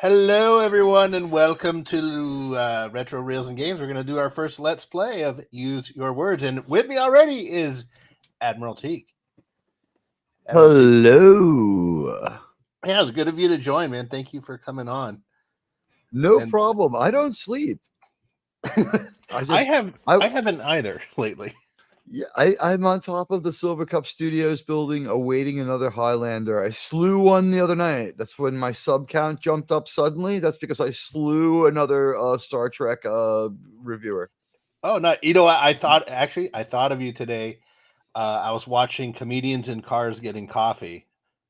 Hello, everyone, and welcome to Retro Reels and Games. We're going to do our first Let's Play of Use Your Words. And with me already is Admiral Teague. Hello. Yeah, it was good of you to join, man. Thank you for coming on. No problem. I don't sleep. I haven't either lately. Yeah, I'm on top of the Silver Cup Studios building awaiting another Highlander. I slew one the other night. That's when my sub count jumped up suddenly. That's because I slew another Star Trek reviewer. Oh, no. You know what? I thought of you today. I was watching Comedians in Cars Getting Coffee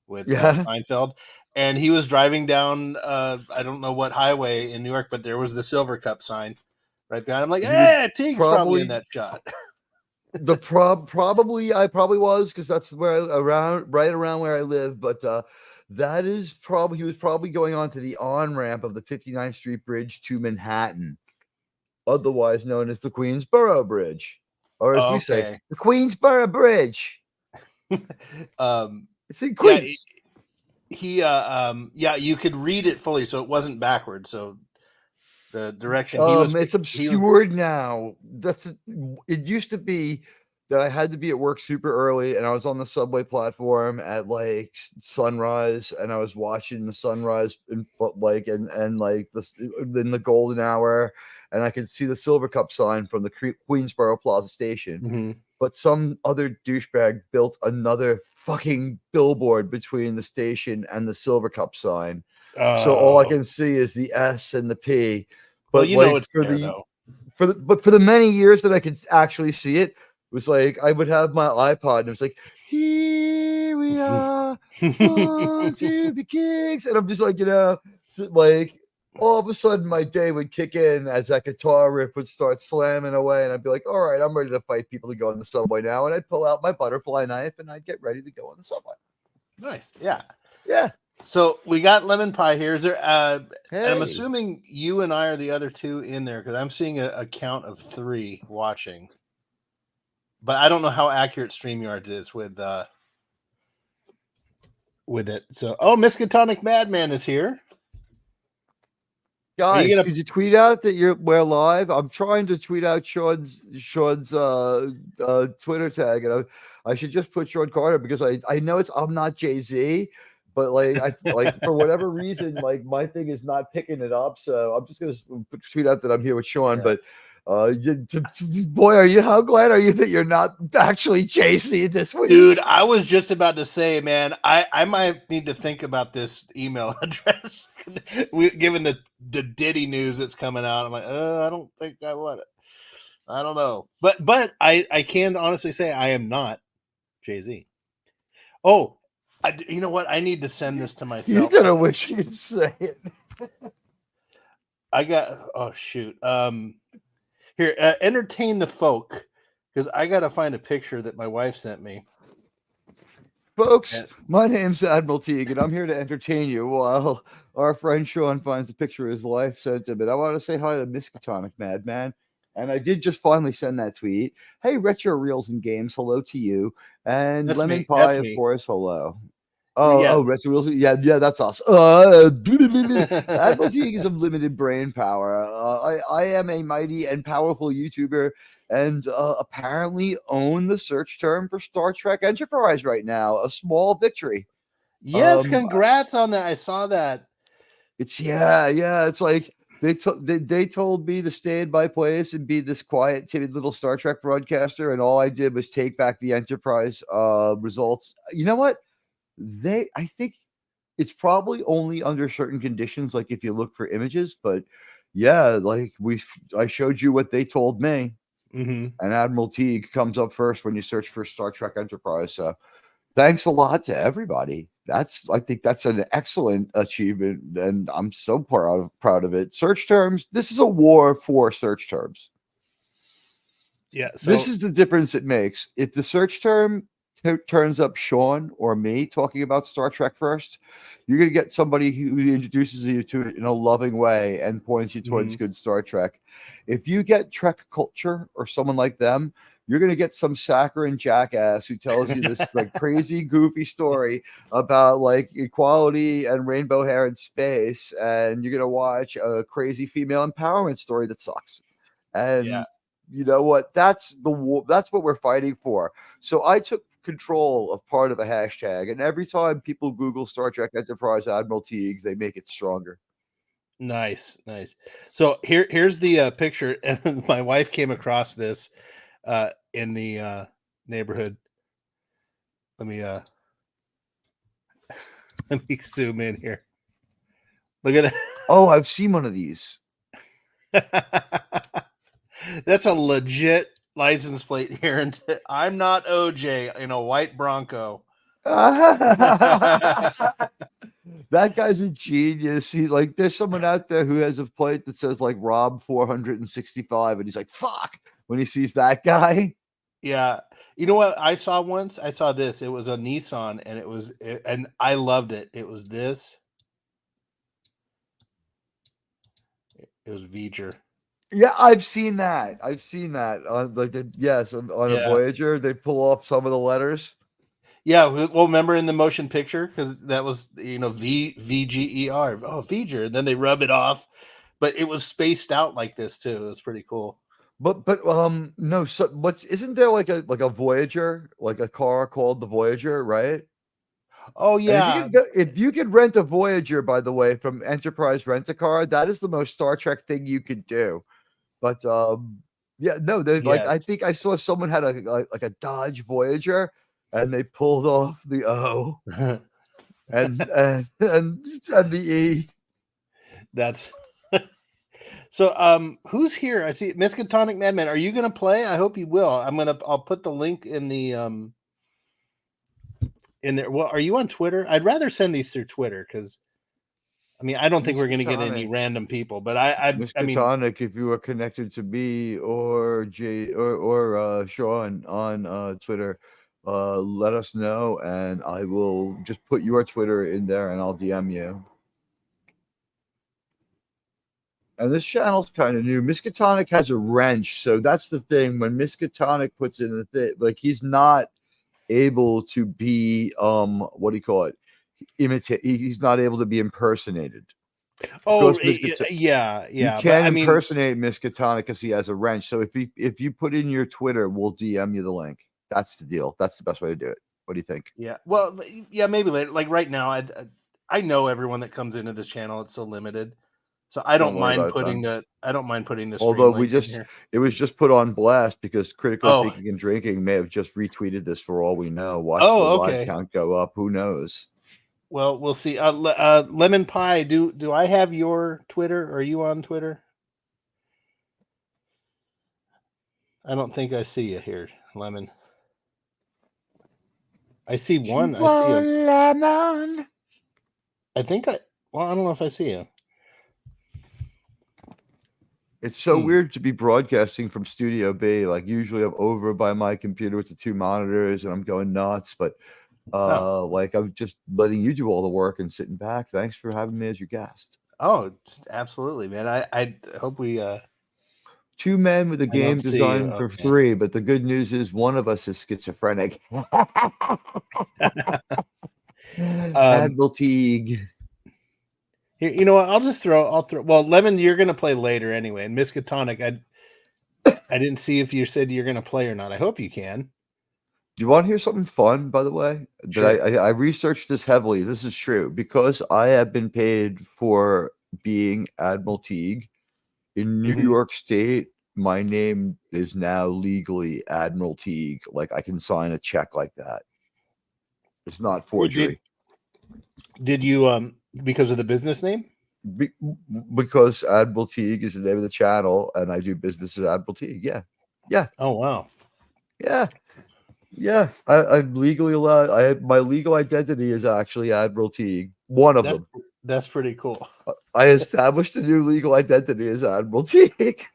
with Seinfeld, and he was driving down, I don't know what highway in New York, but there was the Silver Cup sign right behind. I'm like, hey, Teague's probably in that shot. I probably was, because that's where right around where I live. But that is probably, he was probably going on to the on ramp of the 59th Street Bridge to Manhattan, otherwise known as the Queensboro Bridge, or as we say, the Queensboro Bridge. It's in Queens. You could read it fully, so it wasn't backwards. So the direction it's obscured now. It used to be that I had to be at work super early, and I was on the subway platform at like sunrise, and I was watching the sunrise in the golden hour, and I could see the Silver Cup sign from the Queensboro Plaza station. Mm-hmm. But some other douchebag built another fucking billboard between the station and the Silver Cup sign. So all I can see is the S and the P. But it's for the many years that I could actually see it, was like I would have my iPod and it was like, here we are, born to be kings, and I'm just like, like all of a sudden my day would kick in as that guitar riff would start slamming away, and I'd be like, all right, I'm ready to fight people to go on the subway now, and I'd pull out my butterfly knife and I'd get ready to go on the subway. Nice. Yeah. Yeah. So we got Lemon Pie here. Is there? And I'm assuming you and I are the other two in there, because I'm seeing a count of 3 watching. But I don't know how accurate StreamYards is with it. So, Miskatonic Madman is here. Guys, could you tweet out that we're live? I'm trying to tweet out Sean's Twitter tag, and I should just put Sean Carter, because I know I'm not Jay-Z, but for whatever reason, like my thing is not picking it up, so I'm just gonna tweet out that I'm here with Sean. Yeah. But boy, how glad are you that you're not actually Jay-Z this week? Dude, I was just about to say, man, I might need to think about this email address. Given the Diddy news that's coming out, I'm like, I don't think I want it. I don't know, but I can honestly say I am not Jay-Z. Oh, you know what? I need to send this to myself. You're gonna wish you could say it. I got. Oh shoot. Here, entertain the folk, because I gotta find a picture that my wife sent me. Folks, my name's Admiral Teague, and I'm here to entertain you while our friend Sean finds a picture of his life sentiment. I want to say hi to Miskatonic Madman, and I did just finally send that tweet. Hey, Retro Reels and Games, hello to you, and that's Lemon me. Pie, that's of me. course, hello. Retro Reels, yeah, that's us. Admiral Teague is of limited brain power. I am a mighty and powerful YouTuber, and apparently own the search term for Star Trek Enterprise right now. A small victory. Yes, congrats on that. I saw that. It's it's like they told me to stay in my place and be this quiet, timid little Star Trek broadcaster, and all I did was take back the Enterprise results. You know what? I think it's probably only under certain conditions, like if you look for images, but yeah, like I showed you what they told me. Mm-hmm. And Admiral Teague comes up first when you search for Star Trek Enterprise. So thanks a lot to everybody. I think that's an excellent achievement, and I'm so proud of it. Search terms. This is a war for search terms. Yeah. So this is the difference it makes. If the search term turns up Sean or me talking about Star Trek first, you're going to get somebody who introduces you to it in a loving way and points you towards good Star Trek. If you get Trek Culture or someone like them, you're gonna get some saccharine jackass who tells you this like crazy, goofy story about like equality and rainbow hair in space, and you're gonna watch a crazy female empowerment story that sucks. And Yeah. you know what? That's the war. That's what we're fighting for. So I took control of part of a hashtag, and every time people Google Star Trek Enterprise Admiral Teague, they make it stronger. Nice, nice. So here's the picture, and my wife came across this in the neighborhood. Let me let me zoom in here. Look at Oh, I've seen one of these. that. That's a legit license plate here, and I'm not OJ in a white Bronco. That guy's a genius. He's like, there's someone out there who has a plate that says like Rob 465, and he's like, fuck, when he sees that guy. Yeah. You know what I saw once? I saw this. It was a Nissan, and and I loved it. It was this. It was V'ger. Yeah, I've seen that. I've seen that on like on a Yeah. Voyager. They pull off some of the letters. Yeah, well, remember in the motion picture, because that was VGER. Oh, V'ger. And then they rub it off, but it was spaced out like this too. It was pretty cool. But no, so isn't there like a Voyager, like a car called the Voyager, right? Oh And yeah, if you could rent a Voyager, by the way, from Enterprise Rent a Car, that is the most Star Trek thing you could do. But yeah, no, they like I yes. think I saw someone had like a Dodge Voyager, and they pulled off the O and the E. That's so. Who's here? I see Miskatonic Madman. Are you gonna play? I hope you will. I'll put the link in the in there. Well, are you on Twitter? I'd rather send these through Twitter because I mean I don't think we're gonna get any Miskatonic. random people, but I mean Miskatonic, if you are connected to me or Jay or Sean on Twitter, let us know, and I will just put your Twitter in there, and I'll DM you. And this channel's kind of new. Miskatonic has a wrench, so that's the thing. When Miskatonic puts in the thing, like he's not able to be what do you call it? Imitate. He's not able to be impersonated. oh Because Miskatonic, yeah, you yeah, but can I mean impersonate Miskatonic because he has a wrench. So if you put in your Twitter, we'll DM you the link. That's the deal. That's the best way to do it. What do you think? yeah, well yeah, maybe later. Like right now, I know everyone that comes into this channel. It's so limited. So I Don't don't worry mind about it putting then. the stream Although link in here. it was just put on blast because Critical Oh, Thinking and Drinking may have just retweeted this for all we know. Watch the oh, live okay. count go up. Who knows? Well, we'll see. Lemon Pie, do I have your Twitter? Are you on Twitter? I don't think I see you here, Lemon. I see one. I see a. Lemon. I think I. Well, I don't know if I see you. It's so weird to be broadcasting from Studio B. Like usually I'm over by my computer with the two monitors and I'm going nuts, but like I'm just letting you do all the work and sitting back. Thanks for having me as your guest. Oh, absolutely, man. I hope we. Two men with a I game don't see you. designed for Okay. three, but the good news is one of us is schizophrenic. Admiral Teague. Here, you know what? I'll throw. Well, Lemon, you're gonna play later anyway. And Miskatonic, I didn't see if you said you're gonna play or not. I hope you can. Do you want to hear something fun, by the way? Sure. That I researched this heavily. This is true because I have been paid for being Admiral Teague in New York State. My name is now legally Admiral Teague. Like I can sign a check like that. It's not forgery. Did you because of the business name? Because Admiral Teague is the name of the channel, and I do business as Admiral Teague. Yeah, yeah. Oh wow. Yeah, yeah. I'm legally allowed. My legal identity is actually Admiral Teague. One of them. That's pretty cool. I established a new legal identity as Admiral Teague.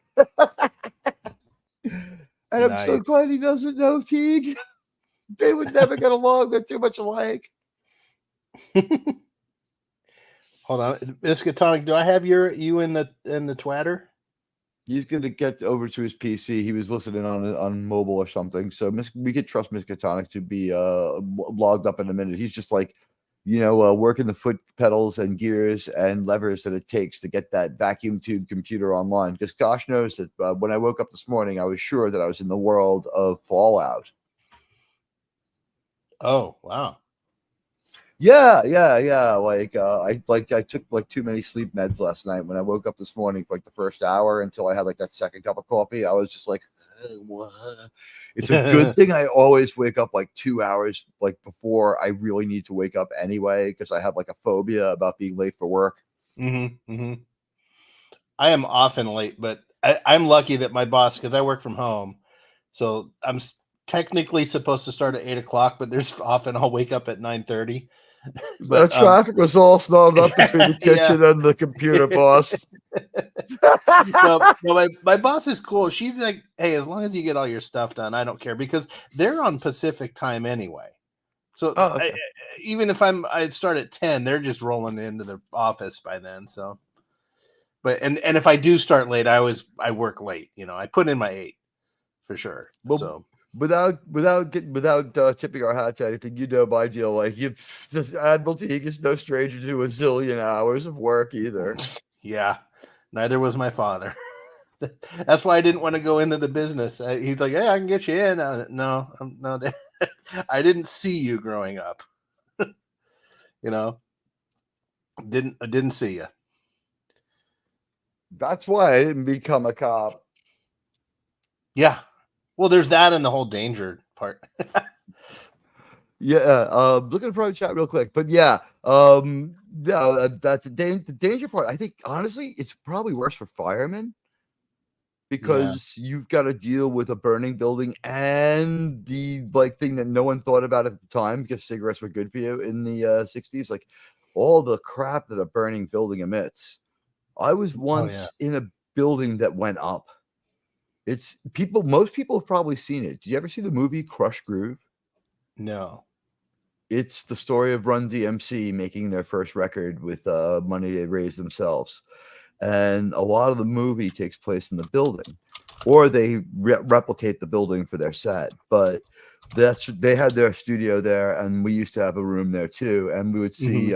And I'm so glad he doesn't know Teague. They would never get along. They're too much alike. Hold on, Miskatonic. Do I have you in the Twitter? He's going to get over to his PC. He was listening on mobile or something. So we could trust Miskatonic to be logged up in a minute. He's just like, working the foot pedals and gears and levers that it takes to get that vacuum tube computer online. Because gosh knows that when I woke up this morning, I was sure that I was in the world of Fallout. Oh, wow. Yeah. I took like too many sleep meds last night. When I woke up this morning for like the first hour until I had like that second cup of coffee, I was just like, what? It's a good thing I always wake up like 2 hours like before I really need to wake up anyway, because I have like a phobia about being late for work. I am often late, but I'm lucky that my boss, because I work from home, so I'm technically supposed to start at 8:00, but there's often I'll wake up at 9:30. But traffic was all snarled up between the kitchen and the computer, boss. No, my boss is cool. She's like, hey, as long as you get all your stuff done, I don't care, because they're on Pacific time anyway. So okay. even if I start at 10, they're just rolling into the office by then. So, but and if I do start late, I work late. I put in my 8 for sure. Well, so. Without tipping our hat to anything, my deal. Like, this Admiralty is no stranger to a zillion hours of work either. Yeah, neither was my father. That's why I didn't want to go into the business. He's like, "Hey, I can get you in." No, I didn't see you growing up. I didn't see you. That's why I didn't become a cop. Yeah. Well, there's that and the whole danger part. Yeah, looking at private chat real quick, but yeah, that's the danger part. I think honestly, it's probably worse for firemen because you've got to deal with a burning building and the thing that no one thought about at the time, because cigarettes were good for you in the 60s, like all the crap that a burning building emits. I was once in a building that went up. Most people have probably seen it. Did you ever see the movie Crush Groove? No. It's the story of Run DMC making their first record with money they raised themselves. And a lot of the movie takes place in the building, or they replicate the building for their set. But they had their studio there, and we used to have a room there too. And we would see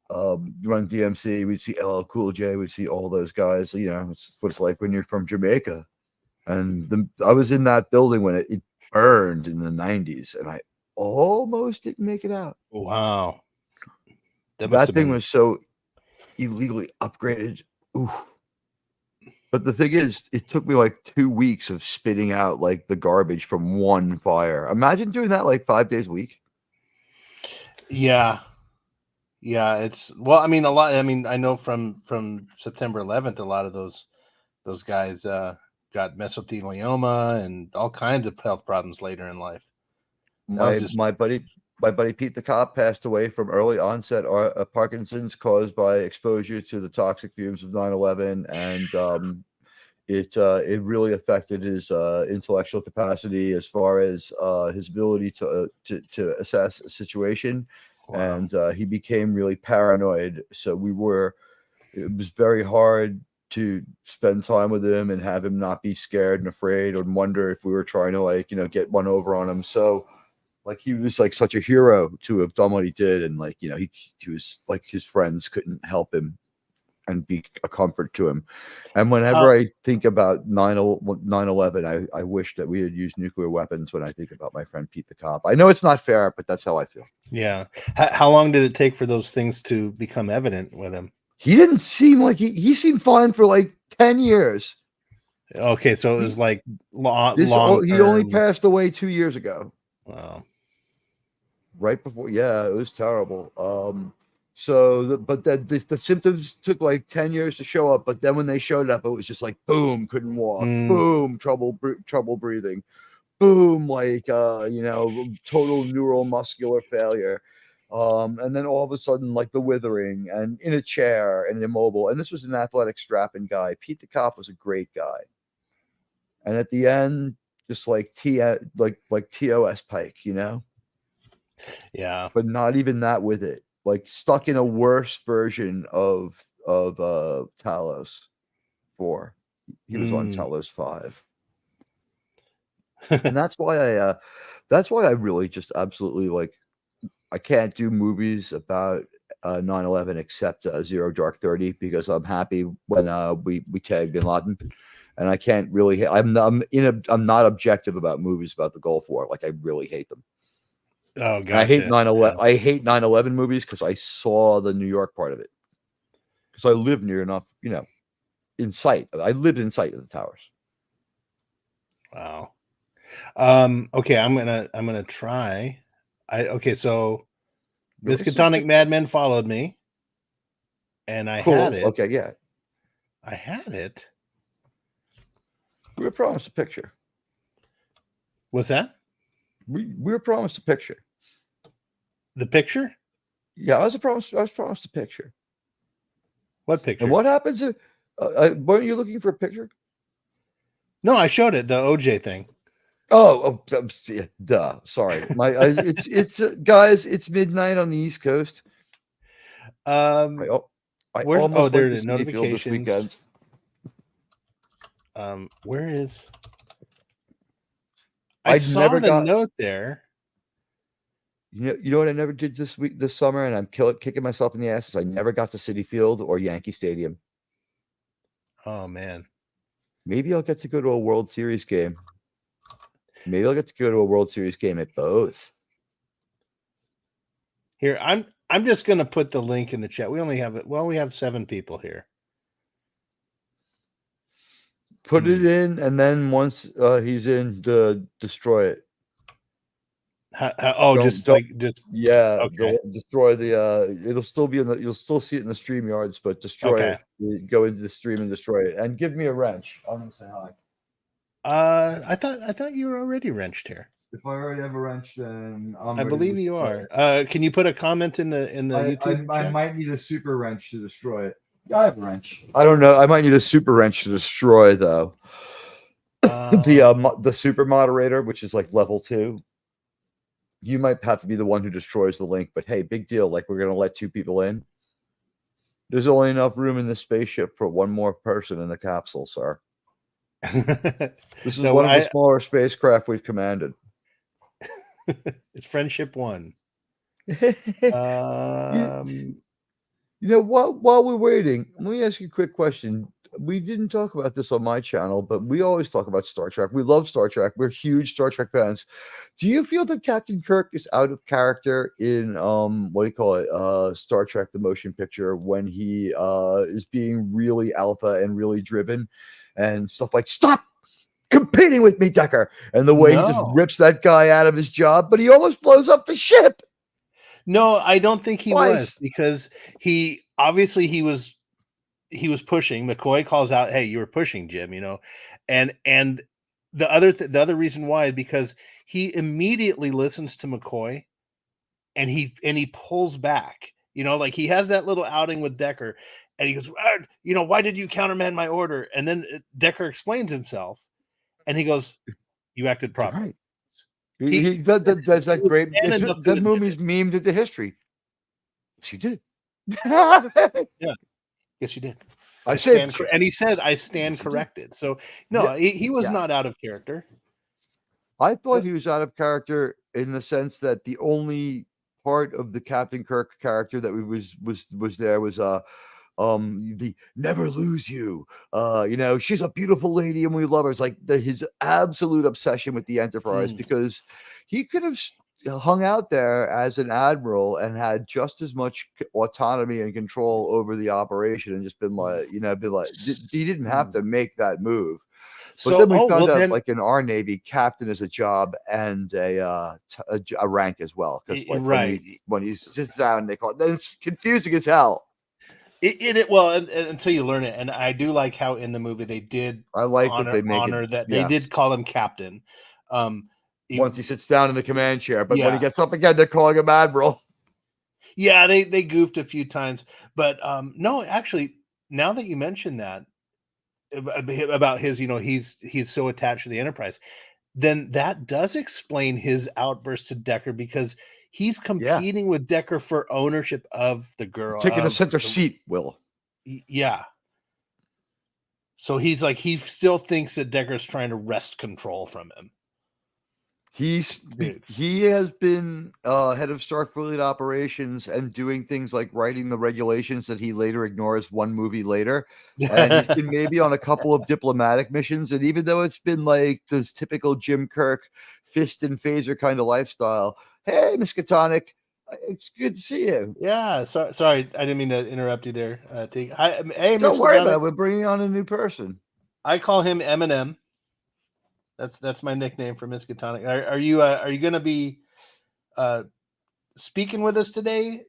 Run DMC, we'd see LL Cool J, we'd see all those guys. It's what it's like when you're from Jamaica. And I was in that building when it burned in the 90s, and I almost didn't make it out. Wow. That thing was so illegally upgraded. Ooh. But the thing is, it took me like 2 weeks of spitting out like the garbage from one fire. Imagine doing that like 5 days a week. Yeah. It's a lot. I know from September 11th, a lot of those guys got mesothelioma and all kinds of health problems later in life. My buddy Pete the cop passed away from early onset Parkinson's caused by exposure to the toxic fumes of 9/11, and it really affected his intellectual capacity as far as his ability to assess a situation. Wow. And he became really paranoid. So it was very hard to spend time with him and have him not be scared and afraid or wonder if we were trying to get one over on him. So he was like such a hero to have done what he did. And he was like, his friends couldn't help him and be a comfort to him. And whenever I think about 9/11, I wish that we had used nuclear weapons when I think about my friend Pete the cop. I know it's not fair, but that's how I feel. Yeah. How long did it take for those things to become evident with him? He didn't seem like he seemed fine for like 10 years. Okay, so it was like long. He only passed away 2 years ago. Wow. Right before, it was terrible. But the symptoms took like 10 years to show up. But then when they showed up, it was just like, boom, couldn't walk, boom, trouble breathing, boom, total neuromuscular failure. And then all of a sudden, like the withering and in a chair and immobile. And this was an athletic strapping guy. Pete the cop was a great guy. And at the end, just like TOS Pike, Yeah. But not even that with it. Like stuck in a worse version of Talos. 4. He was on Mm. Telos 5. And that's why I really just absolutely like, I can't do movies about 9/11 except Zero Dark 30 because I'm happy when we tagged Bin Laden, and I can't really. I'm not objective about movies about the Gulf War. Like I really hate them. Oh, And I hate gotcha. 9/11. I hate 9/11 movies because I saw the New York part of it. Because I live near enough, in sight. I lived in sight of the towers. Wow. Okay, I'm gonna try. So Miskatonic Madmen followed me, and I had Cool. it. Okay, yeah. I had it. We were promised a picture. What's that? We were promised a picture. The picture? Yeah, I was promised a picture. What picture? And what happens if weren't you looking for a picture? No, I showed it, the OJ thing. Oh, yeah, duh. Sorry. It's guys, it's midnight on the East Coast. I almost there went it to is, City Field this weekend. Where is? I saw the note there. You know what I never did this summer, and I'm kicking myself in the ass, is I never got to Citi Field or Yankee Stadium. Oh man. Maybe I'll get to go to a World Series game. Maybe I'll get to go to a World Series game at both. Here, I'm just gonna put the link in the chat. We only have we have 7 people here. Put it in, and then once he's in, destroy it. Destroy the it'll still be you'll still see it in the StreamYards, but destroy it. Go into the stream and destroy it, and give me a wrench. I'm gonna say hi. I thought you were already wrenched here. If I already have a wrench, then I believe you are. Can you put a comment in the YouTube? I might need a super wrench to destroy it. Yeah, I have a wrench. I don't know. I might need a super wrench to destroy though. The super moderator, which is like level 2. You might have to be the one who destroys the link, but hey, big deal. Like, we're going to let 2 people in. There's only enough room in the spaceship for 1 more person in the capsule, sir. This is one of the smaller spacecraft we've commanded. It's Friendship 1. While we're waiting, let me ask you a quick question. We didn't talk about this on my channel, but we always talk about Star Trek. We love Star Trek. We're huge Star Trek fans. Do you feel that Captain Kirk is out of character in Star Trek the Motion Picture, when he is being really alpha and really driven and stuff like, stop competing with me, Decker, and the way he just rips that guy out of his job, but he almost blows up the ship? No, I don't think he was, because he was pushing. McCoy calls out, "Hey, you were pushing, Jim," and the other reason why is because he immediately listens to McCoy, and he pulls back. Like, he has that little outing with Decker, and he goes, "Why did you countermand my order?" And then Decker explains himself, and he goes, "You acted properly." Right. That's that great. That movie's memed into history. She did. Yeah. Yes, you did. And he said, "I stand corrected." So no, he was not out of character. I thought he was out of character in the sense that the only part of the Captain Kirk character that was there was the never lose you. She's a beautiful lady and we love her. It's like his absolute obsession with the Enterprise, because he could have hung out there as an admiral and had just as much autonomy and control over the operation, and just been like, he didn't have to make that move. But then we found out, like, in our Navy, captain is a job and a rank as well. Because when he sits down, they call it. It's confusing as hell. Until you learn it, and I do like how in the movie they did. I like that they make it, that they did call him captain. Once he sits down in the command chair, but when he gets up again, they're calling him admiral. Yeah, they goofed a few times, but no, actually, now that you mention that about his, he's so attached to the Enterprise, then that does explain his outburst to Decker, because he's competing with Decker for ownership of the girl, taking a center seat. Will, yeah. So he's like, he still thinks that Decker's trying to wrest control from him. Dude. He has been head of Starfleet operations and doing things like writing the regulations that he later ignores one movie later. And he's been maybe on a couple of diplomatic missions. And even though it's been like this typical Jim Kirk fist and phaser kind of lifestyle, hey, Miskatonic, it's good to see you. Yeah, sorry, I didn't mean to interrupt you there. Hi, hey, Don't Mr. worry Gunner. about it. We're bringing on a new person. I call him Eminem. That's my nickname for Miskatonic. Are you going to be speaking with us today,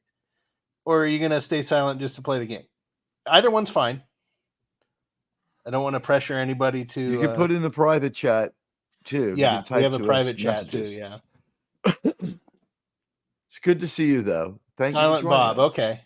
or are you going to stay silent just to play the game? Either one's fine. I don't want to pressure anybody to. You can put in the private chat too. Yeah, we have a private chat too. Yeah. It's good to see you, though. Thank you. Silent Bob. Okay.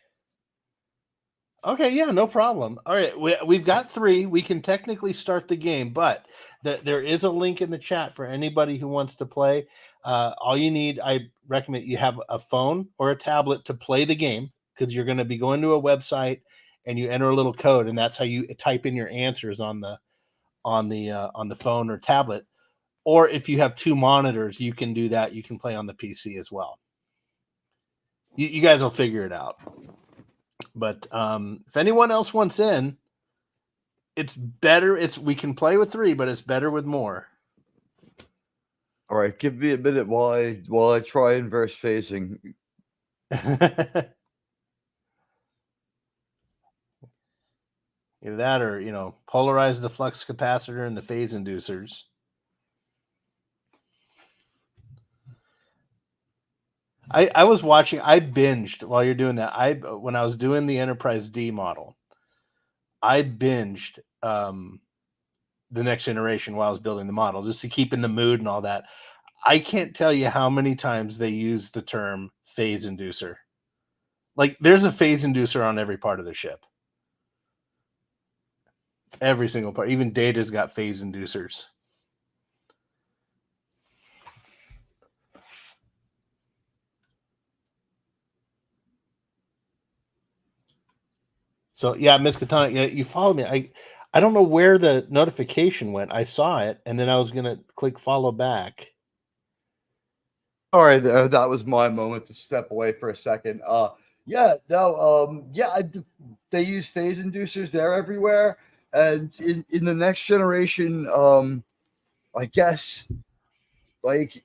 Okay. Yeah, no problem. All right. We've got 3. We can technically start the game, but there is a link in the chat for anybody who wants to play. All you need, I recommend you have a phone or a tablet to play the game, because you're going to be going to a website and you enter a little code, and that's how you type in your answers on the phone or tablet. Or if you have 2 monitors, you can do that. You can play on the PC as well. You guys will figure it out. But if anyone else wants in, it's better. We can play with 3, but it's better with more. All right, give me a minute while I try inverse phasing. Either that, or polarize the flux capacitor and the phase inducers. I was watching. I binged while you're doing that. When I was doing the Enterprise D model, I binged the Next Generation while I was building the model, just to keep in the mood and all that. I can't tell you how many times they use the term phase inducer. Like, there's a phase inducer on every part of the ship. Every single part. Even Data's got phase inducers. So yeah, Miskatonic, yeah, you followed me. I don't know where the notification went. I saw it, and then I was gonna click follow back. All right, that was my moment to step away for a second. They use phase inducers. They're everywhere, and in the Next Generation, I guess, like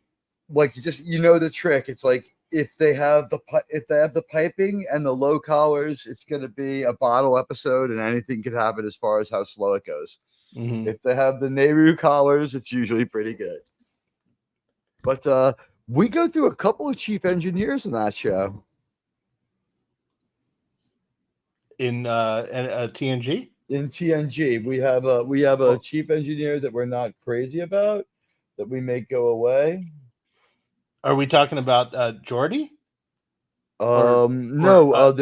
just the trick. It's like, if they have the piping and the low collars, it's going to be a bottle episode, and anything could happen as far as how slow it goes. Mm-hmm. If they have the Nehru collars, it's usually pretty good. But we go through a couple of chief engineers in that show. In TNG? In TNG, we have a chief engineer that we're not crazy about, that we make go away. Are we talking about Geordi? No.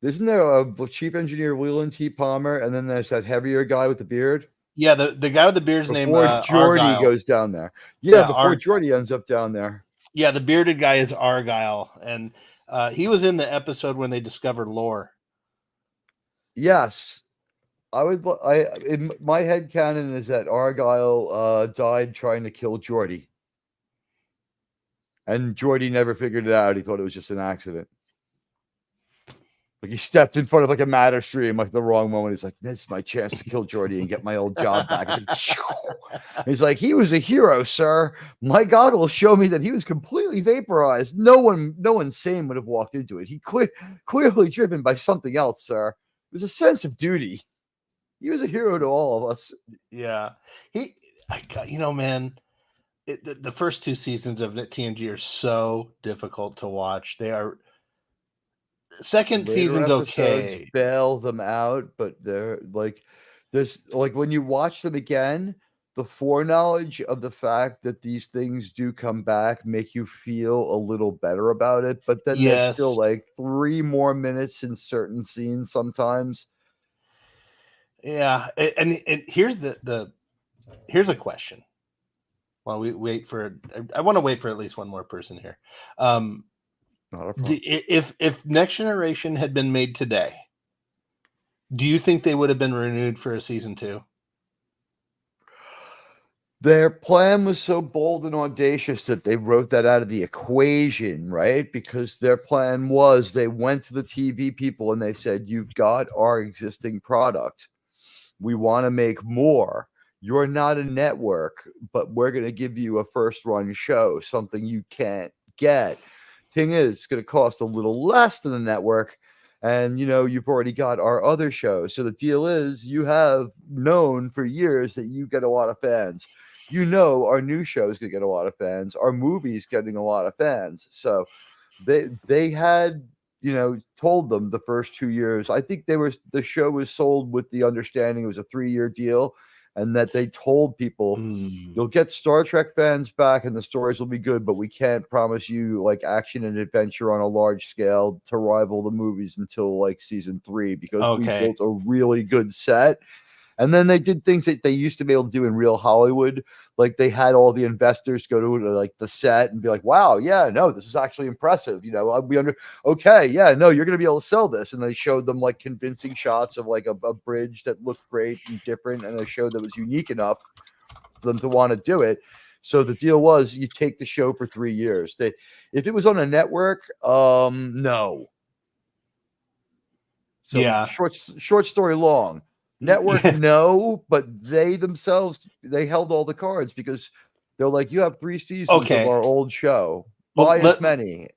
Isn't there a chief engineer, Leland T. Palmer, and then there's that heavier guy with the beard? Yeah, the guy with the beard's name Geordi Argyle. goes down there. Yeah, before Geordi ends up down there. Yeah, the bearded guy is Argyle, and he was in the episode when they discovered lore. Yes. In my headcanon is that Argyle died trying to kill Geordi. And Geordi never figured it out. He thought it was just an accident. Like, he stepped in front of like a matter stream, like the wrong moment. He's like, "This is my chance to kill Geordi and get my old job back." He's like, "He was a hero, sir. My goggles show me that he was completely vaporized. No one sane would have walked into it. He clearly driven by something else, sir. It was a sense of duty. He was a hero to all of us." Yeah, man. The first 2 seasons of TNG are so difficult to watch. They are. Second season's okay. Bail them out, but they're like, when you watch them again, the foreknowledge of the fact that these things do come back make you feel a little better about it. But then there's still like 3 more minutes in certain scenes sometimes. Yeah, and here's here's a question. While we wait I want to wait for at least one more person here. If Next Generation had been made today, Do you think they would have been renewed for a season 2? Their plan was so bold and audacious that they wrote that out of the equation, right? Because their plan was they went to the TV people and they said, "You've got our existing product. We want to make more. You're not a network, but we're going to give you a first run show, something you can't get. Thing is, it's going to cost a little less than the network. And, you've already got our other shows. So the deal is you have known for years that you get a lot of fans. Our new show is going to get a lot of fans. Our movie's getting a lot of fans. So they had, told them the first 2 years. I think the show was sold with the understanding it was a 3-year deal, and that they told people you'll get Star Trek fans back and the stories will be good, but we can't promise you like action and adventure on a large scale to rival the movies until like season 3, because we built a really good set. And then they did things that they used to be able to do in real Hollywood. Like they had all the investors go to like the set and be like, "Wow, yeah, no, this is actually impressive. Okay, yeah, no, you're going to be able to sell this." And they showed them like convincing shots of like a bridge that looked great and different. And they showed that was unique enough for them to want to do it. So the deal was you take the show for 3 years. If it was on a network, no. So Yeah. Short story long. Network, no, but they themselves, they held all the cards because they're like, "You have 3 seasons of our old show. Buy as many."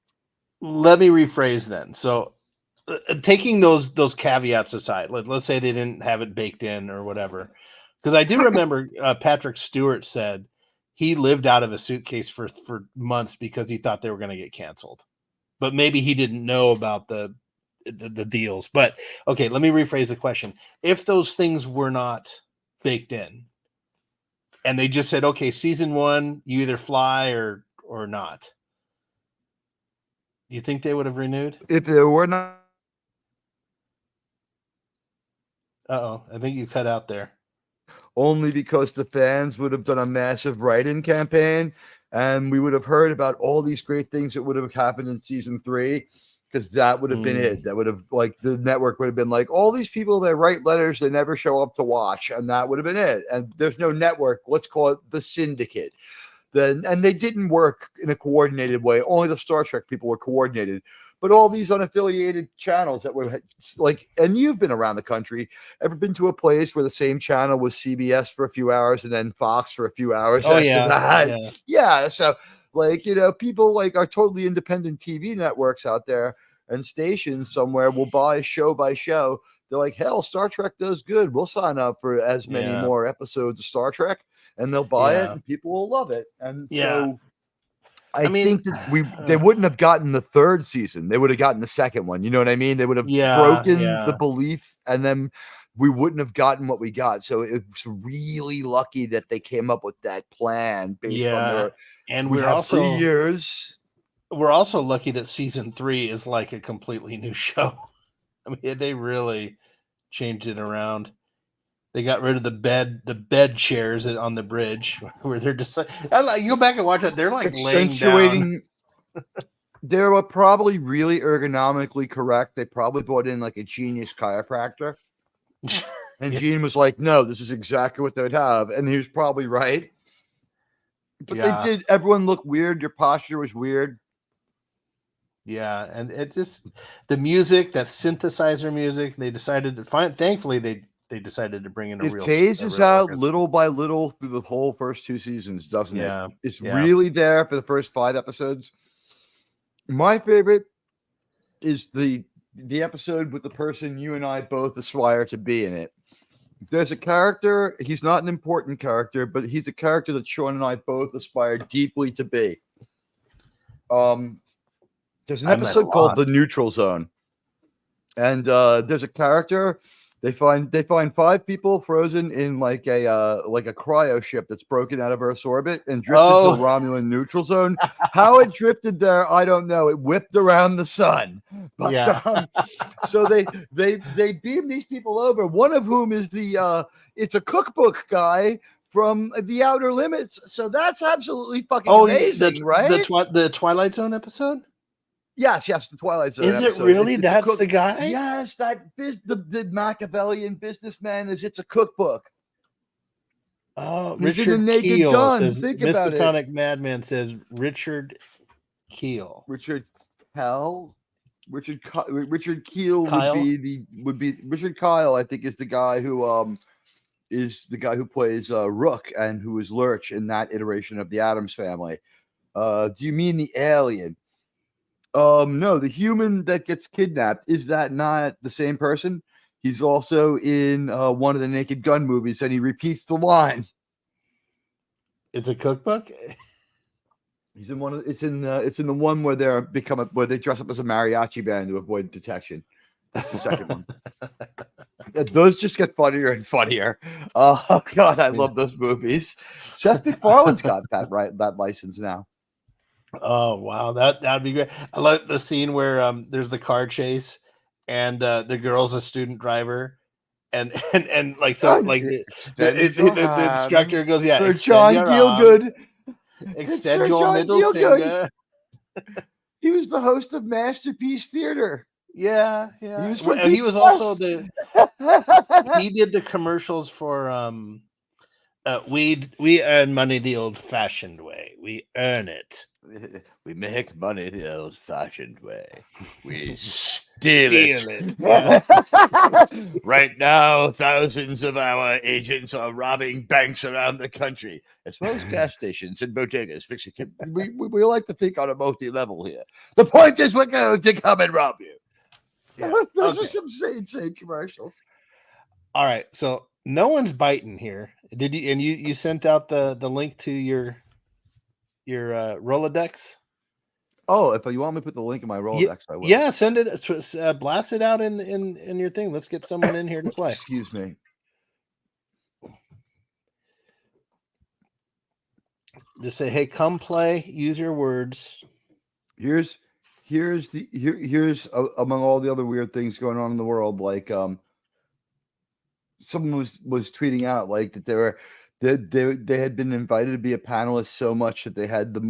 Let me rephrase then. So taking those caveats aside, let's say they didn't have it baked in or whatever. Because I do remember Patrick Stewart said he lived out of a suitcase for months because he thought they were going to get canceled. But maybe he didn't know about the deals. But okay, let me rephrase the question. If those things were not baked in and they just said, "Okay, season 1, you either fly or not," do you think they would have renewed? If there were not. I think you cut out there. Only because the fans would have done a massive write-in campaign and we would have heard about all these great things that would have happened in season 3. Because that would have been it. That would have, like, the network would have been like, all these people that write letters, they never show up to watch. And that would have been it. And there's no network. Let's call it the syndicate. And they didn't work in a coordinated way. Only the Star Trek people were coordinated. But all these unaffiliated channels that were like, and you've been around the country, ever been to a place where the same channel was CBS for a few hours and then Fox for a few hours after that? Yeah. So, like, people like are totally independent TV networks out there and stations somewhere will buy show by show. They're like, "Hell, Star Trek does good. We'll sign up for as many more episodes of Star Trek," and they'll buy it and people will love it. And so I think that they wouldn't have gotten the 3rd season. They would have gotten the 2nd one. You know what I mean? They would have broken the belief, and then we wouldn't have gotten what we got. So it was really lucky that they came up with that plan based on their. And we're also 3 years. We're also lucky that season 3 is like a completely new show. I mean, they really changed it around. They got rid of the bed chairs on the bridge where they're just like, you go back and watch it. They're like laying down. They were probably really ergonomically correct. They probably brought in like a genius chiropractor. And Gene was like, "No, this is exactly what they'd have." And he was probably right. But they did everyone look weird. Your posture was weird. Yeah, and it just the music, that synthesizer music, they decided to find. Thankfully, they decided to bring in it phases out little by little through the whole first 2 seasons, doesn't it? It's really there for the first 5 episodes. My favorite is the episode with the person you and I both aspire to be in it. There's a character, he's not an important character, but he's a character that Sean and I both aspire deeply to be. There's an episode called The Neutral Zone. And there's a character, they find 5 people frozen in like a cryo ship that's broken out of Earth's orbit and drifted to the Romulan neutral zone. How it drifted there, I don't know. It whipped around the sun. But so they beam these people over, one of whom is it's a cookbook guy from The Outer Limits. So that's absolutely fucking amazing, right? The Twilight Zone episode? Yes, the Twilight Zone. Is it episode. really? It's a That's the guy? Yes, the Machiavellian businessman it's a cookbook. Oh, He's in Richard The Naked Keel Gun. says, Think about it. Miskatonic Madman says Richard Keel. Richard Keel Kyle? would be Richard Kyle. I think is the guy who plays Rook and who is Lurch in that iteration of the Addams Family. Do you mean the alien? No, the human that gets kidnapped. Is that not the same person? He's also in one of the Naked Gun movies, and he repeats the line. It's a cookbook. He's in one of. It's in the one where where they dress up as a mariachi band to avoid detection. That's the second one. Yeah, those just get funnier and funnier. Oh God, I love those movies. Seth MacFarlane's got that license now. Oh wow, that'd be great. I like the scene where there's the car chase and the girl's a student driver, and like so like the instructor goes, yeah, Sir extend John your Gielgud. arm, It's extend Sir your John middle Gielgud. finger. He was the host of Masterpiece Theater. Yeah. He was Also he did the commercials for we earn money the old-fashioned way. We earn it. We make money the old-fashioned way. We Steal it. Right now, thousands of our agents are robbing banks around the country, as well as gas stations and bodegas. We like to think on a multi-level here. The point is, we're going to come and rob you. Yeah. Those are some insane commercials. All right, so no one's biting here. Did you? And you sent out the link to your Rolodex. Oh, if you want me to put the link in my Rolodex, I will. Yeah, send it. Blast it out in your thing. Let's get someone in here to play. Excuse me. Just say, hey, come play. Use your words. Here's among all the other weird things going on in the world, like someone was tweeting out like that they had been invited to be a panelist so much that they had a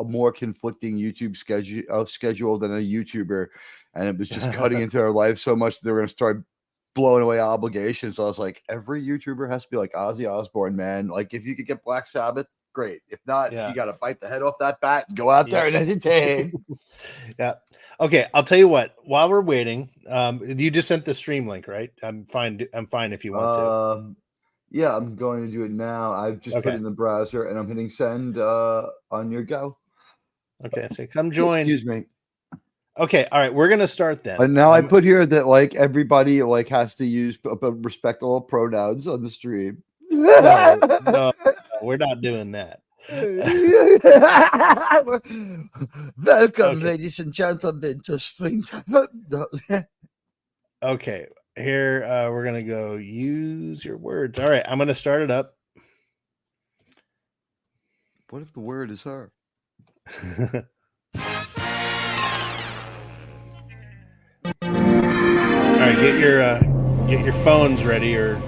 more conflicting YouTube schedule than a YouTuber, and it was just cutting into their life so much that they were going to start blowing away obligations. So I was like, every YouTuber has to be like Ozzy Osbourne, man. Like if you could get Black Sabbath, great. If not, you got to bite the head off that bat and go out there and entertain. Yeah. Okay. I'll tell you what. While we're waiting, you just sent the stream link, right? I'm fine. If you want to. Yeah, I'm going to do it now. I've just put it in the browser and I'm hitting send on your go. Okay. So come join. Excuse me. Okay. All right. We're going to start then. And now I put here that like everybody like has to use respectable pronouns on the stream. No, we're not doing that. Welcome, ladies and gentlemen, to Springtime. Okay, here we're gonna go use your words. All right, I'm gonna start it up. What if the word is her? All right, get your phones ready, or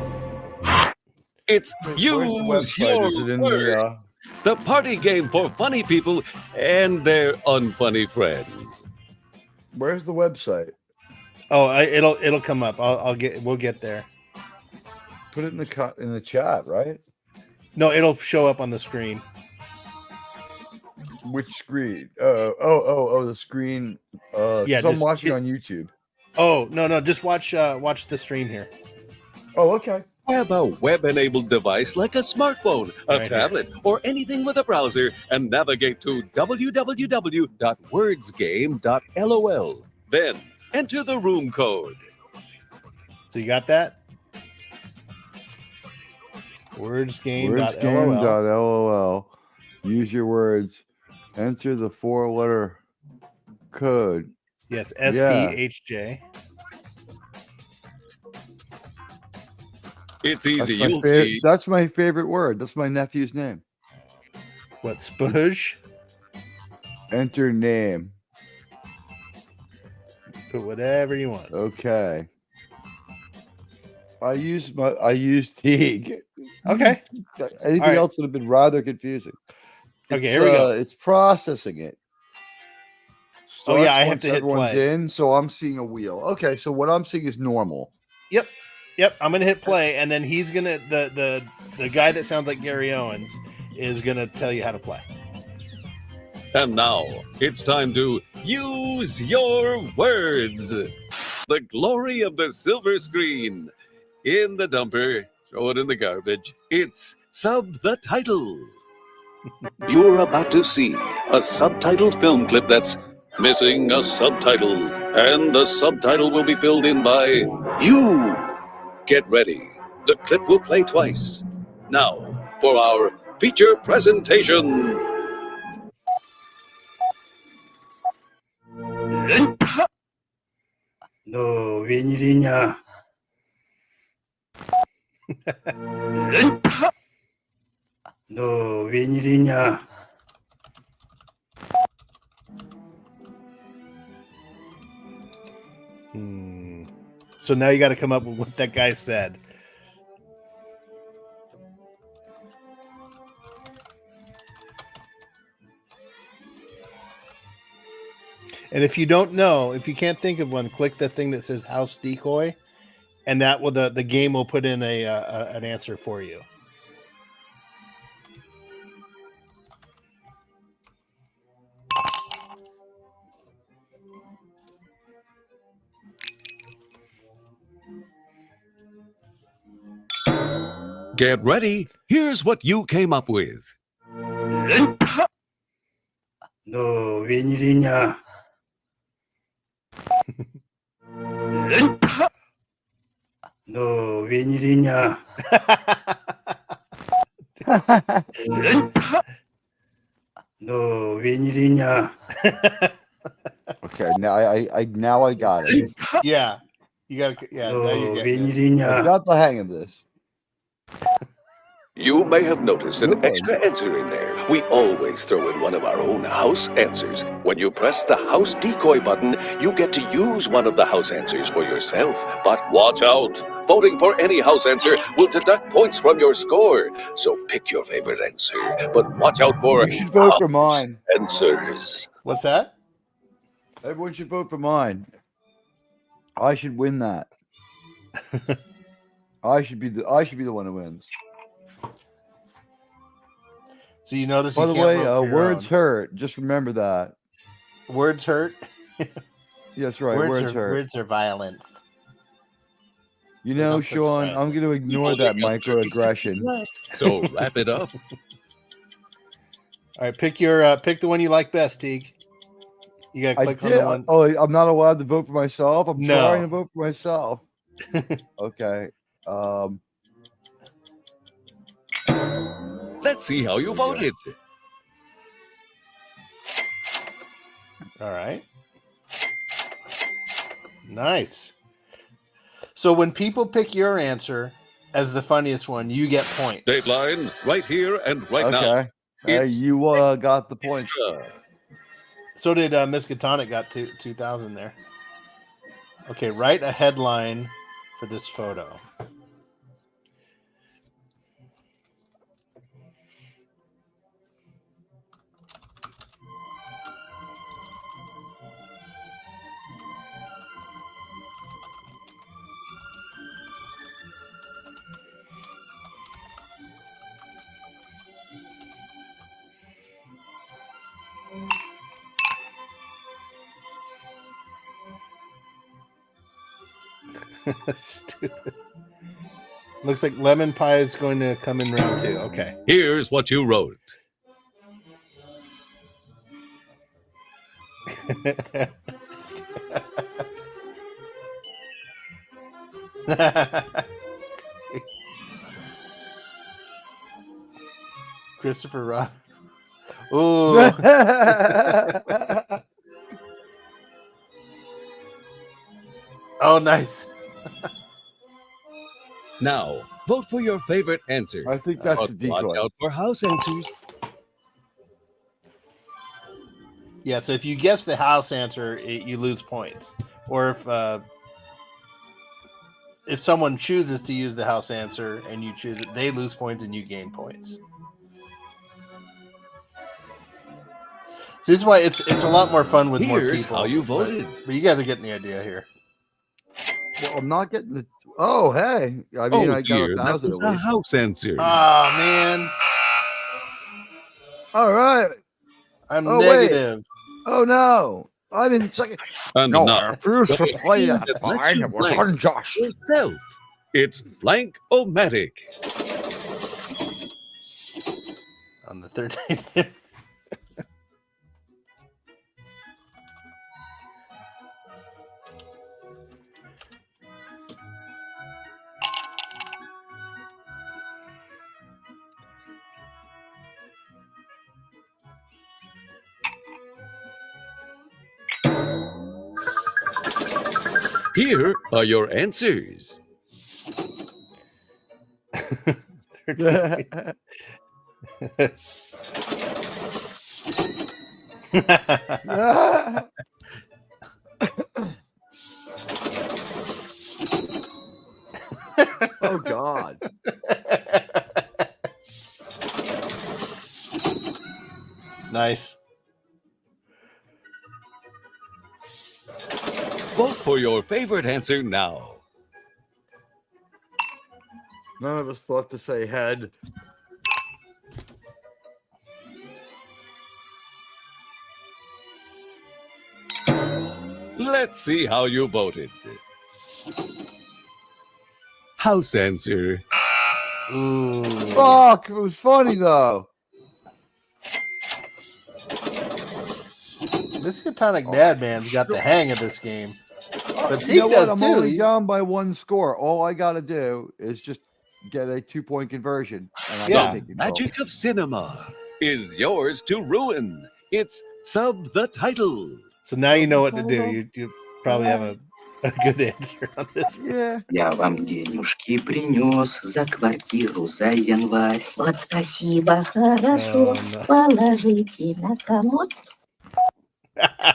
it's Use Your Word, the party game for funny people and their unfunny friends. Where's the website? Oh, it'll come up. We'll get there. Put it in the chat, right? No, it'll show up on the screen. Which screen? The screen. Yeah, I'm watching on YouTube. Oh no! Just watch the stream here. Oh, okay. Grab a web-enabled device like a smartphone, a tablet, or anything with a browser and navigate to www.wordsgame.lol. Then enter the room code. So you got that? Wordsgame.lol. Wordsgame.lol. Use your words. Enter the 4-letter code. Yes, SPHJ. It's easy. You'll see. That's my favorite word. That's my nephew's name. What, Spudge? Enter name. Put whatever you want. Okay. I used Teague. Okay. Anything else would have been rather confusing. Okay, here we go. It's processing it. starts I have once to hit everyone's play. in. So I'm seeing a wheel. Okay, so what I'm seeing is normal. Yep. I'm gonna hit play, and then he's gonna the guy that sounds like Gary Owens is gonna tell you how to play. And now it's time to use your words. The glory of the silver screen. In the dumper, throw it in the garbage. It's Sub the Title. You're about to see a subtitled film clip that's missing a subtitle, and the subtitle will be filled in by you. Get ready. The clip will play twice. Now, for our feature presentation. No vinilinya. No vinilinya. So now you got to come up with what that guy said. And if you don't know, if you can't think of one, click the thing that says House Decoy, and that will the game will put in an answer for you. Get ready. Here's what you came up with. No vinilinya. No vinilinya. No vinilinya. Okay, now I got it. Yeah, you got to. Yeah, now you No get it. I vinilinya. got the hang of this. You may have noticed an Good one. extra answer in there. We always throw in one of our own house answers. When you press the house decoy button, you get to use one of the house answers for yourself. But watch out! Voting for any house answer will deduct points from your score. So pick your favorite answer, but watch out for You should vote for house mine. answers. What's that? Everyone should vote for mine. I should win that. I should be the one who wins. So you notice. By you the can't way, vote for your words own. hurt. Just remember that. Words hurt. Yeah, that's right. Words hurt. Words are violence. You They know, don't Sean, subscribe. I'm going to ignore that microaggression. So wrap it up. All right, pick the one you like best, Teague. You got to I click on did. the one. Oh, I'm not allowed to vote for myself. I'm No. trying to vote for myself. Okay. Let's see how you voted. All right. Nice. So when people pick your answer as the funniest one, you get points. Dateline, right here and right now. Okay. Hey, It's you got the points. Extra. So did Miskatonic got 2,000 there. Okay, write a headline for this photo. Stupid. Looks like lemon pie is going to come in round 2. Okay. Here's what you wrote. Christopher Robin. Ooh. Oh, nice. Now, vote for your favorite answer. I think that's But the watch decoy. out for house answers. Yeah, so if you guess the house answer, you lose points. Or if someone chooses to use the house answer and you choose it, they lose points and you gain points. See, this is why it's a lot more fun with more Here's people. how you voted. But you guys are getting the idea here. Well, I'm not getting the. Oh, hey. I mean, I got dear, that 1,000 was at a least. house answer. Oh man, All right. I'm Oh, wait. negative. Oh, no. I'm in second. And No, now, I refuse to the play game that that lets fine. you It was blank unjust. yourself. It's Blank-O-Matic. On the 13th. Here are your answers. Oh, God. Nice. Vote for your favorite answer now. None of us thought to say head. Let's see how you voted. House answer. Ooh. Fuck. It was funny, though. Miskatonic Madman's got the hang of this game. But You know Teague what? does I'm too. only down by one score. All I got to do is just get a 2-point conversion. And I Yeah. can take control. Magic of cinema is yours to ruin. It's sub the title. So now you know what to do. You probably have a good answer on this. Yeah. Я вам денежки принес за квартиру за январь. Вот спасибо, хорошо. Oh, no. Положите на комод.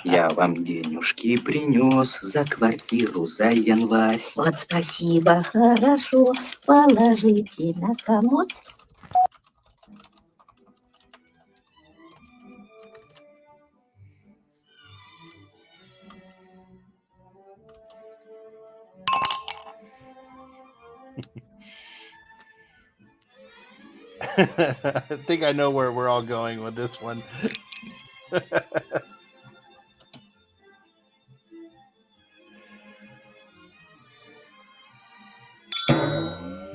Я вам денежки принес за квартиру за январь. Вот спасибо, хорошо. Положите на комод. I think I know where we're all going with this one.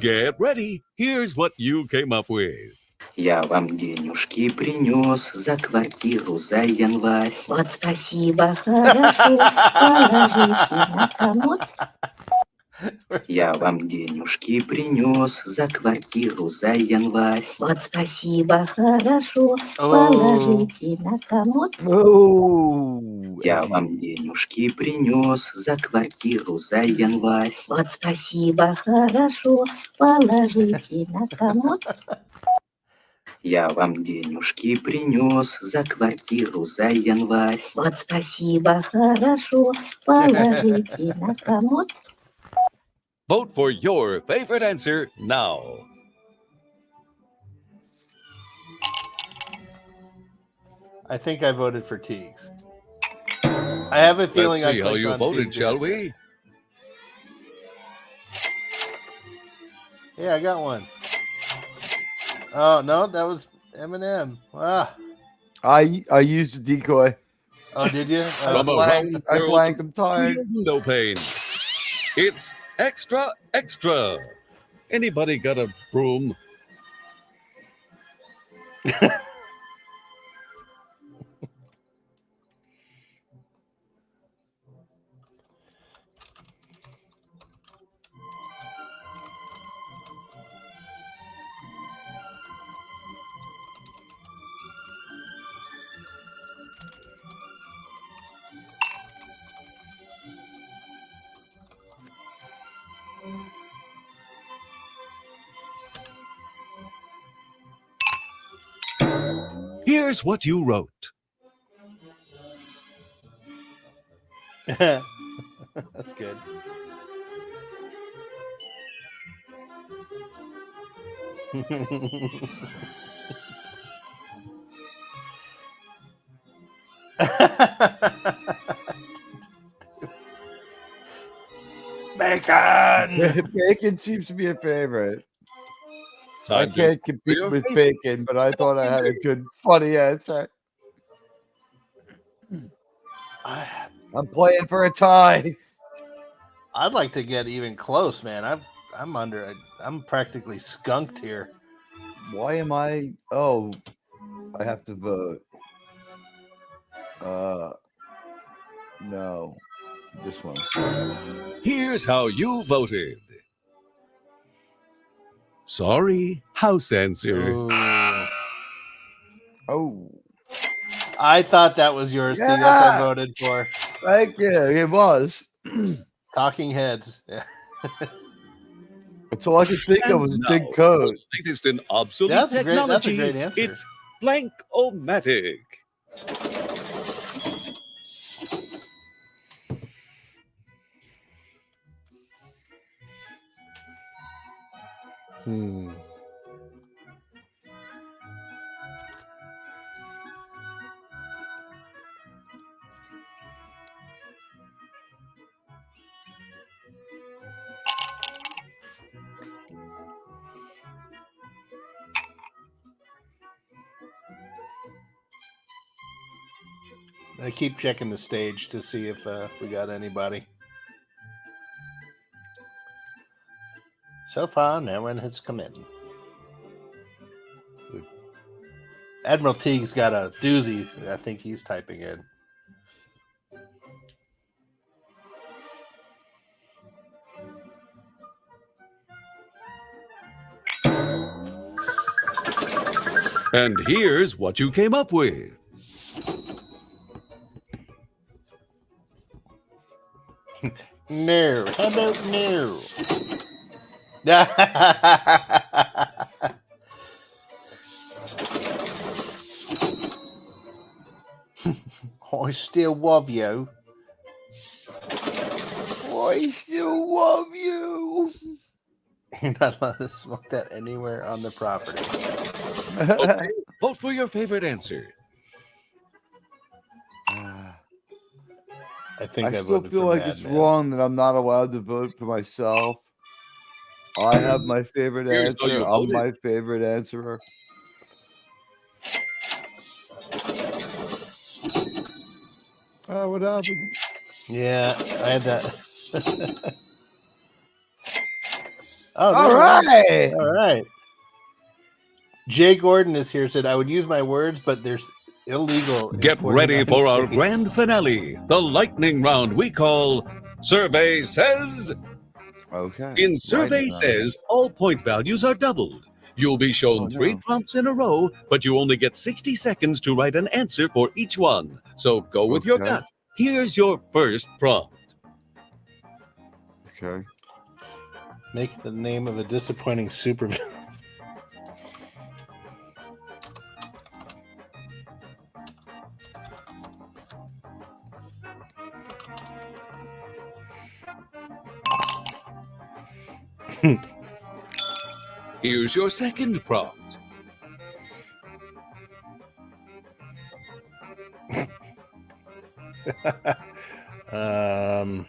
Get ready. Here's what you came up with. Я вам денежки принес за квартиру за январь. Вот спасибо, хорошо. Положите на комод. Я вам денежки принес за квартиру за январь. Вот спасибо, хорошо. Oh, Положите на комод. Oh. Я вам денежки принес за квартиру за январь. Вот спасибо, хорошо. Положите на комод. Я вам денежки принес за квартиру за январь. Вот спасибо, хорошо. Положите на комод. Vote for your favorite answer now. I think I voted for Teagues. I have a feeling Let's see I how clicked you on voted, Teagues' shall answer. we? Yeah, I got one. Oh no, that was Eminem. Ah. I used the decoy. Oh, did you? From around the I world blanked. I'm tired. window pane. It's extra, extra. Anybody got a broom? Here's what you wrote. That's good. Bacon. Bacon seems to be a favorite. I Time to can't compete your with favorite. bacon, but I thought I had a good, funny answer. I'm playing for a tie. I'd like to get even close, man. I'm practically skunked here. Why am I? Oh, I have to vote. No, this one. Here's how you voted. Sorry, house answer. Ooh. Oh, I thought that was yours too. That's what I Yeah. voted for. thank you. It was. Talking Heads. Yeah. That's all I could think of And was a now, big coat. the latest in obsolete That's a technology. great answer. It's Blank-O-Matic. Hmm. I keep checking the stage to see if we got anybody. So far, no one has come in. Admiral Teague's got a doozy. I think he's typing in. And here's what you came up with. No. How about no? I still love you. I still love you. You're not allowed to smoke that anywhere on the property. Okay, vote for your favorite answer. I think I I still voted feel for like Mad it's Men. wrong that I'm not allowed to vote for myself. I have my favorite Here's how answer. you I'm voted. my favorite answerer. What happened? Yeah, I had that. Oh, All there it is. right. All right. Jay Gordon is here. Said I would use my words, but there's illegal. in Get ready 49 for our states." grand finale, the lightning round we call Survey Says. Okay. In Survey Lightning round. Says, all point values are doubled. You'll be shown Oh, 3 no. prompts in a row, but you only get 60 seconds to write an answer for each one. So go with your Okay. gut. Here's your first prompt. Okay. Make the name of a disappointing supervillain. Here's your second prompt. um.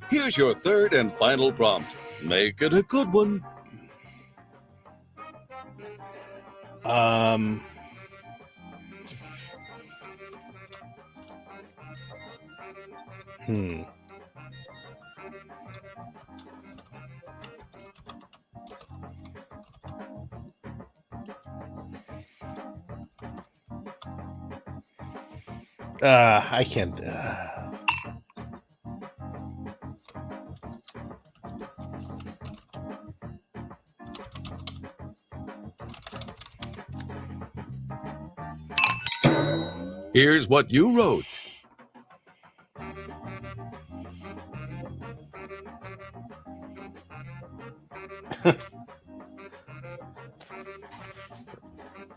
Here's your third and final prompt. Make it a good one. Um. Hmm. I can't. Here's what you wrote.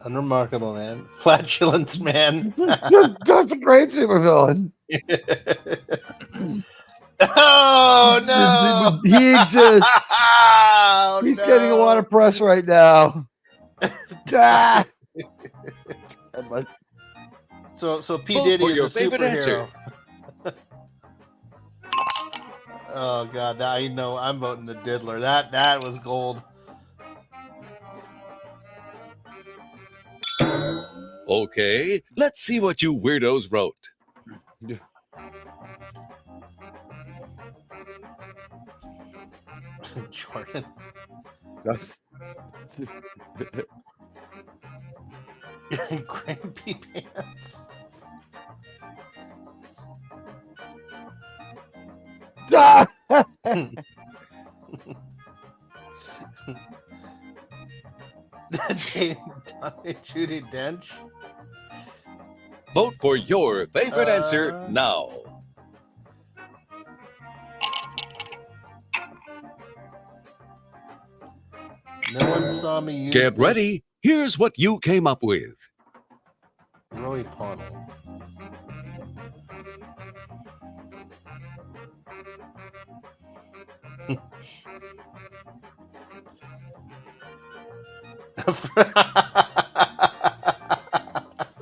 Unremarkable man. Flatulence man. That's a great supervillain. Oh no! He exists. Oh, He's getting a lot no. of press right now. Ah! So P Vote Diddy for is your a favorite answer. superhero. Oh god, I know I'm voting the diddler. That was gold. Okay, let's see what you weirdos wrote. Jordan. That's- Grampy pants. Ah! Judy Dench. Vote for your favorite answer Uh, now. No one saw me use Get this. ready. Here's what you came up with. Roy Pawnell.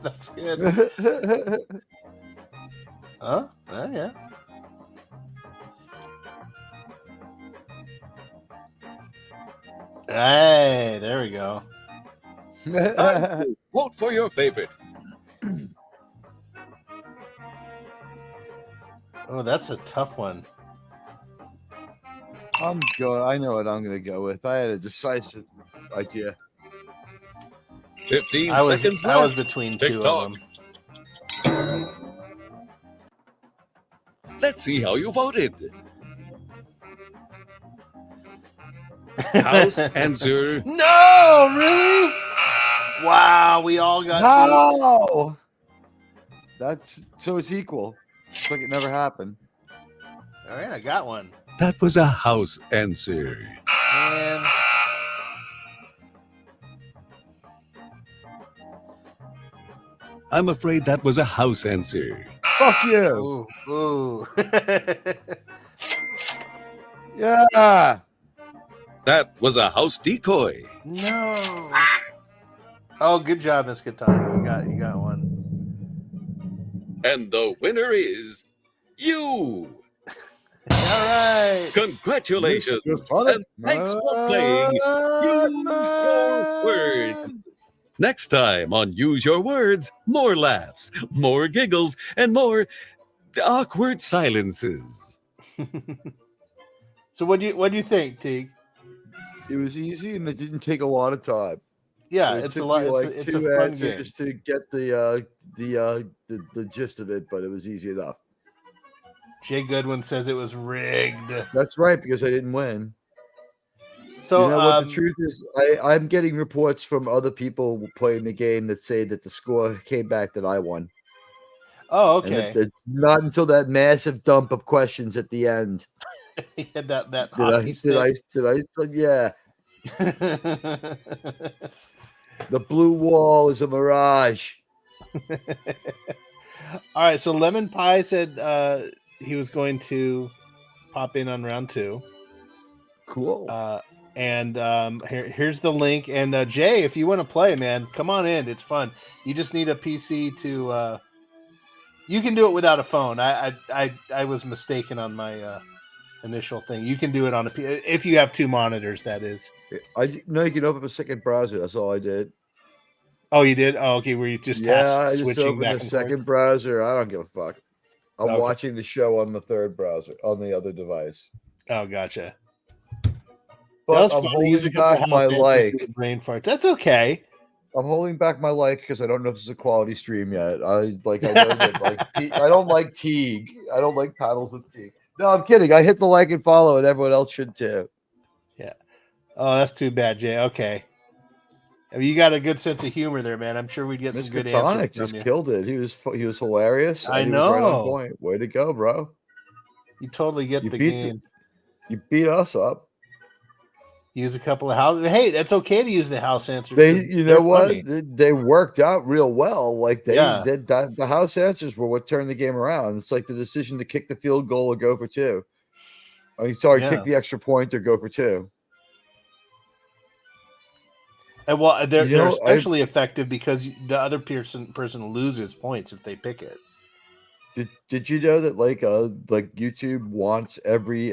That's good. Huh? Oh, yeah. Hey, there we go. Time to vote for your favorite. Oh, that's a tough one. I'm going. I know what I'm going to go with. I had a decisive idea. 15 I was seconds I was left. between Tick two tock. of them. Let's see how you voted. House answer. No, really? Wow, we all got. No! That's so it's equal. It's like it never happened. All right, I got one. That was a house answer. And I'm afraid that was a house answer. Fuck you. ooh, ooh. Yeah. That was a house decoy. No. Oh, good job, Miss Katana. You got one. And the winner is you. All right. Congratulations. Good fun. And thanks for playing Use Your Words. Next time on Use Your Words, more laughs, more giggles, and more awkward silences. So what do you think, Teague? It was easy and it didn't take a lot of time. Yeah, It it's a took lot. me like It's a two fun game. answers to get the gist of it, but it was easy enough. Jay Goodwin says it was rigged. That's right, because I didn't win. So You know what the truth is? I'm getting reports from other people playing the game that say that the score came back that I won. Oh, And okay. that not until that massive dump of questions at the end He had that did hockey yeah. stick. The blue wall is a mirage. All right, so Lemon Pie said he was going to pop in on round 2. Cool. And here's the link. And Jay, if you want to play, man, come on in. It's fun. You just need a PC to. You can do it without a phone. I was mistaken on my initial thing. You can do it on a PC if you have 2 monitors. That is. I know you can open up a second browser. That's all I did. Oh, you did? Oh, okay. Were you just I just switching opened back a and second forth? browser. I don't give a fuck. I'm Okay. watching the show on the third browser on the other device. Oh, gotcha. But was I'm fun. holding Use a couple back house my answers like. due to brain farts. That's okay. I'm holding back my like because I don't know if it's a quality stream yet. I know that I don't like Teague. I don't like paddles with Teague. No, I'm kidding. I hit the like and follow, and everyone else should too. Oh, that's too bad, Jay. Okay. I mean, you got a good sense of humor there, man. I'm sure we'd get Mr. some good Tonic answers just from you. killed it. He was hilarious. I and he was right on know. point. Way to go, bro. You totally get You the beat game. You beat us up. Use a couple of house. Hey, that's okay to use the house answers. They, 'cause you they're know what? funny. They worked out real well. Like Yeah. the house answers were what turned the game around. It's like the decision to kick the field goal or go for two. I mean, sorry, Yeah. kick the extra point or go for two. And well, they're You know, especially effective because the other person loses points if they pick it. Did you know that like YouTube wants every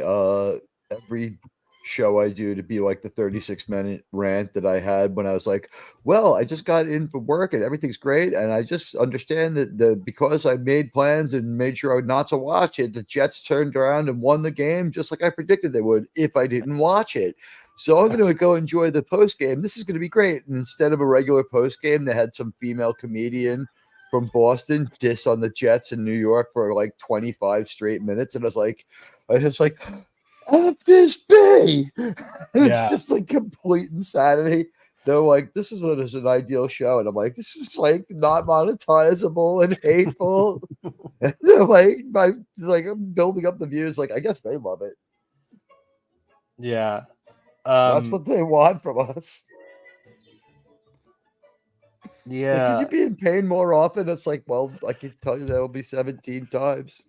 show I do to be like the 36-minute rant that I had when I was like, well, I just got in from work and everything's great, and I just understand that because I made plans and made sure not to watch it, the Jets turned around and won the game just like I predicted they would if I didn't watch it. So I'm going to go enjoy the post game. This is going to be great. And instead of a regular post game, they had some female comedian from Boston diss on the Jets in New York for like 25 straight minutes. And I was like, F this be. It's Yeah. just like complete insanity. They're like, this is what is an ideal show. And I'm like, this is like not monetizable and hateful. And they're like, I'm building up the views. Like, I guess they love it. Yeah. That's what they want from us. Yeah. Like, could you be in pain more often? It's like, well, I can tell you that will be 17 times.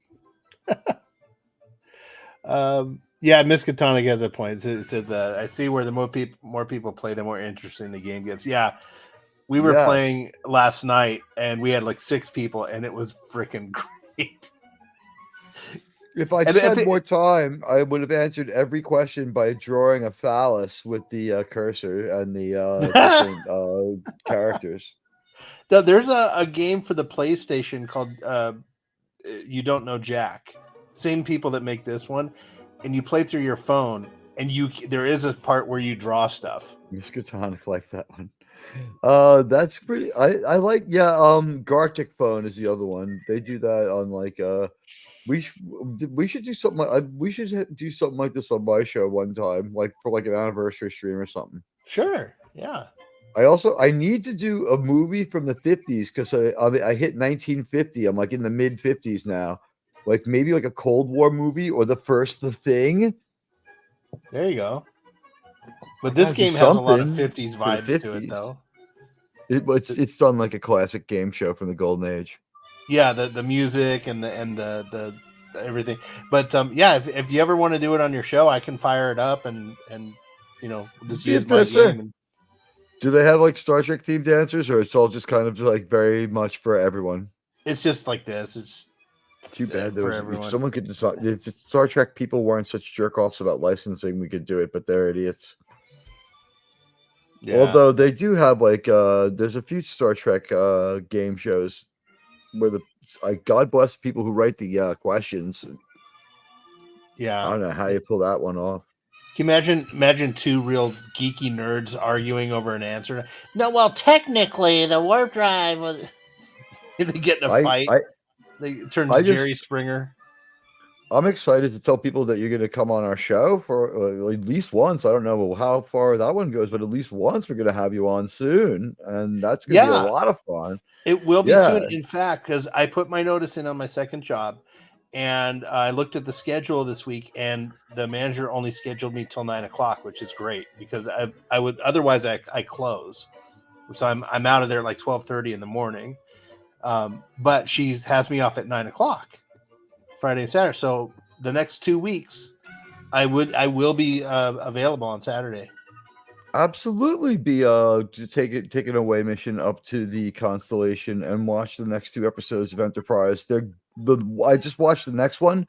Yeah, Miskatonic has a point. It says I see where the more people play, the more interesting the game gets. Yeah. We were Yes. playing last night and we had like 6 people and it was freaking great. If I And had if it- more time, I would have answered every question by drawing a phallus with the cursor and the different characters. No, there's a game for the PlayStation called You Don't Know Jack. Same people that make this one, and you play through your phone, and there is a part where you draw stuff. Miskatonic like that one. That's pretty. I like. Yeah. Gartic Phone is the other one. They do that on like we should do something like we should do something like this on my show one time, like for like an anniversary stream or something. Sure. Yeah. I need to do a movie from the 50s because I hit 1950. I'm like in the mid 50s now. Like maybe like a Cold War movie or The Thing. There you go. But this do game has a lot of something 50s for the vibes to it, 50s. though. It's done like a classic game show from the Golden Age. Yeah, the music and the everything. But yeah, if you ever want to do it on your show, I can fire it up and just Be use a my pisser. game. Do they have like Star Trek themed dancers, or it's all just kind of like very much for everyone? It's just like this. It's Too bad for there was, everyone. if someone could decide, if Star Trek people weren't such jerk offs about licensing, we could do it, but they're idiots. yeah. Although they do have like there's a few Star Trek game shows where God bless people who write the questions. Yeah. I don't know how you pull that one off. Can you imagine 2 real geeky nerds arguing over an answer? No, well, technically, the warp drive was. They get in a fight. They turns Jerry Springer. I'm excited to tell people that you're going to come on our show for at least once. I don't know how far that one goes, but at least once we're going to have you on soon, and that's going to be a lot of fun. It will be soon. In fact, because I put my notice in on my second job, and I looked at the schedule this week, and the manager only scheduled me till 9:00, which is great because I would otherwise I close, so I'm out of there at like 12:30 in the morning. But she has me off at 9:00, Friday and Saturday. So the next 2 weeks, I will be available on Saturday. Absolutely, be to take an away mission up to the constellation and watch the next 2 episodes of Enterprise. I just watched the next one.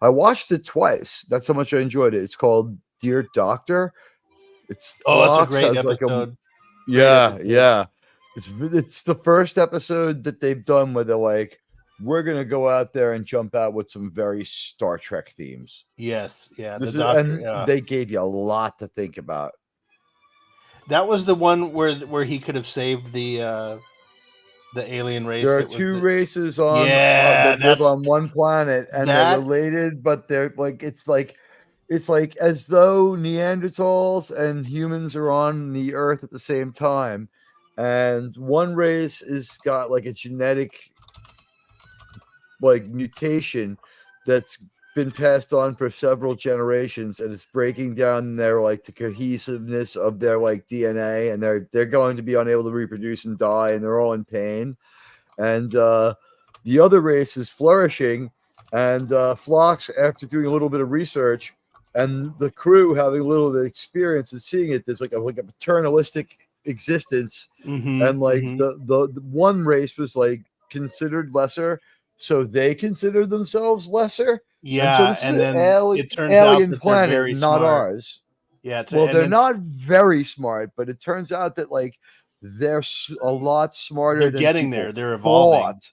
I watched it twice. That's how much I enjoyed it. It's called Dear Doctor. It's that's a Phlox great has episode. Yeah. It's the first episode that they've done where they're like, we're gonna go out there and jump out with some very Star Trek themes. Yes, yeah. They gave you a lot to think about. That was the one where he could have saved the alien race. There are 2 races on that live on one planet, and they're related, but they're like it's like as though Neanderthals and humans are on the Earth at the same time, and one race is got like a genetic like mutation that's been passed on for several generations, and it's breaking down their like the cohesiveness of their like DNA, and they're going to be unable to reproduce and die, and they're all in pain. And the other race is flourishing, and Phlox, after doing a little bit of research, and the crew having a little bit of experience and seeing it, there's like a paternalistic existence, and like the one race was like considered lesser, so they consider themselves lesser. Yeah, and, so and then alien, it turns out alien that they're planet, very not smart. ours. Yeah, Well, and they're then not very smart, but it turns out that like they're a lot smarter. They're than getting people there. They're evolving. thought.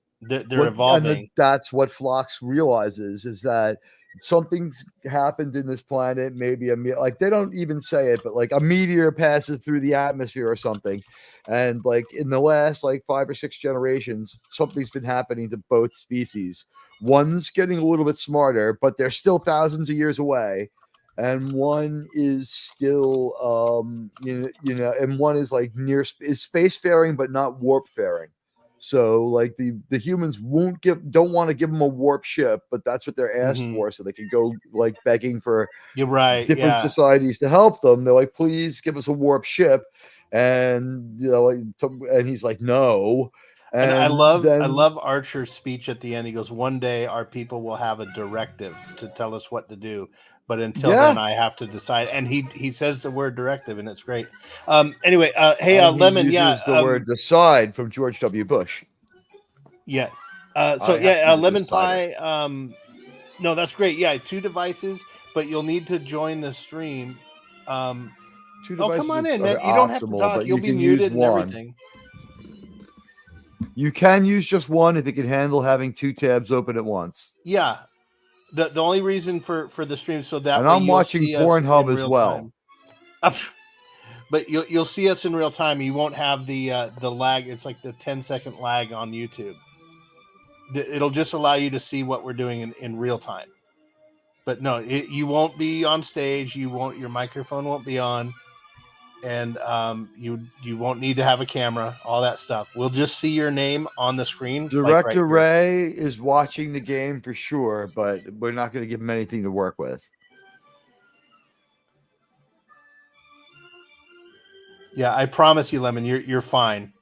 They're evolving. That's what Phlox realizes, is that something's happened in this planet. Maybe like they don't even say it, but like a meteor passes through the atmosphere or something, and like in the last like 5 or 6 generations, something's been happening to both species. One's getting a little bit smarter, but they're still thousands of years away, and one is still you know, and one is like is spacefaring but not warp faring. So like the humans don't want to give them a warp ship, but that's what they're asked for, so they can go like begging for You're right. different societies to help them. They're like, please give us a warp ship, and you know, and he's like, no. And I love Archer's speech at the end. He goes, "One day our people will have a directive to tell us what to do, but until then, I have to decide." And he says the word directive, and it's great. Anyway, hey, and Lemon, he uses the word decide from George W. Bush. Yes. Lemon Pie. No, that's great. Yeah, 2 devices, but you'll need to join the stream. 2 devices. Come on in. You don't have to talk. You'll be muted and everything. You can use just one if it can handle having 2 tabs open at once. Yeah. The only reason for the stream, so that and I'm watching Pornhub as well. But you'll see us in real time. You won't have the lag. It's like the 10-second lag on YouTube. It'll just allow you to see what we're doing in real time. But no, you won't be on stage. Your microphone won't be on, and you won't need to have a camera. All that stuff. We'll just see your name on the screen. Director Ray is watching the game for sure, but we're not going to give him anything to work with. Yeah, I promise you, Lemon, you're fine.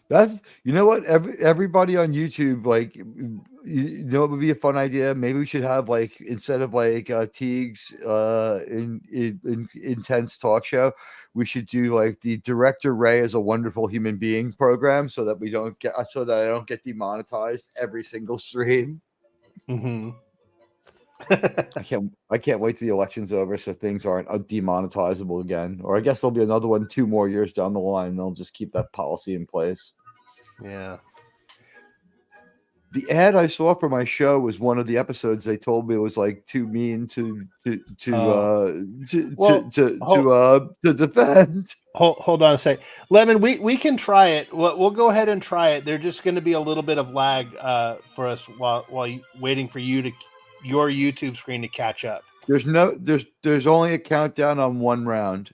That's, you know what, everybody on YouTube, like, you know, it would be a fun idea. Maybe we should have, like, instead of like Teague's in intense talk show, we should do like the Director Ray is a Wonderful Human Being program, so that I don't get demonetized every single stream. Mm-hmm. I can't wait till the election's over so things aren't demonetizable again. Or I guess there'll be another one 2 more years down the line, and they'll just keep that policy in place. Yeah. The ad I saw for my show was one of the episodes. They told me it was like too mean to defend. Hold on a sec, Lemon. We can try it. We'll go ahead and try it. There's just going to be a little bit of lag for us while waiting for your YouTube screen to catch up. There's only a countdown on 1 round.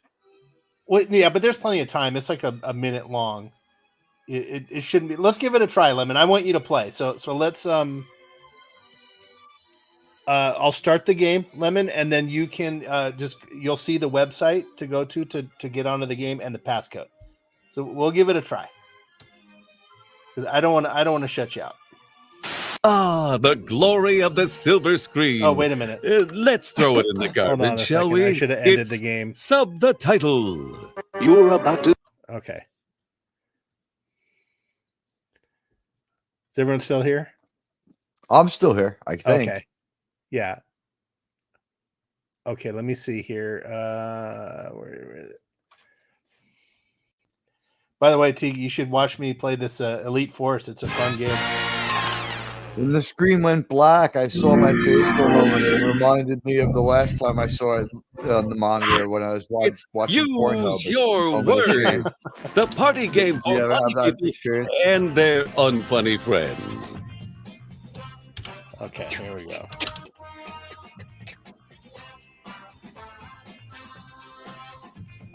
Well, yeah, but there's plenty of time. It's like a minute long. It shouldn't be. Let's give it a try, Lemon. I want you to play. So let's I'll start the game, Lemon, and then you can you'll see the website to go to get onto the game and the passcode. So we'll give it a try. Because I don't want to shut you out. Ah, the glory of the silver screen. Oh, wait a minute. Let's throw it in the garbage, shall we? I should have ended the game. Sub the title. You're about to. Okay. Is everyone still here? I'm still here, I think. Okay. Yeah. Okay, let me see here. Where is it? By the way, Teague, you should watch me play this Elite Force. It's a fun game. When the screen went black, I saw my face for a moment. It reminded me of the last time I saw it on the monitor when I was watching Pornhub. Use your words. The party game for funny people and their unfunny friends. Okay, here we go.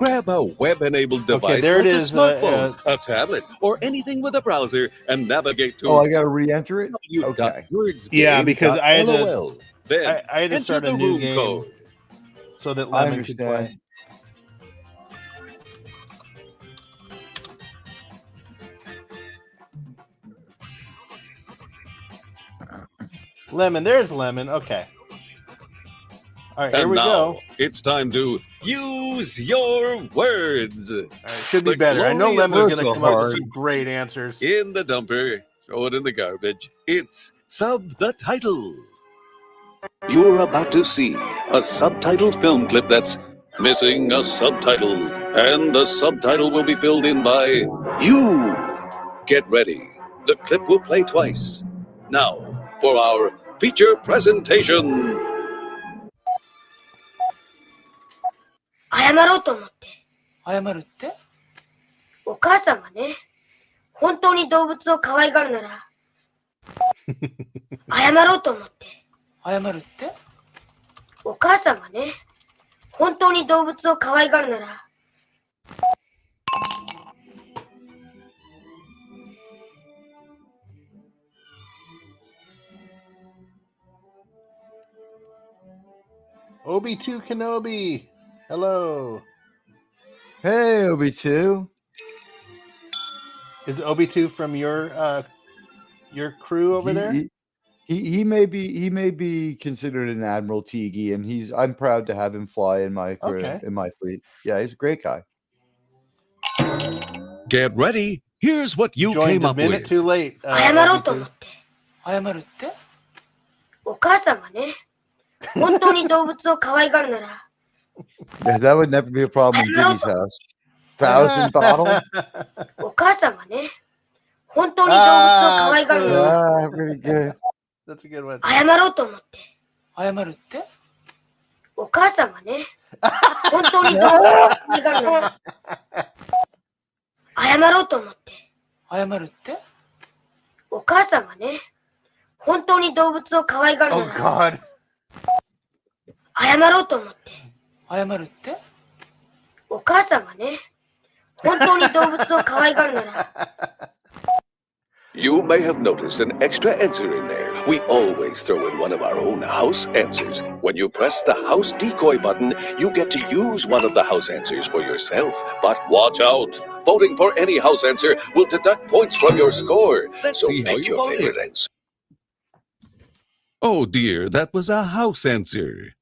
Grab a web-enabled Okay, device there it like is, a smartphone, a tablet, or anything with a browser and navigate to Oh, I gotta re-enter it. Okay. Yeah, because I had to- LOL. Then I had to enter start a the new room game code. so that I Lemon could play. understand. Lemon, there's Lemon. Okay. All right, here And we now go. it's time to use your words. All right, should be The better. I know glory of Lemon's the going to come up with hard. some great answers. In the dumper, throw it in the garbage. It's Sub the Title. You're about to see a subtitled film clip that's missing a subtitle, and the subtitle will be filled in by you. Get ready. The clip will play twice. Now, for our feature presentation. 謝ろうと思って。謝るって？お母さんがね、本当に動物を可愛がるなら、謝ろうと思って。謝るって？お母さんがね、本当に動物を可愛がるなら、Obi-2 Kenobi. Hello. Hey, Obi-2. Is Obi-2 from your crew over there? He may be considered an Admiralty, and I'm proud to have him fly in my crew, Okay. in my fleet. Yeah, he's a great guy. Get ready. Here's what you Joined came a up minute with. too late. 謝ろうと思 Obi-2. って。謝るって？お母さんがね、本当に動物を可愛がるなら、 Yeah, that would never be a problem in Diggy's house. 1,000 bottles. お母さんがね、本当に動物を可愛がるなら、 Ah, pretty good. That's a good one. 謝ろうと思って。謝るって？お母さんがね、本当に動物を可愛がるなら、謝ろうと思って。謝るって？お母さんがね、本当に動物を可愛がる Oh なら、 God. 謝ろうと思って。謝るって？お母さんがね、本当に動物を可愛がるなら、 You may have noticed an extra answer in there. We always throw in one of our own house answers. When you press the house decoy button, you get to use one of the house answers for yourself. But watch out! Voting for any house answer will deduct points from your score. Let's so see how make you your voted. favorite answer. Oh dear, that was a house answer.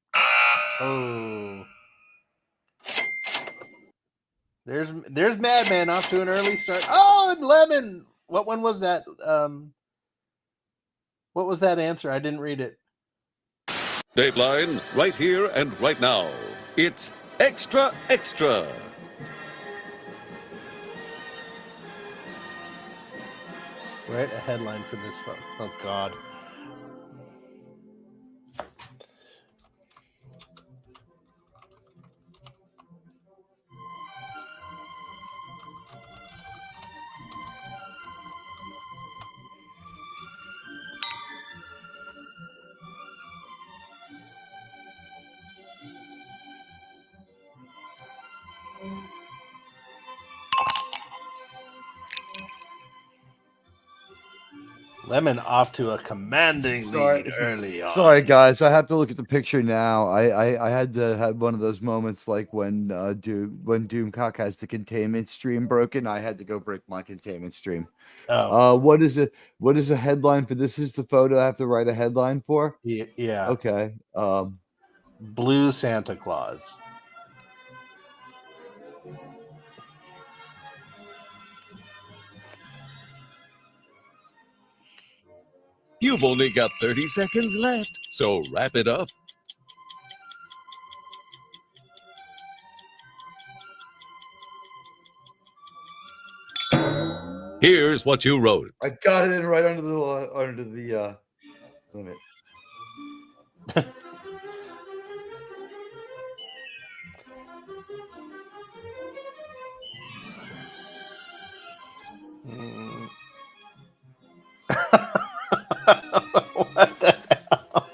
Oh. There's Madman off to an early start. Oh, and Lemon. What one was that? What was that answer? I didn't read it. Dateline, right here and right now. It's Extra Extra. Write a headline for this phone. Oh God. Lemon off to a commanding Sorry. lead early on. Sorry, guys. I have to look at the picture now. I had to have one of those moments like when Doomcock has the containment stream broken. I had to go break my containment stream. Oh, What is a headline for this? Is the photo I have to write a headline for? yeah. Okay. Blue Santa Claus. You've only got 30 seconds left, so wrap it up. Here's what you wrote. I got it in right under the limit. Mm. What the hell?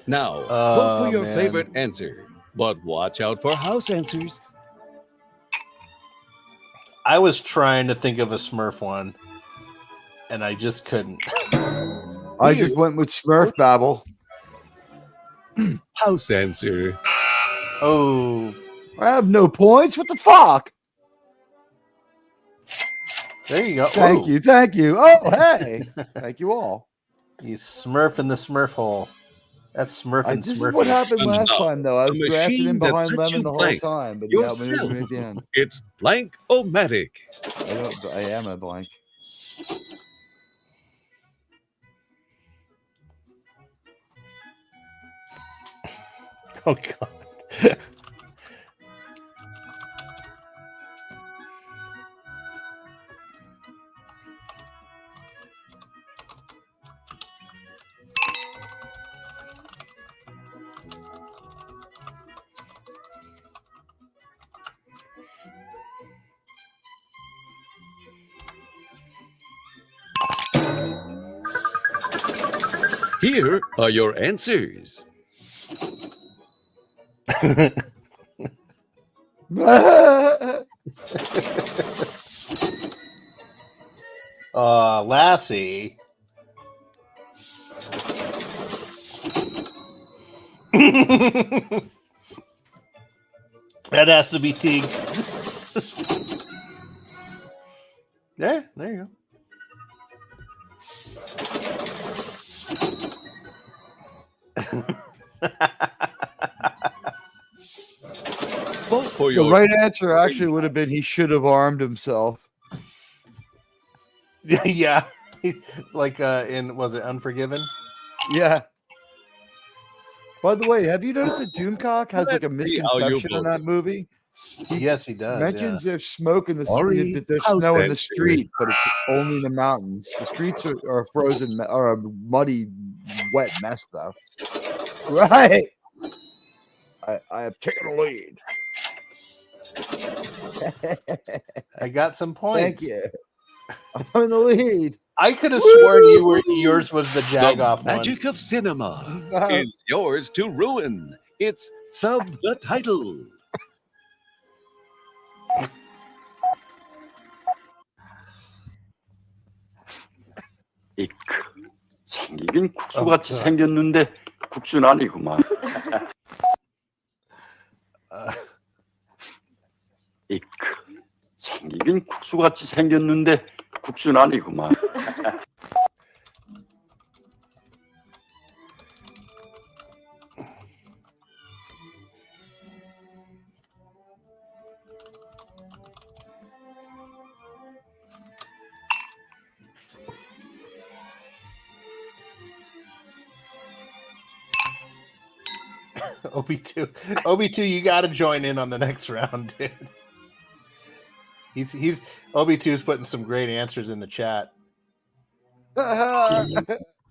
Now, vote Oh, for your man. favorite answer, but watch out for house answers. I was trying to think of a Smurf one, and I just couldn't. I just went with Smurf Babble. House answer. Oh, I have no points. What the fuck? there you go. Thank Ooh, you. Thank you. Oh, hey. Thank you all. You Smurf in the Smurf hole. That's Smurfing This is Smurfing. what happened And last now, time, though. I was the drafted in machine that behind lets Lemon you the whole blank time, but he outmaneuvered yourself. me at the end. It's Blank-O-Matic. I am a blank. Oh God. Here are your answers. Lassie. That has to be Teagues. There you go. Vote for The your right answer actually would have been he should have armed himself. Yeah. Like in was it Unforgiven? Yeah. By the way, have you noticed that Doomcock has like a Let's see how you misconception in that voted. movie? Yes, he does. Mentions there's smoke in the Sorry, that there's house snow in the answer. street, but it's only in the mountains. The streets are frozen or a muddy, wet mess, though. Right. I have taken a lead. I got some Thank points. you. I'm in the lead. I could have sworn yours was the The Jagoff one. magic of cinema Uh, is yours to ruin. It's sub the title. 이크. 생기긴 국수같이 생겼는데 국수는 아니구만. 이크. 생기긴 국수같이 생겼는데 국수는 아니구만. Obi2, you got to join in on the next round, dude. He's Obi2's putting some great answers in the chat.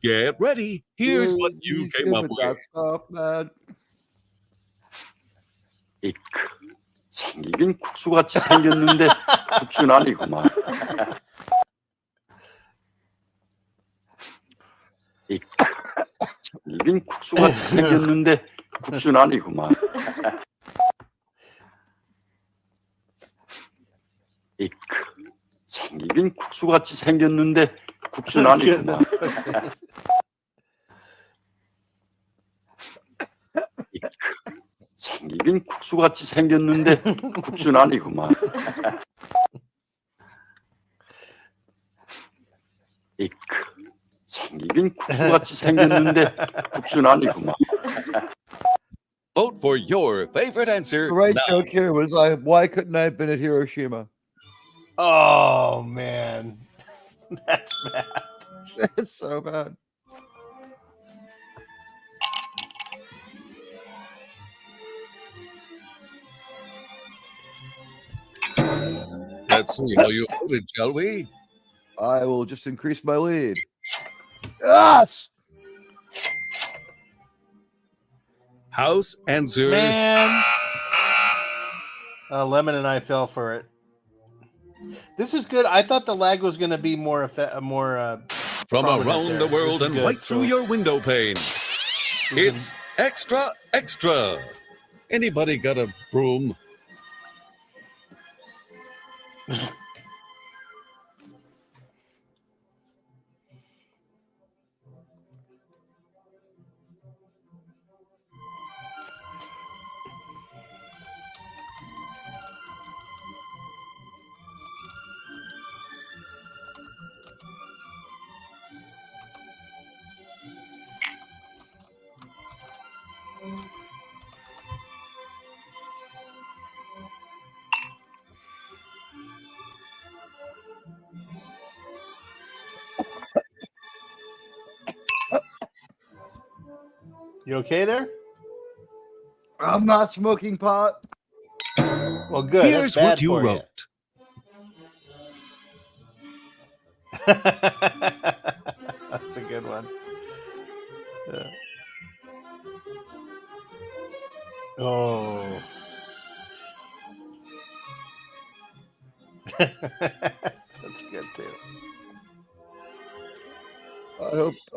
Get ready. Here's what you He's came good up with with. that stuff, man. 이크. 생기긴 국수같이 생겼는데 국수는 아니구만. 이크. 생기긴 국수같이 생겼는데 국수는 아니구만. 이크. 생기긴 국수같이 생겼는데 국수는 아니구만. 이크. 생기긴 국수같이 생겼는데 국수는 아니구만. 이크. 생기긴 국수같이 생겼는데 국수는 아니구만. Vote for your favorite answer. The right now. joke here was why couldn't I have been at Hiroshima? Oh man, that's bad. That's so bad. Let's see how you voted, shall we? I will just increase my lead. Yes. House answer. Man, Lemon and I fell for it. This is good. I thought the lag was going to be more From prominent around there. the This world is and good, right through so- your window pane. It's extra, extra. Anybody got a broom? You okay there? I'm not smoking pot. Well, good. Here's That's bad what you for wrote. That's a good one. Yeah. Oh. That's good too.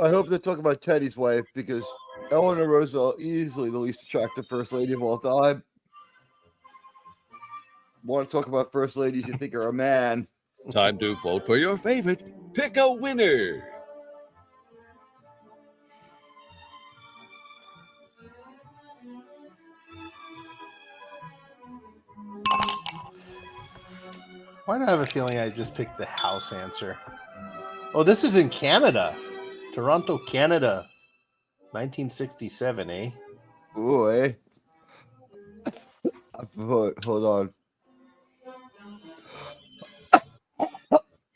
I hope they talk about Teddy's wife because Eleanor Roosevelt, easily the least attractive first lady of all time. Want to talk about first ladies you think are a man? Time to vote for your favorite. Pick a winner. Why do I have a feeling I just picked the house answer? Oh, this is in Canada. Toronto, Canada. 1967, eh? Ooh, eh? Hold on.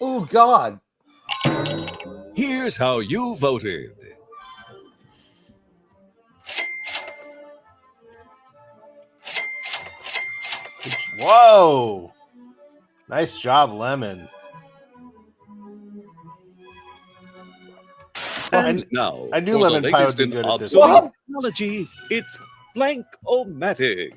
Oh God! Here's how you voted. Whoa! Nice job, Lemon. And now, I knew for Lemon the Pie latest would be in good at this. obsolete technology, it's Blank-O-Matic.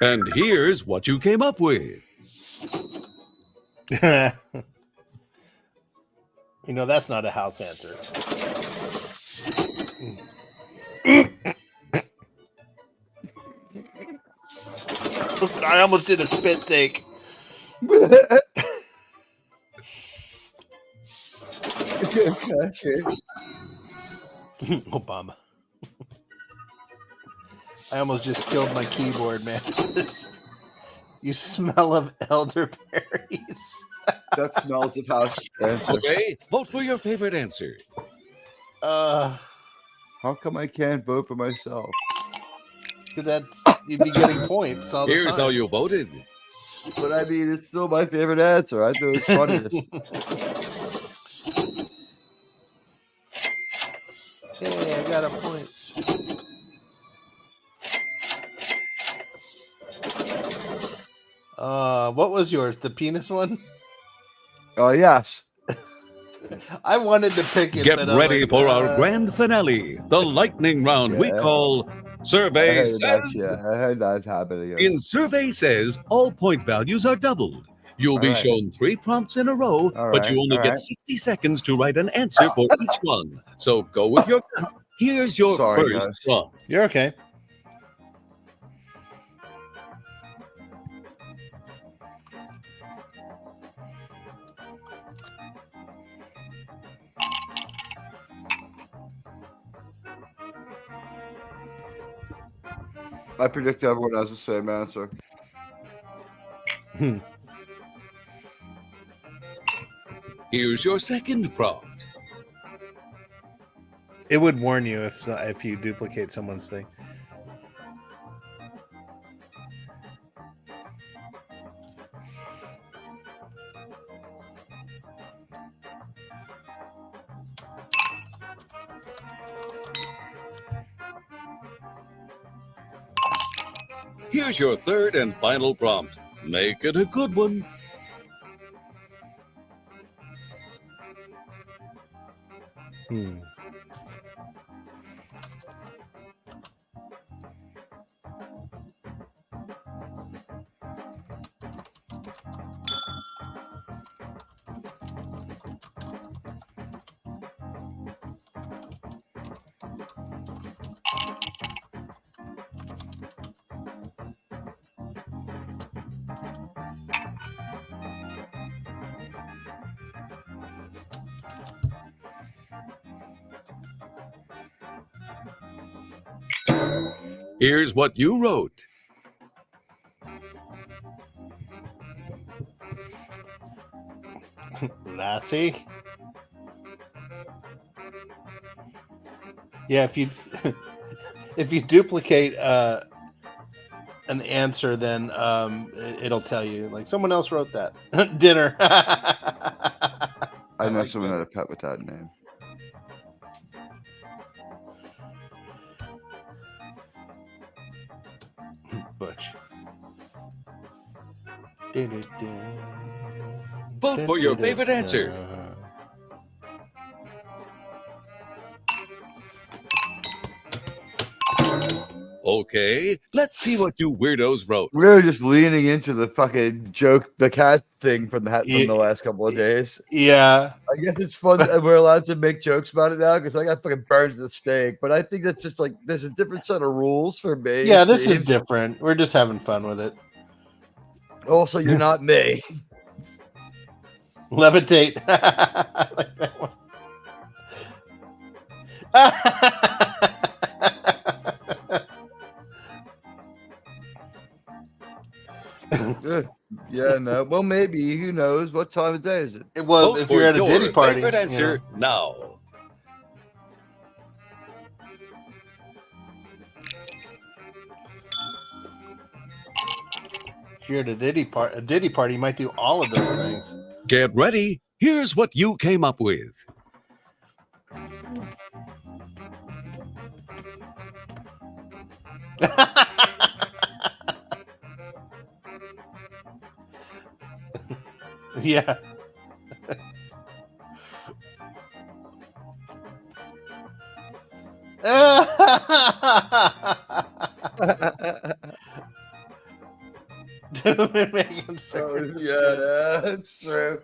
And here's what you came up with. You know, that's not a house answer. I almost did a spit take. Obama. I almost just killed my keyboard, man. You smell of elderberries. That smells of house answer. Okay, vote for your favorite answer. How come I can't vote for myself? Because that's you'd be getting points all the Here's time. how you voted. But I mean, it's still my favorite answer. I thought it was funniest. Hey, I got a point. What was yours? The penis one? Oh, yes. I wanted to pick it. Get but I was ready like, for our grand finale, the lightning round we Yeah. call I Survey heard Says. I heard that happening. In Survey Says, all point values are doubled. You'll be All right. shown 3 prompts in a row, All but you right, only all get right. 60 seconds to write an answer for each one. So go with your gut. Here's your Sorry, first guys. prompt. You're okay. I predict everyone has the same answer. Here's your second prompt. It would warn you if you duplicate someone's thing. Here's your third and final prompt. Make it a good one. Here's what you wrote. Lassie. Yeah, if you if you duplicate an answer, then it'll tell you like someone else wrote that. Dinner. I know like someone that. had a pet with that name. Butch. Vote for your favorite answer. Okay, let's see what you weirdos wrote. We were just leaning into the fucking joke, the cat thing from the last couple of days. Yeah. I guess it's fun that we're allowed to make jokes about it now because I got fucking burned to the stake. But I think that's just like there's a different set of rules for me. Yeah, it this is seems. different. We're just having fun with it. Also, you're not me. Levitate. I like that one. Yeah, no. Well, maybe. Who knows? What time of day is it? Well, Vote if for you're at a your Diddy party, favorite you answer know. now. If you're at a Diddy party, you might do all of those things. Get ready. Here's what you came up with. Yeah. Making circus. Yeah, that's true.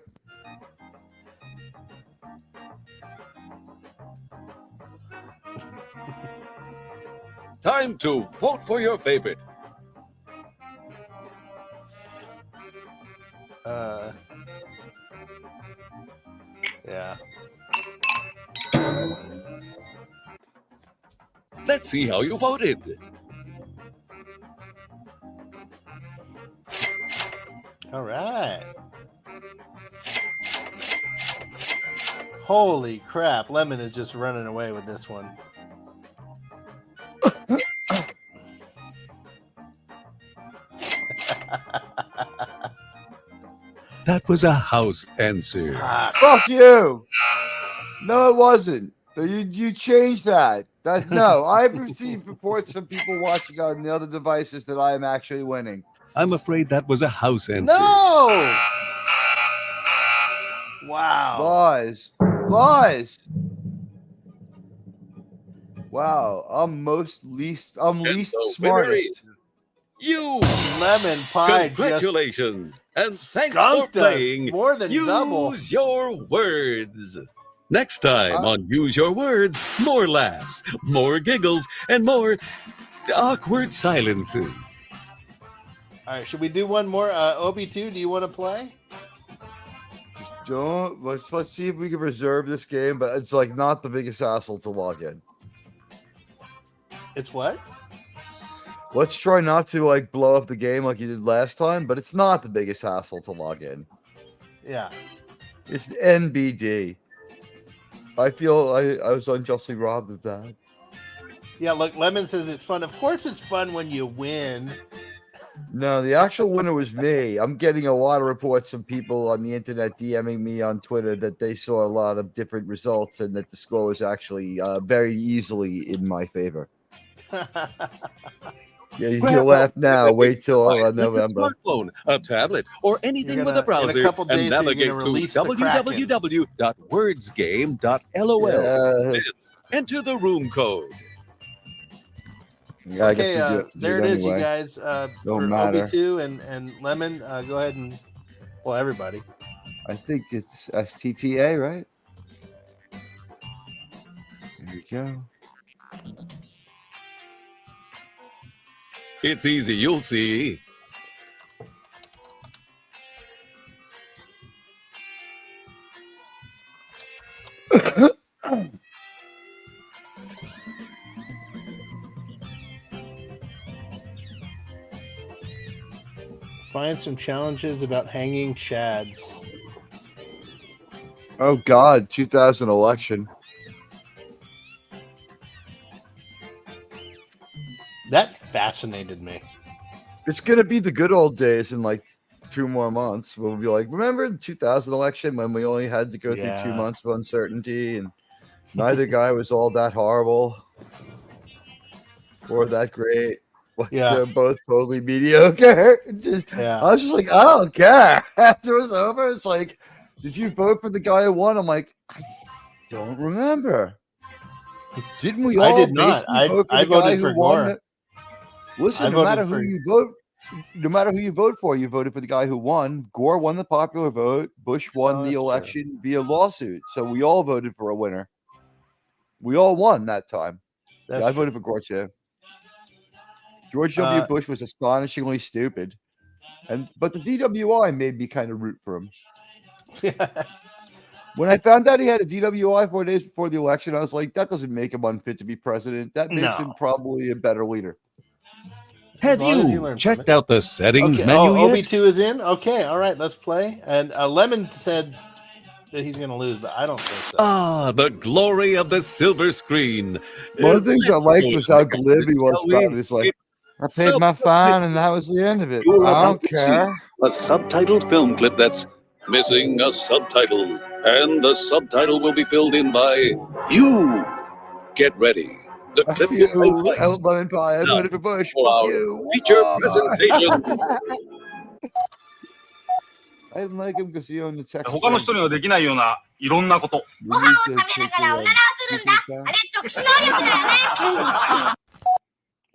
Time to vote for your favorite. Yeah. Let's see how you voted. All right. Holy crap. Lemon is just running away with this one. That was a house answer. Fuck. Fuck you. No, it wasn't. You changed that. That no. I've received reports from people watching on the other devices that I am actually winning. I'm afraid that was a house answer. No! Wow. Lies. Lies. Wow. I'm least the winner smartest. You. Lemon pie just Congratulations. And thanks for skunked us playing more than double. Use Your Words. Next time on Use Your Words, more laughs, more giggles, and more awkward silences. All right, should we do one more? Obi2, do you want to play? Don't let's see if we can reserve this game, but it's like not the biggest hassle to log in. It's what? let's try not to like blow up the game like you did last time, but it's not the biggest hassle to log in. Yeah. It's NBD. I feel I was unjustly robbed of that. Yeah, look, Lemon says it's fun. Of course it's fun when you win. No, the actual winner was me. I'm getting a lot of reports from people on the internet DMing me on Twitter that they saw a lot of different results and that the score was actually very easily in my favor. Yeah, you'll laugh now. Wait till November. A smartphone, a tablet, or anything with a in a browser, couple days, and you're navigate gonna to release the Kraken. www.wordsgame.lol. Yeah. Then enter the room code. Yeah, I guess Okay, we do there it is, anyway. you guys. Don't For matter. Obi2 and Lemon, go ahead and, well, everybody. I think it's STTA, right? There we go. It's easy, you'll see. Find some challenges about hanging chads. Oh God, 2000 election. That fascinated me. It's gonna be the good old days in like 2 more months. We'll be like, remember the 2000 election when we only had to go through 2 Yeah. months of uncertainty and neither guy was all that horrible or that great. Like, Yeah. they're both totally mediocre. Yeah. I was just like, I don't care. After it was over, it's like, did you vote for the guy who won? I'm like, I don't remember. Didn't we all I did not. basically vote for I the guy voted who for won? Gore. Listen, I no voted matter for- who you vote, no matter who you vote for, you voted for the guy who won. Gore won the popular vote. Bush won Oh, the that's true. election via lawsuit. So we all voted for a winner. We all won that time. That's Yeah, I voted for Gore too. George W. Bush was astonishingly stupid, but the DWI made me kind of root for him. When I found out he had a DWI 4 days before the election, I was like, that doesn't make him unfit to be president. That makes him No. probably a better leader. Have long as you you learn from checked it. out the settings Okay. menu yet? Obi2 is in. Okay, all right, let's play. And Lemon said that he's going to lose, but I don't think so. Ah, the glory of the silver screen. One of the things I Let's liked go was how check out glib he this, was shall we? about it. It's like, I It's paid my so fine and that was the end of it. You're I about don't to see care. a subtitled film clip that's missing a subtitle, and the subtitle will be filled in by you. Get ready. The clip will play You, twice. Lemon Pie, I Now, voted for Bush. for Fuck our you. feature Oh. presentation. I didn't like him because he owned the Texas. 他の人にはできないようないろんなこと。 We need to take the,あれ特殊能力だよね。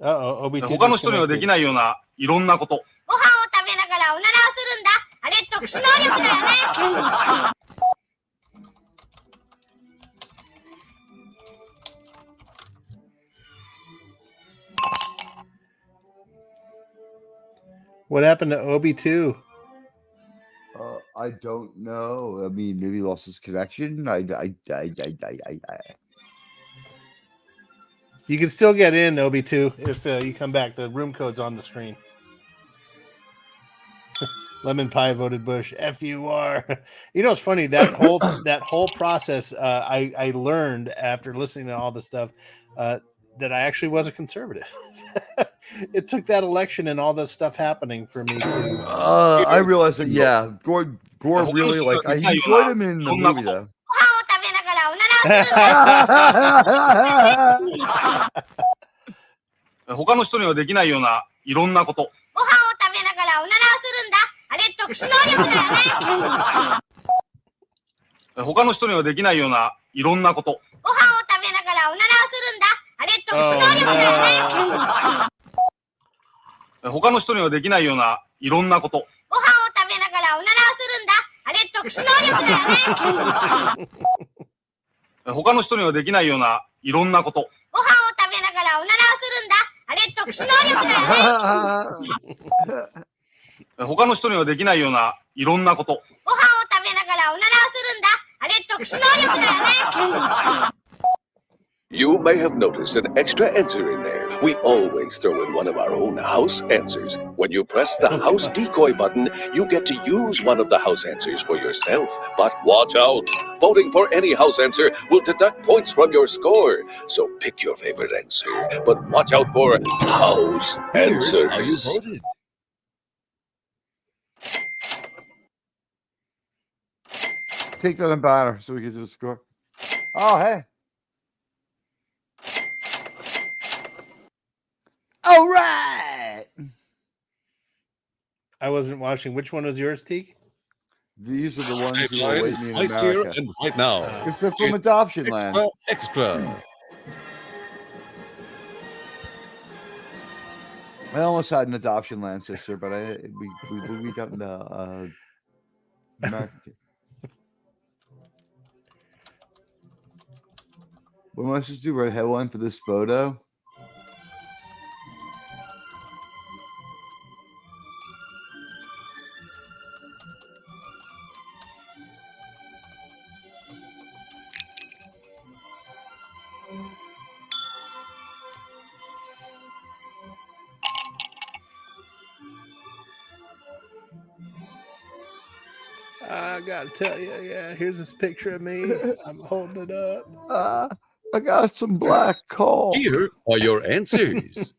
Uh-oh, Obi2 他の人にはできないようないろんなこと。ご飯を食べながらおならをするんだ。あれ特殊能力だよね。 What happened to Obi2? I don't know. I mean, maybe he lost his connection. You can still get in, Obi2, if you come back. The room code's on the screen. Lemon Pie voted Bush. FUR. You know, it's funny, that whole process, I learned after listening to all the stuff that I actually was a conservative. It took that election and all this stuff happening for me to. I realized that. Yeah, Gore really like. I enjoyed him in the movie though. ご飯を食べながらおならをするんだ。他の人にはできないようないろんなこと。ご飯を食べながらおならをするんだ。あれ特殊能力だよね。他の人にはできないようないろんなこと。ご飯を食べながらおならをするんだ。あれ特殊能力だよね。他の人にはできないようないろんなこと。ご飯を食べながらおならをするんだ。あれ特殊能力だよね。他の人にはできないようないろんなこと。ご飯を食べながらおならをするんだ。あれ特殊能力だよね。他の人にはできないようないろんなこと。ご飯を食べながらおならをするんだ。あれ特殊能力だよね。You may have noticed an extra answer in there. We always throw in one of our own house answers. When you press the house decoy button, you get to use one of the house answers for yourself. But watch out! Voting for any house answer will deduct points from your score. So pick your favorite answer, but watch out for house Here's answers. how you voted. Take that in banner so we can see the score. Oh, hey. All right. I wasn't watching. Which one was yours, Teague? These are the ones who Timeline await me in right here America. and right now. Because they're from adoption land. Extra. I almost had an adoption land sister, but we got into American kid. What am I supposed to do? Write a headline for this photo? I gotta tell you, yeah. Here's this picture of me. I'm holding it up. I got some black coal. Here are your answers.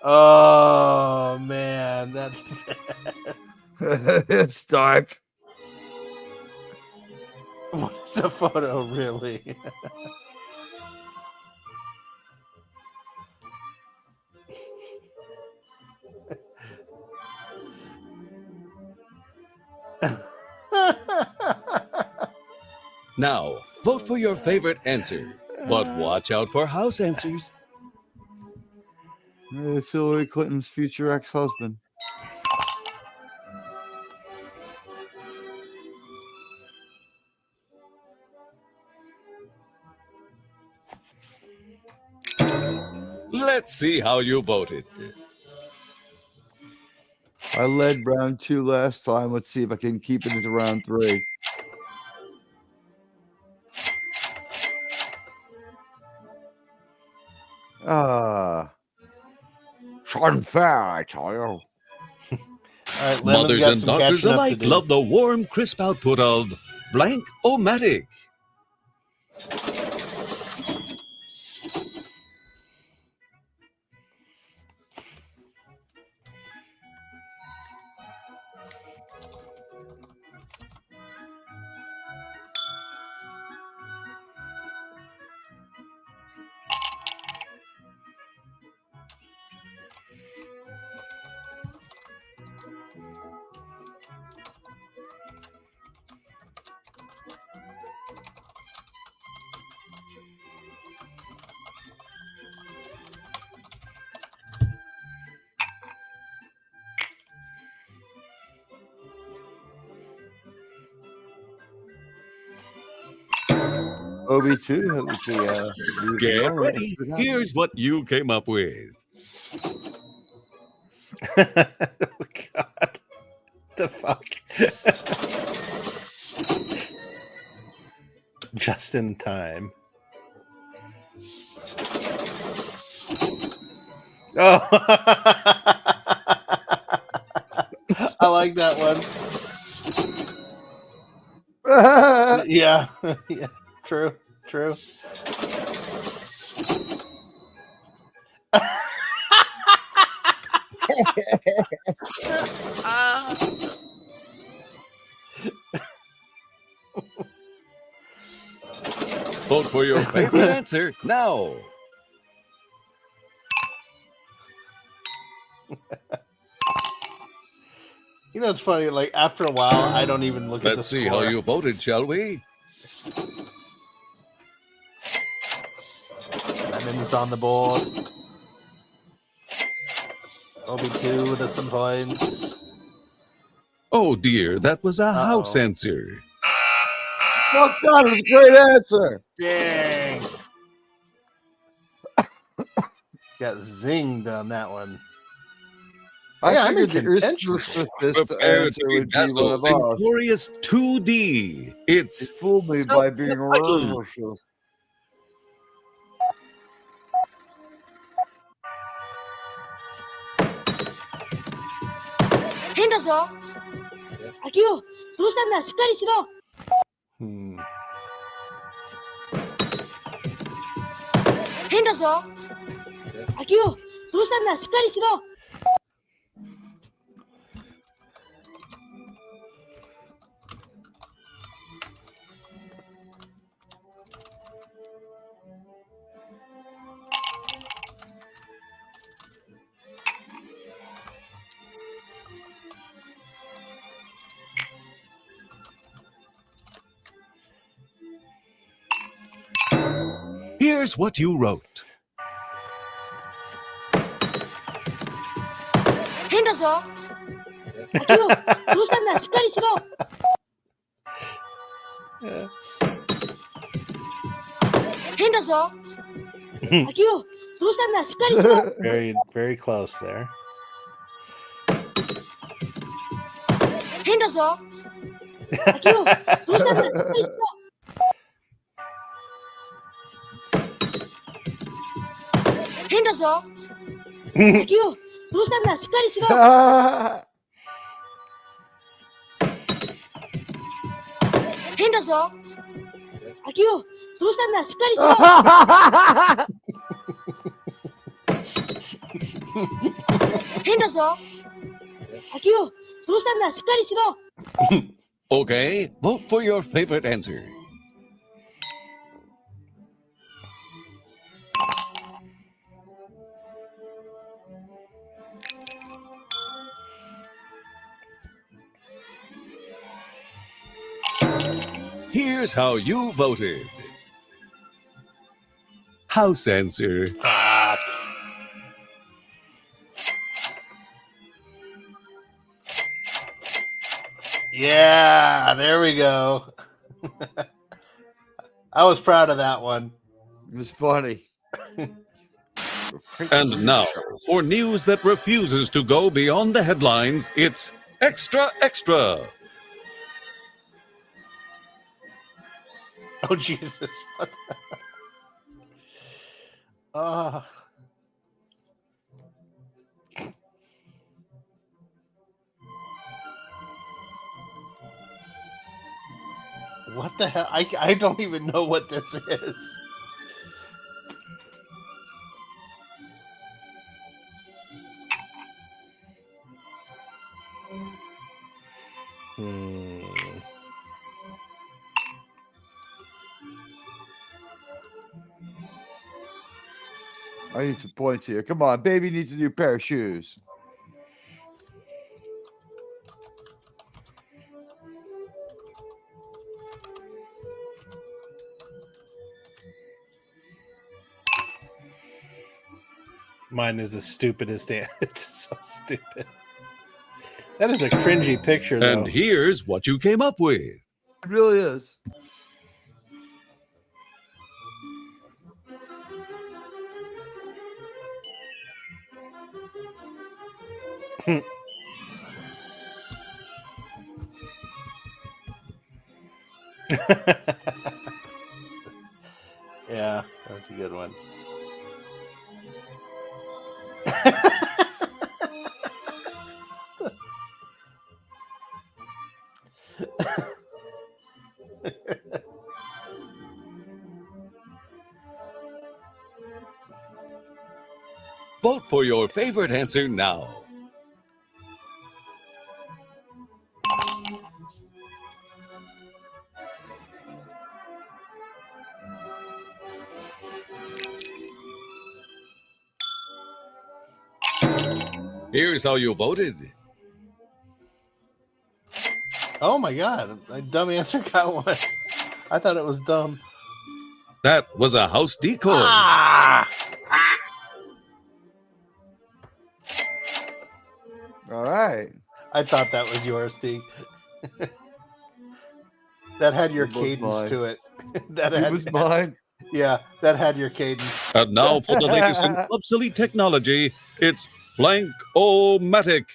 Oh man, that's It's dark. what's a photo really? Now, vote for your favorite answer, but watch out for house answers. It's Hillary Clinton's future ex-husband. Let's see how you voted. I led round 2 last time. Let's see if I can keep it into round 3. It's unfair, I tell you. All right, Lemon's Mothers got and some daughters catching up to alike do. love the warm, crisp output of Blank-O-Matic. OB2. Let's see. Get ready. Here's what you came up with. Oh God, the fuck! Just in time. Oh, I like that one. Yeah, yeah, true, true. Vote for your favorite answer now. You know, it's funny. Like after a while, I don't even look at the Let's see how score. you voted, shall we? Lemon's on the board. OB2 with some points. Oh dear, that was a house answer. Fuck that, it was a great answer. Dang. Got zinged on that one. I Yeah, I'm in figured the contention. this Prepare answer to be would be one dazzled of in us. glorious 2D. It's It fooled me by being Self-titled. Rachel. Hmm. Here's what you wrote. Very, very close there. Okay, vote for your favorite answer. Here's how you voted. House answer. Fuck. Yeah, there we go. I was proud of that one. It was funny. And now, for news that refuses to go beyond the headlines, it's Extra Extra. Oh, Jesus. What the- What the hell? I don't even know what this is. Hmm. I need some points here. Come on, baby needs a new pair of shoes. Mine is the stupidest. It's so stupid. That is a cringy picture, though. And here's what you came up with. It really is. Yeah, that's a good one. Vote for your favorite answer now. Here's how you voted. Oh my god, my dumb answer got one. I thought it was dumb. That was a house decoy. Ah! All right. I thought that was yours, Steve. That had your It was cadence mine. to it. That It had was mine. Yeah, that had your cadence. And now for the latest in obsolete technology, it's Blank-O-Matic.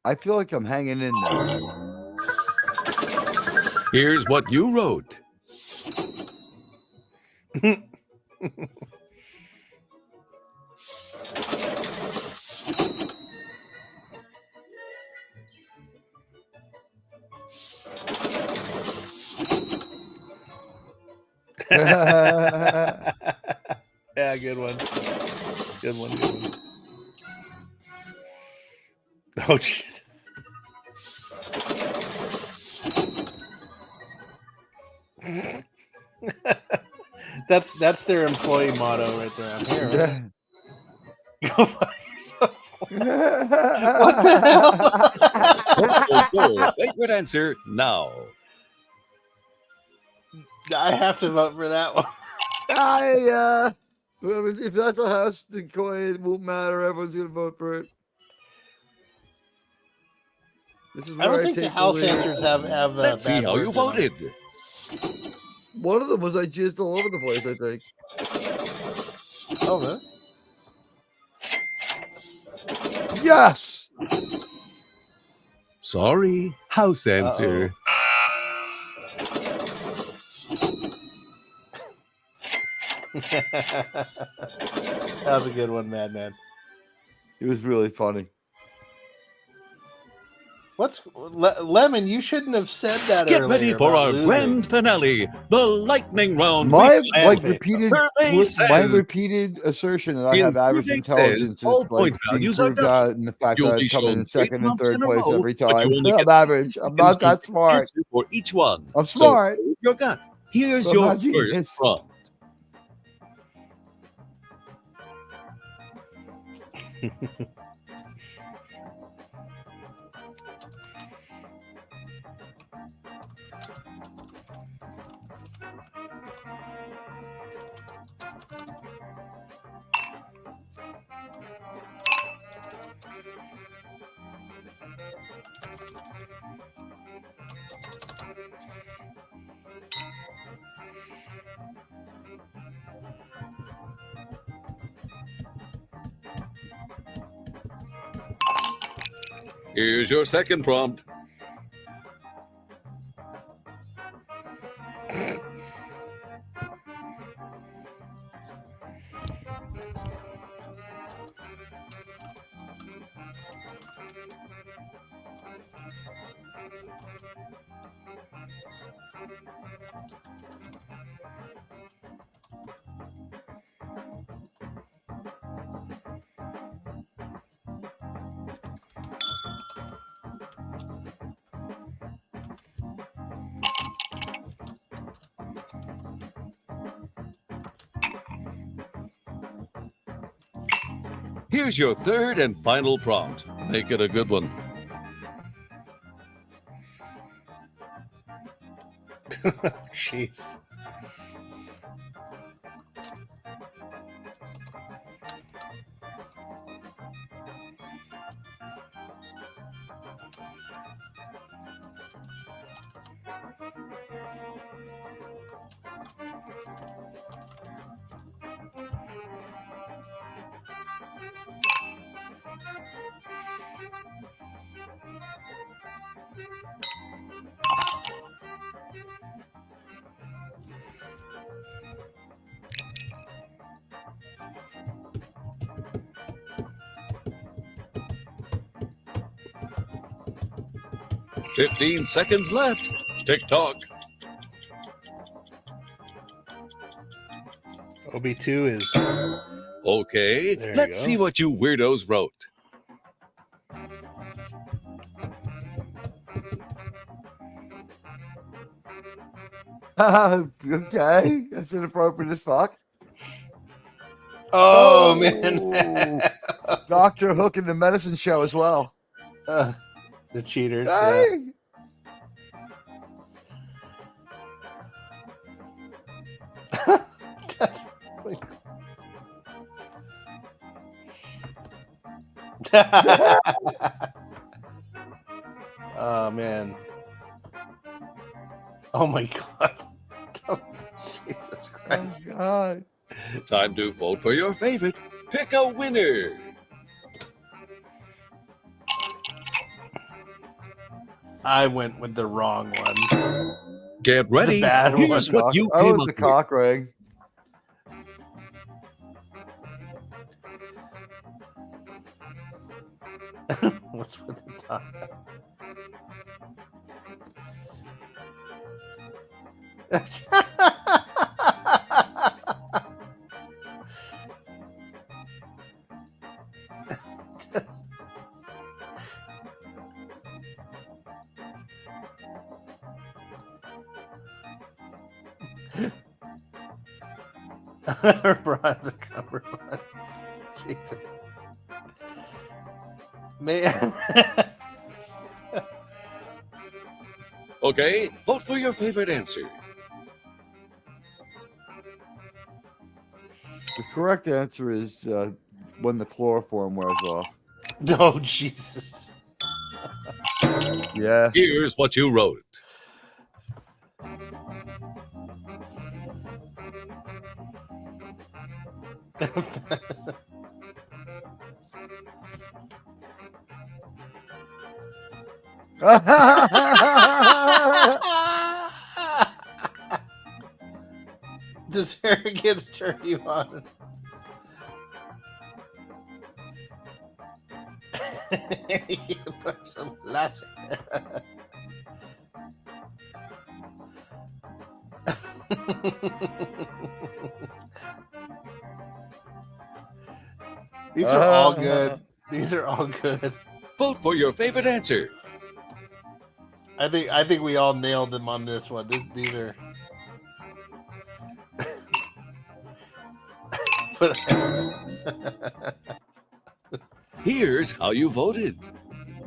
I feel like I'm hanging in there. Here's what you wrote. Yeah, good one. Good one. Good one. Oh, jeez. That's their employee motto right there. I'm here. Right? Go fuck yourself. What the hell? Your favorite answer now. I have to vote for that one. If that's a house decoy, it won't matter. Everyone's gonna vote for it. This is I don't think the house answers have. Let's see how you voted. One of them was I jizzed all over the place, I think. Oh, really? Yes. Sorry, house answer. That was a good one, Madman. It was really funny. What's Lemon? You shouldn't have said that. Get earlier ready for about our losing. grand finale, the lightning round. My Survey repeated assertion that I In have average survey intelligence says all is point being values are proved done. out in the fact You'll that be I come in shown second and 8 third months in a place row, every but time. you only I'm get average. 6 I'm not seconds that to smart. answer for each one. I'm So, smart. use your gut. Here's I'm your not genius. first prompt. Here's your second prompt. Here's your third and final prompt. Make it a good one. Jeez. 15 seconds left. Tick-tock. OB2 is. Okay, There you let's go. see what you weirdos wrote. Okay, that's inappropriate as fuck. Oh, man. Dr. Hook and the Medicine Show as well. The cheaters. Yeah. Hey. Oh man. Oh my god. Jesus Christ. Oh, God. Time to vote for your favorite. Pick a winner. I went with the wrong one. Get ready. bad Here's one. what you I came was up the with. cock ring. What's with the top? Bronze a cummerbund. Jesus. Man. Okay, vote for your favorite answer. The correct answer is when the chloroform wears off. Oh, Jesus. Yes. Here's what you wrote. Does arrogance turn you on? You put some less. These are all good. These are all good. Vote for your favorite answer. I think we all nailed them on this one. These are. But Here's how you voted.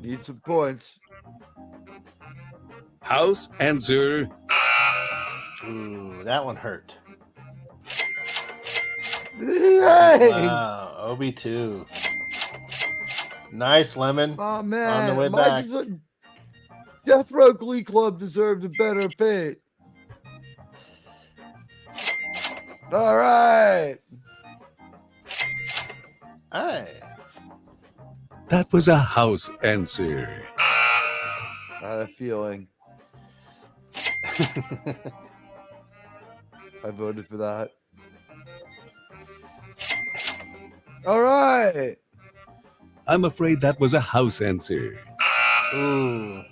Need some points. House answer. ooh, that one hurt. Yay! Wow, OB2. Nice, Lemon. Oh man, way Mike back. Death Row Glee Club deserved a better fate. All right. Hey. That was a house answer. I had a feeling. I voted for that. All right. I'm afraid that was a house answer. Ooh.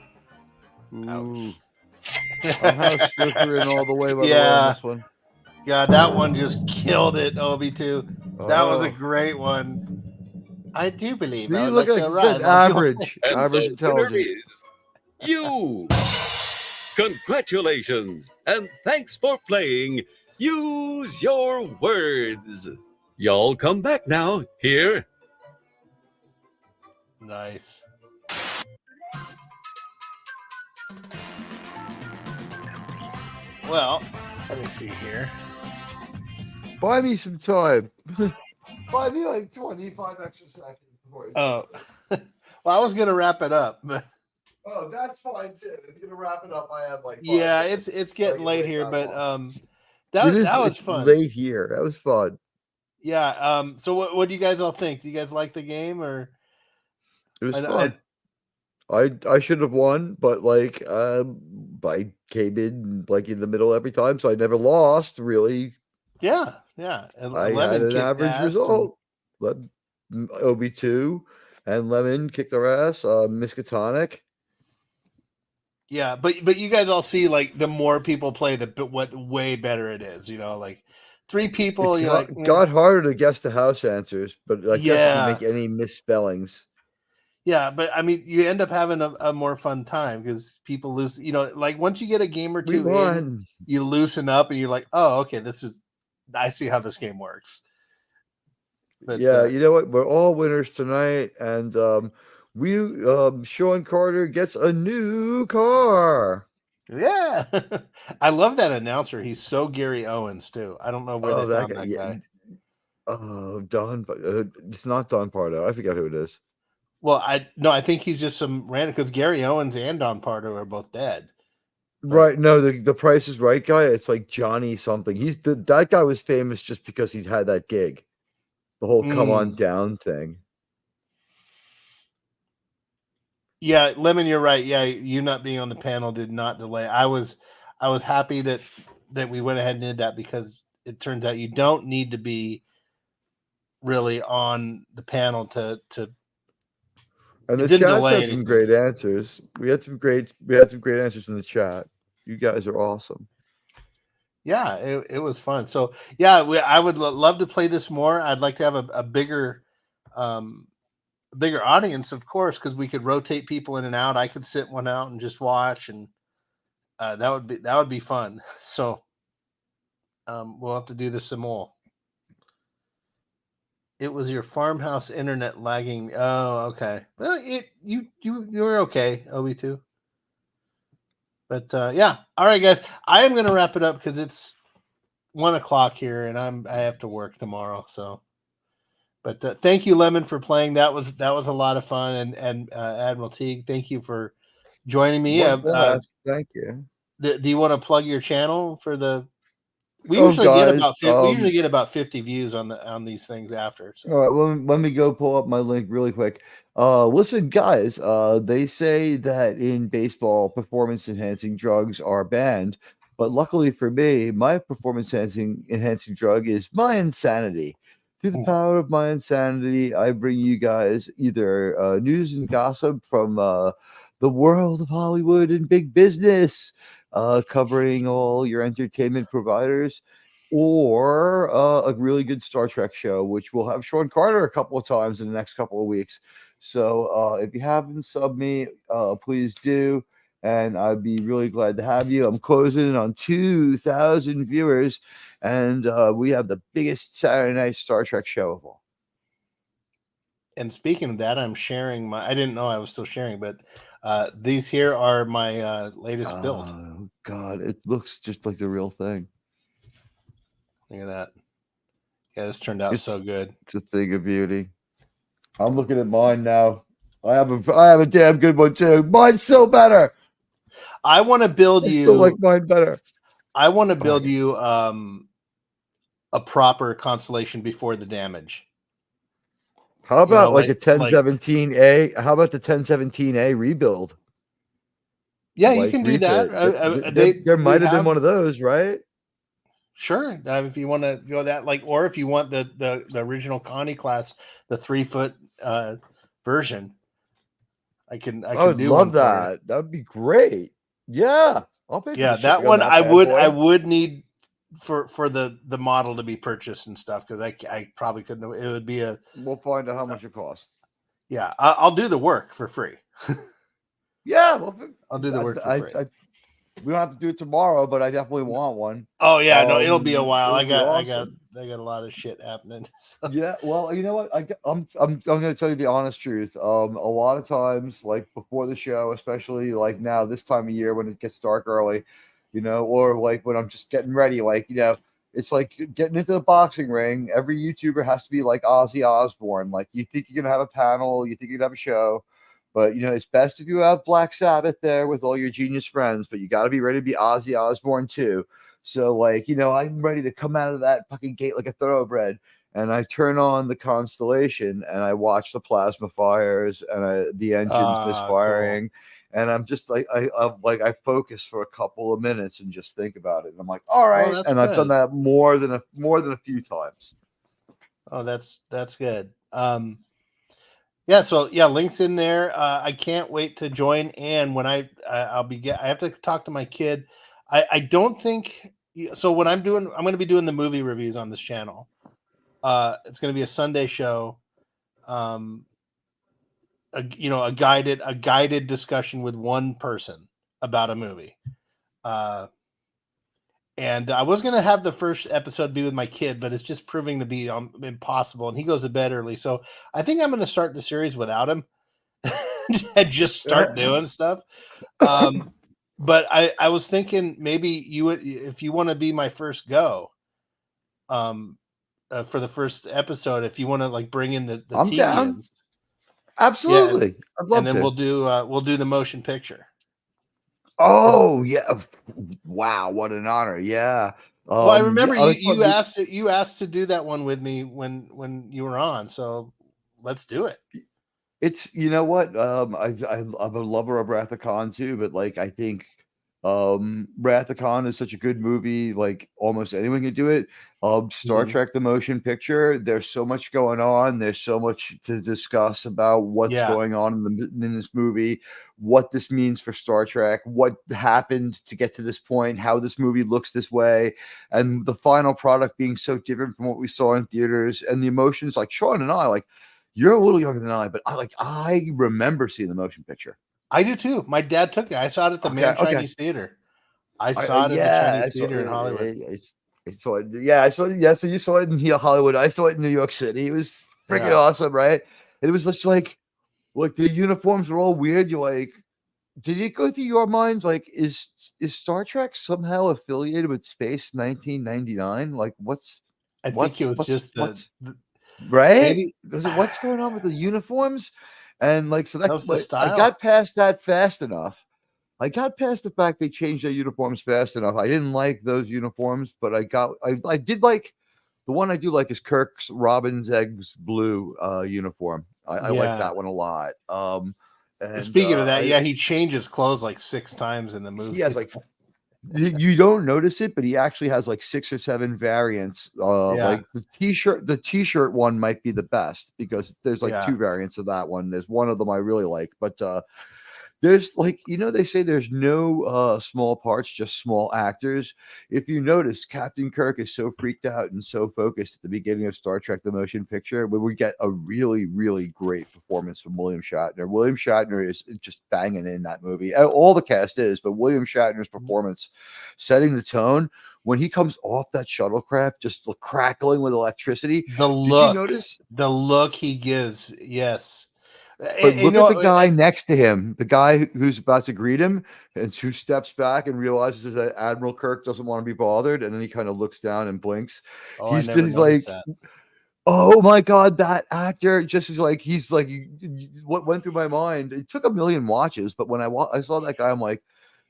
Ooh. I'm House Slytherin all the way by the way Yeah. on this one. God, that one just killed it, OB2. That was a Oh. great one. I do believe. See, I would look like like to you said, ride on your- average. And Average the winner intelligence. is you. Congratulations, and thanks for playing Use Your Words. Y'all come back now. Here. Nice. Well, let me see here. Buy me some time. Buy me like 25 extra seconds before you. Oh, well, I was gonna wrap it up, but Oh, that's fine too. If you're gonna wrap it up, I have like. 5 yeah, minutes. it's getting Like, late wait, here, not but long. that It is- that was it's fun. late here. That was fun. Yeah. So what do you guys all think? Do you guys like the game or? It was I- fun. I should have won, but like I came in like in the middle every time, so I never lost really. Yeah, yeah. And I had Lemon an kicked average ass and- result. OB2 and Lemon kicked their ass. Miskatonic. Yeah, but you guys all see like the more people play, what way better it is. Like 3 people, It you're like, got harder to guess the house answers, but I guess if you yeah, make any misspellings. yeah. But I mean, you end up having a more fun time because people lose. Like once you get a game or We two in, won. you loosen up and you're like, oh, okay, I see how this game works. But Yeah, you know what? We're all winners tonight, and Sean Carter gets a new car. yeah, I love that announcer. He's so Gary Owens too. I don't know where Oh, they that found guy. that Yeah. guy. Oh, Don. It's not Don Pardo. I forget who it is. Well, I think he's just some random because Gary Owens and Don Pardo are both dead. Right. No, the Price is Right guy. It's like Johnny something. That guy was famous just because he's had that gig. The whole come on down thing. Yeah, Lemon, you're right. Yeah, you not being on the panel did not delay. I was happy that we went ahead and did that because it turns out you don't need to be really on the panel to. And the didn't chat delay had some anything. great answers. We had some great answers in the chat. You guys are awesome. Yeah, it was fun. So yeah, I would love to play this more. I'd like to have a bigger audience, of course, because we could rotate people in and out. I could sit one out and just watch, and that would be fun. So we'll have to do this some more. It was your farmhouse internet lagging. Oh, okay. Well, you were okay, OB2. But yeah, all right, guys. I am going to wrap it up because it's 1:00 here, and I have to work tomorrow. So, but thank you, Lemon, for playing. That was a lot of fun, and Admiral Teague, thank you for joining me. Thank you. Do you want to plug your channel for the? We Oh, usually guys, get about 50 views on these things after. So. All right, let me go pull up my link really quick. Listen, guys, they say that in baseball, performance enhancing drugs are banned, but luckily for me, my performance enhancing drug is my insanity. Through the power of my insanity, I bring you guys either news and gossip from the world of Hollywood and big business, covering all your entertainment providers, or a really good Star Trek show, which we'll have Sean Carter a couple of times in the next couple of weeks. So if you haven't subbed me, please do. And I'd be really glad to have you. I'm closing in on 2,000 viewers, and we have the biggest Saturday night Star Trek show of all. And speaking of that, I'm sharing I didn't know I was still sharing, but these here are my latest build. Oh, God, it looks just like the real thing. Look at that. Yeah, this turned out so good. It's a thing of beauty. I'm looking at mine now. I have a damn good one too. Mine's still better. I want to build you. Still like mine better. I want to build you a proper constellation before the damage. How about like a 1017A? How about the 1017A rebuild? Yeah, you can do that. There might have been one of those, right? Sure. If you want to go that, or if you want the original Connie class, the 3-foot version, I can do love that. That'd be great. Yeah. I'll pay for yeah, the that shipping one on I would need for the model to be purchased and stuff, because I probably couldn't. It would be we'll find out how much it costs. Yeah, I'll do the work for free. Yeah, well, I'll do the work for free. We don't have to do it tomorment, but I definitely want one. Oh yeah, no, it'll be a while. I got awesome. I got a lot of shit happening. So. Yeah, well, you know what? I'm going to tell you the honest truth. A lot of times, like before the show, especially like now this time of year when it gets dark early, or like when I'm just getting ready, it's like getting into the boxing ring. Every YouTuber has to be like Ozzy Osbourne. Like you think you're gonna have a panel, you think you're gonna have a show. But, it's best if you have Black Sabbath there with all your genius friends, but you got to be ready to be Ozzy Osbourne too. So, I'm ready to come out of that fucking gate like a thoroughbred. And I turn on the constellation and I watch the plasma fires and the engines misfiring. Cool. And I'm just I focus for a couple of minutes and just think about it. And I'm like, all right. And good. I've done that more than a few times. Oh, that's good. Yeah, so yeah, links in there. I can't wait to join. And when I have to talk to my kid. I don't think so. When I'm going to be doing the movie reviews on this channel. It's going to be a Sunday show. A guided discussion with one person about a movie. And I was going to have the first episode be with my kid, but it's just proving to be impossible. And he goes to bed early. So I think I'm going to start the series without him and just start doing stuff. But I was thinking maybe you would, if you want to be my first go for the first episode, if you want to like bring in the I'm down. TVians. Absolutely. Yeah, I'd love and then to. we'll do the motion picture. Oh yeah! Wow, what an honor! Yeah. Well, I remember yeah, you asked to do that one with me when you were on, so let's do it. It's you know what? I'm a lover of Wrath of Khan too, but like I think Wrath of Khan is such a good movie, like almost anyone can do it. Star Trek the motion picture, there's so much going on, there's so much to discuss about what's going on in this movie, what this means for Star Trek, what happened to get to this point, how this movie looks this way, and the final product being so different from what we saw in theaters, and the emotions. Like Sean and I, like you're a little younger than I, but I remember seeing the motion picture. I do too. My dad took me. I saw it at the Man Chinese Theater. I saw it at the Chinese Theater in Hollywood. So you saw it in Hollywood. I saw it in New York City. It was freaking awesome, right? And it was just like the uniforms were all weird. You're like, did it go through your mind? Like, is Star Trek somehow affiliated with Space 1999? Like, I think it was just right? Maybe, what's going on with the uniforms? And like, so that was the style. I got past that fast enough. I got past the fact they changed their uniforms fast enough. I didn't like those uniforms, but I did like the one I do like is Kirk's Robin's Eggs blue uniform. I like that one a lot. And speaking of that, he changes clothes like 6 times in the movie. He has like you don't notice it, but he actually has like 6 or 7 variants. Like the t-shirt one might be the best because there's like 2 variants of that one. There's one of them I really like, but there's like, they say there's no small parts, just small actors. If you notice, Captain Kirk is so freaked out and so focused at the beginning of Star Trek the Motion Picture, where we get a really, really great performance from William Shatner. William Shatner is just banging in that movie. All the cast is, but William Shatner's performance setting the tone when he comes off that shuttlecraft, just crackling with electricity. Did you notice the look he gives? Yes. But look at the guy next to him, the guy who's about to greet him, and who steps back and realizes that Admiral Kirk doesn't want to be bothered, and then he kind of looks down and blinks. He's just like, oh my God, that actor just is like, he's like, what went through my mind? It took a million watches, but when I saw that guy, I'm like,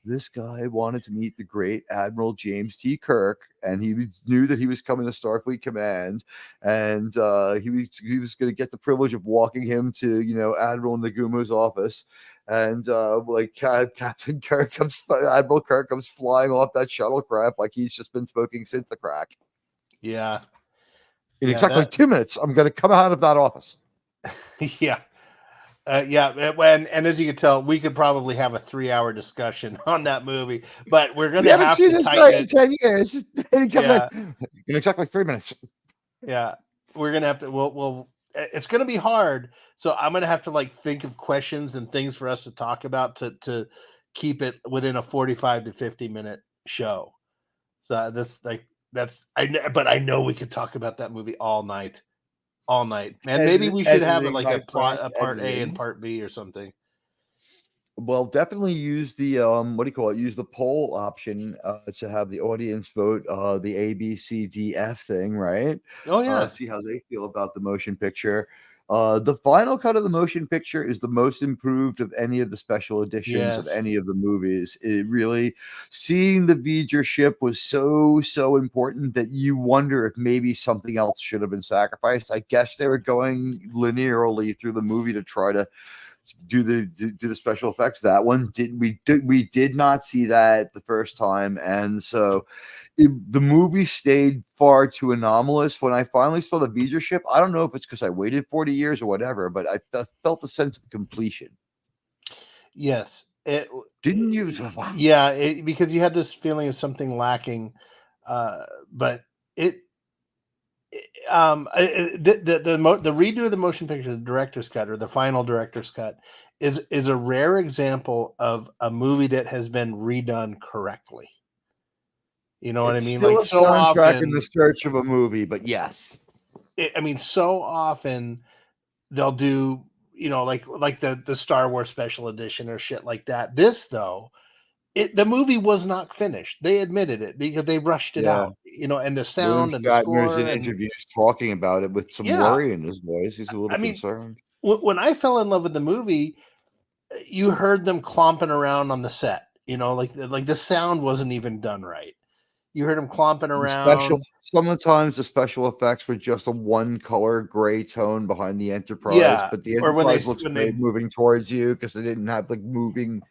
this guy wanted to meet the great Admiral James T. Kirk, and he knew that he was coming to Starfleet Command, and he was going to get the privilege of walking him to Admiral Nagumo's office, and Captain Kirk Admiral Kirk comes flying off that shuttlecraft like he's just been smoking synthacrack. Yeah. In exactly 2 minutes, I'm going to come out of that office. Yeah. And as you can tell, we could probably have a 3-hour discussion on that movie, but we're going to have seen to this guy in 10 years. And he comes in exactly 3 minutes. Yeah, we're going to have to. We'll. It's going to be hard, so I'm going to have to think of questions and things for us to talk about to keep it within a 45 to 50 minute show. So but I know we could talk about that movie all night. And maybe we should have a part A and part B or something. Well, definitely use the use the poll option to have the audience vote the A, B, C, D, F thing, right? Oh yeah. See how they feel about the motion picture. The final cut of the motion picture is the most improved of any of the special editions of any of the movies. It really, seeing the V'ger ship was so important that you wonder if maybe something else should have been sacrificed. I guess they were going linearly through the movie to try to do the special effects. That one we did not see that the first time, and so the movie stayed far too anomalous. When I finally saw the V'ger ship, I don't know if it's because I waited 40 years or whatever, but I felt a sense of completion. Yes, it Didn't you? yeah, because you had this feeling of something lacking, but the redo of the motion picture, the director's cut or the final director's cut, is a rare example of a movie that has been redone correctly. You know what I mean? Still Like a so soundtrack often, in the search of a movie, but yes, I mean, so often they'll do, you know, like the Star Wars special edition or shit like that. This though, the movie was not finished. They admitted it because they rushed it Yeah. out, you know, and the William sound and the Shatner's score in and interviews talking about it with some yeah. worry in his voice. He's a little I mean, concerned. when I fell in love with the movie, you heard them clomping around on the set, you know, like the sound wasn't even done right. You heard them clomping around. Sometimes the special effects were just a one color gray tone behind the Enterprise, Yeah, but the or when Enterprise looks great moving towards you because they didn't have like moving,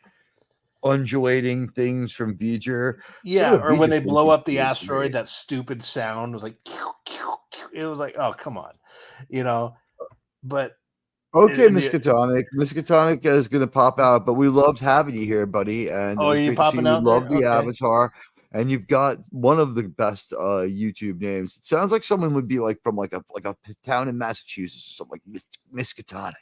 undulating things from V'ger. Yeah, or when V'ger they things blow were up the great. asteroid, that stupid sound was like, it was like, oh, come on, you know, but Okay, Miskatonic. Miskatonic is going to pop out, but we loved having you here, buddy. And oh, it was are you great to see popping you. We out love there? the Okay. avatar, and you've got one of the best YouTube names. It sounds like someone would be like from like a town in Massachusetts or something, like Miskatonic.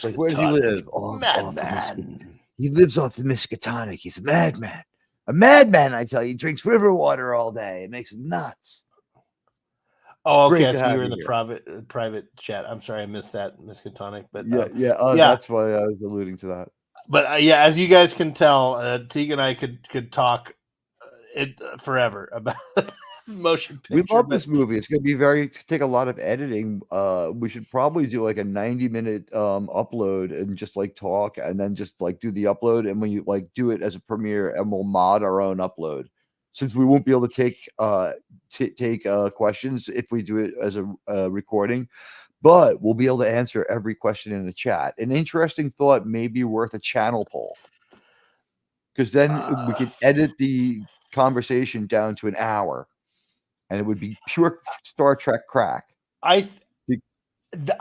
Like, where does he live? Madman. He lives off the Miskatonic. He's a madman. A madman, I tell you. He drinks river water all day. It makes him nuts. Oh, Great okay. to So you have were in you the here. private chat. I'm sorry, I missed that, Miskatonic. But yeah. yeah. That's why I was alluding to that. But yeah, as you guys can tell, Teague and I could talk forever about motion picture. We love this movie. It's going to take a lot of editing. We should probably do like a 90-minute upload and just like talk and then just like do the upload. And when you like do it as a premiere, and we'll mod our own upload, since we won't be able to take questions if we do it as a recording, but we'll be able to answer every question in the chat. An interesting thought may be worth a channel poll, because then we could edit the conversation down to an hour and it would be pure Star Trek crack. I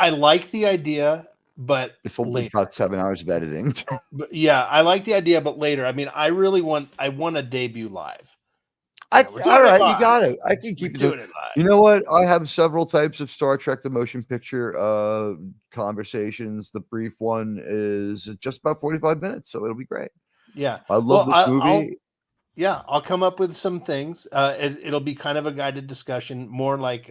like the idea, but it's about 7 hours of editing. But yeah, I like the idea, but later. I mean, I want a debut live. All right, you got it. I can keep doing it live. You know what? I have several types of Star Trek the Motion Picture conversations. The brief one is just about 45 minutes, so it'll be great. Yeah, I love this movie. I'll come up with some things. It'll be kind of a guided discussion, more like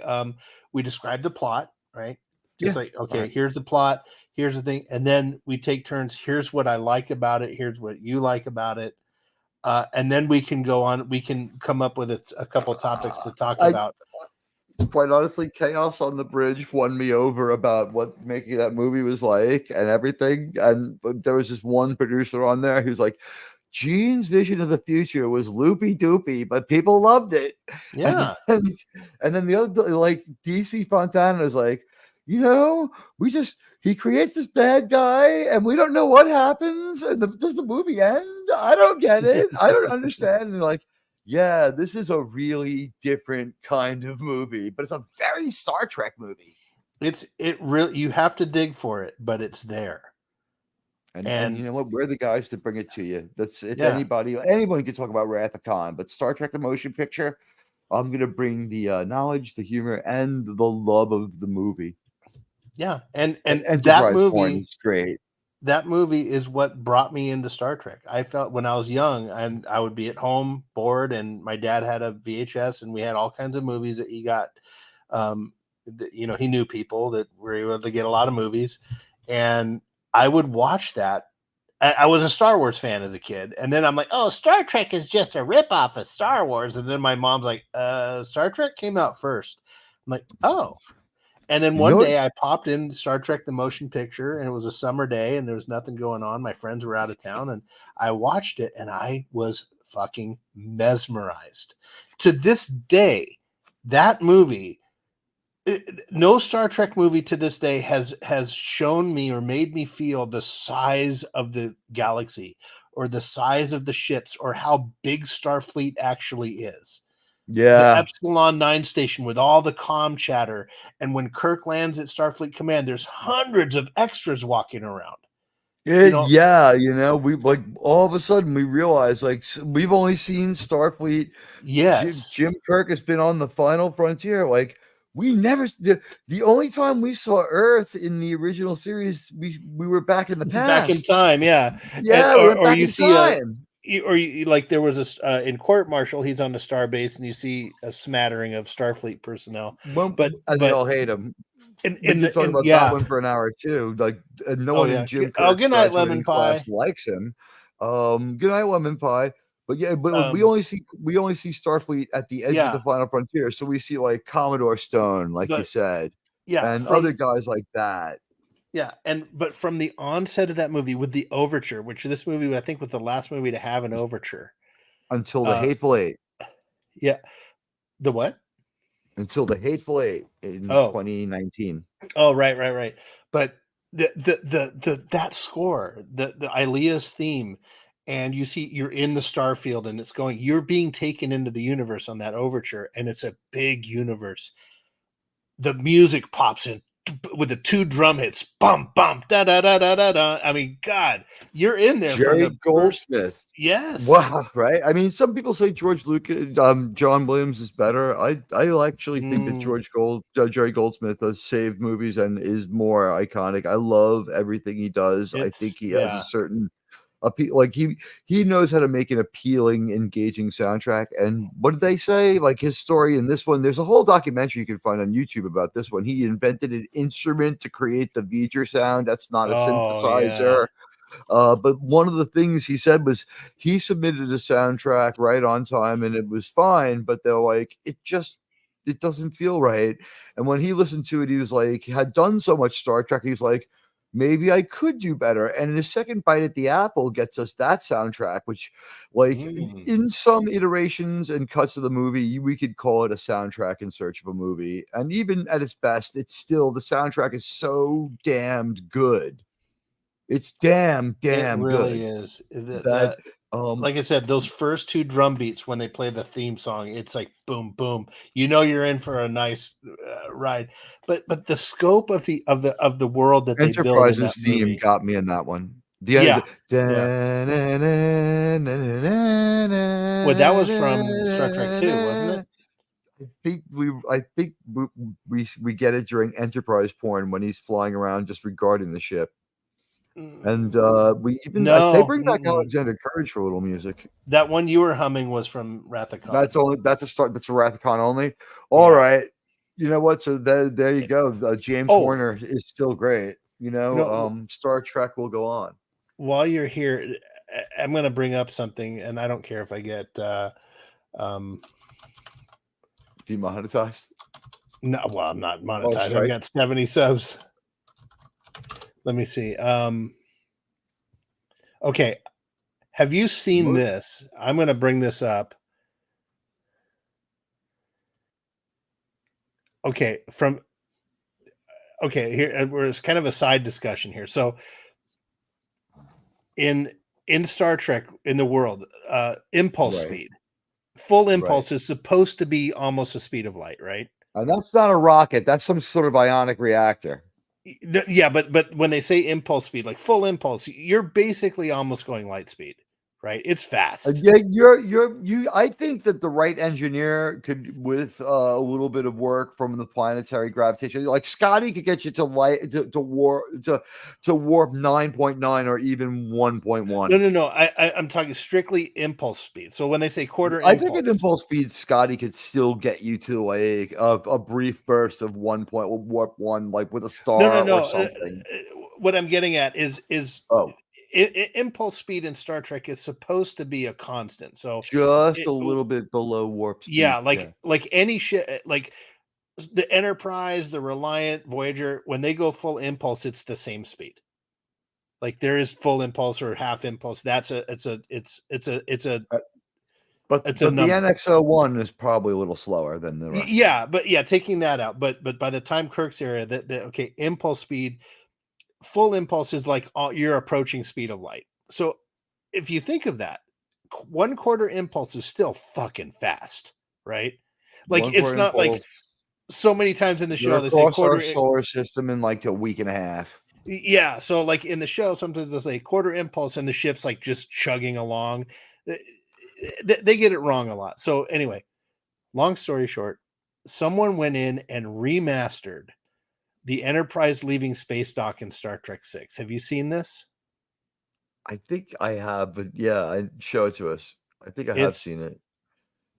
we describe the plot, right? Just like, okay, right. Here's the plot, here's the thing, and then we take turns. Here's what I like about it. Here's what you like about it. And then we can go on. We can come up with a couple topics to talk about. Quite honestly, Chaos on the Bridge won me over about what making that movie was like and everything. And there was this one producer on there who's like, Gene's vision of the future was loopy doopy, but people loved it. Yeah. And then the other, like DC Fontana is like, you know, he creates this bad guy and we don't know what happens. And does the movie end? I don't get it. I don't understand. And like, yeah, this is a really different kind of movie, but it's a very Star Trek movie. It really, you have to dig for it, but it's there. And you know what? We're the guys to bring it to you. That's if anyone can talk about Wrath of Khan, but Star Trek the Motion Picture, I'm gonna bring the knowledge, the humor, and the love of the movie. Yeah, and Enterprise that movie is great. That movie is what brought me into Star Trek. I felt when I was young, and I would be at home bored, and my dad had a VHS, and we had all kinds of movies that he got. He knew people that were able to get a lot of movies, and I would watch that. I was a Star Wars fan as a kid, and then I'm like, oh, Star Trek is just a ripoff of Star Wars. And then my mom's like, Star Trek came out first. I'm like, oh. And then one day I popped in Star Trek the Motion Picture, and it was a summer day, and there was nothing going on. My friends were out of town, and I watched it, and I was fucking mesmerized. To this day, that movie No Star Trek movie to this day has shown me or made me feel the size of the galaxy or the size of the ships or how big Starfleet actually is. The Yeah. Epsilon 9 station with all the comm chatter, and when Kirk lands at Starfleet Command, there's hundreds of extras walking around. Yeah, we like all of a sudden we realize like we've only seen Starfleet. Yes. Jim Kirk has been on the Final Frontier. Like we never the only time we saw Earth in the original series, we were back in the past. Back in time, yeah. Yeah, And, we went or back you in see time. or you like there was in Court Martial, he's on the starbase, and you see a smattering of Starfleet personnel. But they all hate him. We could talk about that one for an hour too. Like no one in Jim Kirk's good night, graduating Lemon Pie. class likes him. Good night, Lemon Pie. But yeah, but we only see Starfleet at the edge of the Final Frontier. So we see like Commodore Stone, like you said, and other guys like that. Yeah, but from the onset of that movie with the overture, which this movie I think was the last movie to have an overture until the Hateful Eight. Yeah, the what? Until the Hateful Eight in 2019. Oh, right. But the that score, the Ilea's theme, and you're in the starfield and it's going, you're being taken into the universe on that overture, and it's a big universe. The music pops in with the 2 drum hits, bum bum da da da da da da. I mean, God, you're in there. Jerry Goldsmith. Yes. Wow. Right. I mean, some people say George Lucas, John Williams is better. I actually think that Jerry Goldsmith has saved movies and is more iconic. I love everything he does. I think he has a certain like he knows how to make an appealing, engaging soundtrack. And what did they say? Like his story in this one, there's a whole documentary you can find on YouTube about this one. He invented an instrument to create the V'ger sound. That's not a synthesizer. But one of the things he said was he submitted a soundtrack right on time and it was fine, but they're like, it doesn't feel right. And when he listened to it, he was like, he had done so much Star Trek, he was like, maybe I could do better. And his second bite at the apple gets us that soundtrack, which like in some iterations and cuts of the movie, we could call it a soundtrack in search of a movie. And even at its best, it's still, the soundtrack is so damned good. It's damn it really good. Is. Like I said, those first 2 drum beats when they play the theme song, it's like boom, boom. You're in for a nice ride. But the scope of the world that Enterprise's they build theme movie, got me in that one. Well, that was from Star Trek 2, wasn't it? I think we get it during Enterprise porn when he's flying around disregarding the ship. And we even they bring back Alexander Courage for a little music. That one you were humming was from Wrath of Khan. That's a Wrath of Khan only. All right. You know what? So there you go. James Horner is still great. Star Trek will go on. While you're here, I'm going to bring up something, and I don't care if I get demonetized. No, well, I'm not monetized. I've got 70 subs. Let me see. Okay. Have you seen this? I'm going to bring this up. Okay. Here, it's kind of a side discussion here. So in Star Trek, in the world, impulse speed, full impulse is supposed to be almost the speed of light, right? And that's not a rocket. That's some sort of ionic reactor. Yeah, but when they say impulse speed, like full impulse, you're basically almost going light speed, right? It's fast. Yeah, I think that the right engineer could, with a little bit of work from the planetary gravitation, like Scotty could get you to light to warp 9.9 or even 1.1. No. I'm talking strictly impulse speed. So when they say quarter, I think at impulse speed, Scotty could still get you to like a brief burst of 1.1, like with a star or something. What I'm getting at is impulse speed in Star Trek is supposed to be a constant. So just a little bit below warp speed. Yeah, like any shit, like the Enterprise, the Reliant, Voyager, when they go full impulse, it's the same speed. Like there is full impulse or half impulse. It's a But, It's but a the number. NX-01 is probably a little slower than the rest. Yeah, but taking that out, but by the time Kirk's era, okay, impulse speed, full impulse is like you're approaching speed of light. So if you think of that, 1/4 impulse is still fucking fast, right? Like it's 1/4 not like impulse. so many times in the They're show they say across our quarter. solar system in like a week and a half. Yeah, so like in the show, sometimes they'll say 1/4 impulse, and the ship's like just chugging along. They get it wrong a lot. So anyway, long story short, someone went in and remastered the Enterprise leaving space dock in Star Trek VI. Have you seen this? I think I have, but yeah, show it to us. I think I have It's- seen it.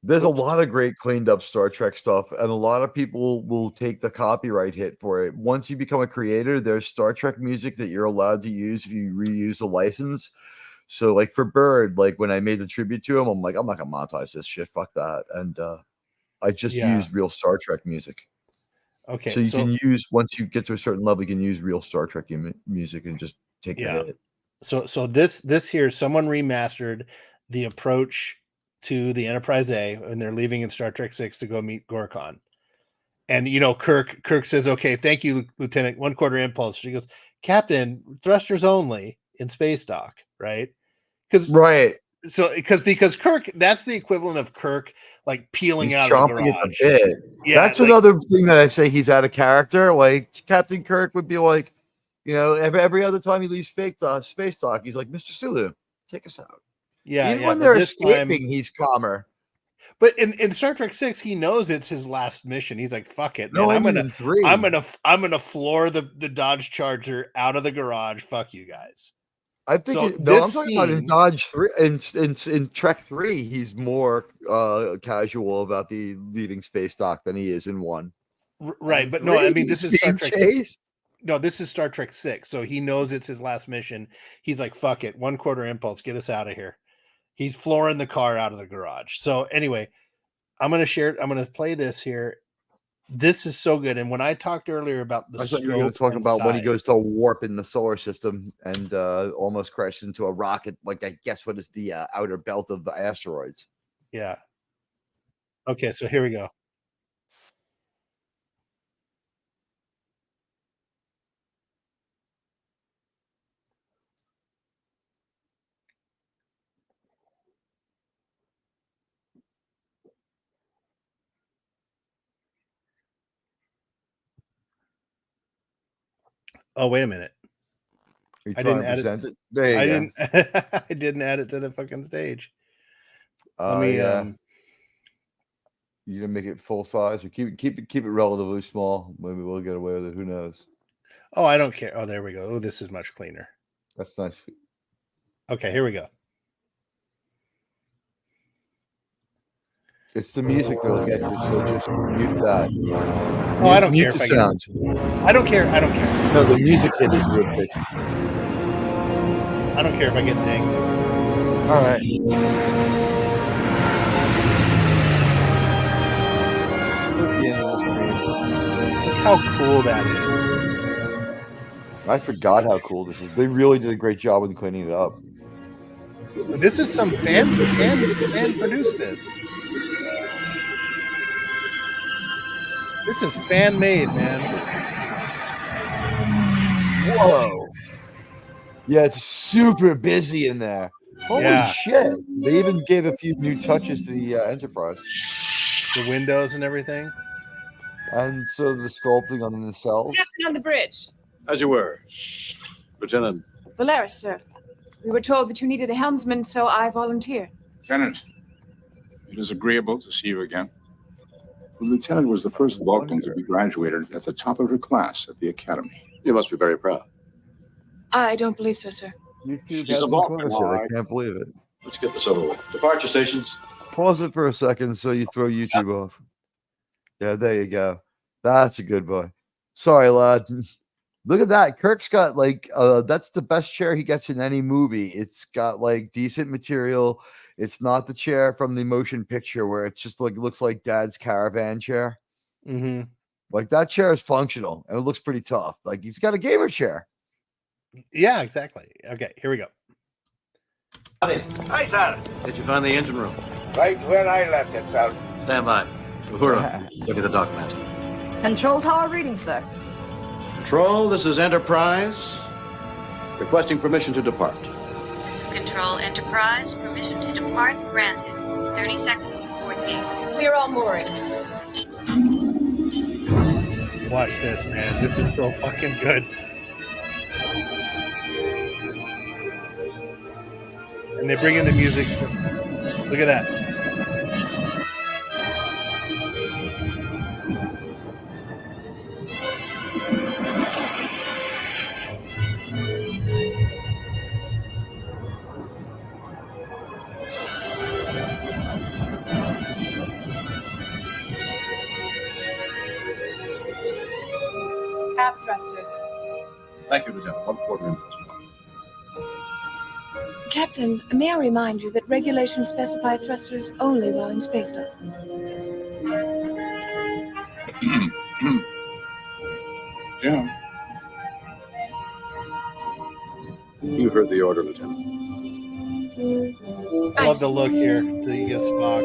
There's a lot of great cleaned up Star Trek stuff, and a lot of people will take the copyright hit for it. Once you become a creator, there's Star Trek music that you're allowed to use if you reuse the license. So, like for Bird, like when I made the tribute to him, I'm like, I'm not gonna monetize this shit. Fuck that. And I just used real Star Trek music. Okay, So you can use, once you get to a certain level, you can use real Star Trek music and just take the hit. So this here, someone remastered the approach to the Enterprise A, and they're leaving in Star Trek VI to go meet Gorkon. And Kirk says, "Okay, thank you, Lieutenant. 1/4 impulse." She goes, "Captain, thrusters only in space dock." Right? Because because Kirk, that's the equivalent of Kirk like peeling He's out of the chomping at garage. the bit. Yeah, that's like- another thing that I say he's out of character. Like Captain Kirk would be like, every other time he leaves space dock, he's like, "Mr. Sulu, take us out." Yeah, Even yeah, when but they're this escaping, time- he's calmer. But in Star Trek VI, he knows it's his last mission. He's like, "Fuck it, man. No, I I'm mean gonna in 3. I'm gonna floor the Dodge Charger out of the garage. Fuck you guys." I think So I'm this talking about in scene- Dodge 3. In Trek 3, he's more casual about the leaving space dock than he is in 1. Right, but no, I mean this is Star being Trek. chased. No, this is Star Trek VI, so he knows it's his last mission. He's like, "Fuck it, 1/4 impulse, get us out of here." He's flooring the car out of the garage. So anyway, I'm gonna play this here. This is so good. And when I talked earlier about the I thought you were going to stroke talk and about when he size- goes to warp in the solar system and almost crashes into a rocket. Like, I guess what is the outer belt of the asteroids? Yeah. Okay, so here we go. Oh, wait a minute. Are you I trying didn't to add present it. it? There you I go. didn't. I didn't add it to the fucking stage. Let me. Yeah. You gonna make it full size or keep it relatively small? Maybe we'll get away with it. Who knows? Oh, I don't care. Oh, there we go. Oh, this is much cleaner. That's nice. Okay, here we go. It's the music that'll get you. So just mute that. Oh, I don't mute care the if I get- sound. I don't care. I don't care. No, the music hit is real big. I don't care if I get dinged. All right. Look how cool that is. I forgot how cool this is. They really did a great job with cleaning it up. This is some fan produced this. This is fan made, man. Whoa. Yeah, it's super busy in there. Holy Yeah. shit. They even gave a few new touches to the Enterprise. The windows and everything. And so the sculpting on the nacelles. Captain on the bridge. As you were. Lieutenant. Valeris, sir. We were told that you needed a helmsman, so I volunteered. Lieutenant, it is agreeable to see you again. The lieutenant was the first Vulcan to be graduated at the top of her class at the academy. You must be very proud. I don't believe so, sir. YouTube She's a hasn't Vulcan, closed yet. all I right. can't believe it. Let's get this over with. Departure stations. Pause it for a second so you throw YouTube off. Yeah, there you go. That's a good boy. Sorry, lad. Look at that. Kirk's got like that's the best chair he gets in any movie. It's got like decent material. It's not the chair from the motion picture where it's just like looks like Dad's caravan chair. Mm-hmm. Like that chair is functional and it looks pretty tough. Like he's got a gamer chair. Yeah, exactly. Okay, here we go. Hi, sir. Did you find the engine room? Right when I left it, sir. Stand by. Uhura, look at the dock master. Control tower reading, sir. Control, this is Enterprise. Requesting permission to depart. This is Control Enterprise. Permission to depart granted. 30 seconds before gates. Clear all moorings. Watch this, man. This is so fucking good. And they bring in the music. Look at that. Aft thrusters. Thank you, Lieutenant. 1 quarter reinforcement. Captain, may I remind you that regulations specify thrusters only while in space dock. Jim. You heard the order, Lieutenant. I love the look here till you get Spock.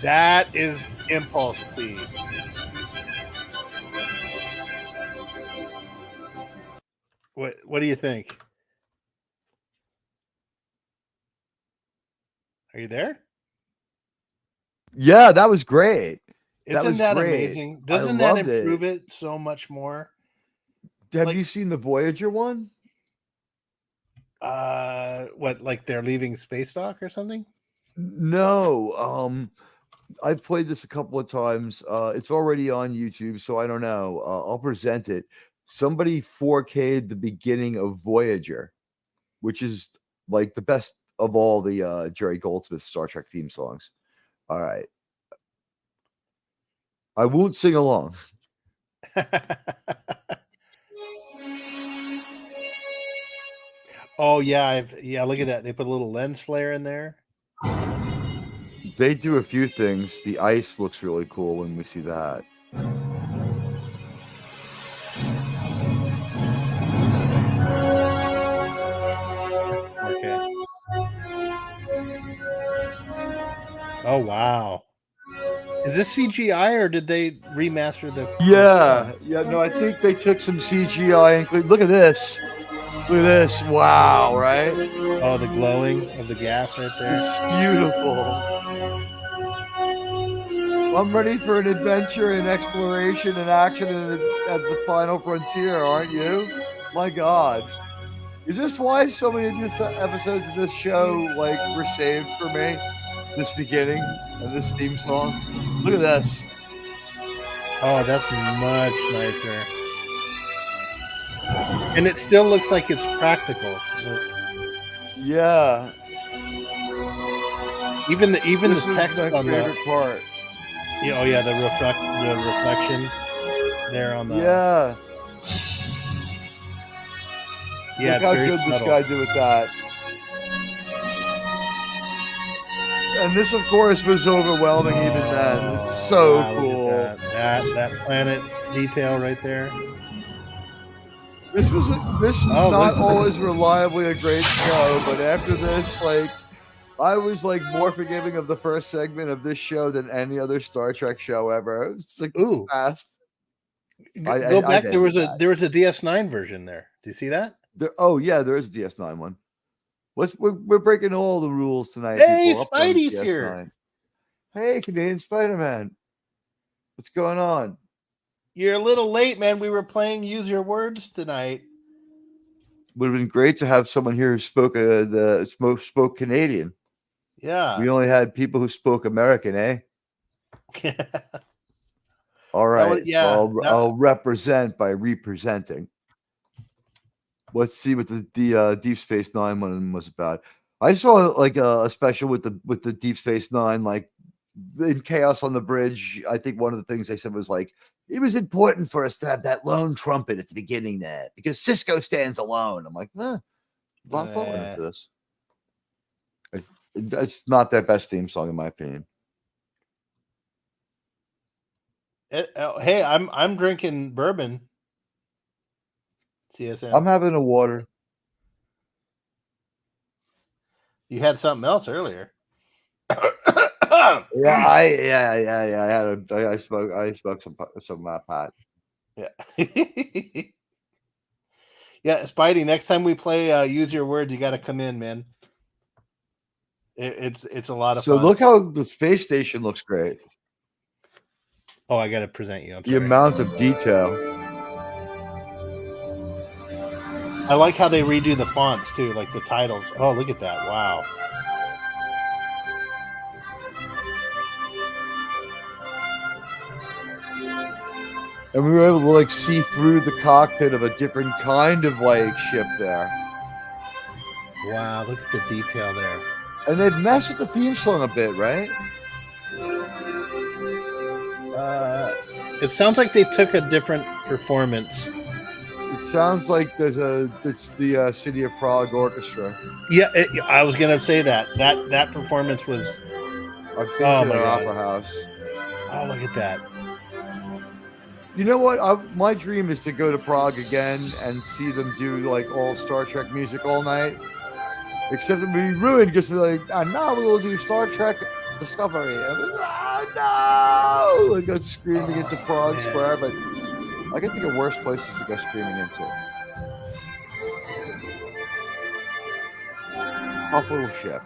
That is impulse speed. What do you think? Are you there? Yeah, that was great. Isn't that great. amazing? Doesn't that loved improve it so much more? Have you seen the Voyager one? What, like they're leaving space dock or something? No. I've played this a couple of times. It's already on YouTube, so I don't know. I'll present it. Somebody 4K'd the beginning of Voyager, which is like the best of all the Jerry Goldsmith Star Trek theme songs. All right. I won't sing along. Oh yeah, look at that. They put a little lens flare in there. They do a few things. The ice looks really cool when we see that. Okay. Oh wow. Is this CGI or did they remaster the? Yeah. No, I think they took some CGI and look at this. Look at this. Wow, right? Oh, the glowing of the gas right there. It's beautiful. I'm ready for an adventure and exploration and action at the final frontier, aren't you? My God. Is this why so many of these episodes of this show were saved for me? This beginning and this theme song. Look at this. Oh, that's much nicer. And it still looks like it's practical. Yeah. Even the This is text my on the favorite part. Yeah, oh yeah, the reflection there on the Yeah. Yeah, Look how very good subtle. this guy did with that. And this, of course, was overwhelming even then. It's so Wow, look cool. at that planet detail right there. This is Oh, not look. always reliably a great show, but after this, I was more forgiving of the first segment of this show than any other Star Trek show ever. It's Ooh. fast. Go back. There was that. a DS9 version there. Do you see that? Oh yeah, there is a DS9 one. We're breaking all the rules tonight. Hey, people. Up on the Spidey's DS9. here. Hey, Canadian Spider-Man. What's going on? You're a little late, man. We were playing Use Your Words tonight. Would have been great to have someone here who spoke spoke Canadian. Yeah. We only had people who spoke American, eh? All right. yeah, So I'll represent by representing. Let's see what the Deep Space Nine one was about. I saw a special with the Deep Space Nine in Chaos on the Bridge, I think one of the things they said was like, it was important for us to have that lone trumpet at the beginning there because Cisco stands alone. I'm like, a lot of thought went into this. It's not their best theme song, in my opinion. Hey, I'm drinking bourbon. CSM. I'm having a water. You had something else earlier. I smoked some pot. Yeah. Yeah, Spidey, next time we play Use Your Words, you got to come in, man. It's a lot of so fun. Look how the space station looks great. Oh, I got to present you. The amount of detail. I like how they redo the fonts too, like the titles. Oh, look at that. Wow. And we were able to like see through the cockpit of a different kind of like ship there. Wow, look at the detail there. And they've messed with the theme song a bit, right? It sounds like they took a different performance. It sounds like it's the City of Prague Orchestra. Yeah, I was gonna say that performance was. I've been to their opera house. Oh, look at that. You know what? My dream is to go to Prague again and see them do like all Star Trek music all night. Except it would be ruined because they're like, and now we will do Star Trek Discovery. And I'm like, oh no! I go screaming into Prague Square, but I can think of worse places to go screaming into. Tough little ship.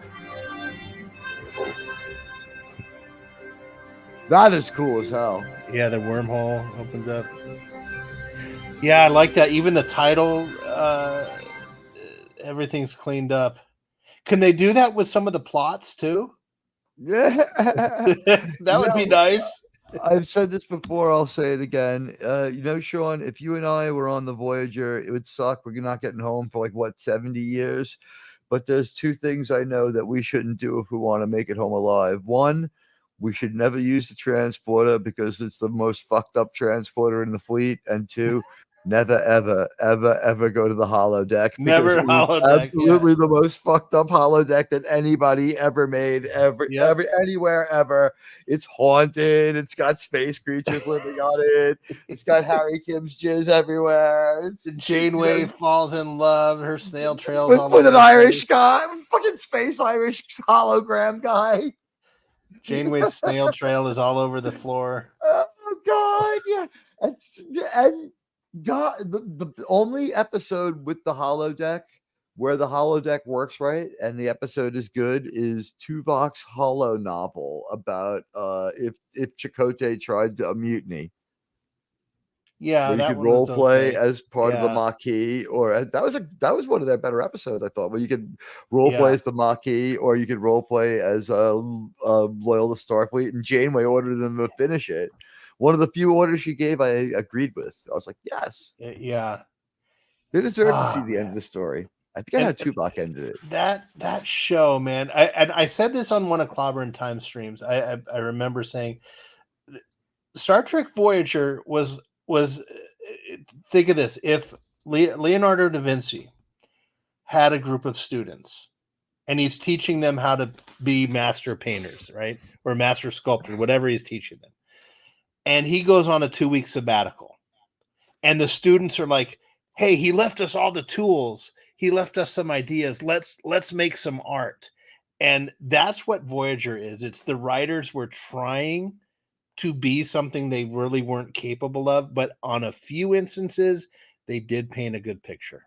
That is cool as hell. Yeah, the wormhole opens up. Yeah, I like that. Even the title, everything's cleaned up. Can they do that with some of the plots too? Yeah, that would be nice. I've said this before. I'll say it again. Sean, if you and I were on the Voyager, it would suck. We're not getting home for 70 years. But there's two things I know that we shouldn't do if we want to make it home alive. One, we should never use the transporter because it's the most fucked up transporter in the fleet. And two, never, ever, ever, ever go to the holodeck. Never holodeck. Absolutely the most fucked up holodeck that anybody ever made, anywhere, ever. It's haunted. It's got space creatures living on it. It's got Harry Kim's jizz everywhere. Janeway falls in love. Her snail trails with an Irish guy, fucking space Irish hologram guy. Janeway's snail trail is all over the floor. Oh God, yeah. And God, the only episode with the holodeck where the holodeck works right and the episode is good is Tuvok's holo novel about if Chakotay tried to mutiny. Yeah, you could role play as part of the Maquis, or that was one of their better episodes, I thought, where you could role play as the Maquis, or you could role play as loyal to Starfleet. And Janeway ordered them to finish it. One of the few orders she gave, I agreed with. I was like, yes, yeah, they deserve to see the end of the story. I think how Tuvok ended it. That show, man. I said this on one of Clobber and Time streams. I remember saying, Star Trek Voyager was think of this: if Leonardo da Vinci had a group of students and he's teaching them how to be master painters, right, or master sculptor, whatever he's teaching them, and he goes on a 2-week sabbatical, and the students are like, hey, he left us all the tools, he left us some ideas, let's make some art. And that's what Voyager is. It's the writers were trying to be something they really weren't capable of, but on a few instances, they did paint a good picture.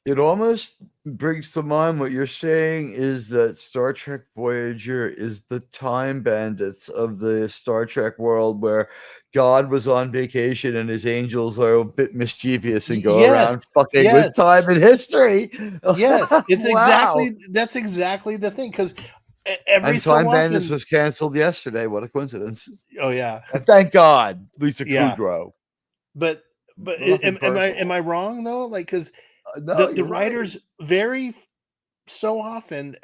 It almost brings to mind what you're saying is that Star Trek Voyager is the time bandits of the Star Trek world, where God was on vacation and his angels are a bit mischievous and go around fucking with time and history. Yes, it's that's exactly the thing, because and Time Bandits was canceled yesterday. What a coincidence! Oh yeah, and thank God, Lisa Kudrow. But am I wrong though? Like, because the writers very so often,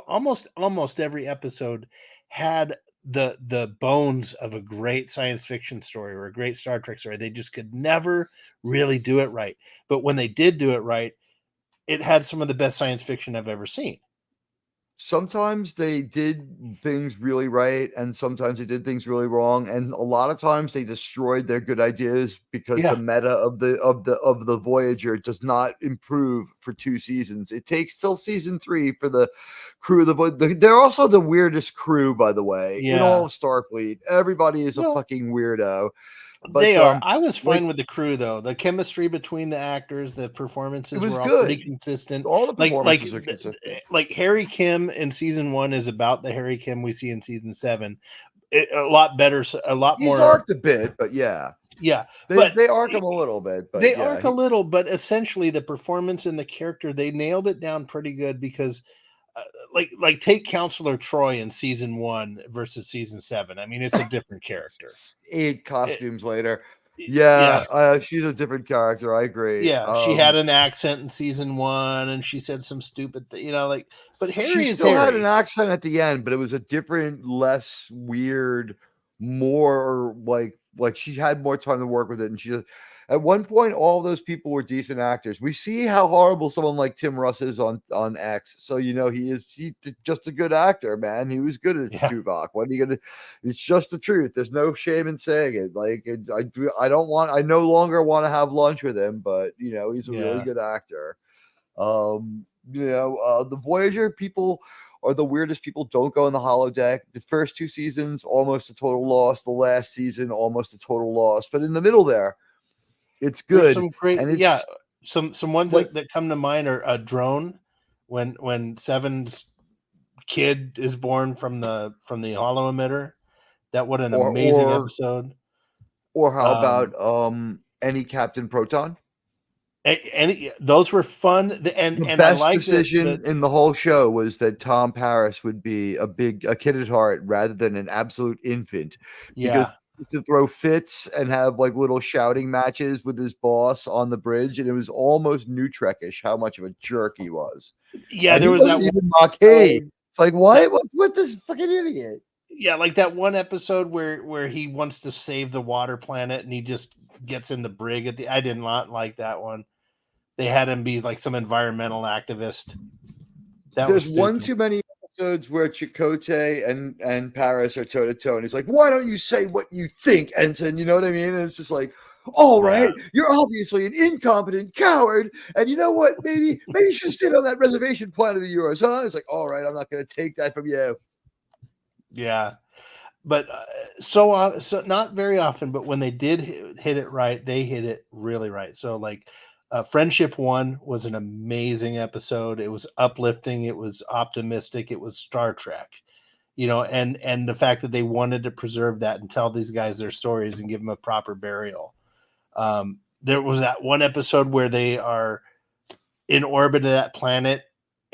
almost every episode had the bones of a great science fiction story or a great Star Trek story. They just could never really do it right. But when they did do it right, it had some of the best science fiction I've ever seen. Sometimes they did things really right, and sometimes they did things really wrong, and a lot of times they destroyed their good ideas because Yeah. the meta of the Voyager does not improve for 2 seasons. It takes till season 3 for the crew of the Voyager. They're also the weirdest crew, by the way, in all Yeah. of Starfleet. Everybody is a Well, fucking weirdo. But they are. I was like, fine with the crew though. The chemistry between the actors, the performances was were all pretty good. consistent. All the Like performances are consistent. like Harry Kim in season 1 is about the Harry Kim we see in season 7. A lot better, a lot He's more. arced a bit, but yeah. Yeah, They arc him a little bit, but they yeah, arc a little, but essentially the performance and the character, they nailed it down pretty good because like take Counselor Troy in season 1 versus season 7. I mean, it's a different character. 8 costumes later. Yeah, she's a different character. I agree. Yeah, she had an accent in season 1 and she said some stupid thing, like, but Harry She is still had Harry. an accent at the end, but it was a different, less weird, more like she had more time to work with it. And she at one point, all those people were decent actors. We see how horrible someone like Tim Russ is on X. So he's just a good actor, man. He was good at Tuvok. What are you gonna? It's just the truth. There's no shame in saying it. Like I no longer want to have lunch with him, but he's a really good actor. The Voyager people are the weirdest people. Don't go in the holodeck. The first 2 seasons, almost a total loss. The last season, almost a total loss. But in the middle there, it's There's good. some great, and it's, some ones that come to mind are a Drone when Seven's kid is born from the holo emitter. That what an amazing episode. Or how about any Captain Proton? And those were fun. And The I best like decision in the whole show was that Tom Paris would be a kid at heart rather than an absolute infant. Yeah. To throw fits and have like little shouting matches with his boss on the bridge, and it was almost New Trek-ish how much of a jerk he was. Yeah, and there was that even Mackay. It's like, what? What's with this fucking idiot? Yeah, like that one episode where he wants to save the water planet and he just gets in the brig at the. I did not like that one. They had him be like some environmental activist. There's one too many episodes where Chakotay and Paris are toe to toe, and he's like, "Why don't you say what you think, Ensign?" You know what I mean? And it's just like, "All right, you're obviously an incompetent coward, and you know what? Maybe you should sit on that reservation planet of yours, huh?" It's like, "All right, I'm not going to take that from you." Yeah, but so not very often, but when they did hit it right, they hit it really right. So like. Friendship 1 was an amazing episode. It was uplifting. It was optimistic. It was Star Trek, and the fact that they wanted to preserve that and tell these guys their stories and give them a proper burial. There was that one episode where they are in orbit of that planet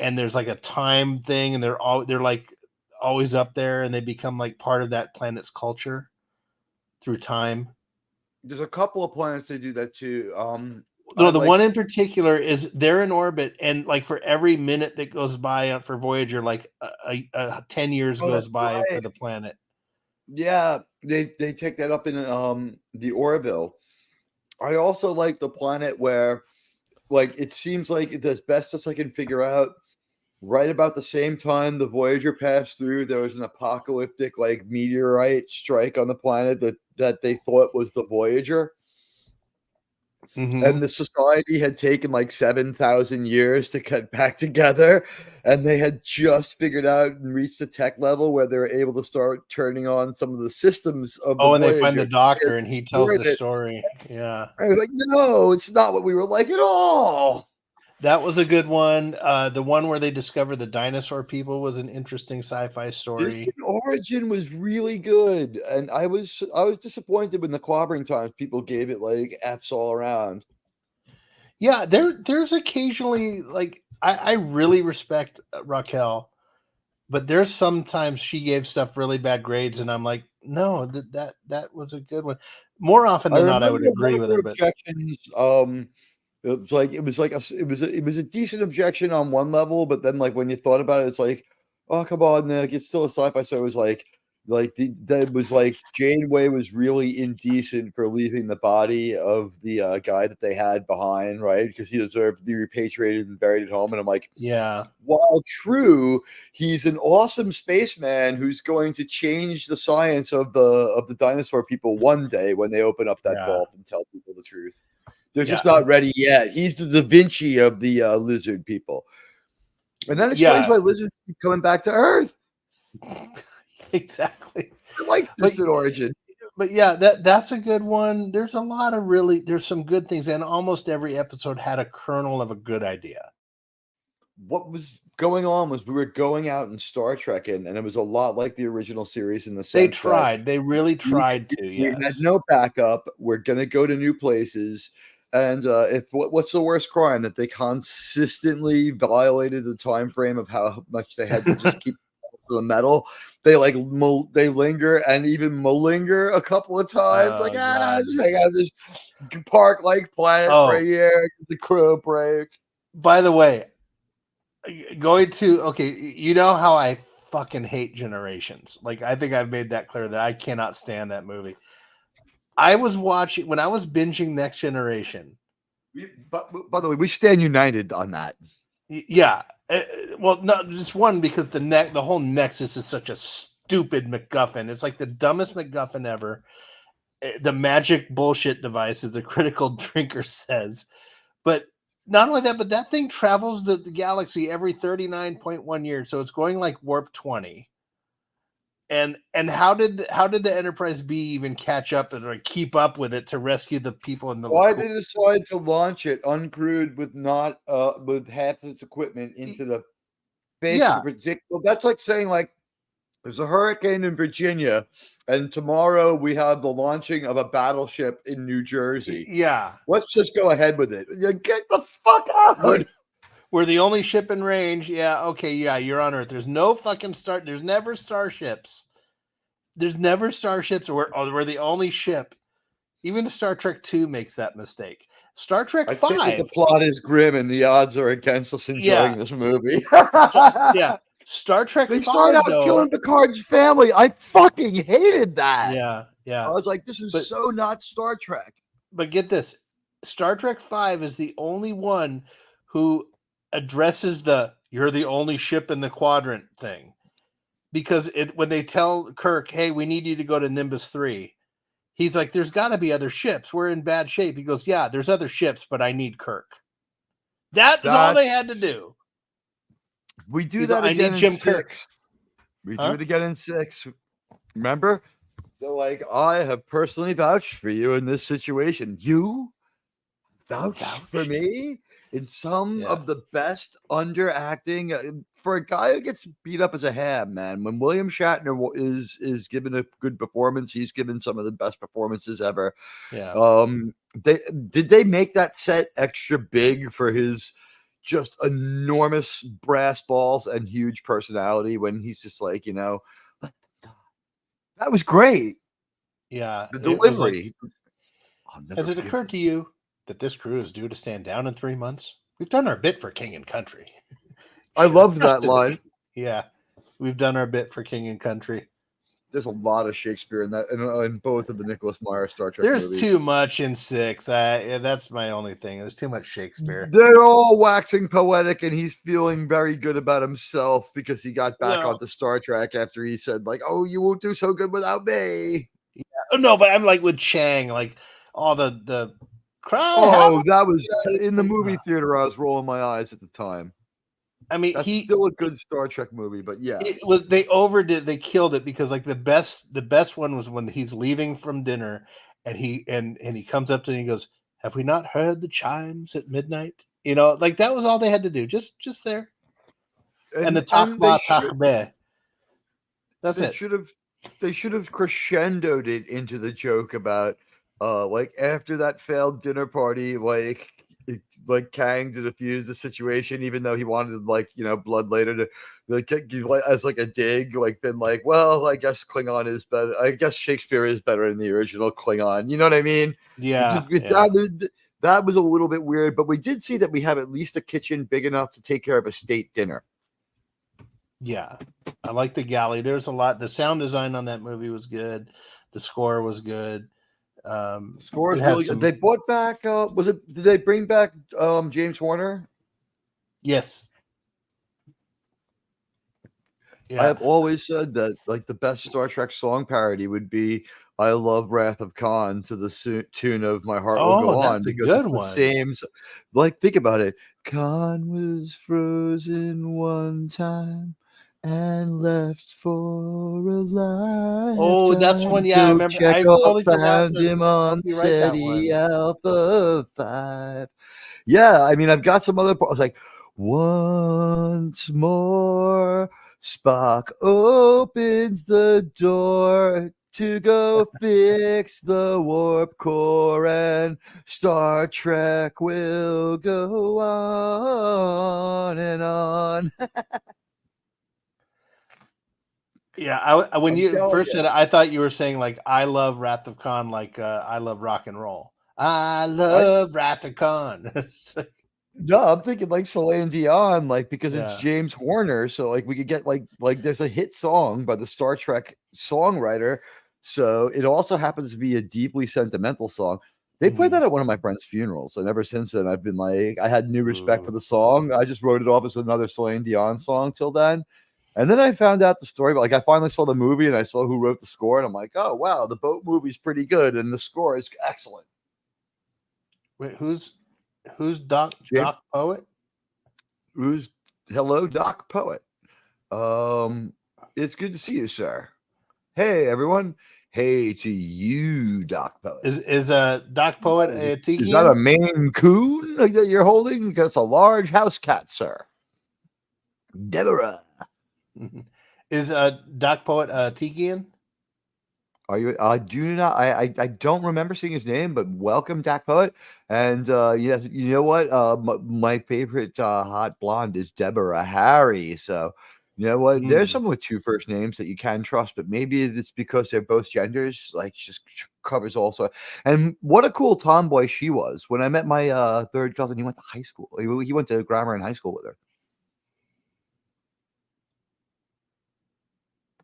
and there's like a time thing and they're like always up there and they become like part of that planet's culture through time. There's a couple of planets that do that too. No, the one in particular is they're in orbit, and like for every minute that goes by for Voyager, like 10 years goes by for the planet. Yeah, they take that up in the Orville. I also like the planet where, like, it seems like the best as I can figure out. Right about the same time the Voyager passed through, there was an apocalyptic like meteorite strike on the planet that they thought was the Voyager. Mm-hmm. And the society had taken like 7,000 years to get back together, and they had just figured out and reached a tech level where they were able to start turning on some of the systems of the and Voyager. they find the doctor and he tells the story. Yeah, I was like, no, it's not what we were like at all. That was a good one. The one where they discover the dinosaur people was an interesting sci-fi story. Distant Origin was really good, and I was disappointed when the Clobbering Times people gave it like F's all around. Yeah, there's occasionally like I really respect Raquel, but there's sometimes she gave stuff really bad grades, and I'm like, no, that was a good one. More often than not, I would agree with her. But objections, it was a decent objection on one level, but then like when you thought about it, it's like, oh come on, Nick, it's still a sci-fi. So it was like, Like that was like Janeway was really indecent for leaving the body of the guy that they had behind, right? Because he deserved to be repatriated and buried at home. And I'm like, Yeah. while true, he's an awesome spaceman who's going to change the science of the dinosaur people one day when they open up that vault and tell people the truth. They're just not ready yet. He's the Da Vinci of the lizard people. And that explains why lizards keep coming back to Earth. Exactly. I like distant origin. But yeah, that's a good one. There's there's some good things, and almost every episode had a kernel of a good idea. What was going on was we were going out in Star Trek, and it was a lot like the original series in the sense They tried. They really tried to. We Yes. had no backup. We're gonna go to new places. And what's the worst crime? That they consistently violated the time frame of how much they had to just keep the metal. They they linger and even malinger a couple of times. Oh, I got this park like planet for a year. The crew break. By the way, you know how I fucking hate Generations. Like, I think I've made that clear that I cannot stand that movie. I was watching when I was binging Next Generation. By the way, we stand united on that. Yeah. Well, not just one, because the whole Nexus is such a stupid MacGuffin. It's like the dumbest MacGuffin ever. The magic bullshit device, as the critical drinker says. But not only that, but that thing travels the galaxy every 39.1 years. So it's going like warp 20. And how did the Enterprise B even catch up and keep up with it to rescue the people in the? Why did they decide to launch it uncrewed with not with half its equipment into the base of the predictable? That's like saying like there's a hurricane in Virginia, and tomorrow we have the launching of a battleship in New Jersey. Yeah, let's just go ahead with it. Get the fuck out. We're the only ship in range. Yeah, okay, yeah, you're on Earth. There's no fucking there's never starships. There's never starships. We're the only ship. Even Star Trek 2 makes that mistake. Star Trek 5. I think the plot is grim and the odds are against us enjoying this movie. Yeah. Star Trek 5, they start out killing Picard's family. I fucking hated that. Yeah. I was like, this is so not Star Trek. But get this. Star Trek 5 is the only one who addresses you're the only ship in the quadrant thing, because when they tell Kirk, hey, we need you to go to Nimbus 3, he's like, there's got to be other ships, we're in bad shape. He goes, yeah, there's other ships, but I need Kirk. That's all they had to do. We do that again in 6. We do it again in 6. Remember, they're like, I have personally vouched for you in this situation. You vouched for me in some of the best underacting for a guy who gets beat up as a ham, man. When William Shatner is given a good performance, he's given some of the best performances ever. Yeah. They make that set extra big for his just enormous brass balls and huge personality when he's just like, that was great. Yeah. The delivery. Has it occurred to you that this crew is due to stand down in 3 months? We've done our bit for King and Country. I loved that line. Yeah, we've done our bit for King and Country. There's a lot of Shakespeare in that, in both of the Nicholas Meyer Star Trek There's movies. too much in 6. That's my only thing. There's too much Shakespeare. They're all waxing poetic, and he's feeling very good about himself because he got back onto Star Trek after he said, like, "Oh, you won't do so good without me." Yeah. Oh, no, but I'm like with Chang, like all the crowd. Oh, that was in the movie theater. I was rolling my eyes at the time. I mean, that's still a good Star Trek movie, but yeah, they overdid. They killed it because like the best one was when he's leaving from dinner, and he comes up to me and he goes, "Have we not heard the chimes at midnight?" Like that was all they had to do, just there. And the takba takbe. That's it. They should have crescendoed it into the joke about like after that failed dinner party, like Kang to defuse the situation, even though he wanted blood later to as like a dig, like been like, well, I guess Klingon is better. I guess Shakespeare is better in the original Klingon. You know what I mean? Yeah. That was a little bit weird, but we did see that we have at least a kitchen big enough to take care of a state dinner. Yeah. I like the galley. There's a lot. The sound design on that movie was good. The score was good. Score is it had really some- good. They brought back. Did they bring back James Horner? Yes. I have always said that like the best Star Trek song parody would be "I Love Wrath of Khan" to the tune of "My Heart Will Go that's On" a because good it's the one. same. Like think about it. Khan was frozen one time and left for a life. Oh, that's one. Yeah, I remember. I totally forgot found to him on help you write that SETI one. Alpha 5. Yeah, I mean, I've got some other parts like once more. Spock opens the door to go fix the warp core, and Star Trek will go on and on. Yeah, when I'm you telling first ya. said it, I thought you were saying like I love Wrath of Khan, like I love rock and roll. I love Wrath of Khan. It's like- No, I'm thinking like Celine Dion, like because it's Yeah. James Horner, so like we could get like there's a hit song by the Star Trek songwriter, so it also happens to be a deeply sentimental song. They played that at one of my friend's funerals, and ever since then I've been like I had new respect for the song. I just wrote it off as another Celine Dion song till then. And then I found out the story, but like I finally saw the movie and I saw who wrote the score, and I'm like, oh wow, the boat movie's pretty good, and the score is excellent. Wait, who's Doc Poet? Who's hello, Doc Poet? It's good to see you, sir. Hey, everyone. Hey to you, Doc Poet. Is Doc Poet a Tiki? Is that a Maine Coon that you're holding? That's a large house cat, sir. Deborah. Is Doc Poet Tikian? Are you? I do not. I don't remember seeing his name, but welcome, Doc Poet. And yes, you know what? My favorite hot blonde is Deborah Harry. So you know what? There's someone with two first names that you can trust, but maybe it's because they're both genders. Like just covers also. And what a cool tomboy she was. When I met my third cousin, he went to high school. He went to grammar in high school with her.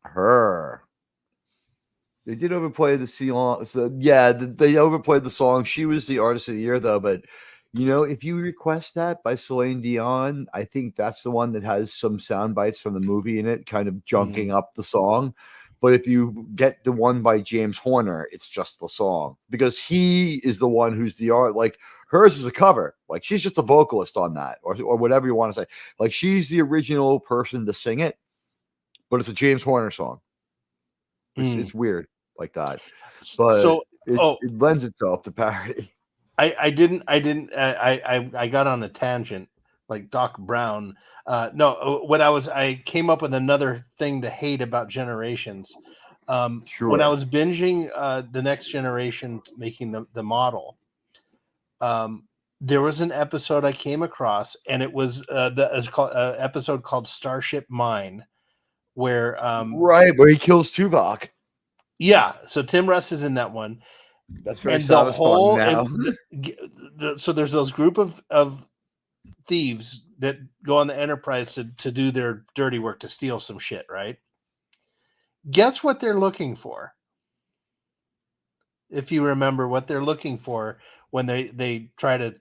Her. They did overplay the song. So yeah, they overplayed the song. She was the artist of the year, though. But you know, if you request that by Celine Dion, I think that's the one that has some sound bites from the movie in it, kind of junking up the song. But if you get the one by James Horner, it's just the song because he is the one who's the art. Like hers is a cover. Like she's just a vocalist on that, or whatever you want to say. Like she's the original person to sing it, but it's a James Horner song. It's weird like that, but So- it lends itself to parody. I got on a tangent like Doc Brown. I came up with another thing to hate about Generations. When Sure. I was binging the Next Generation, making the model, there was an episode I came across, and it was episode called Starship Mine, where Right, where he kills Tuvok. yeah, so Tim Russ is in that one. That's very And the satisfying whole now. so there's those group of thieves that go on the Enterprise to do their dirty work, to steal some shit, right? Guess what they're looking for? If you remember what they're looking for when they try to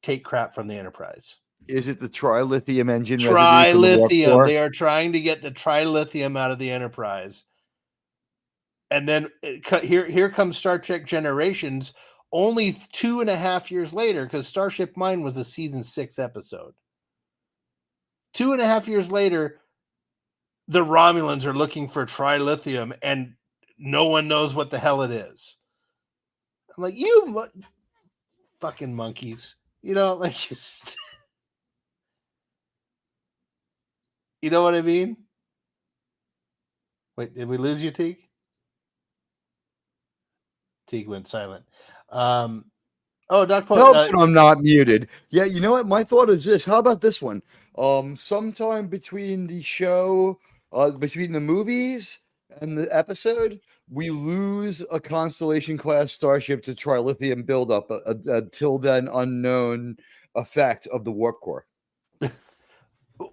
take crap from the Enterprise. Is it the trilithium engine? residue from the warp Trilithium. core? They are trying to get the trilithium out of the Enterprise. And then here comes Star Trek Generations, only 2.5 years later, because Starship Mine was a season 6 episode. 2.5 years later, the Romulans are looking for trilithium, and no one knows what the hell it is. I'm like, you fucking monkeys, you know, like just, you know what I mean? Wait, did we lose you, Teague? Teague went silent. Oh, Doc Poe. Helps when I'm not muted. Yeah, you know what? My thought is this. How about this one? Sometime between the show, between the movies and the episode, we lose a Constellation class starship to trilithium buildup, till then unknown effect of the warp core.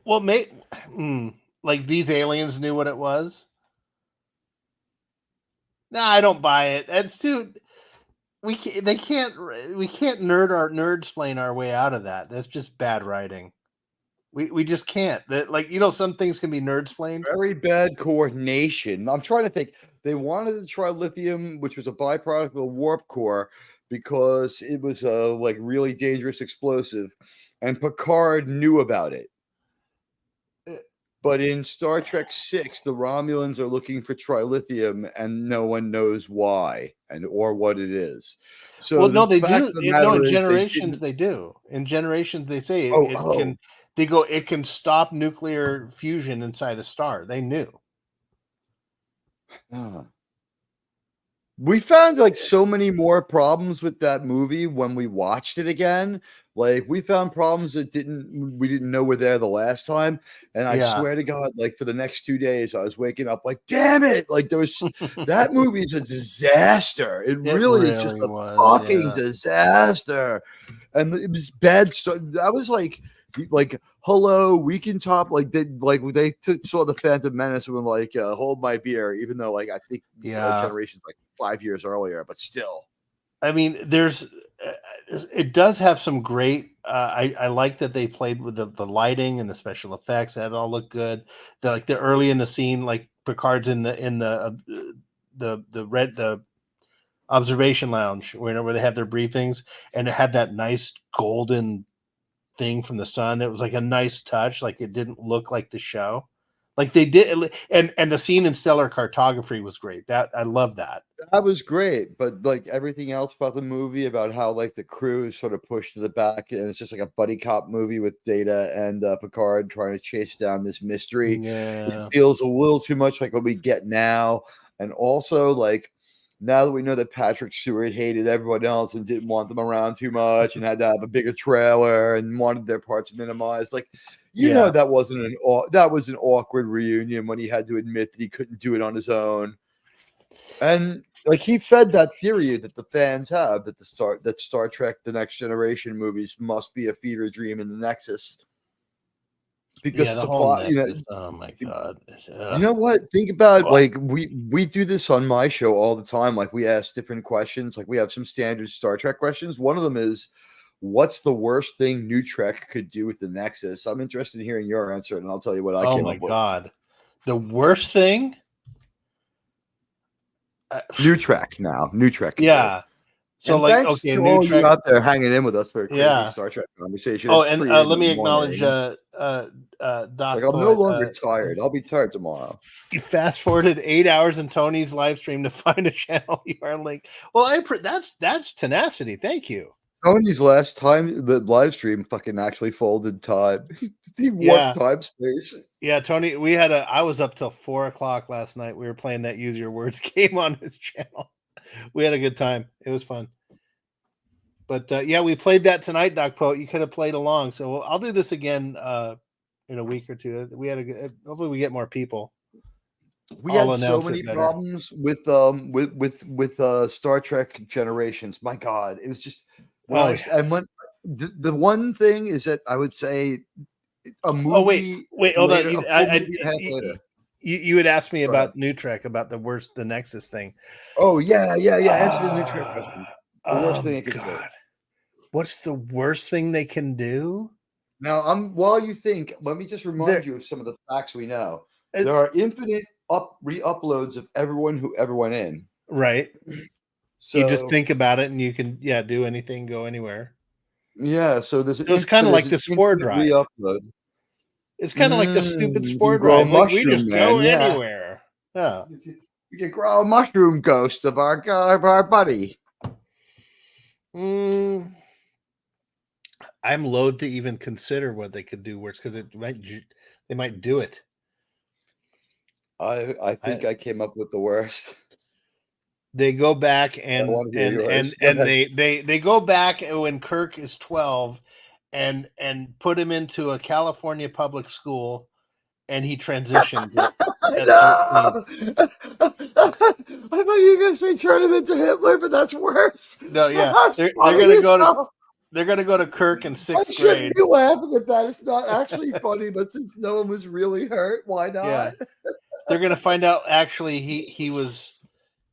Well, Like these aliens knew what it was. No, I don't buy it. That's too. We can't nerd explain our way out of that. That's just bad writing. We just can't. That, like, some things can be nerd explained. Very bad coordination. I'm trying to think. They wanted to try lithium, which was a byproduct of the warp core, because it was a like really dangerous explosive, and Picard knew about it. But in Star Trek VI, the Romulans are looking for trilithium, and no one knows why or what it is. So, well, no, they do. In Generations, they do. In Generations, they say it can. They go. It can stop nuclear fusion inside a star. They knew. We found like so many more problems with that movie when we watched it again. Like we found problems that we didn't know were there the last time. And I swear to God, like for the next 2 days, I was waking up like, damn it. Like there was that movie's a disaster. It really is just a fucking disaster. And it was bad stuff. That was like hello, we can top they saw the Phantom Menace and were like hold my beer, even though like I think Generations like 5 years earlier, but still. I mean, it does have some great. I like that they played with the lighting and the special effects. That all looked good. The early in the scene, like Picard's in the observation lounge where they have their briefings, and it had that nice golden thing from the sun. It was like a nice touch. Like it didn't look like the show. Like they did, and the scene in Stellar Cartography was great. That I love that. That was great, but like everything else about the movie, about how like the crew is sort of pushed to the back, and it's just like a buddy cop movie with Data and Picard trying to chase down this mystery. Yeah. It feels a little too much like what we get now, and also like now that we know that Patrick Stewart hated everyone else and didn't want them around too much, and had to have a bigger trailer and wanted their parts minimized, like. That was an awkward reunion when he had to admit that he couldn't do it on his own, and like he fed that theory that the fans have that Star Trek: The Next Generation movies must be a fever dream in the Nexus because it's a plot. Oh my God! You know what? Think about like we do this on my show all the time. Like we ask different questions. Like we have some standard Star Trek questions. One of them is, what's the worst thing New Trek could do with the Nexus? I'm interested in hearing your answer, and I'll tell you what I came up with. Oh my God. The worst thing? New Trek now. New Trek. Yeah. So and like, thanks okay, to New all Trek you out there hanging in with us for a crazy Star Trek conversation. Oh, and let me acknowledge Doc. Like I'm no longer tired. I'll be tired tomorrow. You fast forwarded 8 hours in Tony's live stream to find a channel URL link. Well, that's tenacity. Thank you. Tony's last time the live stream fucking actually folded time. He warped time space. Yeah, Tony, I was up till 4:00 last night. We were playing that Use Your Words game on his channel. We had a good time. It was fun. But we played that tonight, Doc Poet. You could have played along. So I'll do this again in a week or two. We had hopefully we get more people. We had so many problems with Star Trek Generations. My God, it was just. The one thing is that I would say a movie. Oh wait, hold on. You had asked me about New Trek, about the Nexus thing. Oh yeah. Answer the New Trek question. The worst thing they could do. What's the worst thing they can do? Now, while you think, let me just remind you of some of the facts we know. There are infinite re-uploads of everyone who ever went in. Right. So you just think about it, and you can do anything, go anywhere. Yeah. So it's kind of like the Spore drive. Re-upload. It's kind of like the stupid Spore drive. Like we just go anywhere. Yeah. You can grow a mushroom ghost of our buddy. I'm loath to even consider what they could do worse because they might do it. I think I came up with the worst. They go back and they go back when Kirk is 12 and put him into a California public school and he transitions. I thought you were going to say turn him into Hitler, but that's worse. No, yeah. They're going to go to They're gonna go to Kirk in I 6th shouldn't grade. be laughing at that. It's not actually funny, but since no one was really hurt, why not? Yeah. They're gonna find out actually he was.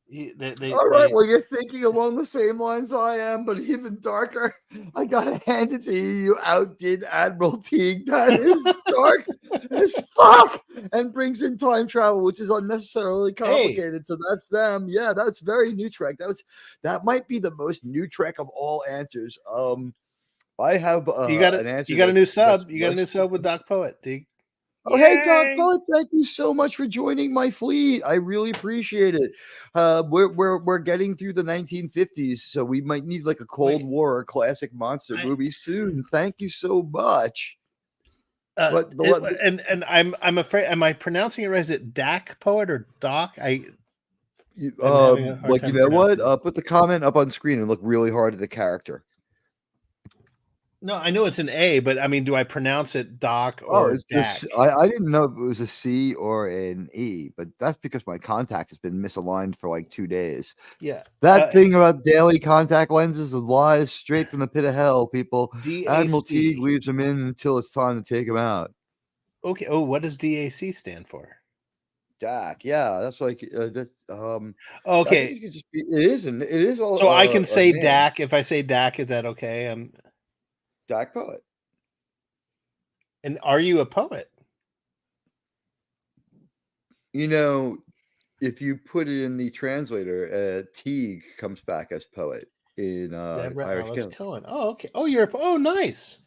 All right, well, you're thinking along the same lines I am, but even darker. I gotta hand it to you. You outdid Admiral Teague. That is dark as fuck, and brings in time travel, which is unnecessarily complicated. So that's them. Yeah, that's very new Trek. That might be the most new Trek of all answers. I have you got an answer. You got a new sub. You got a new sub with Doc Poet, Teague. Oh, hey, Doc Poet, thank you so much for joining my fleet. I really appreciate it. We're getting through the 1950s, so we might need like a Cold War or classic monster movie soon. Thank you so much. And I'm afraid, am I pronouncing it right? Is it Dak Poet or Doc? You know what? Put the comment up on screen and look really hard at the character. No, I know it's an A, but I mean, do I pronounce it Doc or it's Dak? this. I didn't know if it was a C or an E, but that's because my contact has been misaligned for like 2 days. Yeah. That thing about daily contact lenses is lies straight from the pit of hell, people. Admiral Teague leaves them in until it's time to take them out. Okay. Oh, what does DAC stand for? Dak. Yeah, that's like that. Okay. It could just be. It isn't. It is all. So I can say Dak. If I say Dak, is that okay? Dak Poet. And are you a poet? You know, if you put it in the translator, Teague comes back as poet in Deborah Irish Alice Killing. Cohen. Oh, okay. Oh, oh, nice.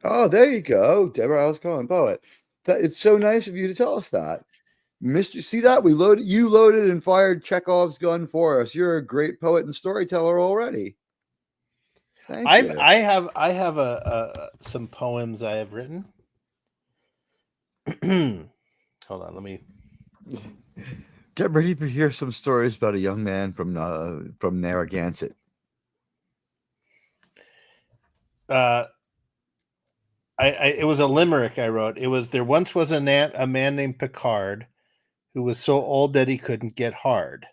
Oh, there you go, Deborah Alice Cohen, poet. It's so nice of you to tell us that, Mister. See that you loaded and fired Chekhov's gun for us. You're a great poet and storyteller already. I have some poems I have written. Hold on, let me get ready to hear some stories about a young man from Narragansett. It was a limerick I wrote. It was, there once was a man named Picard who was so old that he couldn't get hard.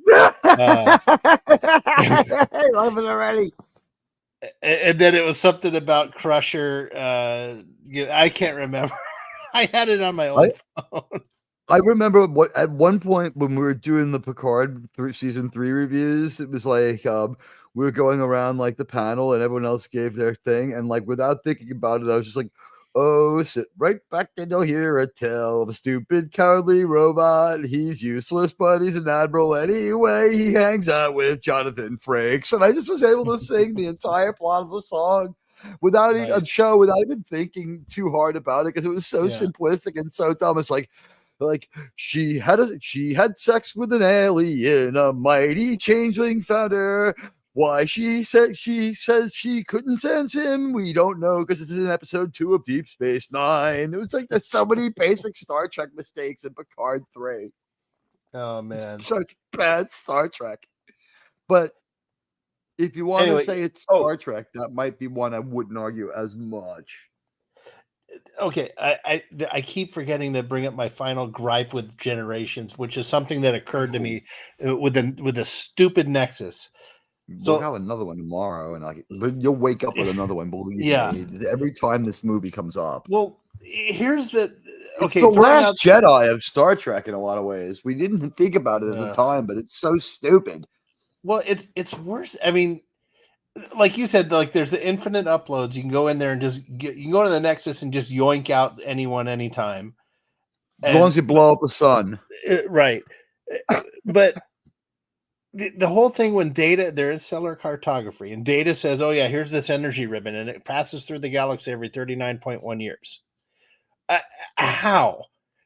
I love it already. And then it was something about Crusher. I can't remember. I had it on my own phone. I remember at one point when we were doing the Picard season 3 reviews, it was like we were going around like the panel and everyone else gave their thing, and like without thinking about it, I was just like, oh, sit right back and you'll hear a tale of a stupid, cowardly robot. He's useless, but he's an admiral anyway. He hangs out with Jonathan Frakes. And I just was able to sing the entire plot of the song without even thinking too hard about it, because it was so simplistic and so dumb. It's like she had sex with an alien, a mighty changeling found her. Why she says she couldn't sense him, we don't know, because it's in episode 2 of Deep Space Nine. It was like there's so many basic Star Trek mistakes in Picard 3. Oh man, such bad Star Trek. But if you want to say it's Star Trek, that might be one I wouldn't argue as much. Okay, I keep forgetting to bring up my final gripe with Generations, which is something that occurred to me with a stupid Nexus. So we'll have another one tomorrow, and you'll wake up with another one. Believe me, every time this movie comes up. Well, here's the. It's the last Jedi of Star Trek in a lot of ways. We didn't think about it at the time, but it's so stupid. Well, it's worse. I mean, like you said, like there's the infinite uploads. You can go in there and you can go to the Nexus and just yoink out anyone anytime. As long as you blow up the sun. Right. But the whole thing when Data, they're in stellar cartography, and Data says, oh yeah, here's this energy ribbon, and it passes through the galaxy every 39.1 years. How?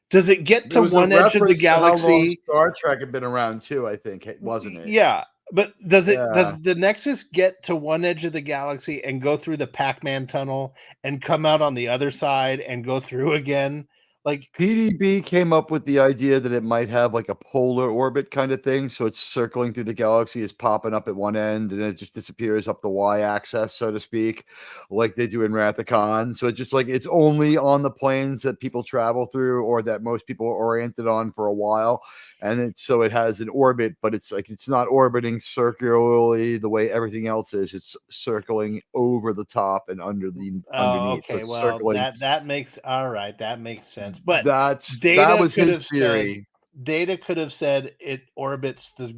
Does it get to one edge of the galaxy? How long Star Trek had been around too, I think, wasn't it? Yeah. But does the Nexus get to one edge of the galaxy and go through the Pac-Man tunnel and come out on the other side and go through again? Like PDB came up with the idea that it might have like a polar orbit kind of thing. So it's circling through the galaxy, is popping up at one end, and it just disappears up the y-axis, so to speak, like they do in Wrath of Khan. So it's just like it's only on the planes that people travel through or that most people are oriented on for a while. And so it has an orbit, but it's like it's not orbiting circularly the way everything else is. It's circling over the top and underneath. okay, So it's well circling. that makes that makes sense. But That Data was could his have theory. said Data could have said it orbits the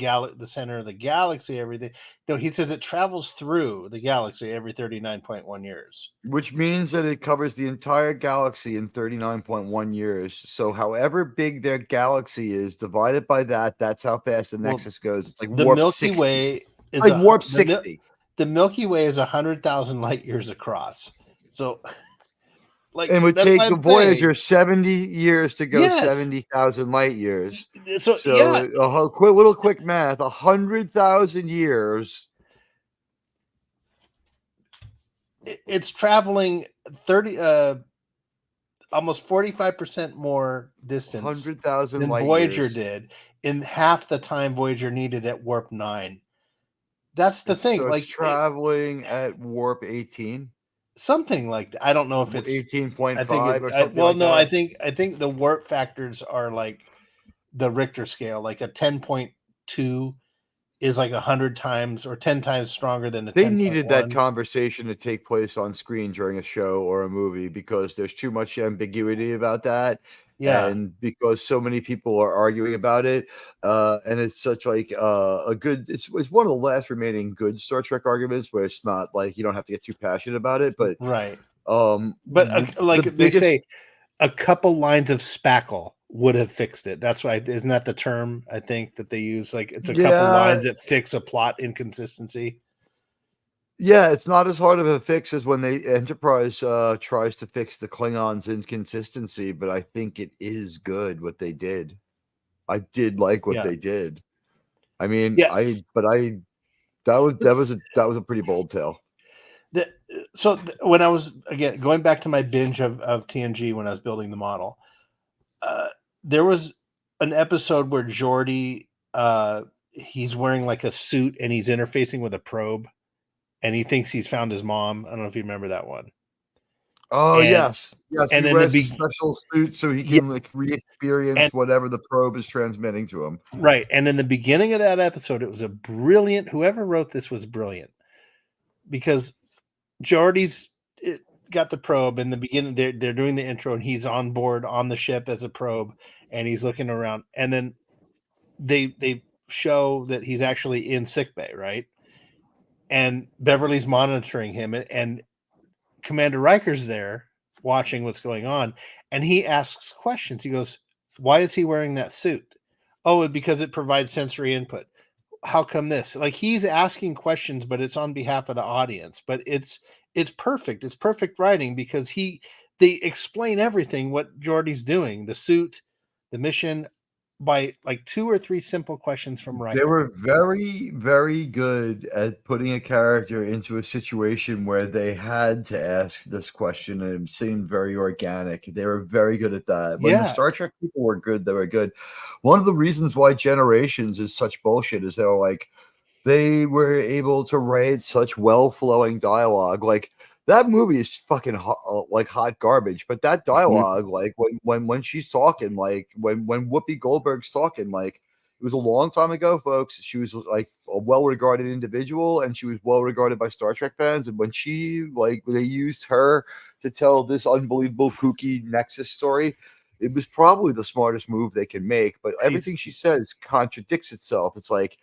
center of the galaxy, everything. No, he says it travels through the galaxy every 39.1 years. Which means that it covers the entire galaxy in 39.1 years. So however big their galaxy is, divided by that, that's how fast the Nexus goes. It's like The warp Milky 60. Way is like warp the 60. The Milky Way is 100,000 light years across. So like And it would that's take what the I'm Voyager saying. 70 years to go Yes. 70,000 light years. So, So yeah, a quick math, 100,000 years. it's traveling 30 almost 45% more distance 100,000 than light Voyager years. did in half the time Voyager needed at warp 9. That's the thing. So Like it's traveling at warp 18. something like that. I don't know if it's 18.5 I think or I, something well like no, that. I think the warp factors are like the Richter scale. Like a 10.2 is like 100 times or 10 times stronger than a They 10.1. needed that conversation to take place on screen during a show or a movie because there's too much ambiguity about that. Yeah. And because so many people are arguing about it. And it's such like a good, it's one of the last remaining good Star Trek arguments where it's not like you don't have to get too passionate about it. But Right. but Like they say, a couple lines of spackle would have fixed it. That's why, isn't that the term I think that they use? Like it's a couple lines that fix a plot inconsistency. Yeah, it's not as hard of a fix as when the Enterprise tries to fix the Klingons' inconsistency, but I think it is good what they did. I did like what they did. I mean, that was a pretty bold tale. When I was again going back to my binge of TNG when I was building the model, there was an episode where Geordi he's wearing like a suit and he's interfacing with a probe, and he thinks he's found his mom. I don't know if you remember that one. Oh, yes. And he wears a special suit so he can like re-experience whatever the probe is transmitting to him. Right. And in the beginning of that episode, it was a brilliant. Whoever wrote this was brilliant because Geordi's got the probe in the beginning. They're doing the intro, and he's on board on the ship as a probe, and he's looking around. And then they show that he's actually in sickbay, right? And Beverly's monitoring him, and Commander Riker's there watching what's going on, and he asks questions. He goes, "Why is he wearing that suit?" "Oh, because it provides sensory input." "How come this?" Like he's asking questions, but it's on behalf of the audience. But it's perfect. It's perfect writing because they explain everything what Geordi's doing, the suit, the mission, by like 2 or 3 simple questions from Riker. They were very, very good at putting a character into a situation where they had to ask this question, and it seemed very organic. They were very good at that. When the Star Trek people were good, they were good. One of the reasons why Generations is such bullshit is they were able to write such well-flowing dialogue. Like that movie is fucking hot garbage, but that dialogue, like when she's talking, like when Whoopi Goldberg's talking, like it was a long time ago, folks. She was like a well-regarded individual, and she was well-regarded by Star Trek fans. And when they used her to tell this unbelievable kooky Nexus story, it was probably the smartest move they can make. But everything she says contradicts itself. It's like.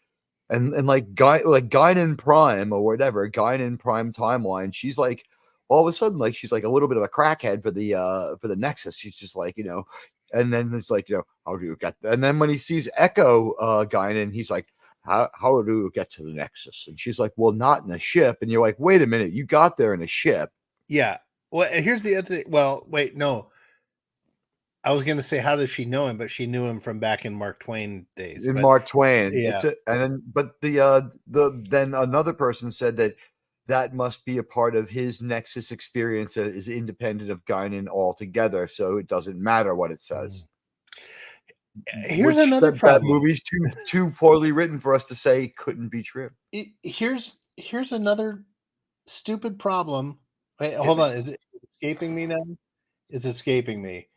And like Guinan Prime or whatever, Guinan Prime timeline, she's like all of a sudden like she's like a little bit of a crackhead for the Nexus. She's just like, and then it's like, how do you get that? And then when he sees Echo Guinan, he's like, how do you get to the Nexus? And she's like, well, not in a ship. And you're like, wait a minute, you got there in a ship. Yeah. Well, here's the other thing. Well, wait, no. I was going to say, how does she know him? But she knew him from back in Mark Twain days. Mark Twain, yeah. Then another person said that that must be a part of his Nexus experience that is independent of Guinan altogether. So it doesn't matter what it says. Here's Which another that problem. movie's too poorly written for us to say couldn't be true. Here's another stupid problem. Wait, hold on. Is it escaping me now? It's escaping me.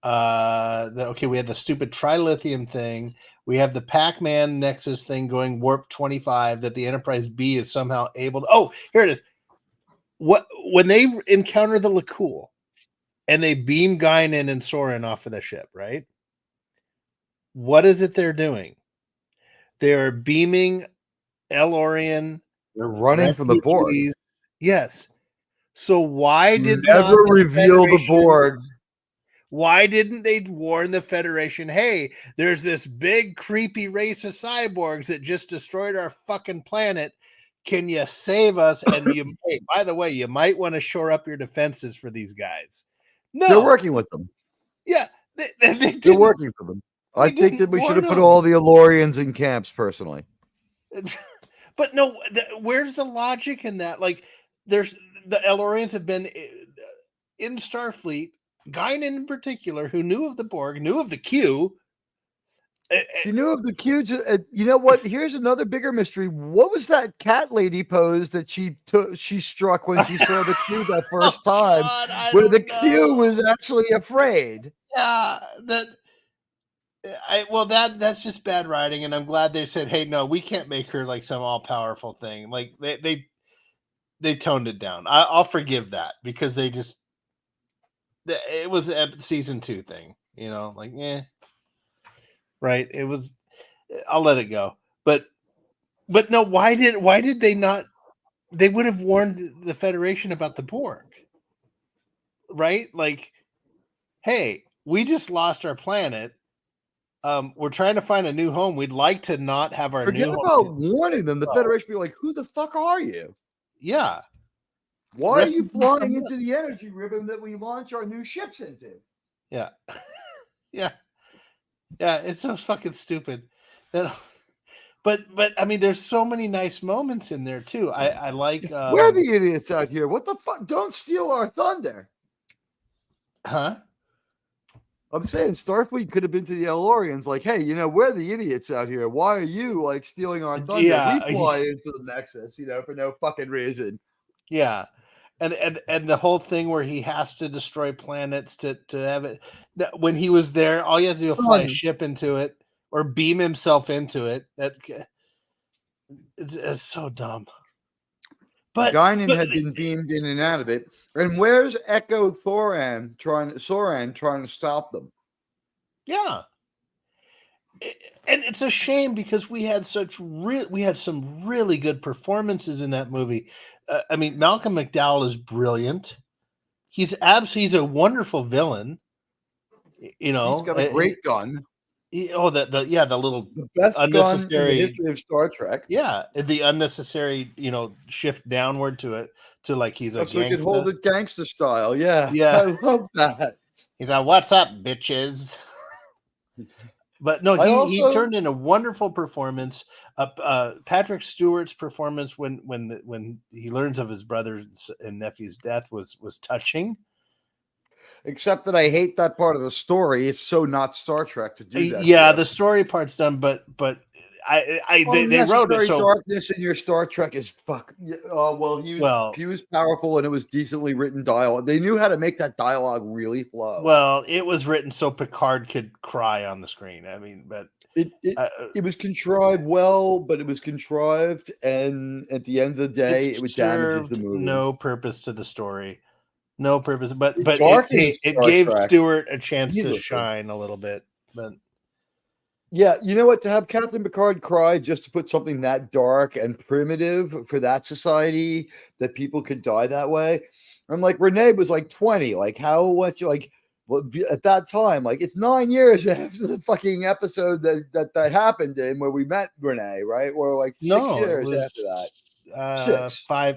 Okay, we had the stupid trilithium thing. We have the Pac-Man Nexus thing going warp 25 that the Enterprise B is somehow able to. Oh, here it is. When they encounter the Lakul and they beam Guinan and Soren off of the ship, right? What is it they're doing? They're beaming El-Aurian. They're running from the Borg. Yes. So why did never reveal the Borg? Why didn't they warn the Federation? Hey, there's this big creepy race of cyborgs that just destroyed our fucking planet. Can you save us? And hey, by the way, you might want to shore up your defenses for these guys. No, they're working with them. Yeah, they're working for them. I think that we should have put all the Elorians in camps, personally. But no, where's the logic in that? Like, there's the El-Aurians have been in Starfleet. Guinan in particular, who knew of the Borg, knew of the Q. She knew of the Q. You know what? Here's another bigger mystery. What was that cat lady pose that she struck when she saw the Q that first time, where the Q was actually afraid? Yeah, that's just bad writing, and I'm glad they said, "Hey, no, we can't make her like some all powerful thing." Like they toned it down. I'll forgive that because they just. It was a season 2 thing, you know, like, right. It was, I'll let it go. But no, why did they not, they would have warned the Federation about the Borg, right? Like, hey, we just lost our planet. We're trying to find a new home. We'd like to not have our Forget new about home. warning them. The Federation be like, who the fuck are you? Yeah. Why are you flying into the energy ribbon that we launch our new ships into? Yeah. Yeah. It's so fucking stupid. But I mean, there's so many nice moments in there too. I like. Where are the idiots out here? What the fuck? Don't steal our thunder. Huh? I'm saying Starfleet could have been to the El-Aurians like, hey, you know, we're the idiots out here. Why are you like stealing our thunder? Yeah. We fly into the Nexus, you know, for no fucking reason. Yeah. And the whole thing where he has to destroy planets to have it. When he was there, all you have to do is fly a ship into it or beam himself into it. It's so dumb. But Guinan had been beamed in and out of it. And where's Echo Soran trying to stop them? Yeah. And it's a shame because we had some really good performances in that movie. I mean, Malcolm McDowell is brilliant. He's a wonderful villain. You know, he's got a great gun. The little best unnecessary gun in the history of Star Trek. Yeah, the unnecessary, shift downward to it to like he's a so he gangster. can hold it gangster style. Yeah, yeah, I love that. He's like, "What's up, bitches?" But no, he turned in a wonderful performance. Patrick Stewart's performance when he learns of his brother's and nephew's death was touching. Except that I hate that part of the story. It's so not Star Trek to do that. Yeah, the story part's done, but they wrote it so darkness in your Star Trek is fuck. He was powerful and it was decently written dialogue. They knew how to make that dialogue really flow. Well, it was written so Picard could cry on the screen. I mean, but it was contrived well, but it was contrived, and at the end of the day, it would damage the movie. No purpose to the story. No purpose, but it gave Stewart a chance to shine a little bit. But yeah, you know what? To have Captain Picard cry just to put something that dark and primitive for that society that people could die that way. I'm like, Renee was like 20. Like, how much? Like, at that time, like it's 9 years after the fucking episode that happened in where we met Renee, right? Or like 6 years after that.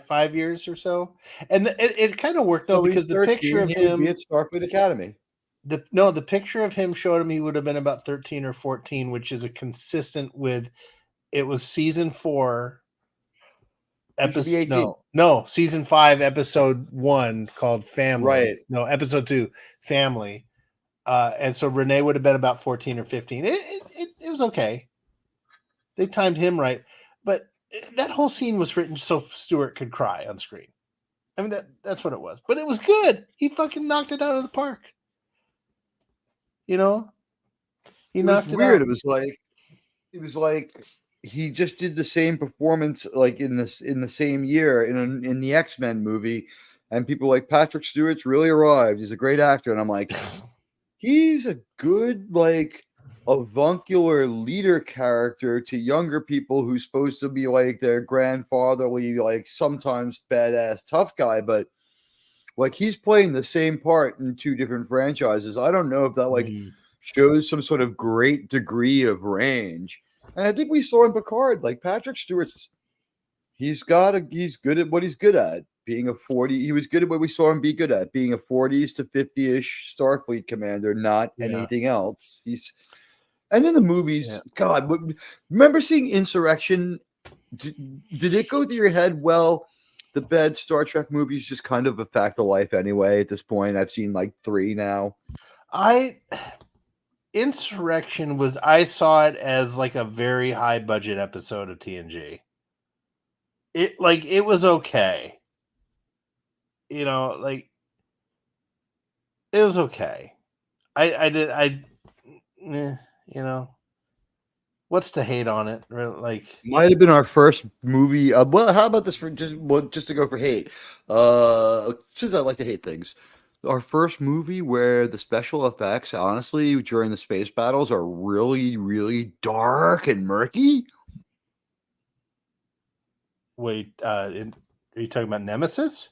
5 years or so, and it kind of worked out because the picture of him at Starfleet Academy. The picture of him showed him he would have been about 13 or 14, which is a consistent with it was season 4. BB-18. No, season 5, episode 1 called Family. Right. No, episode 2, Family. And so Renee would have been about 14 or 15. It was okay. They timed him right, but that whole scene was written so Stewart could cry on screen. I mean, that's what it was. But it was good. He fucking knocked it out of the park. You know? He knocked it weird. out. It was like he just did the same performance like in the same year in the X-Men movie, and people were like, Patrick Stewart's really arrived. He's a great actor. And I'm like, he's a good, like, avuncular leader character to younger people who's supposed to be like their grandfatherly, like sometimes badass tough guy, but like he's playing the same part in 2 different franchises. I don't know if that like shows some sort of great degree of range. And I think we saw in Picard, like Patrick Stewart's, he's good at what he's good at. Being a 40, he was good at what we saw him be good at, being a 40s to 50-ish Starfleet commander, not anything else. And in the movies, God, remember seeing Insurrection? Did it go through your head? Well, the bad Star Trek movies just kind of a fact of life anyway. At this point, I've seen like 3 now. Insurrection was, I saw it as like a very high budget episode of TNG. It was okay. You know, like it was okay. You know, what's to hate on it? Like, might have been our first movie. Well, how about this for just to go for hate? Since I like to hate things, our first movie where the special effects, honestly, during the space battles are really, really dark and murky. Wait, are you talking about Nemesis?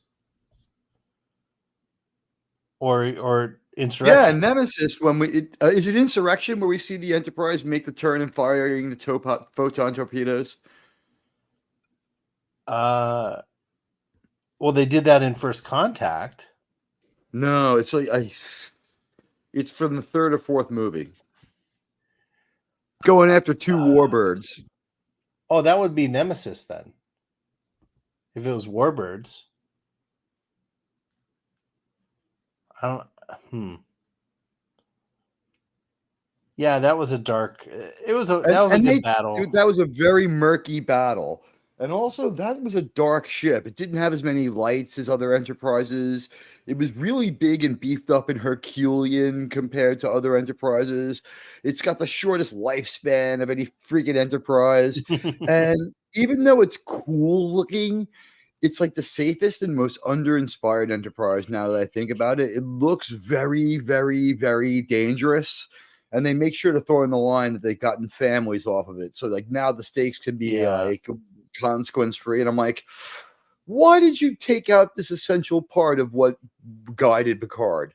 Or Insurrection? Yeah, Nemesis. When is it Insurrection where we see the Enterprise make the turn and firing the photon torpedoes? Well, they did that in First Contact. No, it's like it's from the 3rd or 4th movie. Going after 2 warbirds. Oh, that would be Nemesis then. If it was warbirds. I don't. Yeah, that was a dark. It was a good battle. Dude, that was a very murky battle, and also that was a dark ship. It didn't have as many lights as other Enterprises. It was really big and beefed up and Herculean compared to other Enterprises. It's got the shortest lifespan of any freaking Enterprise, and even though it's cool looking, it's like the safest and most under-inspired Enterprise. Now that I think about it, it looks very, very, very dangerous. And they make sure to throw in the line that they've gotten families off of it. So like now the stakes can be like consequence free. And I'm like, why did you take out this essential part of what guided Picard?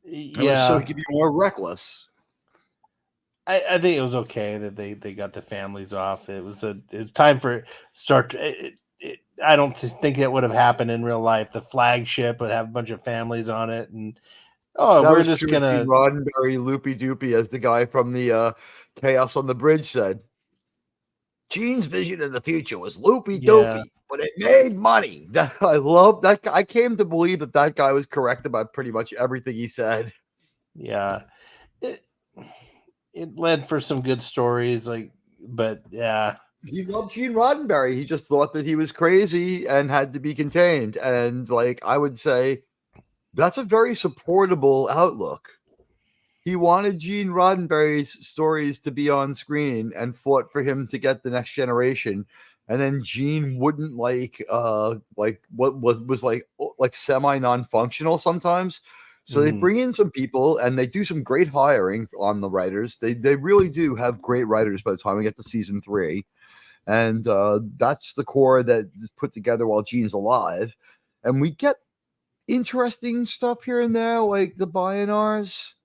Yeah, so it could be more reckless. I think it was okay that they got the families off. It's time for start. I don't think that would have happened in real life. The flagship would have a bunch of families on it, and we're just gonna Roddenberry loopy doopy, as the guy from the Chaos on the Bridge said. Gene's vision in the future was loopy doopy, but it made money. I love that. I came to believe that guy was correct about pretty much everything he said. Yeah, it led for some good stories, but yeah. He loved Gene Roddenberry. He just thought that he was crazy and had to be contained. And I would say that's a very supportable outlook. He wanted Gene Roddenberry's stories to be on screen and fought for him to get the next generation. And then Gene wouldn't like what was like semi non-functional sometimes. So they bring in some people and they do some great hiring on the writers. They really do have great writers by the time we get to season 3. And that's the core that is put together while Gene's alive. And we get interesting stuff here and there, like the Bionars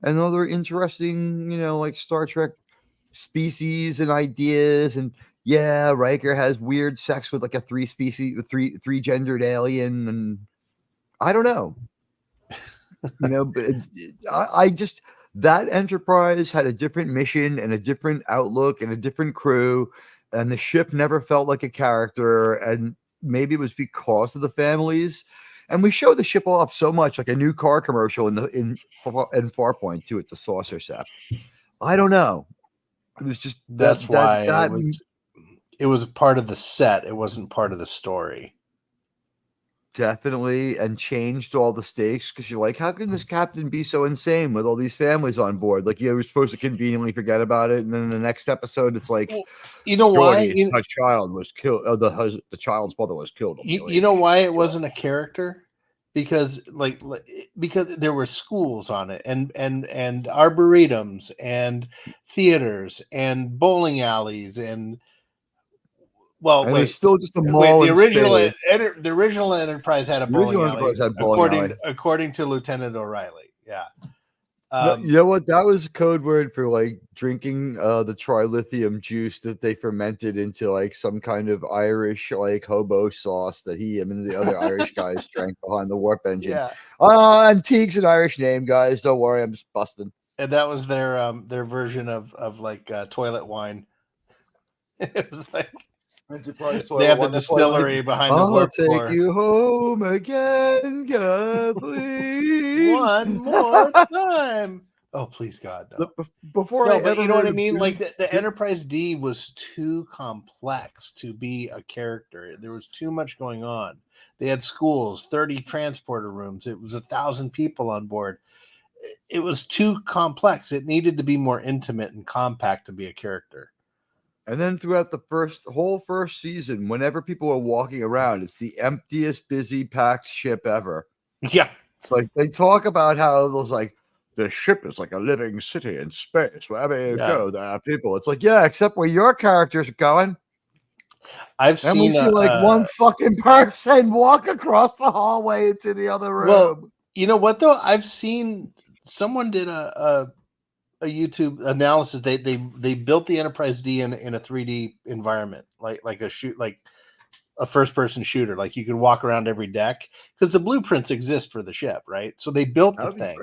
and other interesting, like Star Trek species and ideas. And yeah, Riker has weird sex with like a three gendered alien. And I don't know. But I just, that Enterprise had a different mission and a different outlook and a different crew. and the ship never felt like a character, and maybe it was because of the families. And we show the ship off so much, like a new car commercial in Farpoint too, at the saucer set. I don't know. It was just That's why it was part of the set. It wasn't part of the story. Definitely, and changed all the stakes, because you're like, how can this captain be so insane with all these families on board? Like, you were supposed to conveniently forget about it, and then in the next episode, it's like, you know why? a child was killed. The child's mother was killed. You know why it wasn't a character? Because because there were schools on it, and arboretums, and theaters, and bowling alleys, and it's still just a mall. The original Enterprise had a bowling alley, according to Lieutenant O'Reilly. Yeah. You know what? That was a code word for like drinking the trilithium juice that they fermented into like some kind of Irish like hobo sauce that him and the other Irish guys drank behind the warp engine. Yeah. Antique's an Irish name, guys. Don't worry, I'm just busting. And that was their version of like toilet wine. It was like Enterprise they have the distillery behind the warp I'll core. take you home again, God, please. One more time. Oh, please, God. No. Before No, I but ever you know what I heard mean? of- Like the Enterprise D was too complex to be a character. There was too much going on. They had schools, 30 transporter rooms. It was 1,000 people on board. It was too complex. It needed to be more intimate and compact to be a character. And then throughout the whole first season, whenever people are walking around, it's the emptiest, busy, packed ship ever. Yeah. It's like they talk about how those like the ship is like a living city in space. Wherever you go, there are people. It's like, yeah, except where your characters are going. I've And seen we see like one fucking person walk across the hallway into the other room. Well, you know what though? I've seen someone did a YouTube analysis. They built the Enterprise D in a 3D environment, like a first person shooter. Like you could walk around every deck because the blueprints exist for the ship, right? So they built the thing.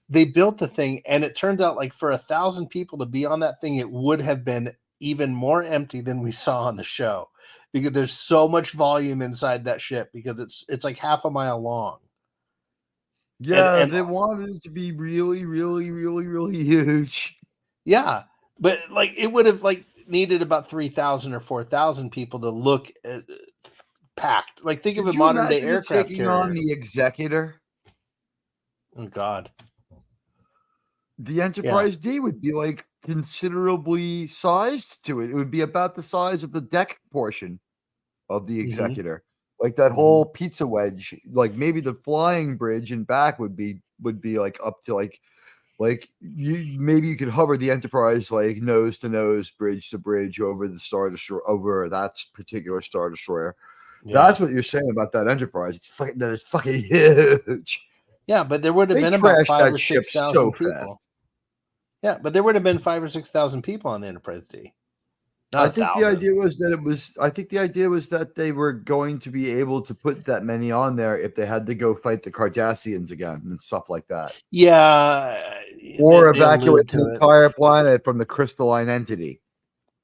They built the thing, and it turned out like for 1,000 people to be on that thing, it would have been even more empty than we saw on the show because there's so much volume inside that ship because it's like half a mile long. Yeah, and they wanted it to be really, really, really, really huge. Yeah, but like it would have like needed about 3,000 or 4,000 people to look packed. Like think of a modern day aircraft taking carrier. on the Executor. Oh God, the Enterprise D would be like considerably sized to it. It would be about the size of the deck portion of the Executor. Like that whole pizza wedge, like maybe the flying bridge and back would be like up to like you could hover the Enterprise like nose to nose, bridge to bridge over the Star Destroyer, over that particular Star Destroyer. Yeah. That's what you're saying about that Enterprise. That is fucking huge. Yeah, but there would have been about 5,000 or 6,000 people. Fast. Yeah, but there would have been 5,000 or 6,000 people on the Enterprise D. I think the idea was that they were going to be able to put that many on there if they had to go fight the Cardassians again and stuff like that. Yeah, or they evacuate allude to the it. entire planet from the crystalline entity.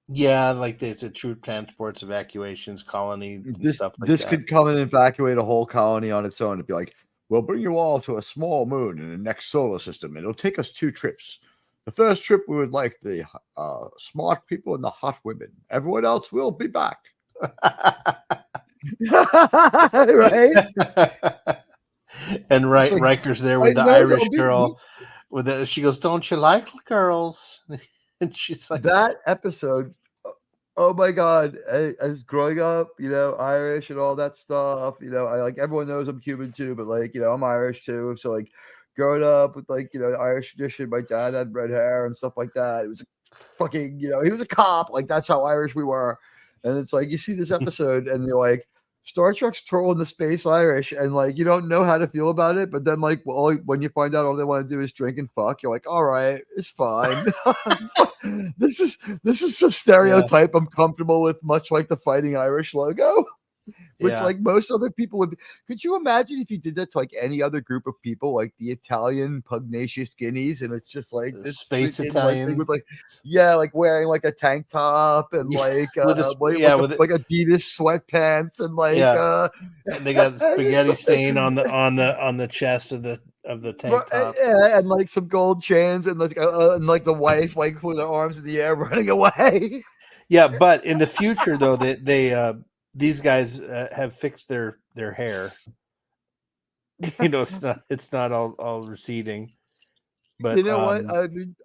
Yeah, like it's a troop transports, evacuations, colony, and stuff like This that. could come and evacuate a whole colony on its own. It'd be like, we'll bring you all to a small moon in the next solar system. It'll take us 2 trips. The first trip, we would like the smart people and the hot women. Everyone else will be back. Right? And like, Riker's there with the I know Irish they'll be- girl. She goes, "Don't you like girls?" And she's like, That episode, oh my God, as growing up, Irish and all that stuff, I like, everyone knows I'm Cuban too, but like, I'm Irish too. So like, growing up with like, Irish tradition, my dad had red hair and stuff like that. It was fucking, he was a cop. Like, that's how Irish we were. And it's like, you see this episode and you're like, Star Trek's trolling the space Irish, and like, you don't know how to feel about it. But then like, when you find out all they want to do is drink and fuck, you're like, all right, it's fine. This is a stereotype I'm comfortable with, much like the Fighting Irish logo. which Yeah. like most other people would be. Could you imagine if you did that to like any other group of people, like the Italian pugnacious guineas, and it's just like this Space freaking, like, Italian. they would like, yeah, like wearing like a tank top and Yeah, like with a like, yeah, like, with like Adidas sweatpants and like Yeah. And they got spaghetti it's- stain on the chest of the tank top. yeah, and like some gold chains and like the wife like with her arms in the air running away. Yeah, but in the future though, they these guys have fixed their hair. It's not all receding. But You know what?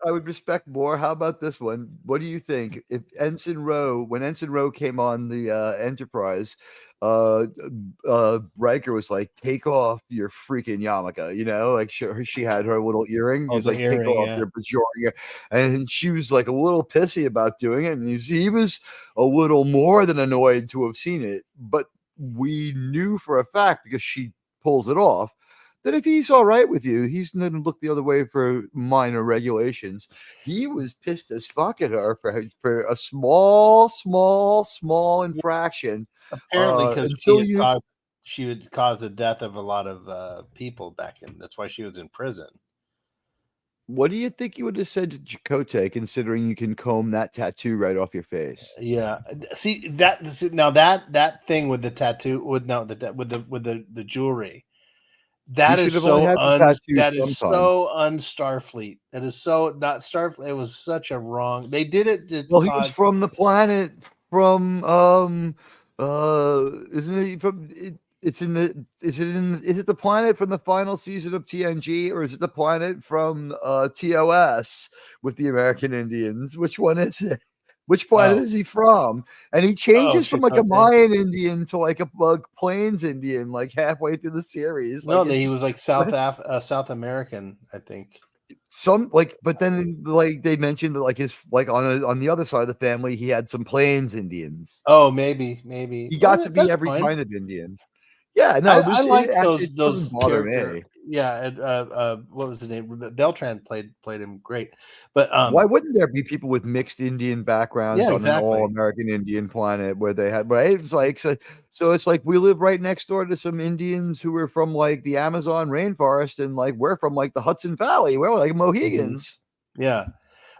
I would respect more. How about this one? What do you think if when Ensign Rowe came on the Enterprise, Riker was like, "Take off your freaking yarmulke," like she had her little earring. He was the like, "Take earring, off yeah. your Bajorga," and she was like a little pissy about doing it, and he was a little more than annoyed to have seen it. But we knew for a fact because she pulls it off that if he's all right with you, he's going to look the other way for minor regulations. He was pissed as fuck at her for a small infraction. Apparently, because until she would cause the death of a lot of people back in. That's why she was in prison. What do you think you would have said to Chakotay, considering you can comb that tattoo right off your face? Yeah, see that thing with the tattoo with the jewelry. That You is should have only so had the tattoo that is sometime. so un-Starfleet. That is so not Starfleet. It was such a wrong. They did it. To Well, he was cause- from the planet from isn't it from is it the planet from the final season of TNG, or is it the planet from TOS with the American Indians? Which one is it? Which planet is he from? And he changes from like a Chakotay. Mayan Indian to like a Plains Indian, like halfway through the series. No, Like, he it's- was like South American, I think. but then like they mentioned that like his like on the other side of the family he had some Plains Indians. Oh, maybe He got Well, to be that's every fine. kind of Indian. Yeah, no, I like it those doesn't bother character. me. Yeah, and what was the name? Beltran played him great, but Why wouldn't there be people with mixed Indian backgrounds Yeah, on exactly. an all-American Indian planet where they had right? It's like so it's like we live right next door to some Indians who are from like the Amazon rainforest, and like we're from like the Hudson Valley. We're like Mohegans. Yeah,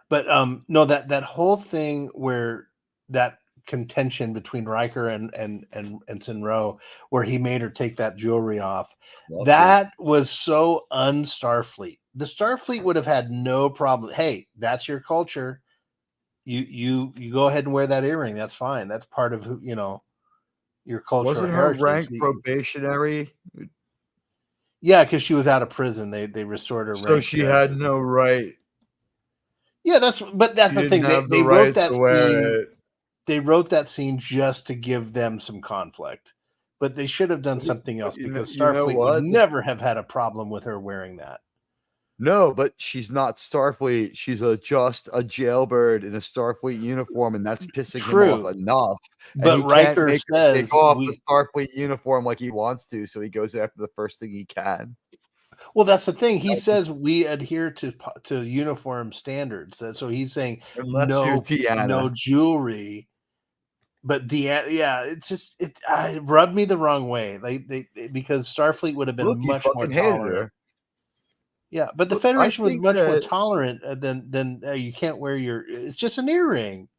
but no, that whole thing where that contention between Riker and Ensign Rowe, where he made her take that jewelry off, that was so un-Starfleet. The Starfleet would have had no problem. Hey, that's your culture. You go ahead and wear that earring. That's fine. That's part of your cultural Wasn't her heritage. rank probationary? Yeah, because she was out of prison. They restored her. So rank, she had no right. Yeah, that's She the thing. didn't have They the wrote right that to wear scene. it. They wrote that scene just to give them some conflict, but they should have done something else because you know Starfleet what? would never have had a problem with her wearing that. No, but she's not Starfleet. She's just a jailbird in a Starfleet uniform, and that's pissing him off True. enough. And But he can't Riker make her says take off we- the Starfleet uniform like he wants to, so he goes after the first thing he can. Well, that's the thing. He says we adhere to uniform standards. So he's saying Unless you're Deanna. no jewelry. But Deanna, yeah, it's just it rubbed me the wrong way. Because Starfleet would have been Look, he much more fucking hated tolerant. her. Yeah, but the Look, I Federation was think much more that- tolerant than you can't wear your. It's just an earring.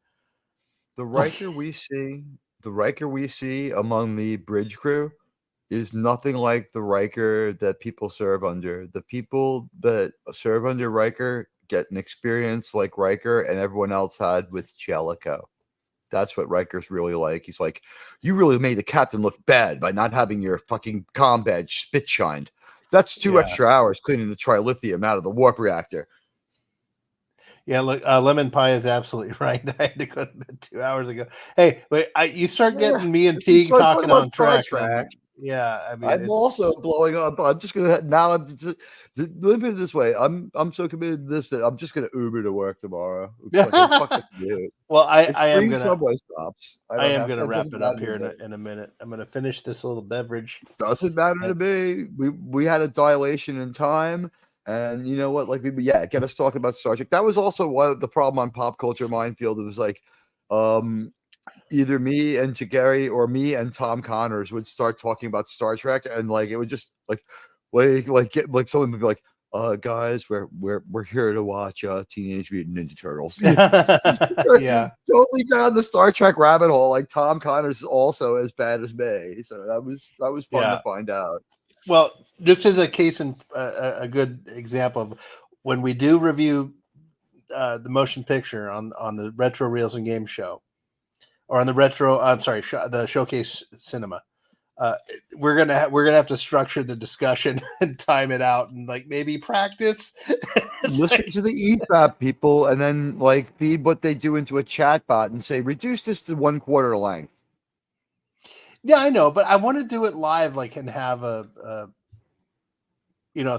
The Riker we see among the bridge crew is nothing like the Riker that people serve under. The people that serve under Riker get an experience like Riker and everyone else had with Jellicoe. That's what Riker's really like. He's like, you really made the captain look bad by not having your fucking comm badge spit shined. That's 2 extra hours cleaning the trilithium out of the warp reactor. Yeah, look, Lemon Pie is absolutely right. I had to go to bed 2 hours ago. Hey, wait, you start getting me and Teague So talking about on Star track. Trek. Yeah, I mean, I'm also blowing up. I'm just gonna now. Let me put it this way. I'm so committed to this that I'm just gonna Uber to work tomorrow. Well, I It's am free gonna subway stops. I am gonna that wrap doesn't it up matter here to me. in a minute. I'm gonna finish this little beverage. Doesn't matter to me. We had a dilation in time, and you know what? Like get us talking about Star Trek. That was also the problem on Pop Culture Minefield. It was like, either me and Jageri or me and Tom Connors would start talking about Star Trek, and like it would just get someone would be like, guys, we're here to watch Teenage Mutant Ninja Turtles. Yeah. Totally down the Star Trek rabbit hole. Like Tom Connors is also as bad as me. So that was fun to find out. Well, this is a case in a good example of when we do review the motion picture on the Retro Reels and Games show, or on the the Showcase Cinema. We're gonna have to structure the discussion and time it out, and like maybe practice. Listen to the EFAP people, and then like feed what they do into a chat bot and say reduce this to 1/4 length. Yeah, I know, but I want to do it live, like, and have a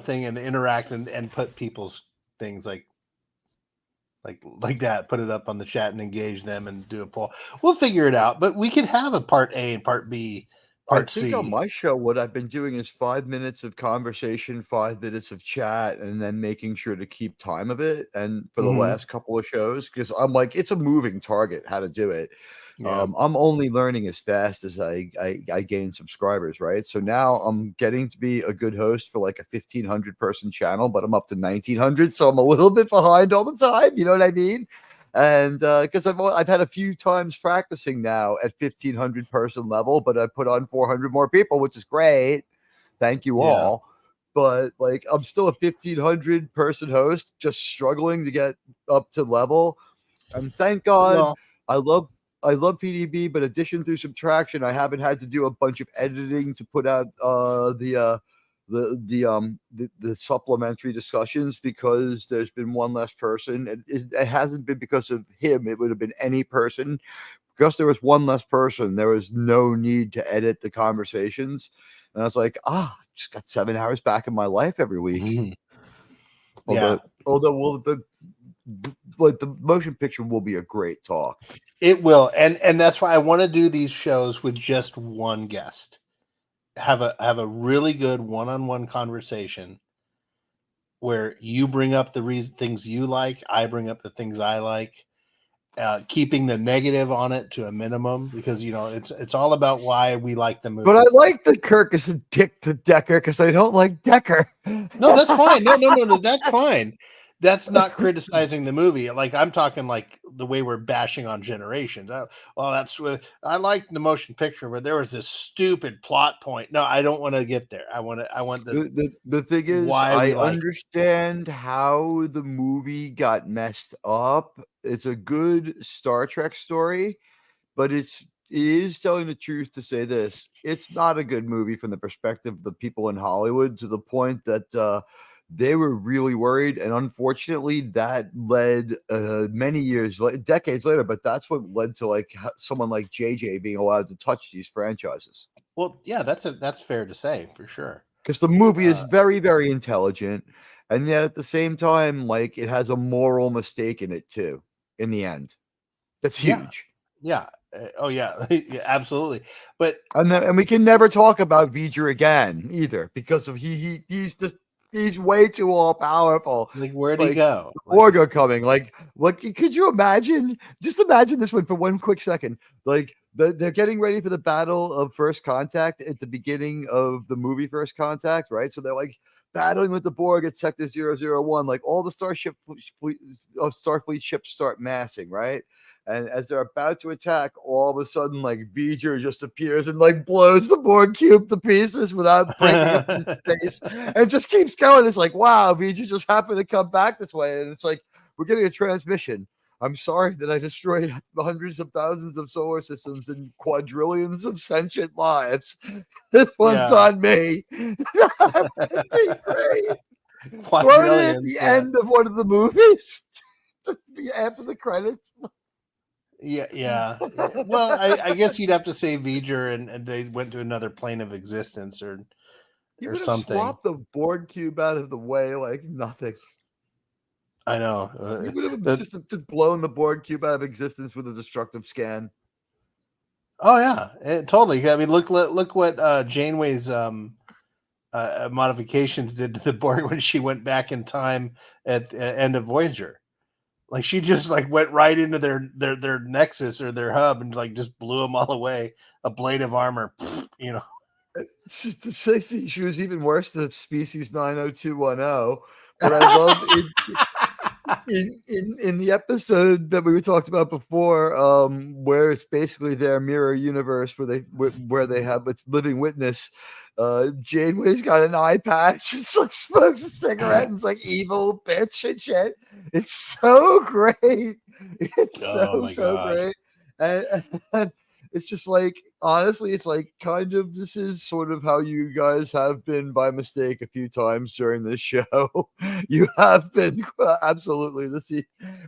thing and interact and put people's things like that, put it up on the chat and engage them and do a poll. We'll figure it out, but we could have a part A and part B, part I think C. on my show, what I've been doing is 5 minutes of conversation, 5 minutes of chat, and then making sure to keep time of it. And for the last couple of shows, because I'm like, it's a moving target how to do it. Yeah. I'm only learning as fast as I gain subscribers, right? So now I'm getting to be a good host for like a 1,500 person channel, but I'm up to 1,900, so I'm a little bit behind all the time. You know what I mean? And because I've had a few times practicing now at 1,500 person level, but I put on 400 more people, which is great. Thank you all. But like I'm still a 1,500 person host, just struggling to get up to level. And thank God, I love PDB, but addition through subtraction, I haven't had to do a bunch of editing to put out the supplementary discussions because there's been one less person. And it hasn't been because of him. It would have been any person. Because there was one less person, there was no need to edit the conversations. And I was like, just got 7 hours back in my life every week. Although the motion picture will be a great talk. It will, and that's why I want to do these shows with just one guest. Have a really good one-on-one conversation where you bring up the things you like, I bring up the things I like, keeping the negative on it to a minimum, because it's all about why we like the movie. But I like that Kirk is a dick to Decker because I don't like Decker. No, that's fine. No, that's fine. That's not criticizing the movie. Like I'm talking like the way we're bashing on Generations. I like the motion picture, but there was this stupid plot point. No, I don't want to get there. I want the thing is, I understand how the movie got messed up. It's a good Star Trek story, but it is telling the truth to say this. It's not a good movie from the perspective of the people in Hollywood, to the point that they were really worried, and unfortunately, that led decades later. But that's what led to like someone like JJ being allowed to touch these franchises. Well, yeah, that's fair to say for sure. Because the movie is very, very intelligent, and yet at the same time, like it has a moral mistake in it too. In the end, that's huge. Yeah. Yeah, absolutely. But and we can never talk about V'ger again either, because of he's way too all powerful. Like, where'd he go? Borg are coming. Like, could you imagine? Just imagine this one for one quick second. Like, they're getting ready for the battle of First Contact at the beginning of the movie First Contact, right? So they're like battling with the Borg at Sector 001. Like, all the Starfleet ships start massing, right? And as they're about to attack, all of a sudden, like V'ger just appears and like blows the Borg cube to pieces without breaking up his face, and just keeps going. It's like, wow, V'ger just happened to come back this way, and it's like, we're getting a transmission. I'm sorry that I destroyed hundreds of thousands of solar systems and quadrillions of sentient lives. This one's on me. That would be great. At the end of one of the movies after the credits. Yeah. Well, I guess you'd have to say V'ger and they went to another plane of existence or something. Swap the Borg cube out of the way like nothing. I know. You would have just blown the Borg cube out of existence with a destructive scan. Oh yeah, totally. I mean, look what Janeway's modifications did to the Borg when she went back in time at the end of Voyager. Like she just like went right into their nexus or their hub and like just blew them all away. A blade of armor, you know. It's just, she was even worse to Species 90210. But I love in the episode that we talked about before, where it's basically their mirror universe where they have its living witness. Janeway's got an eye patch. It's like smokes a cigarette and it's like evil bitch and shit. It's so great. It's so great. And it's just like, honestly, it's like kind of this is sort of how you guys have been by mistake a few times during this show. You have been absolutely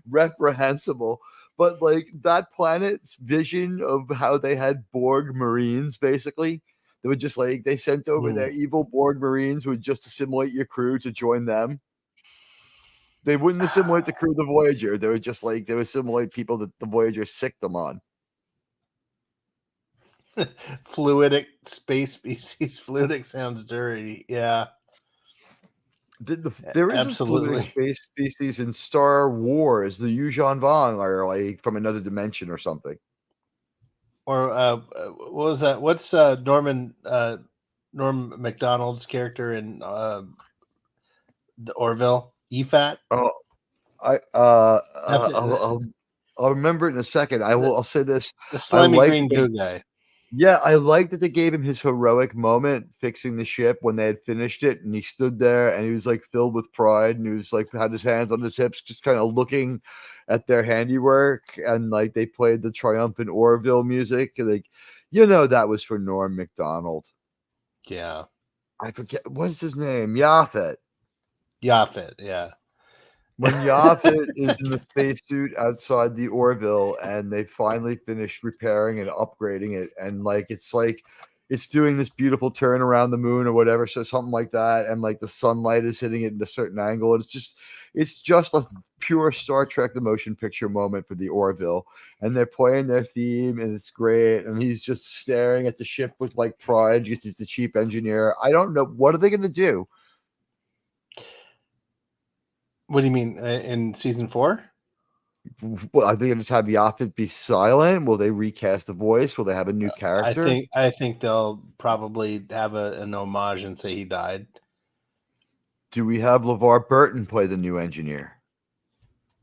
reprehensible. But like that planet's vision of how they had Borg Marines, basically, they would just like they sent over their evil Borg Marines who would just assimilate your crew to join them. They wouldn't assimilate the crew of the Voyager. They would just like they would assimilate people that the Voyager sicked them on. Fluidic space species. Fluidic sounds dirty. Yeah. There is absolutely a fluidic space species in Star Wars. The Yuuzhan Vong are like from another dimension or something. Or what was that? What's Norm Macdonald's character in the Orville? EFAT? Oh, I'll remember it in a second. I'll say this. The slimy green goo guy. Yeah, I like that they gave him his heroic moment fixing the ship when they had finished it, and he stood there and he was like filled with pride, and he was like had his hands on his hips, just kind of looking at their handiwork, and like they played the triumphant Orville music, like that was for Norm Macdonald. Yeah, I forget what's his name. Yaphet, yeah. When Yaphet is in the spacesuit outside the Orville and they finally finished repairing and upgrading it, and it's doing this beautiful turn around the moon or whatever, so something like that, and like the sunlight is hitting it in a certain angle, and it's just a pure Star Trek the motion picture moment for the Orville, and they're playing their theme and it's great, and he's just staring at the ship with like pride because he's the chief engineer. I don't know, what are they going to do? What do you mean in season 4? Well, I think they'll just have Yaphet be silent. Will they recast the voice? Will they have a new character? I think they'll probably have an homage and say he died. Do we have LeVar Burton play the new engineer?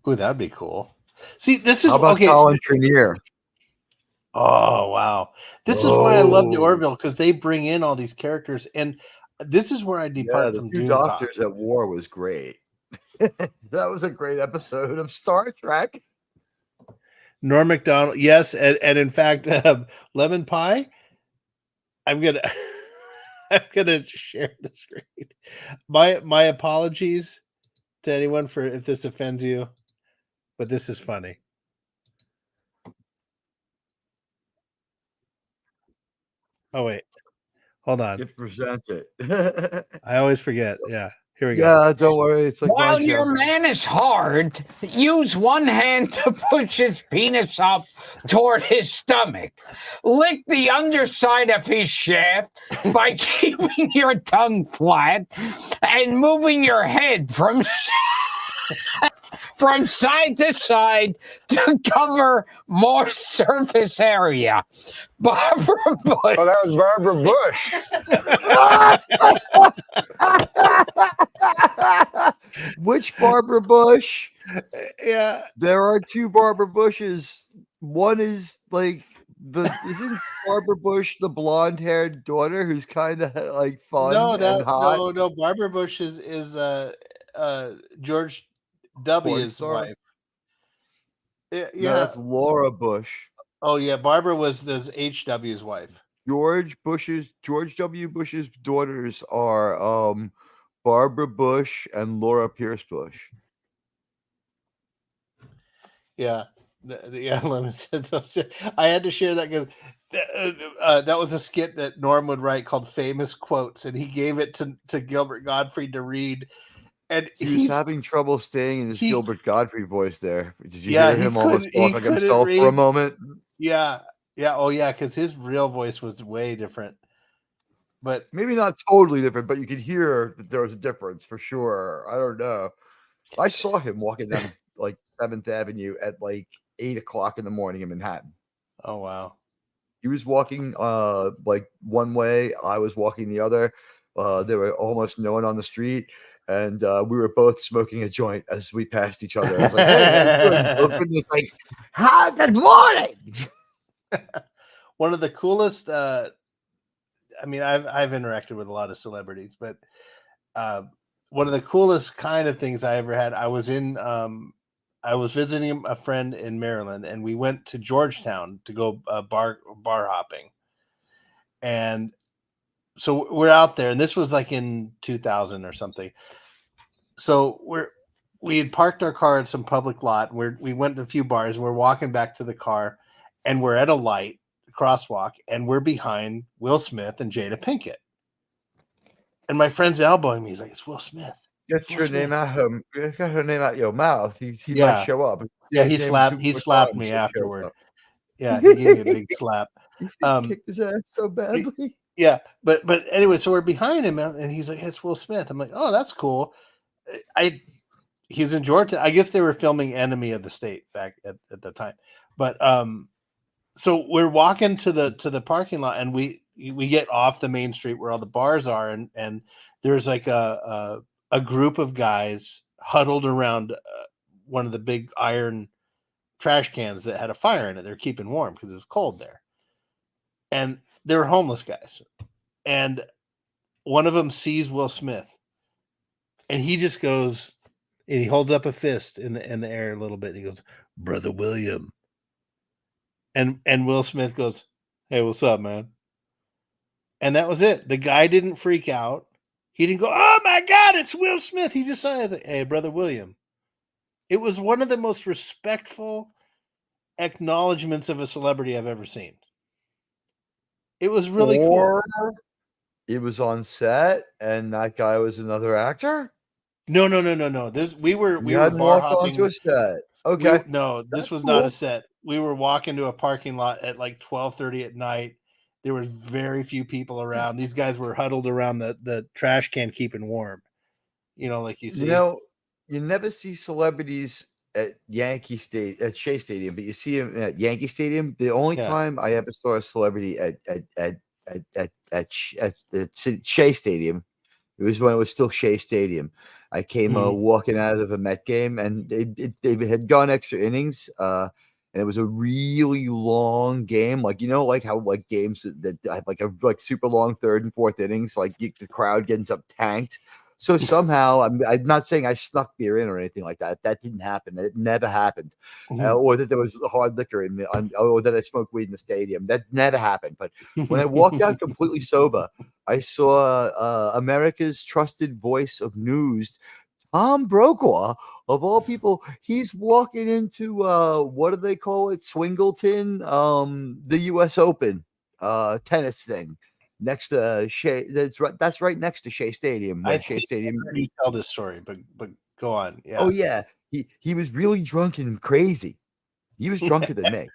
Ooh, that'd be cool. See, this is how about okay. Colin Trenier? Oh wow, this is why I love the Orville, because they bring in all these characters, and this is where I depart from. The two Doctors at War was great. That was a great episode of Star Trek. Norm Macdonald, yes, and in fact, Lemon Pie. I'm gonna share the screen. My apologies to anyone for if this offends you, but this is funny. Oh wait, hold on. You present it. I always forget. Yeah. Here we go. Yeah, don't worry. It's like while your man is hard, use one hand to push his penis up toward his stomach. Lick the underside of his shaft by keeping your tongue flat and moving your head from side to side to cover more surface area. Barbara Bush. Oh, that was Barbara Bush. Which Barbara Bush? Yeah. There are two Barbara Bushes. One is like isn't Barbara Bush the blonde-haired daughter who's kind of like fun and hot? No. Barbara Bush is George W.'s wife. Yeah, no, that's Laura Bush. Oh yeah, Barbara was H.W.'s wife. George W. Bush's daughters are Barbara Bush and Laura Pierce Bush. Yeah. Let me say I had to share that because that was a skit that Norm would write called Famous Quotes, and he gave it to Gilbert Gottfried to read. And he was having trouble staying in his Gilbert Gottfried voice there. Did you hear him almost talk like himself for a moment? Yeah. Oh, yeah, because his real voice was way different. But maybe not totally different, but you could hear that there was a difference for sure. I don't know. I saw him walking down like 7th Avenue at like 8:00 in the morning in Manhattan. Oh wow. He was walking like one way, I was walking the other. There were almost no one on the street, and we were both smoking a joint as we passed each other. I was like, "Hey, how you doing?" He's like, "Hi, good morning." One of the coolest. I mean, I've interacted with a lot of celebrities, but one of the coolest kind of things I ever had. I was visiting a friend in Maryland, and we went to Georgetown to go bar hopping. And so we're out there, and this was like in 2000 or something. So we had parked our car at some public lot. We went to a few bars, and we're walking back to the car, and we're at a light crosswalk, and we're behind Will Smith and Jada Pinkett. And my friend's elbowing me. He's like, "It's Will Smith. Get your name out home. Get her name out your mouth. He Yeah. might show up. Yeah, he His name slapped 2 more slapped times, me he'll show afterward. up. Yeah, he gave me a big slap. He Um, kicked his ass so badly. Yeah, but anyway, so we're behind him, and he's like, "It's Will Smith." I'm like, "Oh, that's cool." He was in Georgia. I guess they were filming Enemy of the State back at the time. But so we're walking to the parking lot, and we get off the main street where all the bars are, and there's like a group of guys huddled around one of the big iron trash cans that had a fire in it. They're keeping warm because it was cold there, and they were homeless guys. And one of them sees Will Smith, and he just goes, and he holds up a fist in the air a little bit. And he goes, "Brother William." And Will Smith goes, "Hey, what's up, man?" And that was it. The guy didn't freak out. He didn't go, "Oh my God, it's Will Smith." He just said, "Hey, Brother William." It was one of the most respectful acknowledgments of a celebrity I've ever seen. It was really cool. Or it was on set, and that guy was another actor. No. We were hadn't bar walked hopping. onto a set. Okay. No, this That's was not cool. a set. We were walking to a parking lot at like 12:30 at night. There was very few people around. These guys were huddled around the trash can, keeping warm. You know, like you see. You know, you never see celebrities at Shea Stadium, but you see them at Yankee Stadium. The only Yeah. time I ever saw a celebrity at Shea Stadium, it was when it was still Shea Stadium. I came walking out of a Met game, and they had gone extra innings, and it was a really long game. Like, you know, like how like games that have like a super long 3rd and 4th innings, like the crowd gets up tanked. So somehow, I'm not saying I snuck beer in or anything like that. That didn't happen. It never happened. Or that there was hard liquor in me, or that I smoked weed in the stadium. That never happened. But when I walked out completely sober, I saw America's trusted voice of news, Tom Brokaw, of all people. He's walking into what do they call it? Swingleton, the U.S. Open tennis thing. Next to Shea, that's right next to Shea Stadium. Shea Stadium. You tell this story, but go on. Yeah. Oh yeah, he was really drunk and crazy. He was drunker than me.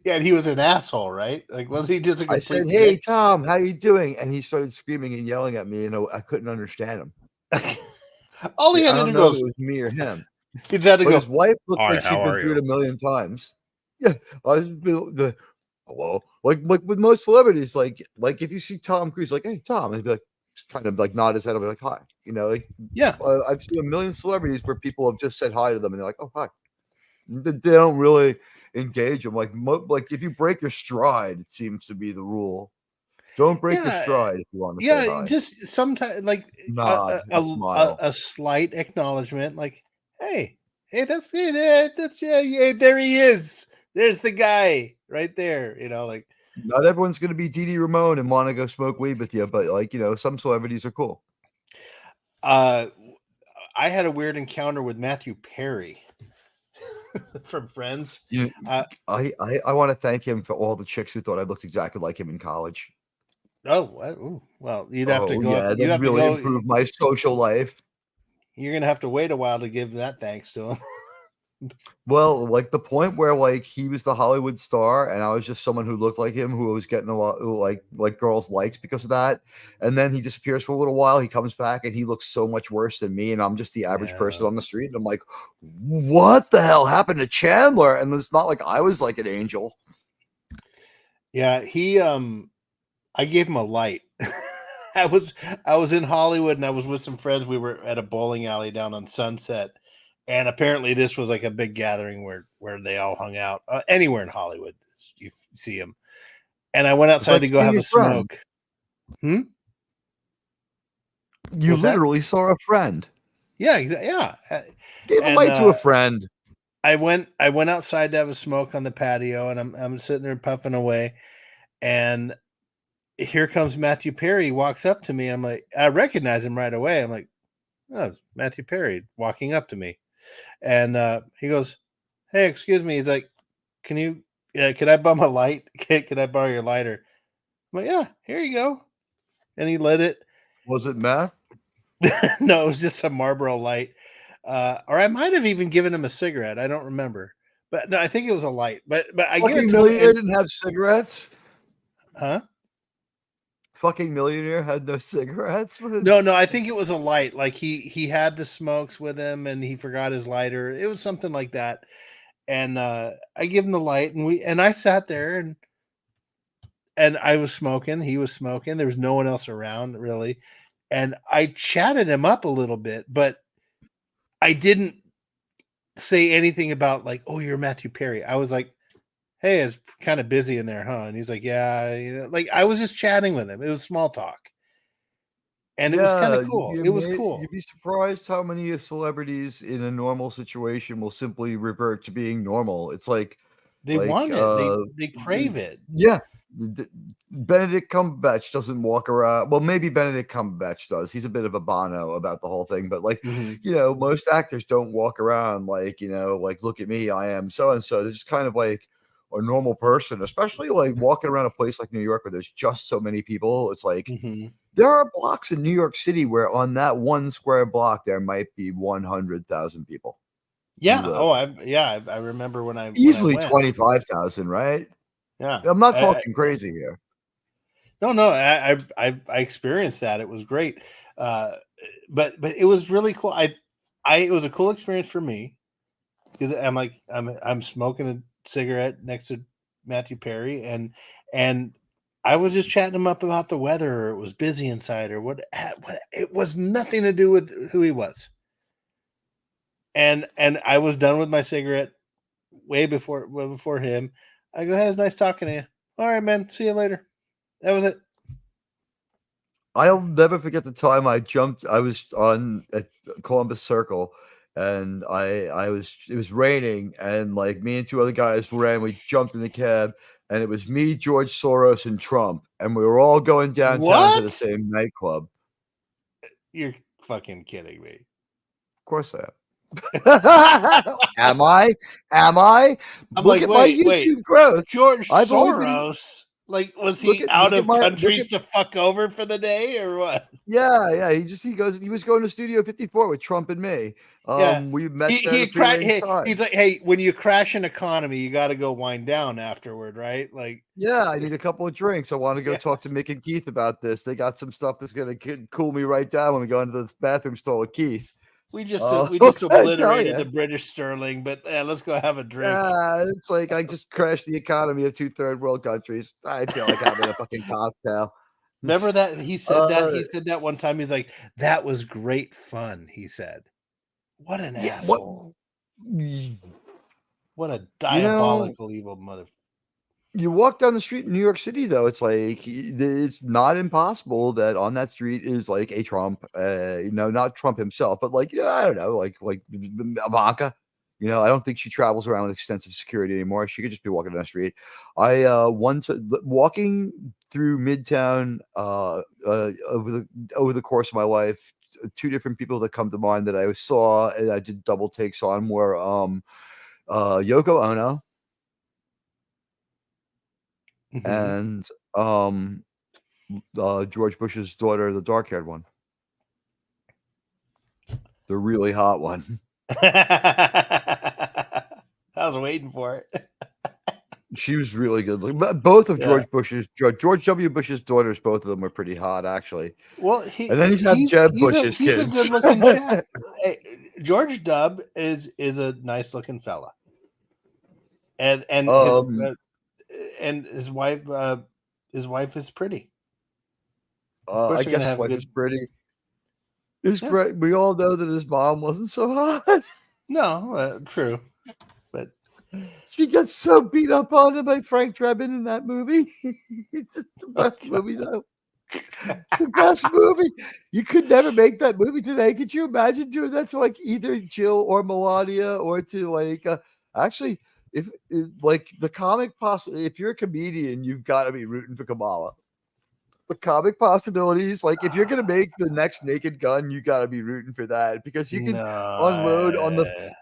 Yeah, and he was an asshole, right? Like, was he just a I complete said, "Hey dick? Tom, how you doing?" And he started screaming and yelling at me, and I couldn't understand him. All he I had to don't do know if was it was me or him. he just had to But go. his wife looked "Hi, like she'd how been are through you?" it a million times. Yeah, hello. Like with most celebrities, like if you see Tom Cruise, like, "Hey Tom," and he'd be like, just kind of like nod his head, I'll be like, "Hi," you know, like Yeah. I've seen a million celebrities where people have just said hi to them, and they're like, "Oh hi." They don't really engage them. Like if you break your stride, it seems to be the rule. Don't break your Yeah. stride if you want to say Yeah, hi. just sometimes like Nod, a smile. a slight acknowledgement, like, "Hey, that's yeah, there he is. There's the guy right there." You know, like, Not everyone's going to be Dee Dee Ramone and want to go smoke weed with you, but like, you know, some celebrities are cool. I had a weird encounter with Matthew Perry from Friends. You know, I want to thank him for all the chicks who thought I looked exactly like him in college. Oh, well, you'd have to go. Yeah, You that have to really go. improved my social life. You're gonna have to wait a while to give that thanks to him. Well, like the point where like he was the Hollywood star, and I was just someone who looked like him, who was getting a lot, who like girls likes because of that. And then he disappears for a little while. He comes back, and he looks so much worse than me, and I'm just the average person on the street. And I'm like, what the hell happened to Chandler? And it's not like I was like an angel. Yeah, I gave him a light. I was in Hollywood and I was with some friends. We were at a bowling alley down on Sunset, and apparently this was like a big gathering where they all hung out. Anywhere in Hollywood, you see them. And I went outside to go have a smoke. You What's that? literally saw a friend. Yeah, yeah. Gave a light to a friend. I went outside to have a smoke on the patio, and I'm sitting there puffing away, and here comes Matthew Perry. He walks up to me. I'm like, I recognize him right away. I'm like, oh, it's Matthew Perry walking up to me. And he goes, hey, excuse me. He's like, can I bum a light? Can I borrow your lighter? I'm like, yeah, here you go. And he lit it. Was it meth? No, it was just a Marlboro light. Or I might have even given him a cigarette. I don't remember. But no, I think it was a light. But I gave it Fucking to him. Millionaire didn't have cigarettes? Huh? Fucking Millionaire had no cigarettes? No, I think it was a light. Like he had the smokes with him and he forgot his lighter. It was something like that. And I give him the light, and I sat there and I was smoking. He was smoking. There was no one else around really. And I chatted him up a little bit, but I didn't say anything about like, oh, you're Matthew Perry. I was like, hey, it's kind of busy in there, huh? And he's like, yeah, like I was just chatting with him. It was small talk. And it was kind of cool. It was cool. You'd be surprised how many celebrities in a normal situation will simply revert to being normal. It's like they want it. They crave it. Yeah. Benedict Cumberbatch doesn't walk around. Well, maybe Benedict Cumberbatch does. He's a bit of a Bono about the whole thing. But like, most actors don't walk around like, like, look at me, I am so and so. They're just kind of like a normal person, especially like walking around a place like New York where there's just so many people. It's like there are blocks in New York City where on that one square block there might be 100,000 people. Yeah. I remember when I easily when I 25,000, right? Yeah. I'm not talking crazy here. No, I experienced that. It was great. But it was really cool. It was a cool experience for me because I'm smoking a cigarette next to Matthew Perry and I was just chatting him up about the weather, or it was busy inside, or what it was nothing to do with who he was. And I was done with my cigarette way before him. I go, hey, it's nice talking to you. All right, man. See you later. That was it. I'll never forget the time I was on at Columbus Circle, and it was raining, and like me and two other guys ran. We jumped in the cab, and it was me, George Soros, and Trump, and we were all going downtown to the same nightclub. You're fucking kidding me. Of course I am. Am I? Look at my YouTube growth. George Soros. Like, was he out of countries to fuck over for the day, or what? Yeah. He was going to Studio 54 with Trump and me. We met. He's like, hey, when you crash an economy, you got to go wind down afterward, right? Like, yeah, I need a couple of drinks. I want to go talk to Mick and Keith about this. They got some stuff that's gonna cool me right down when we go into the bathroom stall with Keith. We just obliterated the British sterling, but let's go have a drink. It's like I just crashed the economy of 2 third world countries. I feel like having a fucking cocktail. Remember that he said that? He said that one time. He's like, "That was great fun." He said, "What an asshole! What a diabolical, evil mother." You walk down the street in New York City, though, it's like it's not impossible that on that street is like a Trump, not Trump himself, but like, I don't know, like Ivanka. I don't think she travels around with extensive security anymore. She could just be walking down the street. I once walking through Midtown over the course of my life, 2 different people that come to mind that I saw and I did double takes on were Yoko Ono. And George Bush's daughter, the dark-haired one, the really hot one. I was waiting for it. She was really good looking. Both of Yeah. George W. Bush's daughters, both of them were pretty hot, actually. Well, And then he's had Jeb Bush's he's kids. a good looking cat. Hey, George W. is a nice looking fella, and his wife is pretty. I guess his wife is pretty. It's great. We all know that his mom wasn't so hot. No, true, but she gets so beat up on by Frank Drebin in that movie. The best movie, though. The best movie. You could never make that movie today. Could you imagine doing that to like either Jill or Melania, or to like actually, if like the comic possibility, if you're a comedian, you've got to be rooting for Kamala. The comic possibilities, like if you're gonna make the next Naked Gun, you got to be rooting for that, because you can unload on the.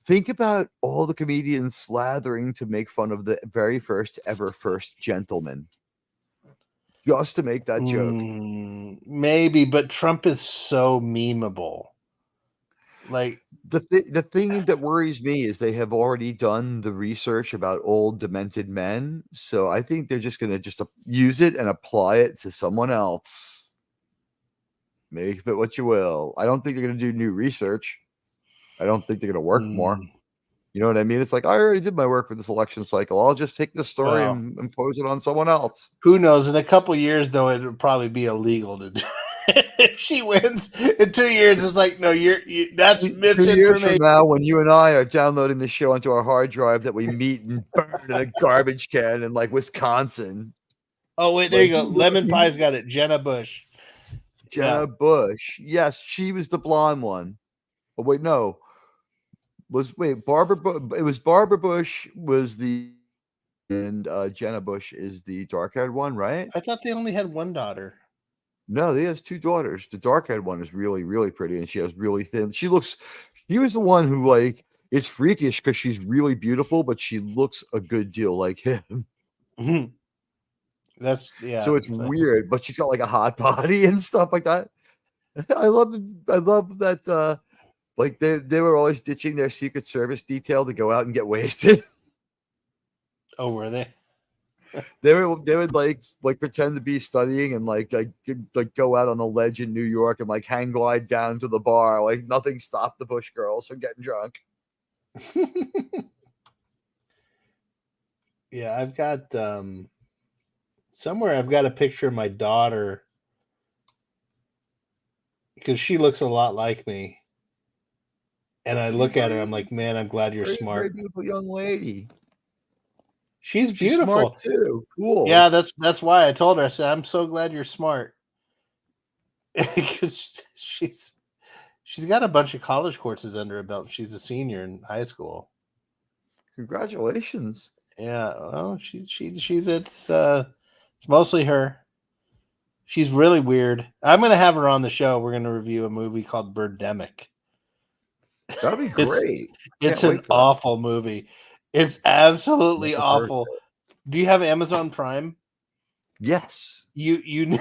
Think about all the comedians slathering to make fun of the very first gentleman, just to make that joke. Maybe, but Trump is so memeable. Like the thing that worries me is they have already done the research about old demented men, so I think they're just going to use it and apply it to someone else. Make of it what you will. I don't think they're going to do new research. I don't think they're going to work more. You know what I mean? It's like, I already did my work for this election cycle. I'll just take this story and impose it on someone else. Who knows? In a couple years, though, it would probably be illegal to do. If she wins in 2 years, it's like, no, that's misinformation. 2 years from now, when you and I are downloading the show onto our hard drive that we meet and burn in a garbage can in like Wisconsin. Oh wait, there you go. Lemon Pie's got it. Jenna Bush. Jenna Bush. Yes, she was the blonde one. Oh wait, no. Barbara? It was Barbara Bush was the, and Jenna Bush is the dark-haired one, right? I thought they only had one daughter. No, he has two daughters. The dark-haired one is really, really pretty, and she has really thin. She was the one who like it's freakish because she's really beautiful, but she looks a good deal like him. That's So it's weird, but she's got like a hot body and stuff like that. I love that. Like they were always ditching their Secret Service detail to go out and get wasted. Oh, were they? They would like pretend to be studying and like go out on the ledge in New York and like hang glide down to the bar. Like nothing stopped the Bush girls from getting drunk. Yeah, I've got somewhere I've got a picture of my daughter because she looks a lot like me. And I look at her, I'm like, man, I'm glad you're smart. Very beautiful young lady. She's beautiful smart too. Cool. Yeah, that's why I told her. I said, I'm so glad you're smart. Because she's got a bunch of college courses under her belt. She's a senior in high school. Congratulations. Yeah, well, it's mostly her. She's really weird. I'm gonna have her on the show. We're gonna review a movie called Birdemic. That'd be great. It's an awful movie. It's absolutely awful. Do you have Amazon Prime? Yes. You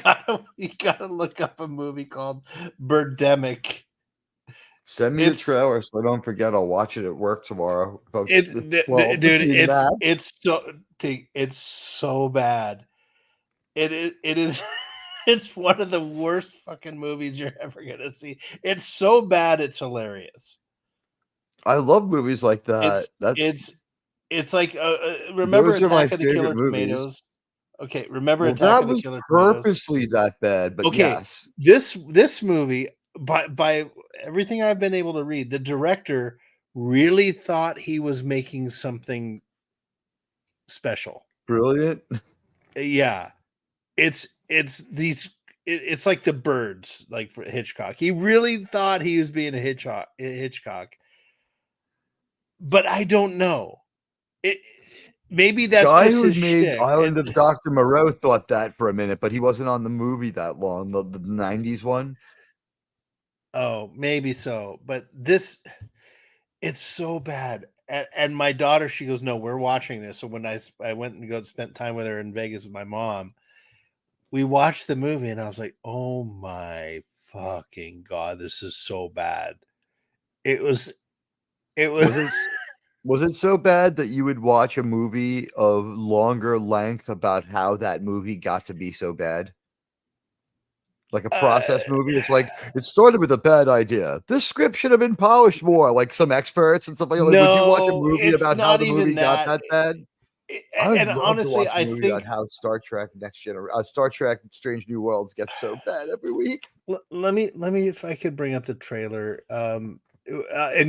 gotta look up a movie called Birdemic. Send me the trailer so I don't forget. I'll watch it at work tomorrow. It's so bad. It is. It's one of the worst fucking movies you're ever gonna see. It's so bad, it's hilarious. I love movies like that. It's like remember Attack of the Killer Tomatoes? Okay, remember Attack of the Killer Tomatoes? Purposely that bad, but okay, yes. This movie, by everything I've been able to read, the director really thought he was making something special. Brilliant. Yeah. It's like The Birds, like for Hitchcock. He really thought he was being a Hitchcock. But I don't know. Maybe that's guy just who his made shtick. Island of Dr. Moreau thought that for a minute, but he wasn't on the movie that long, the 90s one. Oh, maybe so. But it's so bad. And my daughter, she goes, no, we're watching this. So when I went and spent time with her in Vegas with my mom, we watched the movie and I was like, oh my fucking God, this is so bad. It was Was it so bad that you would watch a movie of longer length about how that movie got to be so bad? Like a process movie. It's like it started with a bad idea. This script should have been polished more, like some experts and stuff like that. Like, would you watch a No, movie it's about how not the even movie got that. that bad? I would And love to honestly, watch a I movie think about how Star Trek Star Trek Strange New Worlds gets so bad every week. let me if I could bring up the trailer, and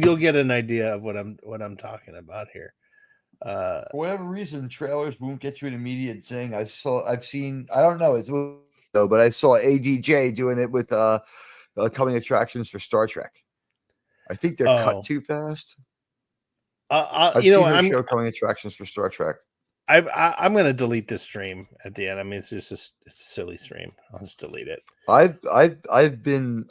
you'll get an idea of what I'm talking about here. For whatever reason, trailers won't get you an immediate saying. I've seen. I don't know. It's but I saw ADJ doing it with coming attractions for Star Trek. I think they're cut too fast. I've seen her show coming attractions for Star Trek. I'm going to delete this stream at the end. I mean, it's just it's a silly stream. I'll just delete it. I've been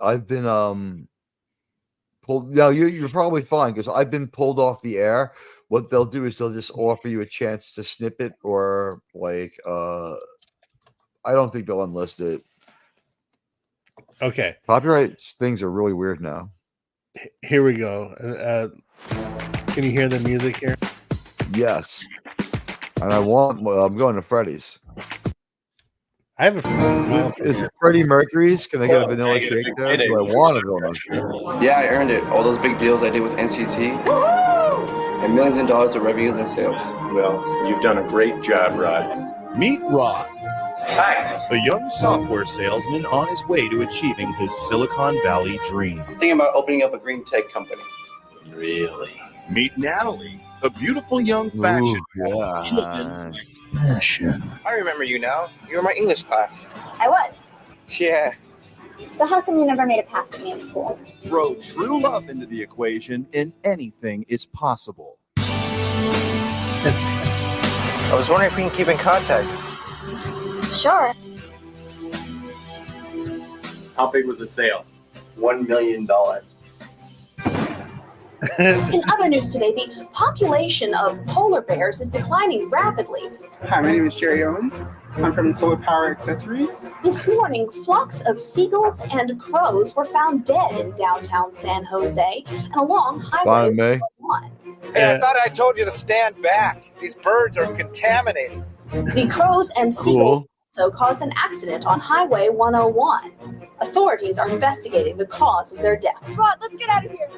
pulled. No, you're probably fine because I've been pulled off the air. What they'll do is they'll just offer you a chance to snip it, or like I don't think they'll unlist it. Okay. Copyright things are really weird now. Here we go. Can you hear the music here? Yes. And I'm going to Freddy's. I have a. Is it Freddie Mercury's? Can I get a vanilla shake there? Do I want a vanilla shake? Yeah, I earned it. All those big deals I did with NCT. And millions of dollars of revenues and sales. Well, you've done a great job, Rod. Meet Rod. Hi. A young software salesman on his way to achieving his Silicon Valley dream. Thinking about opening up a green tech company. Really? Meet Natalie, a beautiful young fashion. Passion. I remember you now. You were in my English class. I was. Yeah. So how come you never made a pass at me in school? Throw true love into the equation and anything is possible. I was wondering if we can keep in contact. Sure. How big was the sale? $1 million. In other news today, the population of polar bears is declining rapidly. Hi, my name is Jerry Owens. I'm from Solar Power Accessories. This morning, flocks of seagulls and crows were found dead in downtown San Jose and along Highway 1. Hey, I thought I told you to stand back. These birds are contaminated. The crows and seagulls also caused an accident on Highway 101. Authorities are investigating the cause of their death. Rod, let's get out of here.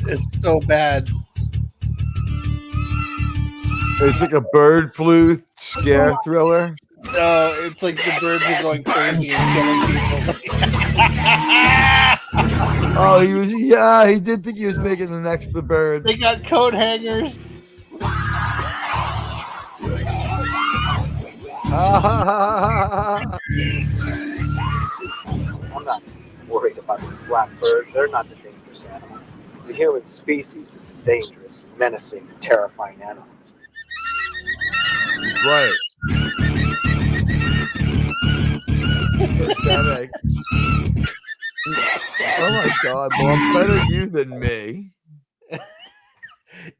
It's so bad. It's like a bird flu scare thriller. No, it's like the birds are going crazy and killing people. Oh, he did think he was making the next The Birds. They got coat hangers. I'm not worried about these black birds. They're not the dangerous animal. The human species is a dangerous, menacing, terrifying animal. Right. Oh my God! Well, I'm better you than me.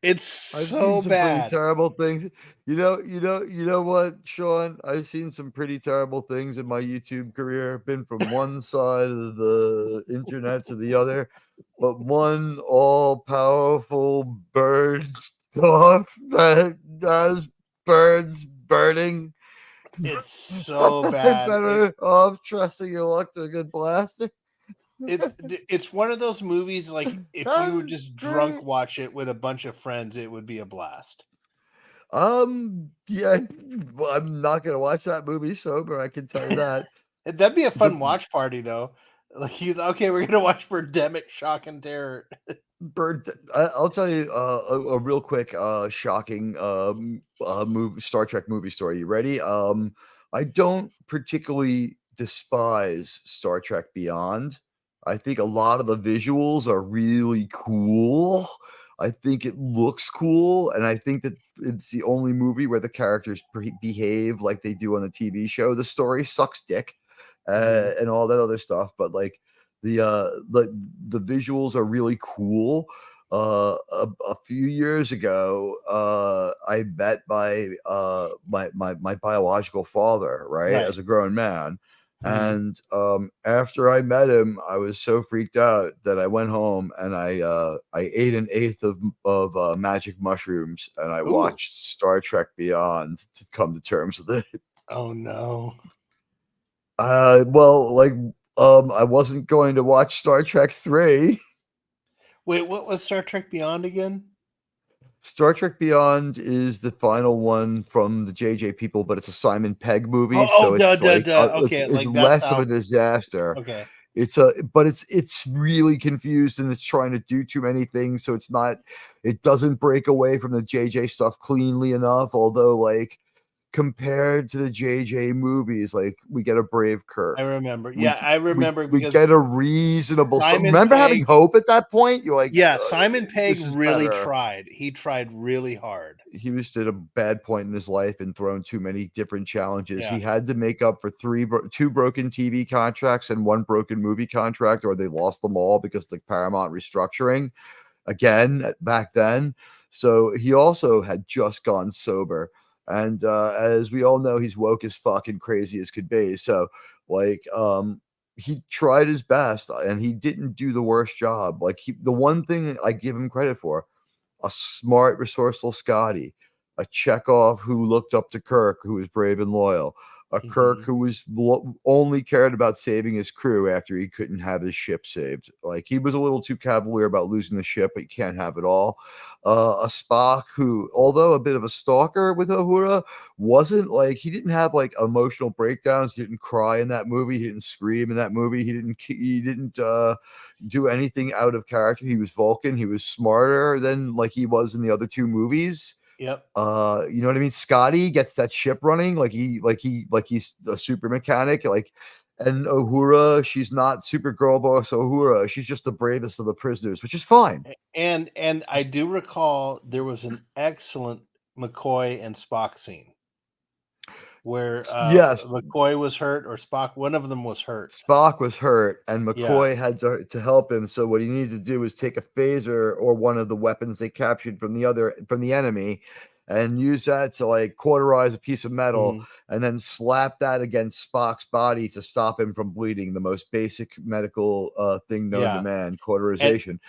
It's I've so seen some bad. pretty terrible things. You know what, Sean? I've seen some pretty terrible things in my YouTube career. Been from one side of the internet to the other, but one all-powerful bird stuff that does birds birding. It's so bad. Better off trusting your luck to a good blaster. It's one of those movies like if you would just drunk watch it with a bunch of friends, it would be a blast. Yeah, well, I'm not gonna watch that movie sober. I can tell you that. That'd be a fun watch party, though. Like he's okay. We're gonna watch Birdemic, Shock and Terror. I'll tell you a real quick, shocking movie, Star Trek movie story. You ready? I don't particularly despise Star Trek Beyond. I think a lot of the visuals are really cool. I think it looks cool, and I think that it's the only movie where the characters behave like they do on a TV show. The story sucks dick, and all that other stuff. But like the visuals are really cool. A few years ago, I met my biological father, right, as a grown man. And after I met him, I was so freaked out that I went home and I ate an eighth of magic mushrooms, and I watched Star Trek Beyond to come to terms with it. Oh no. Well, like I wasn't going to watch Star Trek 3. Wait, what was Star Trek Beyond again? Star Trek Beyond is the final one from the JJ people, but it's a Simon Pegg movie, Oh, so it's like okay, it's like that's less of how- a disaster. Okay. But it's really confused and it's trying to do too many things, so it doesn't break away from the JJ stuff cleanly enough. Although, like, compared to the JJ movies, like, we get a brave Kirk. I remember. I remember We because get a reasonable. Simon Remember having Pegg- hope at that point? You're like, Yeah, Simon Pegg this is really better. tried. He tried really hard. He was at a bad point in his life and thrown too many different challenges. Yeah. He had to make up for two broken TV contracts and one broken movie contract, or they lost them all because of the Paramount restructuring again back then. So he also had just gone sober. And as we all know, he's woke as fuck and crazy as could be. So, like, he tried his best and he didn't do the worst job. Like, the one thing I give him credit for, a smart, resourceful Scotty, a Chekhov who looked up to Kirk, who was brave and loyal, a Kirk who was only cared about saving his crew after he couldn't have his ship saved. Like, he was a little too cavalier about losing the ship, but you can't have it all. A Spock who, although a bit of a stalker with Uhura, wasn't like, he didn't have like emotional breakdowns. He didn't cry in that movie. He didn't scream in that movie. He didn't do anything out of character. He was Vulcan. He was smarter than like he was in the other two movies. Yep. You know what I mean? Scotty gets that ship running like he's a super mechanic. Like, and Uhura, she's not super girl boss Uhura. She's just the bravest of the prisoners, which is fine. And I do recall there was an excellent McCoy and Spock scene where Yes. McCoy was hurt or Spock, one of them was hurt. Spock was hurt, and McCoy had to help him. So what he needed to do was take a phaser or one of the weapons they captured from the enemy, and use that to like cauterize a piece of metal, and then slap that against Spock's body to stop him from bleeding. The most basic medical thing known to man, cauterization.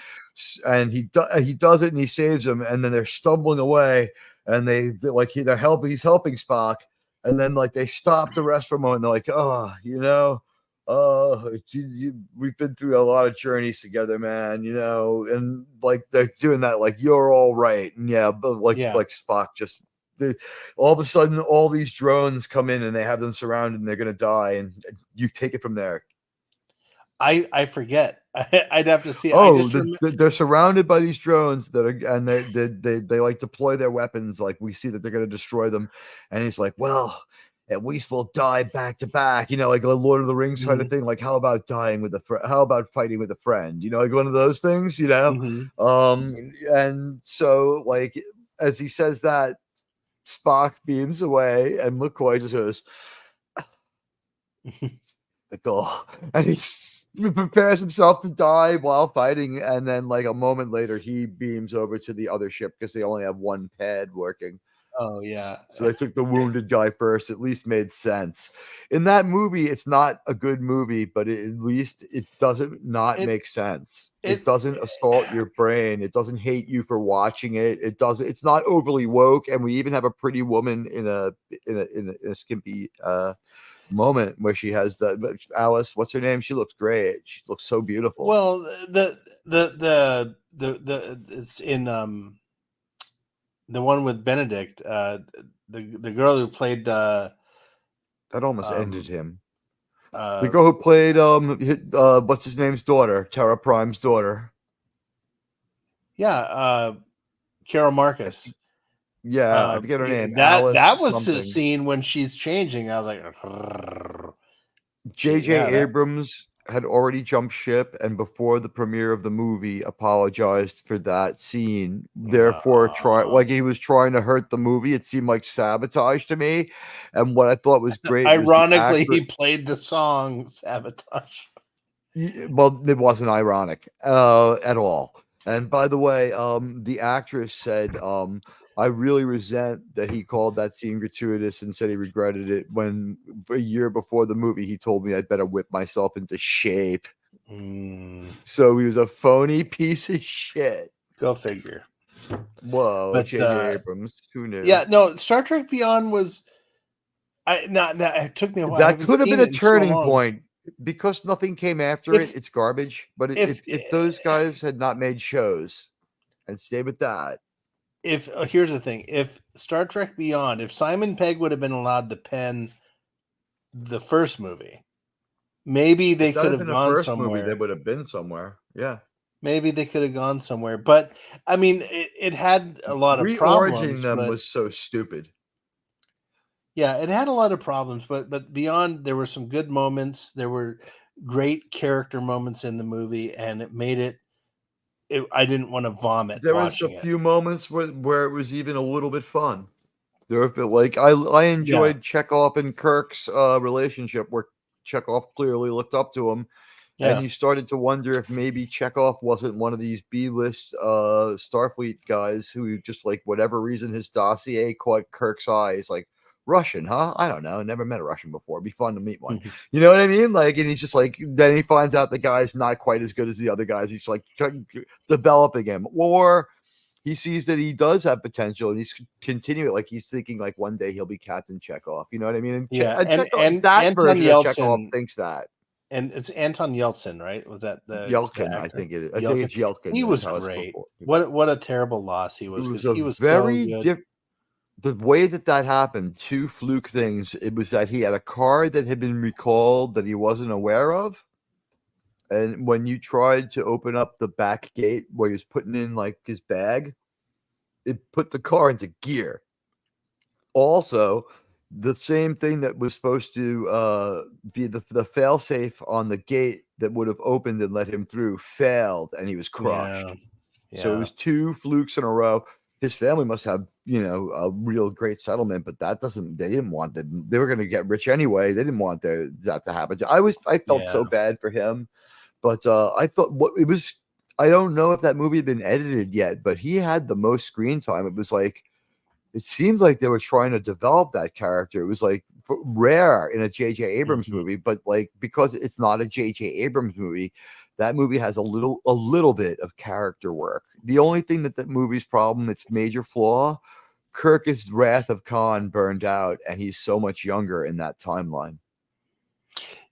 And he does it, and he saves him. And then they're stumbling away, and he's helping Spock. And then, like, they stop the rest for a moment. They're like, oh, we've been through a lot of journeys together, man, and like they're doing that, like, you're all right. And like Spock just, all of a sudden, all these drones come in and they have them surrounded and they're going to die. And you take it from there. I forget. I'd have to see. They're surrounded by these drones they like deploy their weapons. Like, we see that they're going to destroy them, and he's like, "Well, at least we'll die back to back." Like a Lord of the Rings kind of thing. Like, how about dying with how about fighting with a friend? Like one of those things. And so, like, as he says that, Spock beams away, and McCoy just goes, and he prepares himself to die while fighting, and then like a moment later he beams over to the other ship because they only have one pad working. Oh yeah. So they took the wounded guy first. At least made sense. In that movie, it's not a good movie, but at least it doesn't make sense. It doesn't assault your brain. It doesn't hate you for watching it. It's not overly woke, and we even have a pretty woman in a skimpy moment where she has that Alice, what's her name? She looks great. She looks so beautiful. Well, the it's in the one with Benedict, the girl who played that almost ended him. The The girl who played what's his name's daughter, Tara Prime's daughter. Yeah, Carol Marcus. Yeah, I forget her name. That Alice was something. the scene when she's changing. I was like, J.J. Yeah, that- Abrams had already jumped ship, and before the premiere of the movie, apologized for that scene. Therefore, he was trying to hurt the movie. It seemed like sabotage to me. And what I thought was great, ironically, he played the song "Sabotage." Well, it wasn't ironic at all. And by the way, the actress said, I really resent that he called that scene gratuitous and said he regretted it when a year before the movie he told me I'd better whip myself into shape. So he was a phony piece of shit. Go figure. Whoa, But, J.J. Abrams. Who knew? Yeah, no, Star Trek Beyond was. It took me a while. I That haven't could have seen been a it in so turning long. point because nothing came after it. It's garbage. But if those guys had not made shows and stayed with that. Here's the thing, if Star Trek Beyond, if Simon Pegg would have been allowed to pen the first movie, maybe they could have gone somewhere. They would have been somewhere. Yeah. Maybe they could have gone somewhere. But I mean, it had a lot of problems. Re-origing them was so stupid. Yeah, it had a lot of problems, but Beyond, there were some good moments. There were great character moments in the movie, and it made it. I didn't want to vomit. There was a few moments where it was even a little bit fun. There have been I enjoyed Chekhov and Kirk's relationship, where Chekhov clearly looked up to him, and you started to wonder if maybe Chekhov wasn't one of these B-list Starfleet guys who just whatever reason his dossier caught Kirk's eye. He's like, Russian, huh? I don't know. Never met a Russian before. It'd be fun to meet one. You know what I mean? And he's just then he finds out the guy's not quite as good as the other guys. He's developing him, or he sees that he does have potential and he's continuing. He's thinking one day he'll be Captain Chekhov. You know what I mean? And that Anton version Yeltsin, of Chekhov thinks that. And it's Anton Yeltsin, right? Was that the Yelkin? the I actor? think it is. I think it's Yelkin. He was great. What a terrible loss he was. He was very different. The way that happened, two fluke things. It was that he had a car that had been recalled that he wasn't aware of. And when you tried to open up the back gate where he was putting in his bag, it put the car into gear. Also, the same thing that was supposed to be the failsafe on the gate that would have opened and let him through failed, and he was crushed. So it was two flukes in a row. His family must have, a real great settlement, but they didn't want them. They were going to get rich anyway. They didn't want that to happen. I felt so bad for him, but I thought I don't know if that movie had been edited yet, but he had the most screen time. It was it seems like they were trying to develop that character. It was rare in a J.J. Abrams movie, but because it's not a J.J. Abrams movie, that movie has a little bit of character work. The only thing that movie's problem, its major flaw, Kirk is Wrath of Khan burned out, and he's so much younger in that timeline.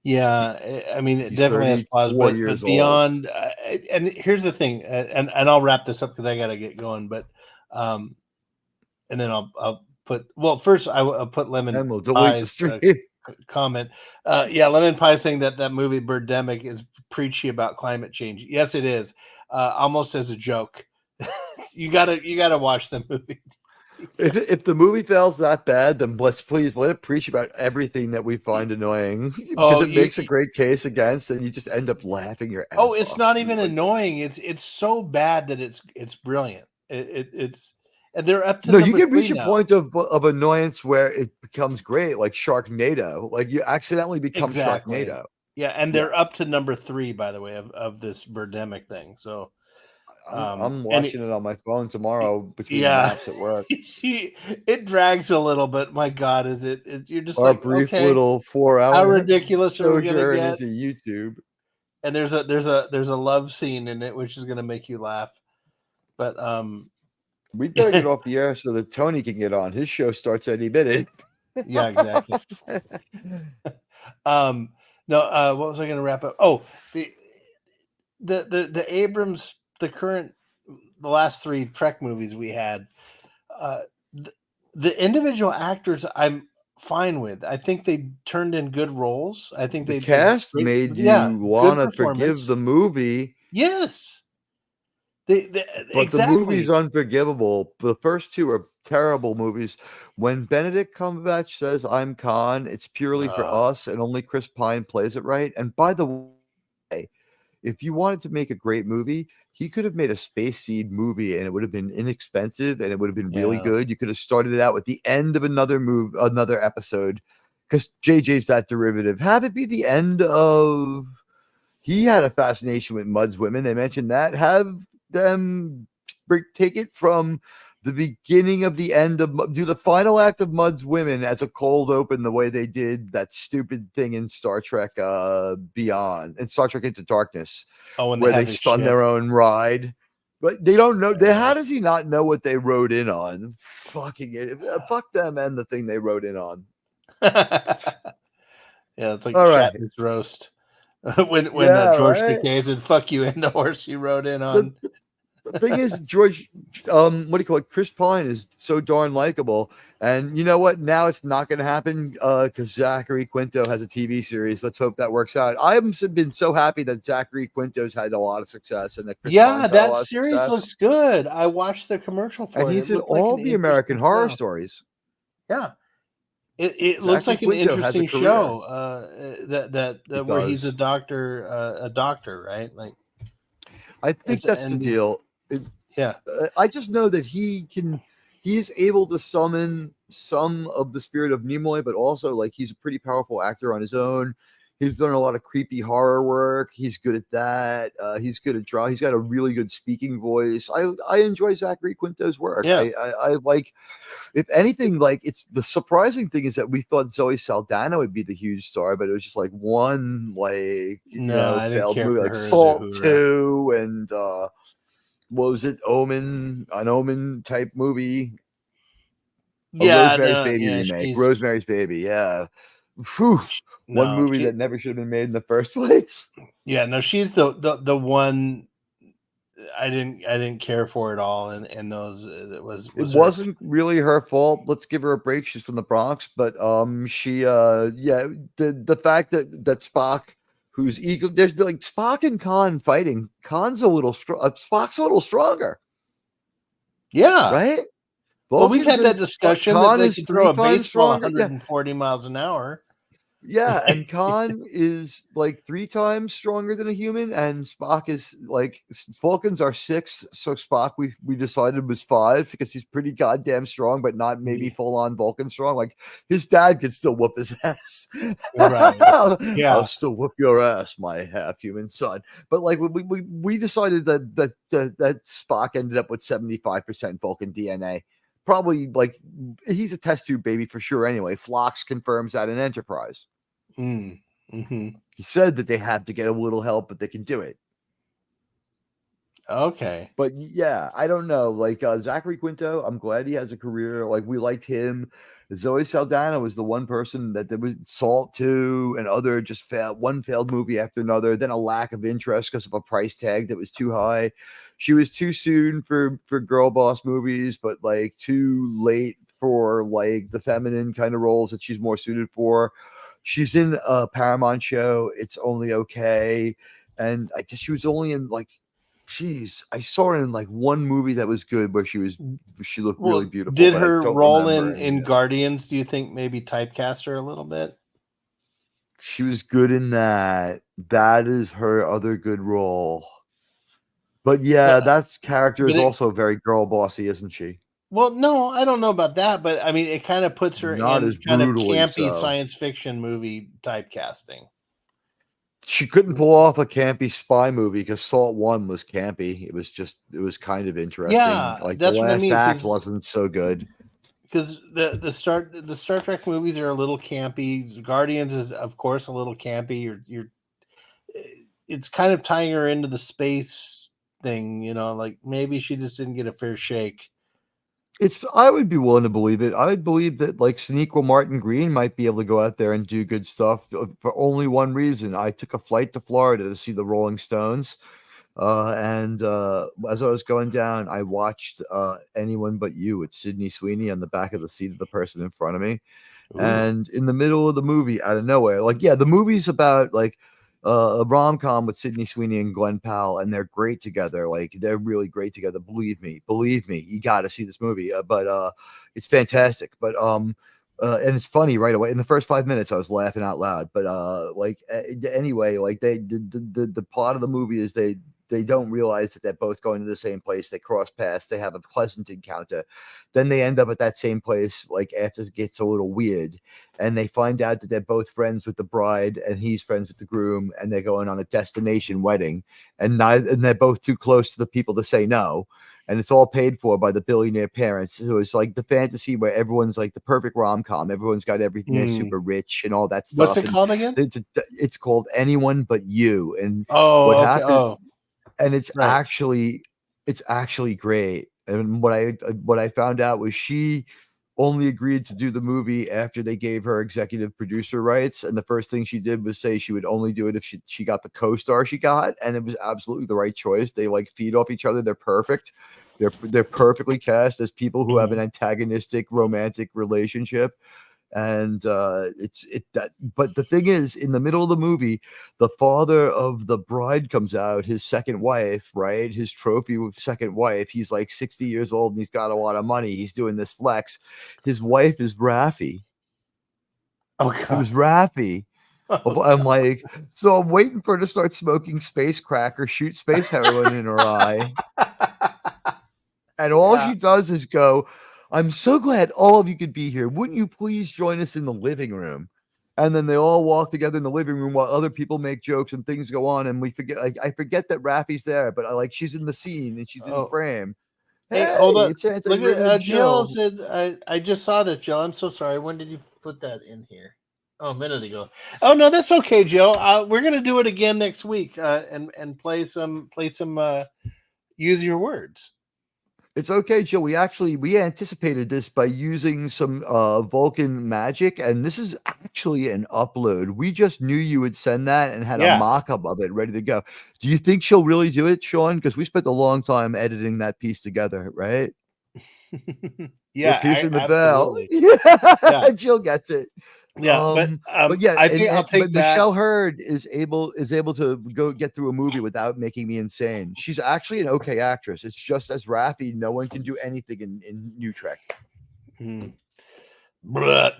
Yeah, I mean, it He's definitely has flaws, 34 but years Beyond, and here's the thing, and I'll wrap this up because I got to get going, but and then I'll put, first I'll put Lemon Pie's comment. Lemon Pie saying that movie Birdemic is preachy about climate change. Yes, it is, almost as a joke. you gotta watch the movie. If the movie fails that bad, then please let it preach about everything that we find annoying, because it makes a great case against, and you just end up laughing your ass off. It's not even annoying. It's so bad that it's brilliant. It's and they're up to you can reach a point of annoyance where it becomes great, like Sharknado. You accidentally become Sharknado. Yeah, and they're up to number 3, by the way, of this Birdemic thing. So I'm watching it on my phone tomorrow between apps at work. It drags a little bit. My God, is it? You're just our brief little 4-hour. How ridiculous are we gonna get? Into YouTube. And there's a love scene in it, which is gonna make you laugh. But we better get off the air so that Tony can get on. His show starts any minute. Yeah, exactly. No, what was I gonna wrap up? Oh, the Abrams. The last 3 Trek movies we had, the individual actors I'm fine with. I think they turned in good roles. I think the cast made you want to forgive the movie. Yes. But the movie's unforgivable. The first 2 are terrible movies. When Benedict Cumberbatch says "I'm Khan," it's purely for us, and only Chris Pine plays it right. And by the way, if you wanted to make a great movie, he could have made a Space Seed movie, and it would have been inexpensive, and it would have been really good. You could have started it out with the end of another episode, because JJ's that derivative. Have it be the end of. He had a fascination with Mudd's women. They mentioned that. Have them take it from the beginning of the end of do the final act of Mud's Women as a cold open the way they did that stupid thing in Star Trek Beyond and Star Trek Into Darkness, where they stun their own ride. But they don't know. How does he not know what they rode in on? Fucking it. Fuck them and the thing they rode in on. Yeah, it's like All right. Shatner's roast. when George Takei said "fuck you" and the horse he rode in on. The thing is, George, what do you call it? Chris Pine is so darn likable, and you know what? Now it's not going to happen because Zachary Quinto has a TV series. Let's hope that works out. I've been so happy that Zachary Quinto's had a lot of success, and that Chris Pine's had a that lot of series success. looks good. I watched the commercial for And it. he's It in looked like all an the American interesting Horror show. Stories. Yeah, it looks like Zachary an Quinto has a interesting career. show. That It where he's does. a doctor, right? Like, I think that's the deal. Yeah. I just know that he is able to summon some of the spirit of Nimoy, but also like he's a pretty powerful actor on his own. He's done a lot of creepy horror work. He's good at that. He's good at draw. He's got a really good speaking voice. I enjoy Zachary Quinto's work. Yeah. I like, if anything, like it's the surprising thing is that we thought Zoe Saldana would be the huge star, but it was just like one like I didn't failed care movie for like her as a Salt Who 2 and what was it? An Omen type movie. Yeah, Rosemary's no, Baby yeah, remake. she's- Rosemary's Baby, yeah. Phew. One No, movie she- that never should have been made in the first place. Yeah, no, she's the one I didn't care for at all, and those it was It her- wasn't really her fault. Let's give her a break. She's from the Bronx, but she the fact that Spock, who's equal, there's like Spock and Khan fighting. Khan's a little Spock's a little stronger. Yeah, right. Well, we've had Vulcans that is- discussion Khan that they is can throw a 3 times baseball stronger. Yeah. 140 miles an hour. Yeah, and Khan is like 3 times stronger than a human, and Spock is like Vulcans are 6, so Spock we decided was 5 because he's pretty goddamn strong, but not maybe full on Vulcan strong. Like his dad could still whoop his ass. Right. Yeah. I'll still whoop your ass, my half human son. But like we decided that Spock ended up with 75% Vulcan DNA. Probably like he's a test tube baby for sure. Anyway, Phlox confirms that in Enterprise. Mm-hmm. He said that they had to get a little help, but they can do it. Okay, but yeah, I don't know. Like Zachary Quinto, I'm glad he has a career. Like we liked him. Zoe Saldana was the one person that there was Salt 2 and other just one failed movie after another. Then a lack of interest because of a price tag that was too high. She was too soon for girl boss movies, but like too late for like the feminine kind of roles that she's more suited for. She's in a Paramount show. It's Only Okay. And I guess she was only in like, geez, I saw her in like one movie that was good where she looked really beautiful. Did but I her don't role remember any in of it. Guardians, do you think maybe typecast her a little bit? She was good in that. That is her other good role. But yeah, that character but is it- also very girl bossy, isn't she? Well, no, I don't know about that, but I mean, it kind of puts her Not in as kind of brutally campy so. science fiction movie typecasting. She couldn't pull off a campy spy movie because Salt 1 was campy. It was kind of interesting. Yeah, like that's the what I last mean, act 'cause- wasn't so good. Because the Star Trek movies are a little campy. Guardians is of course a little campy. It's kind of tying her into the space thing, like maybe she just didn't get a fair shake. I would be willing to believe it. I would believe that like Sonequa Martin Green might be able to go out there and do good stuff for only one reason. I took a flight to Florida to see the Rolling Stones. And as I was going down, I watched Anyone But You with Sydney Sweeney on the back of the seat of the person in front of me. Ooh. And in the middle of the movie, out of nowhere, like, yeah, the movie's about like a rom-com with Sydney Sweeney and Glenn Powell, and they're great together. Like they're really great together. Believe me, you got to see this movie. But it's fantastic. But and it's funny right away. In the first 5 minutes, I was laughing out loud. But anyway, like the plot of the movie is they don't realize that they're both going to the same place. They cross paths. They have a pleasant encounter. Then they end up at that same place, like after it gets a little weird. And they find out that they're both friends with the bride and he's friends with the groom. And they're going on a destination wedding. And they're both too close to the people to say no. and it's all paid for by the billionaire parents. So it's like the fantasy where everyone's like the perfect rom-com. Everyone's got everything. They're super rich and all that stuff. What's it called again? It's called Anyone But You. And what okay. happened? And it's actually great. And what I found out was she only agreed to do the movie after they gave her executive producer rights. And the first thing she did was say she would only do it if she got the co-star she got. And it was absolutely the right choice. They like feed off each other. They're perfect. They're perfectly cast as people who have an antagonistic romantic relationship. And but the thing is, in the middle of the movie, the father of the bride comes out, his second wife, right? His trophy with second wife. He's like 60 years old and he's got a lot of money. He's doing this flex. His wife is Raffi. Oh, God. It was Raffi. I'm like, so I'm waiting for her to start smoking space crack or shoot space heroin in her eye. And all she does is go, I'm so glad all of you could be here. Wouldn't you please join us in the living room? And then they all walk together in the living room while other people make jokes and things go on. And we forget, I forget that Raffi's there, but she's in the scene and she's in the frame. Hey, hold on. It's like Look Rick at and Jill Jill. said, I just saw this, Jill. I'm so sorry. When did you put that in here? Oh, a minute ago. Oh, no, that's okay, Jill. We're going to do it again next week and play some Use Your Words. It's okay, Jill. We anticipated this by using some Vulcan magic, and this is actually an upload. We just knew you would send that and had a mock-up of it ready to go. Do you think she'll really do it, Sean? Because we spent a long time editing that piece together, right? Yeah, piercing the veil. Yeah. Jill gets it. Yeah, but yeah, I think I'll take but that. Michelle Hurd is able to go get through a movie without making me insane. She's actually an okay actress. It's just as Raffi, no one can do anything in New Trek.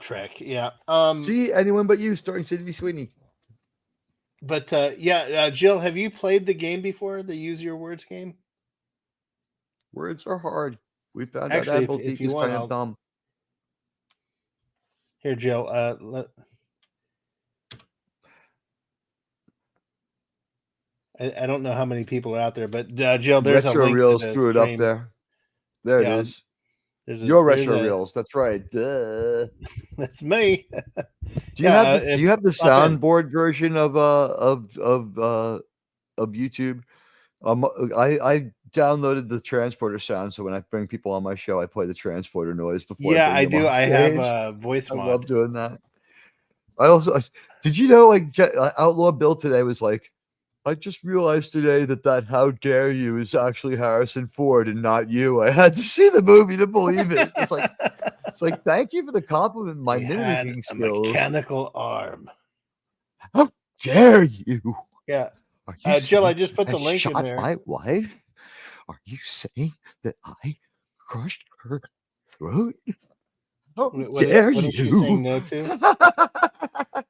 Trek, yeah. See, Anyone But You, starring Sydney Sweeney. But Jill, have you played the game before? The Use Your Words game? Words are hard. We found Actually, out Apple if TV you is want, kind of dumb. Here, Jill. I don't know how many people are out there, but Jill, there's Retro a link Reels to the threw it up stream. there. There Yeah, it is. there's Your Retro Reels. That's right. Duh. That's me. Do you have do you have the soundboard version of YouTube? I downloaded the transporter sound, so when I bring people on my show, I play the transporter noise before. Yeah, I I bring do. them on I have stage. a voice I mod. love doing that. Did you know, like, Outlaw Bill today was like, I just realized today that "How dare you" is actually Harrison Ford and not you. I had to see the movie to believe it. It's like thank you for the compliment. My mimicking A skills. mechanical arm. How dare you? Yeah. Are you Jill, I saying just put the I link in shot there. my wife? Are you saying that I crushed her throat? How dare what is she you? saying no to?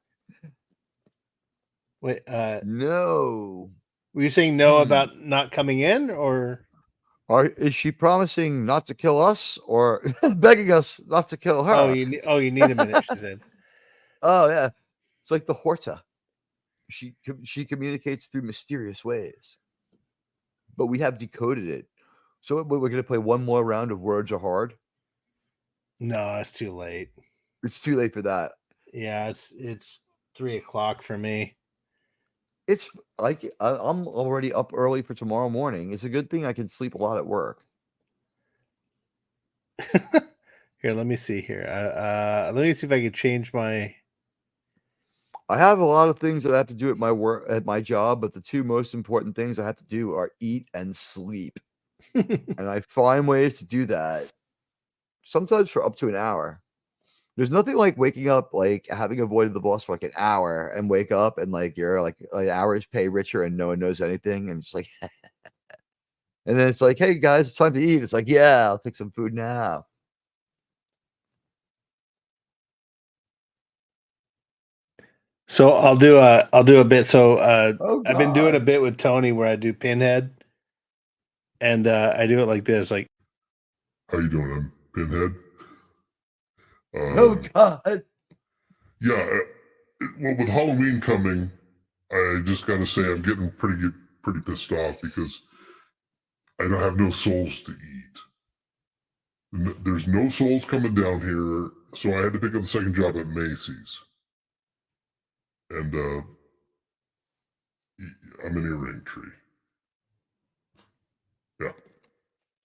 Wait, No. were you saying no about not coming in, or is she promising not to kill us, or begging us not to kill her? you need a minute? She said. Oh yeah, it's like the Horta. She communicates through mysterious ways, but we have decoded it. So we're going to play one more round of Words Are Hard. No, it's too late. It's too late for that. Yeah, it's 3:00 for me. It's like I'm already up early for tomorrow morning. It's a good thing I can sleep a lot at work. Here, let me see here. Let me see if I can change my. I have a lot of things that I have to do at my job, but the two most important things I have to do are eat and sleep. And I find ways to do that, sometimes for up to an hour. There's nothing like waking up, like having avoided the boss for like an hour and wake up and like you're like an hour's pay richer and no one knows anything. And it's like, and then it's like, hey guys, it's time to eat. It's like, yeah, I'll take some food now. So I'll do a bit. So Oh, I've been doing a God. bit with Tony where I do Pinhead, and I do it like this, like. How you doing? I'm Pinhead. Oh God. Yeah. Well, with Halloween coming, I just got to say I'm getting pretty pissed off because I don't have no souls to eat. There's no souls coming down here, so I had to pick up the second job at Macy's. And I'm an earring tree. Yeah.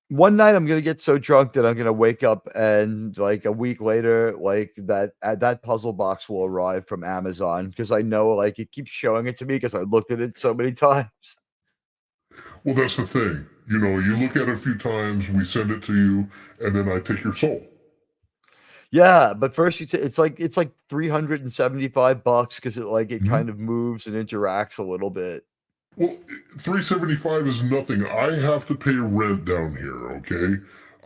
One night I'm gonna get so drunk that I'm gonna wake up and like a week later, like that puzzle box will arrive from Amazon because I know like it keeps showing it to me because I looked at it so many times. Well, that's the thing. You know, you look at it a few times, we send it to you, and then I take your soul. Yeah, but first it's like $375 because it kind of moves and interacts a little bit. Well, $375 is nothing. I have to pay rent down here, okay?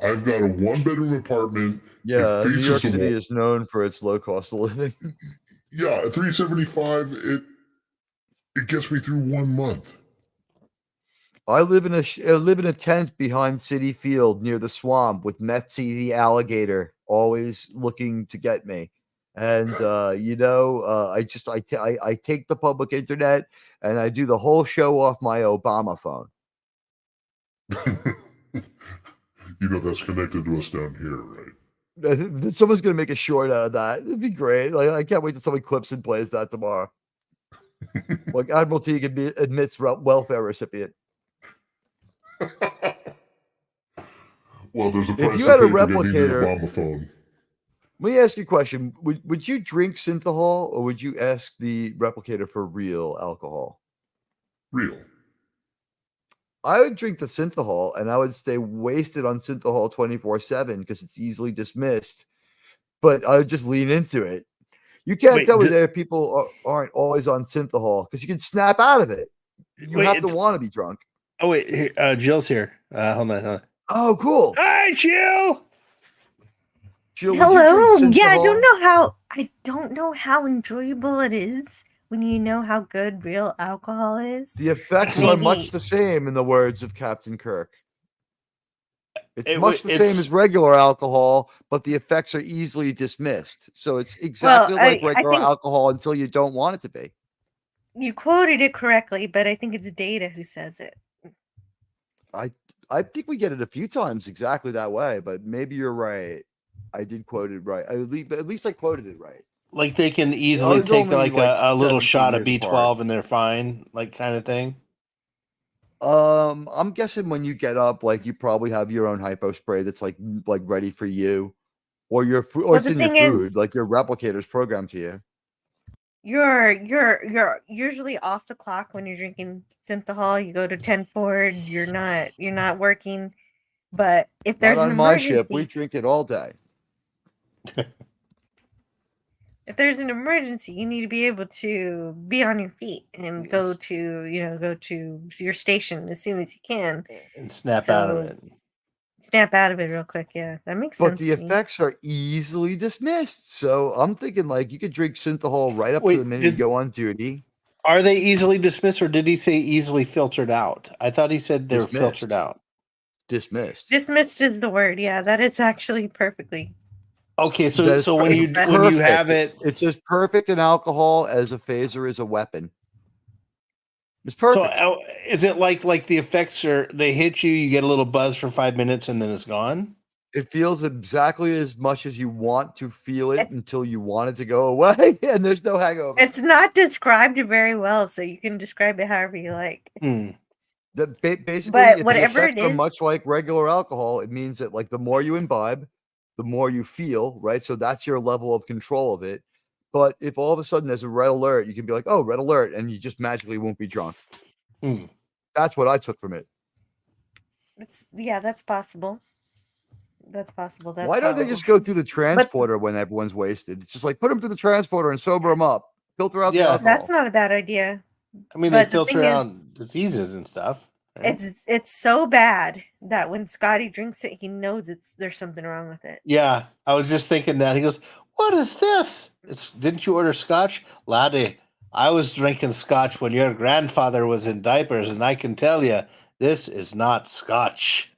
I've got a one-bedroom apartment. Yeah, New York a City wall. is known for its low cost of living. Yeah, at $375, it gets me through 1 month. I live in a tent behind City Field near the swamp with Metzi the alligator always looking to get me. And I take the public internet and I do the whole show off my Obama phone. You know that's connected to us down here, right? Someone's gonna make a short out of that. It'd be great. Like I can't wait till somebody clips and plays that tomorrow. Like Admiral Teague admits welfare recipient. Well, there's a price If you to had a pay for getting the replicator, Obama phone. let me ask you a question. Would you drink synthahol or would you ask the replicator for real alcohol? Real. I would drink the synthahol and I would stay wasted on synthahol 24/7 because it's easily dismissed. But I would just lean into it. You can't tell me that people aren't always on synthahol because you can snap out of it. You have to want to be drunk. Oh wait, here, Jill's here. Hold on. Oh, cool. Hi, Jill. Jill, Hello. Yeah, I don't know how enjoyable it is when you know how good real alcohol is. The effects are much the same, in the words of Captain Kirk. It's much the same as regular alcohol, but the effects are easily dismissed. So it's exactly like regular alcohol until you don't want it to be. You quoted it correctly, but I think it's Data who says it. I think we get it a few times exactly that way, but maybe you're right. I did quote it right. At least I quoted it right. Like they can easily it's take only like like a little 17 shot of years B12 apart. and they're fine, like kind of thing. I'm guessing when you get up, like you probably have your own hypo spray that's like ready for you, or your food, or Well, it's the in your thing food, is- like your replicator's programmed to you. You're usually off the clock when you're drinking synthahol. You go to 10 forward. You're not working. But if there's Not an on my emergency, ship, we drink it all day. if there's an emergency, you need to be able to be on your feet and go to your station as soon as you can And snap out of it. Snap out of it real quick. Yeah, that makes But sense. the to me. effects are easily dismissed. So I'm thinking like you could drink synthahol right up Wait, to the minute you go on duty. Are they easily dismissed, or did he say easily filtered out? I thought he said they're Dismissed. filtered out. Dismissed. Dismissed is the word. Yeah, that is actually perfectly. Okay, That so is when you have it, it's as perfect in alcohol as a phaser is a weapon. It's perfect. So is it like the effects they hit you, you get a little buzz for 5 minutes, and then it's gone? It feels exactly as much as you want to feel it until you want it to go away, and there's no hangover. It's not described very well, so you can describe it however you like. Basically, But if whatever the it effects are is- much like regular alcohol, it means that like the more you imbibe, the more you feel, right? So that's your level of control of it. But if all of a sudden there's a red alert, you can be like, "Oh, red alert," and you just magically won't be drunk. That's what I took from it. That's possible. That's possible. That's Why don't they how- just go through the transporter when everyone's wasted? It's just like put them through the transporter and sober them up, filter out the alcohol. That's not a bad idea. I mean, But they the filter thing is- out diseases and stuff. right? It's so bad that when Scotty drinks it, he knows there's something wrong with it. Yeah, I was just thinking that. He goes, "What is this? Didn't you order scotch, laddie? I was drinking scotch when your grandfather was in diapers, and I can tell you, this is not scotch."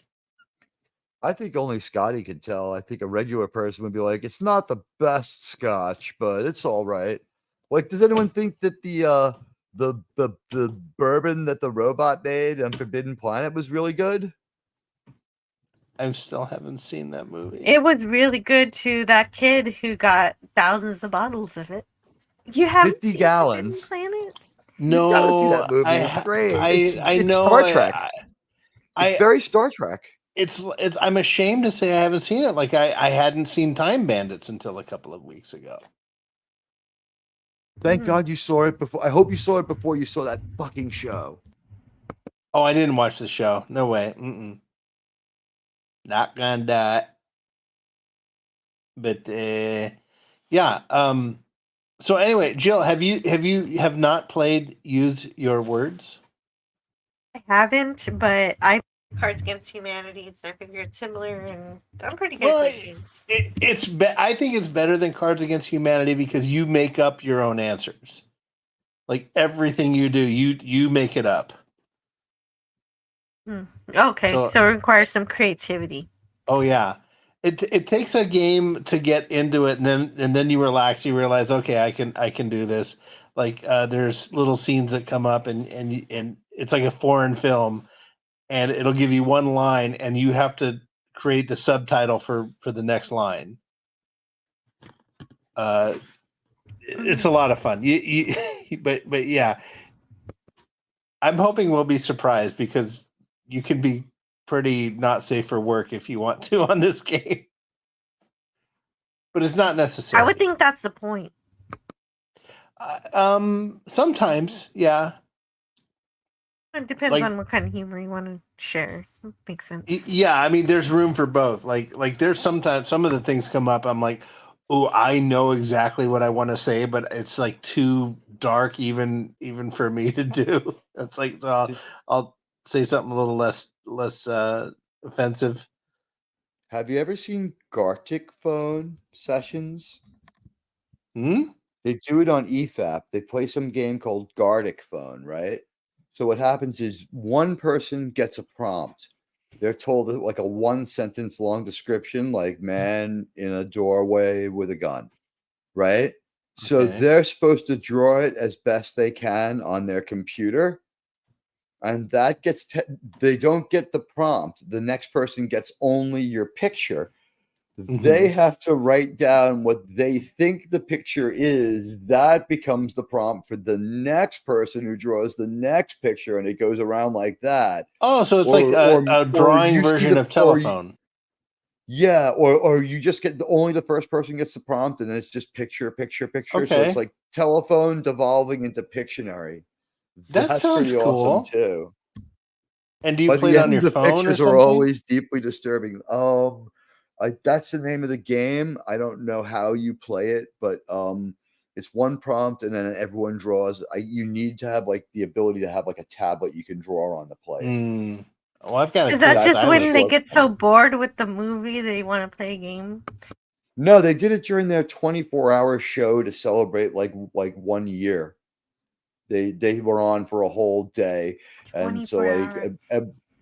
I think only Scotty could tell. I think a regular person would be like, "It's not the best scotch, but it's all right." Like, does anyone think that the bourbon that the robot made on Forbidden Planet was really good? I still haven't seen that movie. It was really good to that kid who got thousands of bottles of it. You haven't 50 seen gallons. Forbidden Planet? You gotta see that movie. It's great. It's Star Trek. It's very Star Trek. It's. I'm ashamed to say I haven't seen it. Like I hadn't seen Time Bandits until a couple of weeks ago. Thank God you saw it before. I hope you saw it before you saw that fucking show. Oh, I didn't watch the show. No way. Not gonna do it. But yeah. So anyway, Jill, have you not played Use Your Words? I haven't, but I Cards Against Humanity, so I figure it's similar, and I'm pretty good at games. I think it's better than Cards Against Humanity because you make up your own answers. Like everything you do, you make it up. Okay, so it requires some creativity. Oh yeah. It takes a game to get into it, and then you relax. You realize, okay, I can do this. Like there's little scenes that come up, and it's like a foreign film, and it'll give you one line, and you have to create the subtitle for the next line. It's a lot of fun. But yeah, I'm hoping we'll be surprised because you can be pretty not safe for work if you want to on this game. But it's not necessary. I would think that's the point. Sometimes, yeah. It depends on what kind of humor you want to share. Makes sense. Yeah, I mean, there's room for both. Like there's sometimes some of the things come up. I'm like, oh, I know exactly what I want to say, but it's like too dark even for me to do. It's like so I'll say something a little less offensive. Have you ever seen Gartic Phone Sessions? They do it on EFAP. They play some game called Gartic Phone, right? So what happens is one person gets a prompt. They're told like a 1-sentence long description, like man in a doorway with a gun, right? So they're supposed to draw it as best they can on their computer. And that gets, they don't get the prompt. The next person gets only your picture. They have to write down what they think the picture is. That becomes the prompt for the next person who draws the next picture, and it goes around like that. Oh, so it's like a drawing version of telephone. Yeah, or you just get only the first person gets the prompt, and it's just picture. So it's like telephone devolving into Pictionary. That sounds pretty cool. awesome too. And do you play it on your phone? The pictures are always deeply disturbing. That's the name of the game. I don't know how you play it, but it's one prompt and then everyone draws. You need to have like the ability to have like a tablet you can draw on to play. Well, I've got. Is that just when they get so bored with the movie they want to play a game? No, they did it during their 24-hour show to celebrate like 1 year. They were on for a whole day, and so like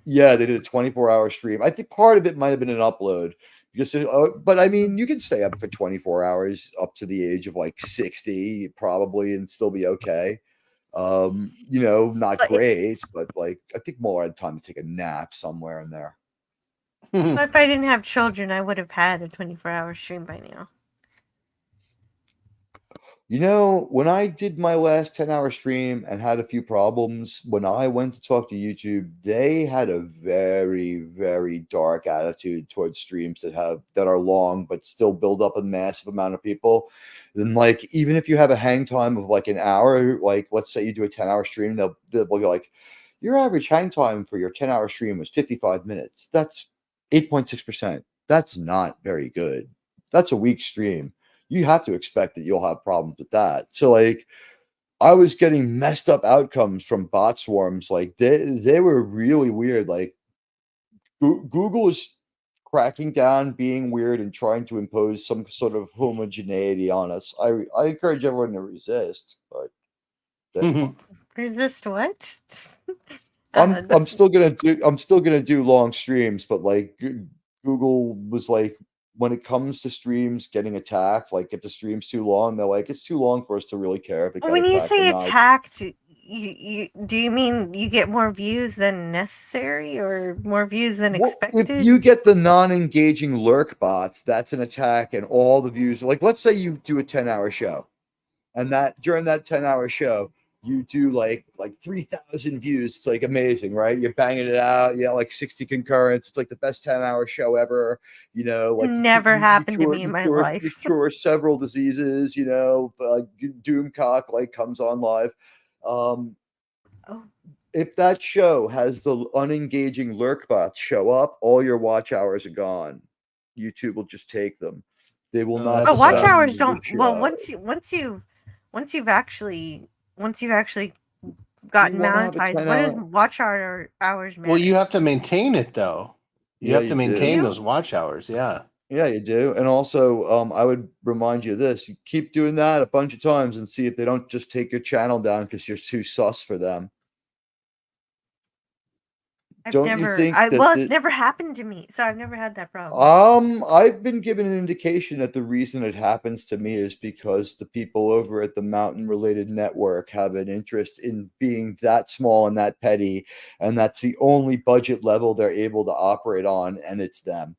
yeah, they did a 24-hour stream. I think part of it might have been an upload. But I mean, you can stay up for 24 hours up to the age of like 60 probably and still be okay. Not great, but like I think more had time to take a nap somewhere in there. If I didn't have children, I would have had a 24-hour stream by now. When I did my last 10-hour stream and had a few problems, when I went to talk to YouTube, they had a very, very dark attitude towards streams that are long but still build up a massive amount of people. Then, like, even if you have a hang time of like an hour, like let's say you do a 10-hour stream, they'll be like, your average hang time for your 10-hour stream was 55 minutes. That's 8.6%. That's not very good. That's a weak stream. You have to expect that you'll have problems with that. So like I was getting messed up outcomes from bot swarms. Like they were really weird. Like Google is cracking down, being weird and trying to impose some sort of homogeneity on us. I encourage everyone to resist, but resist what? I'm still gonna do long streams, but like Google was like, when it comes to streams getting attacked, like if the stream's too long, they're like, it's too long for us to really care if it got when you say attacked, do you mean you get more views than necessary or more views than Well, expected? if you get the non-engaging lurk bots, that's an attack, and all the views. Like, let's say you do a 10-hour show, and that during that 10-hour show, you do like 3,000 views. It's like amazing, right? You're banging it out. You know, like 60 concurrents. It's like the best 10-hour show ever. You know, It's like never happened to me in my You life. cure several diseases. You know, like Doomcock like comes on live. If that show has the unengaging lurk bots show up, all your watch hours are gone. YouTube will just take them. They will not. Oh, watch sell hours you the don't. Well, show. once you've actually gotten You wanna have a monetized, 10 what does hour- watch hours matter? Well, you have to maintain it though. You Yeah, have to you maintain do. those watch hours. Yeah. Yeah, you do. And also, I would remind you of this. You keep doing that a bunch of times and see if they don't just take your channel down because you're too sus for them. I've Don't never. you think Well, that it's never happened to me, so I've never had that problem. I've been given an indication that the reason it happens to me is because the people over at the Mountain Related Network have an interest in being that small and that petty, and that's the only budget level they're able to operate on, and it's them.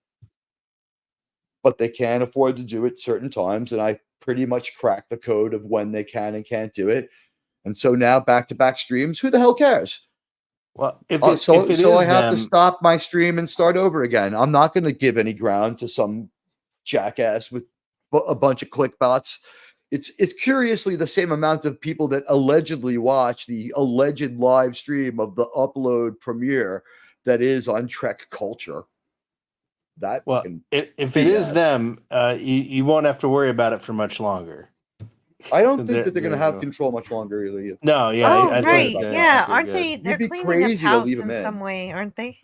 But they can't afford to do it certain times, and I pretty much cracked the code of when they can and can't do it. And so now back-to-back streams, who the hell cares? Well, if I it have is to them- stop my stream and start over again. I'm not going to give any ground to some jackass with a bunch of clickbots. It's curiously the same amount of people that allegedly watch the alleged live stream of the upload premiere that is on Trek Culture. That Well, fucking if it is BS. them, you won't have to worry about it for much longer. I don't think There- that they're going to there you have go. control much longer either. No, yeah, Oh, I right. think, Yeah, they're aren't good. they? They're You'd be cleaning up crazy to house leave 'em in in. some way, aren't they?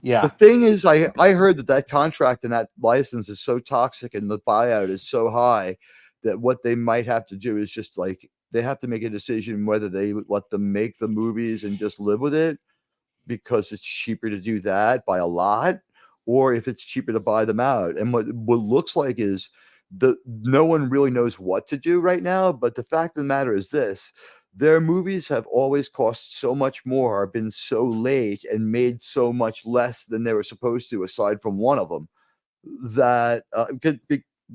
Yeah. The thing is, I heard that contract and that license is so toxic and the buyout is so high that what they might have to do is just like they have to make a decision whether they let them make the movies and just live with it because it's cheaper to do that by a lot, or if it's cheaper to buy them out. And what looks like is no one really knows what to do right now. But the fact of the matter is this: their movies have always cost so much more, been so late, and made so much less than they were supposed to, aside from one of them, that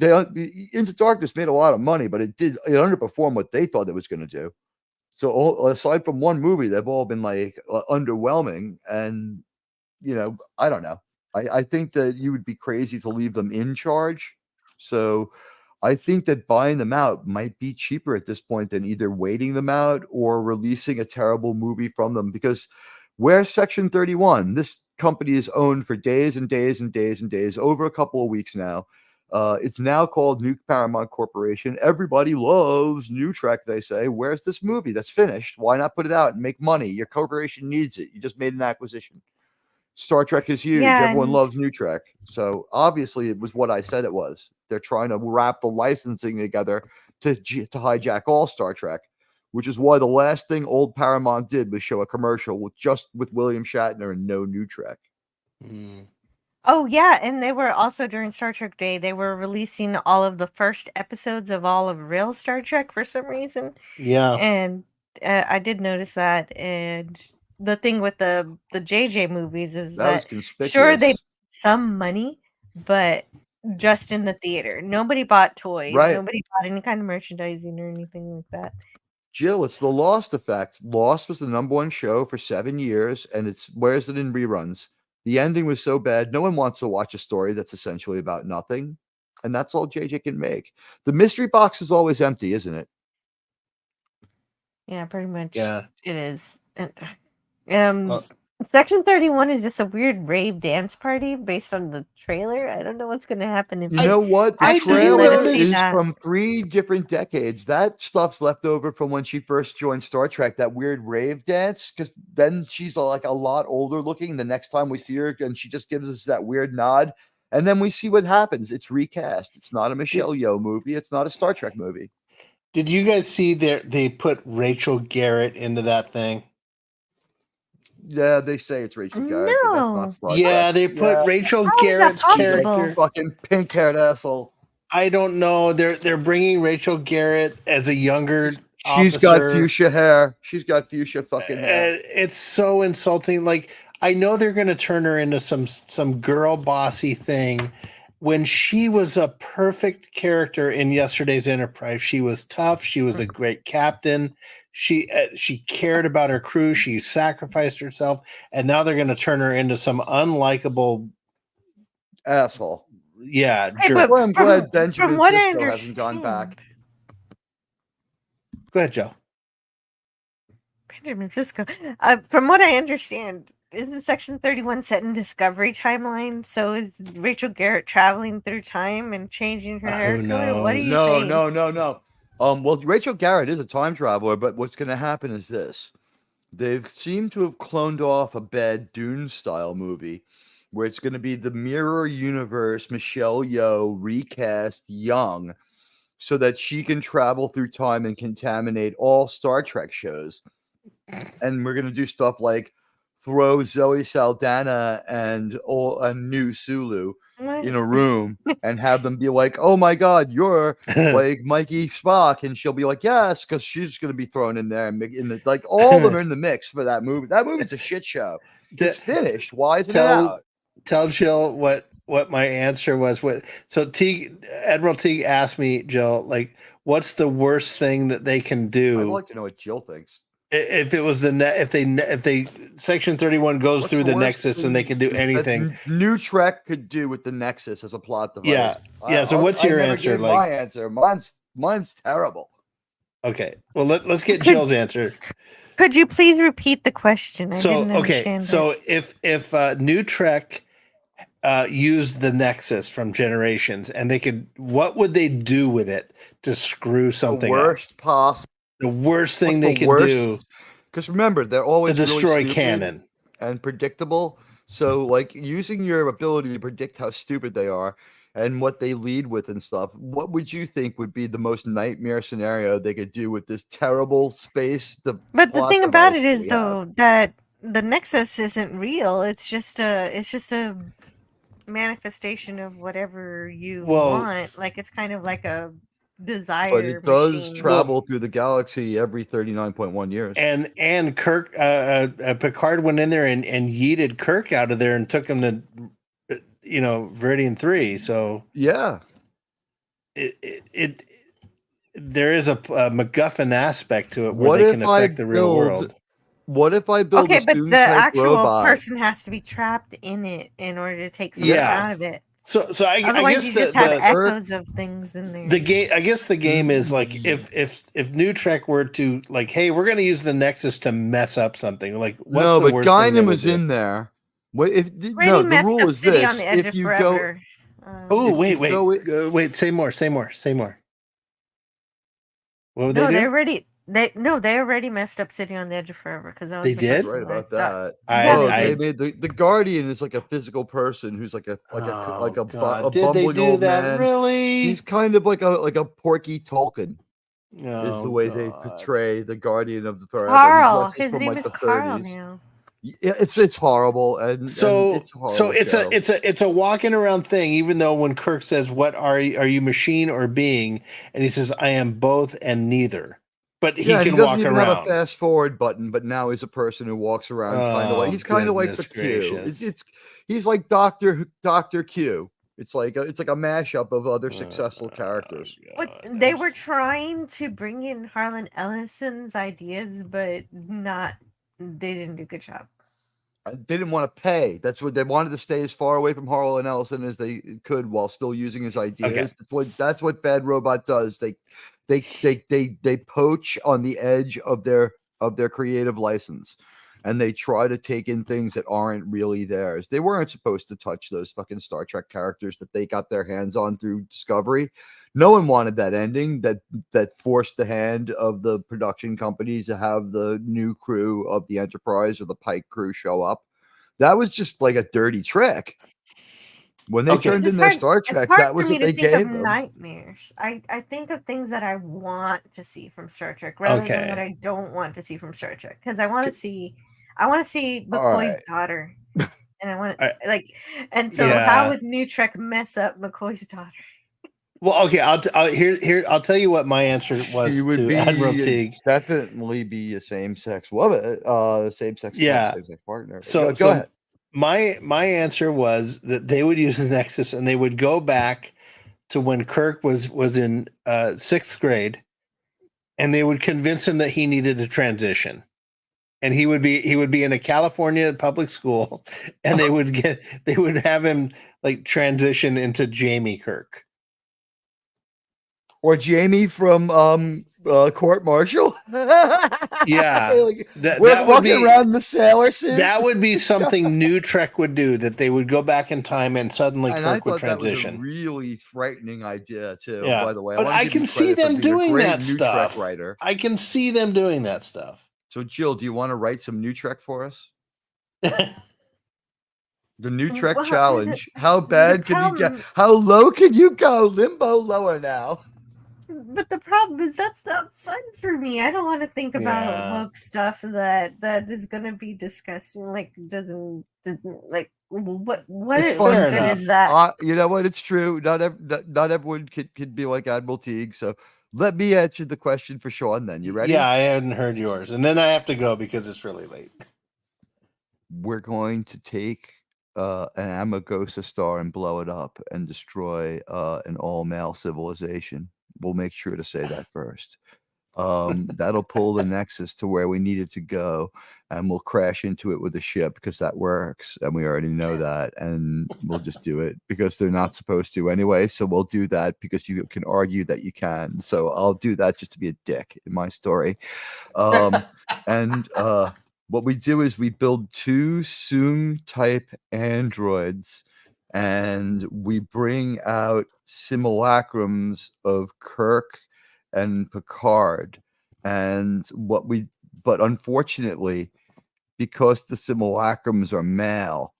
Into Darkness made a lot of money, but it underperformed what they thought it was going to do. So aside from one movie, they've all been like underwhelming. And, I don't know. I think that you would be crazy to leave them in charge. So I think that buying them out might be cheaper at this point than either waiting them out or releasing a terrible movie from them. Because where's Section 31? This company is owned for days and days and days and days, over a couple of weeks now. It's now called New Paramount Corporation. Everybody loves New Trek, they say. Where's this movie that's finished? Why not put it out and make money? Your corporation needs it. You just made an acquisition. Star Trek is huge. Yeah, Everyone and- loves New Trek. So obviously it was what I said it was. They're trying to wrap the licensing together to hijack all Star Trek, which is why the last thing old Paramount did was show a commercial with William Shatner and no New Trek. Oh yeah, and they were also during Star Trek Day. They were releasing all of the first episodes of all of real Star Trek for some reason. Yeah. And I did notice that. And the thing with the JJ movies is That was that sure they conspicuous. some money, but just in the theater. Nobody bought toys. Right. Nobody bought any kind of merchandising or anything like that. Jill, it's the Lost effect. Lost was the #1 show for 7 years, and where's it in reruns? The ending was so bad, no one wants to watch a story that's essentially about nothing, and that's all JJ can make. The mystery box is always empty, isn't it? Yeah, pretty much. Yeah. It is. Well- Section 31 is just a weird rave dance party based on the trailer. I don't know what's going to happen if You know what? The actually let trailer us see is that. from 3 different decades. That stuff's left over from when she first joined Star Trek, that weird rave dance, because then she's like a lot older looking the next time we see her, and she just gives us that weird nod. And then we see what happens. It's recast. It's not a Michelle Yeoh movie. It's not a Star Trek movie. Did you guys see they put Rachel Garrett into that thing? Yeah, they say it's Rachel Garrett. But that's not Star Yeah, Trek. they put Rachel How is that Garrett's possible? character. Fucking pink-haired asshole. I don't know. They're bringing Rachel Garrett as a younger She's got officer. fuchsia hair. She's got fuchsia fucking hair. And it's so insulting. Like, I know they're going to turn her into some girl bossy thing. When she was a perfect character in yesterday's Enterprise, she was tough. She was a great captain. She cared about her crew. She sacrificed herself, and now they're going to turn her into some unlikable asshole. Yeah, Hey, jerk. but I'm glad Benjamin from what I Sisko hasn't gone back. Go ahead, Joe. Benjamin Sisko. From what I understand, isn't Section 31 set in Discovery timeline? So is Rachel Garrett traveling through time and changing her hair color? What are you saying? No. Well, Rachel Garrett is a time traveler, but what's going to happen is this: they've seemed to have cloned off a bad Dune style movie, where it's going to be the mirror universe, Michelle Yeoh recast young, so that she can travel through time and contaminate all Star Trek shows. And we're going to do stuff like throw Zoe Saldana and a new Sulu in a room and have them be like, "Oh my God, you're like Mikey Spock," and she'll be like, "Yes," because she's going to be thrown in there and like all of them are in the mix for that movie. That movie's a shit show. It's finished. Why isn't it out? Tell Jill what my answer was. So Admiral Teague asked me, Jill, like, what's the worst thing that they can do? I'd like to know what Jill thinks. If it was if they Section 31 goes What's through the worst Nexus thing and they can do that anything. New Trek could do with the Nexus as a plot device. Yeah. So what's your answer? Like my answer. Mine's terrible. Okay. Well, let's get Jill's answer. Could you please repeat the question? I So didn't understand. so if New Trek used the Nexus from Generations, and they could, what would they do with it to screw something The worst up? possible. The worst thing What's they the could worst? do Because remember, they're always to destroy really stupid canon. and predictable. So, like, using your ability to predict how stupid they are and what they lead with and stuff, what would you think would be the most nightmare scenario they could do with this terrible space? But the plot thing about it device is, we have? though, that the Nexus isn't real. It's just a manifestation of whatever you want. Like, it's kind of like a desire. But it does machine. travel through the galaxy every 39.1 years. And Kirk Picard went in there and yeeted Kirk out of there and took him to Viridian 3. So yeah, it there is a MacGuffin aspect to it where What they if can I affect the real build- world. What if I build Okay, a but the student-type actual robot? person has to be trapped in it in order to take something Yeah. out of it. So I Otherwise, guess you the, just have the echoes of things in there. the game. I guess the game is like if New Trek were to like, hey, we're going to use the Nexus to mess up something. Like, what's No, the but worst thing they Guinan would was do? in there. What if Brady no? The messed rule up is City this: on the Edge if of you Forever. Oh, if wait. you Wait. Say more. What would No, they they do? already messed up City on the Edge of Forever because that was They the did? first right one I about thought. that. Yeah, Oh, they they did. made the Guardian is like a physical person who's like a God. Did they bumbling do old that? man. Really? He's kind of like a Porky Tolkien. Is Oh, the way they God. portray the Guardian of the Forever. He Carl. dresses His from, name like, is the Carl 30s. now. Yeah, it's horrible and So it's a horrible so it's show. it's a walking around thing. Even though when Kirk says, "What are you machine or being?" and he says, "I am both and neither," but he Yeah, can he doesn't walk even have a around. fast forward button, but now he's a person who walks around kind of like Oh, he's kind of like the goodness Q. gracious. He's like Doctor Q. It's like a mashup of other successful characters. What they were trying to bring in Harlan Ellison's ideas, but they didn't do a good job. They didn't want to pay. That's what they wanted to stay as far away from Harlan Ellison as they could while still using his ideas. That's what Bad Robot does. They poach on the edge of their creative license, and they try to take in things that aren't really theirs. They weren't supposed to touch those fucking Star Trek characters that they got their hands on through Discovery. No one wanted that ending that forced the hand of the production companies to have the new crew of the Enterprise or the Pike crew show up. That was just like a dirty trick. When they turned in their Star Trek, it's hard that was for me what they to think gave of them. nightmares. I think of things that I want to see from Star Trek rather than Okay. what I don't want to see from Star Trek. Because I want to see McCoy's right. daughter, and I want All right. and so Yeah. how would New Trek mess up McCoy's daughter? Well, okay. I'll tell you what my answer was He would to be Admiral Teague. definitely be a same-sex woman, same-sex Yeah. same-sex partner. So Go ahead. My answer was that they would use the Nexus and they would go back to when Kirk was in 6th grade, and they would convince him that he needed a transition, and he would be in a California public school, and they would have him like transition into Jamie Kirk. Or Jamie from Court Martial. Yeah, Like, that we're would walking be around the sailor suit. that would be something new Trek would do. That they would go back in time and suddenly And I Kirk would thought that was a transition. really frightening idea too. Yeah, By the way, but wanna I give you can see credit for them being a doing great that new stuff. Trek writer. I can see them doing that stuff. So, Jill, do you want to write some new Trek for us? The new Trek Well, challenge. How bad can you problem- get? How low can you go? Limbo lower now. But the problem is that's not fun for me. I don't want to think about Yeah. woke stuff that is going to be disgusting. Like doesn't like what It's what fun. good is that? You know what? It's true. Not everyone could be like Admiral Teague. So let me answer the question for Sean. Then you ready? Yeah, I hadn't heard yours, and then I have to go because it's really late. We're going to take an Amagosa star and blow it up and destroy an all-male civilization. We'll make sure to say that first. That'll pull the Nexus to where we need it to go, and we'll crash into it with a ship because that works, and we already know that, and we'll just do it because they're not supposed to anyway. So we'll do that because you can argue that you can. So I'll do that just to be a dick in my story. And what we do is we build 2 Soong type androids, and we bring out simulacrums of Kirk and Picard. And but unfortunately, because the simulacrums are male,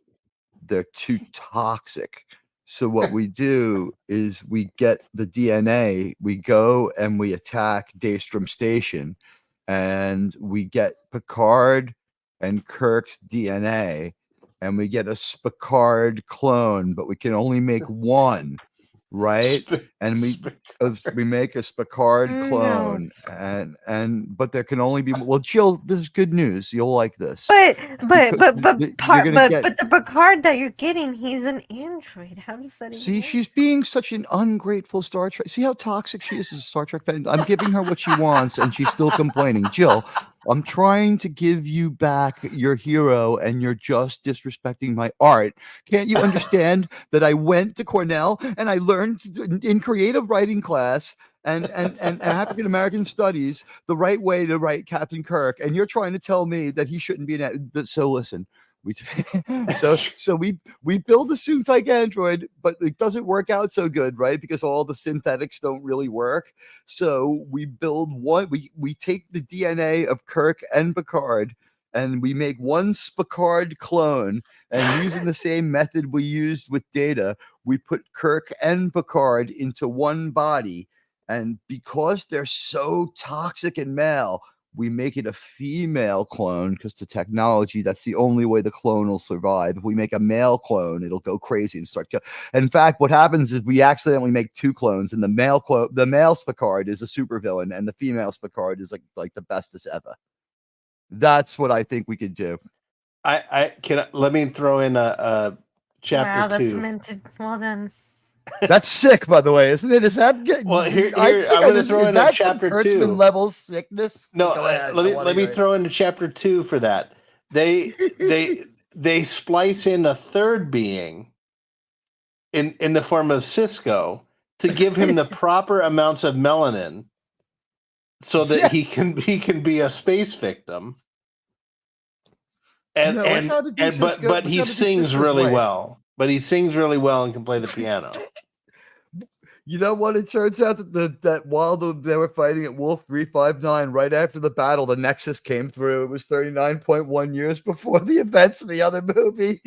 they're too toxic. So what we do is we get the DNA, we go and we attack Daystrom Station, and we get Picard and Kirk's DNA, and we get a Spicard clone, but we can only make one, right? And we make a Spicard clone, but there can only be. Well, Jill, this is good news. You'll like this. But You're gonna get- the Picard that you're getting, he's an android. How does that even See, work? she's being such an ungrateful Star Trek. See how toxic she is as a Star Trek fan? I'm giving her what she wants, and she's still complaining. Jill, I'm trying to give you back your hero, and you're just disrespecting my art. Can't you understand that I went to Cornell and I learned in creative writing class and African American studies the right way to write Captain Kirk, and you're trying to tell me that he shouldn't be so listen. So we build a Soong-type android, but it doesn't work out so good, right? Because all the synthetics don't really work. So we build one. We take the DNA of Kirk and Picard, and we make one Spicard clone. And using the same method we used with Data, we put Kirk and Picard into one body. And because they're so toxic and male, we make it a female clone because the technology, that's the only way the clone will survive. If we make a male clone, it'll go crazy and start. In fact, what happens is we accidentally make 2 clones, and the male Spicard is a supervillain, and the female Spicard is like the bestest ever. That's what I think we could do. Let me throw in a chapter wow, that's 2. meant to. Well done. That's sick, by the way, isn't it? Is that Well, here I think I'm going to throw is in that a chapter some 2 Kurtzman level sickness? No, Go ahead. let me throw into chapter 2 for that. They splice in a third being in the form of Cisco to give him the proper amounts of melanin so that he can be a space victim. And No, it's how to be Cisco- but it's he how to be sings Cisco's really wife. well. But he sings really well and can play the piano. You know what? It turns out that while they were fighting at Wolf 359, right after the battle, the Nexus came through. It was 39.1 years before the events of the other movie.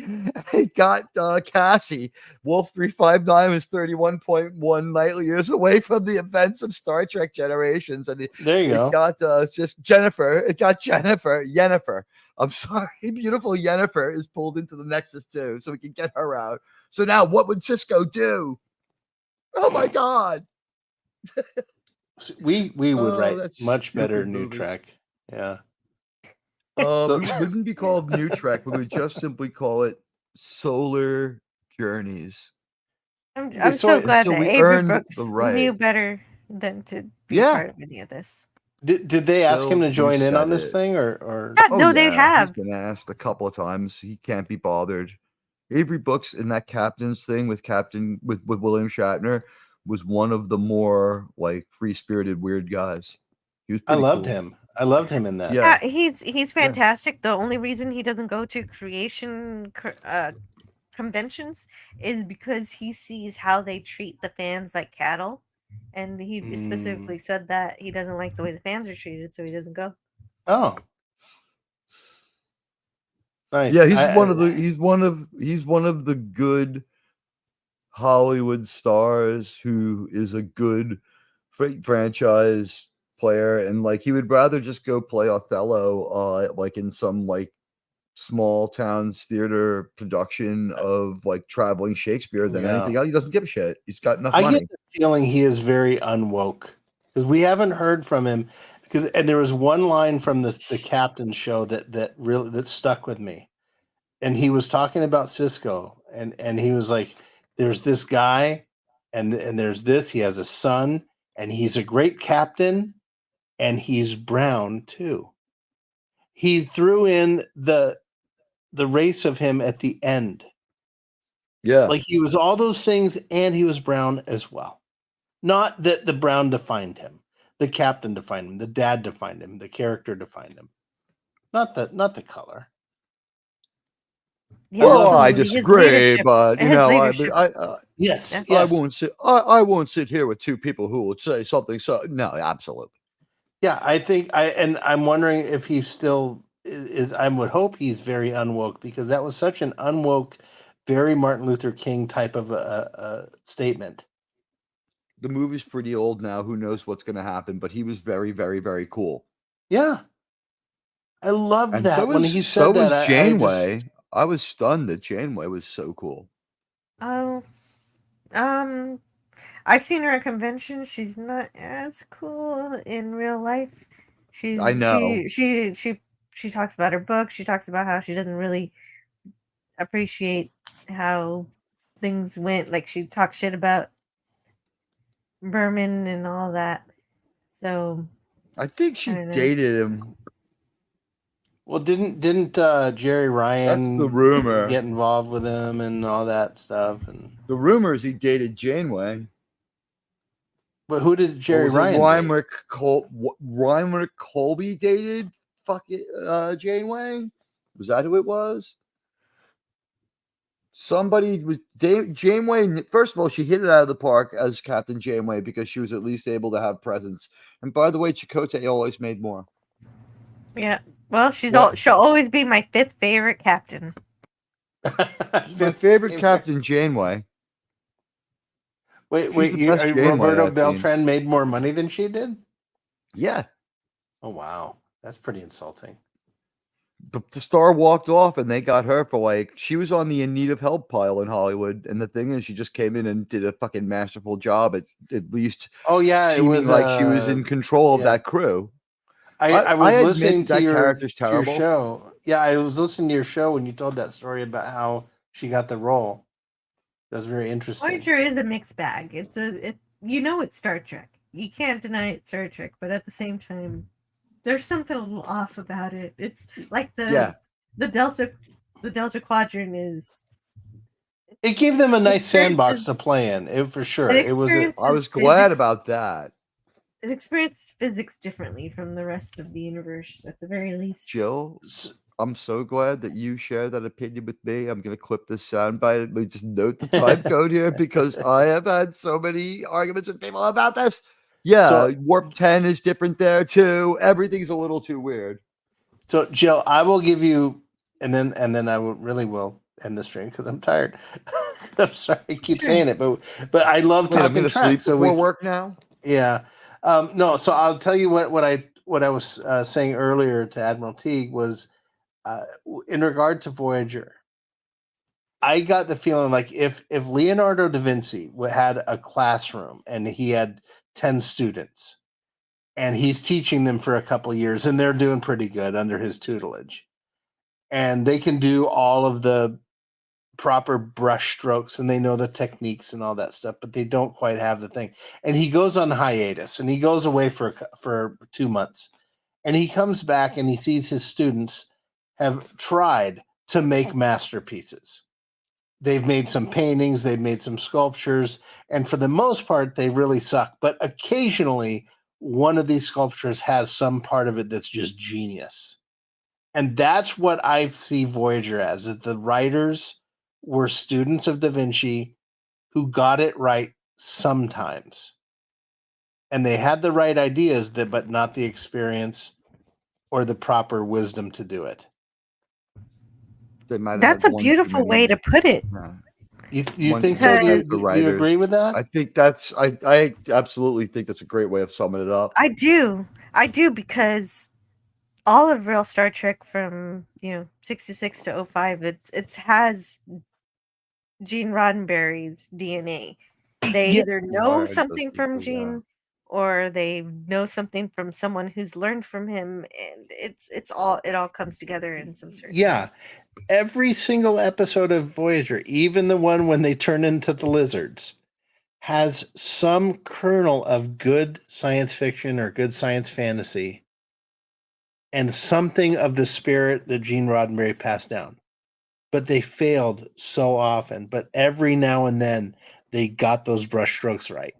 It got Cassie. Wolf 359 was 31.1 light years away from the events of Star Trek Generations. And There you go. It got just Jennifer. It got Yennefer. I'm sorry. Beautiful Yennefer is pulled into the Nexus too, so we can get her out. So now what would Cisco do? Oh my god. We would Oh, write that's much better stupid new movie. Trek. Yeah. We wouldn't be called New Trek, but we would just simply call it Solar Journeys. I'm so glad until that we Avery earned Brooks the right. knew better than to be Yeah. part of any of this. Did they ask him Till to you join in on said this it. thing or? God, no, they have. He's been asked a couple of times. He can't be bothered. Avery Brooks in that captain's thing with William Shatner was one of the more like free-spirited weird guys. He was I pretty loved cool. him. I loved him in that. Yeah, he's fantastic. The only reason he doesn't go to creation conventions is because he sees how they treat the fans like cattle, and he specifically said that he doesn't like the way the fans are treated, so he doesn't go. Oh, nice. Yeah, he's one of the good Hollywood stars who is a good franchise player, and like he would rather just go play Othello like in some like small towns theater production of like traveling Shakespeare than anything else. He doesn't give a shit. He's got enough I money. get the feeling he is very unwoke because we haven't heard from him. And there was one line from the Captain show that stuck with me, and he was talking about Cisco, and he was like, "There's this guy, and there's this. He has a son, and he's a great captain, and he's brown too." He threw in the race of him at the end. Yeah. Like he was all those things and he was brown as well. Not that the brown defined him. The captain defined him. The dad defined him. The character defined him. Not the color. Yeah, well, I his disagree, leadership- but you his know, leadership. Yes, I won't sit. I won't sit here with two people who will say something. So no, absolutely. Yeah, I think I'm wondering if he still is. I would hope he's very unwoke because that was such an unwoke, very Martin Luther King type of a statement. The movie's pretty old now. Who knows what's going to happen? But he was very, very, very cool. Yeah, I love And that so when was, he so said was that. Janeway. I was stunned that Janeway was so cool. Oh, I've seen her at conventions. She's not as cool in real life. I know. She talks about her book. She talks about how she doesn't really appreciate how things went. Like she talks shit about Berman and all that. So I think she don't know. dated him. Well, didn't Jerry Ryan That's the rumor. get involved with him and all that stuff? And The rumor is he dated Janeway. but who did Jerry Or was it Ryan? date? Reimer Colby dated Janeway? Was that who it was? Somebody was Janeway. First of all, she hit it out of the park as Captain Janeway because she was at least able to have presence. And by the way, Chakotay always made more. Yeah. Well, she'll always be my fifth favorite captain. My favorite Captain Janeway. Wait, She's the best Janeway Roberto I've seen. Beltran made more money than she did? Yeah. Oh wow, that's pretty insulting. The star walked off and they got her for like she was on the in need of help pile in Hollywood, and the thing is she just came in and did a fucking masterful job at least. Oh yeah, it seeming was like she was in control of yeah. that crew. I was admit listening to that your character's to your terrible. show. Yeah, I was listening to your show when you told that story about how she got the role. That's very interesting. Voyager is a mixed bag. It's Star Trek. You can't deny it's Star Trek, but at the same time, there's something a little off about it. It's like the Delta Quadrant is. It gave them a nice sandbox experiences- to play in, for sure. it It was. experiences I was glad physics- about that. It experiences physics differently from the rest of the universe, at the very least. Jill, I'm so glad that you share that opinion with me. I'm going to clip this soundbite. But just note the time code here because I have had so many arguments with people about this. Yeah, So- Warp 10 is different there too. Everything's a little too weird. So, Jill, I will give you, and then I will end the stream because I'm tired. I'm sorry, I keep saying it, but I love Wait, I'm talking going to Trek. sleep So before we work now. Yeah. No, so I'll tell you what I was saying earlier to Admiral Teague was in regard to Voyager. I got the feeling like if Leonardo da Vinci had a classroom and he had 10 students and he's teaching them for a couple years and they're doing pretty good under his tutelage, and they can do all of the proper brush strokes and they know the techniques and all that stuff, but they don't quite have the thing. And he goes on hiatus and he goes away for 2 months, and he comes back and he sees his students have tried to make masterpieces. They've made some paintings, they've made some sculptures, and for the most part, they really suck. But occasionally, one of these sculptures has some part of it that's just genius. And that's what I see Voyager as, that the writers were students of Da Vinci who got it right sometimes. And they had the right ideas, but not the experience or the proper wisdom to do it. That's a beautiful way to put it. You think so? Do you agree with that? I think that's I absolutely think that's a great way of summing it up. I do because all of real Star Trek from 66 to 05, it has Gene Roddenberry's DNA. They either know something from Gene, or they know something from someone who's learned from him, and it all comes together in some certain way. Every single episode of Voyager, even the one when they turn into the lizards, has some kernel of good science fiction or good science fantasy and something of the spirit that Gene Roddenberry passed down. But they failed so often. But every now and then, they got those brushstrokes right.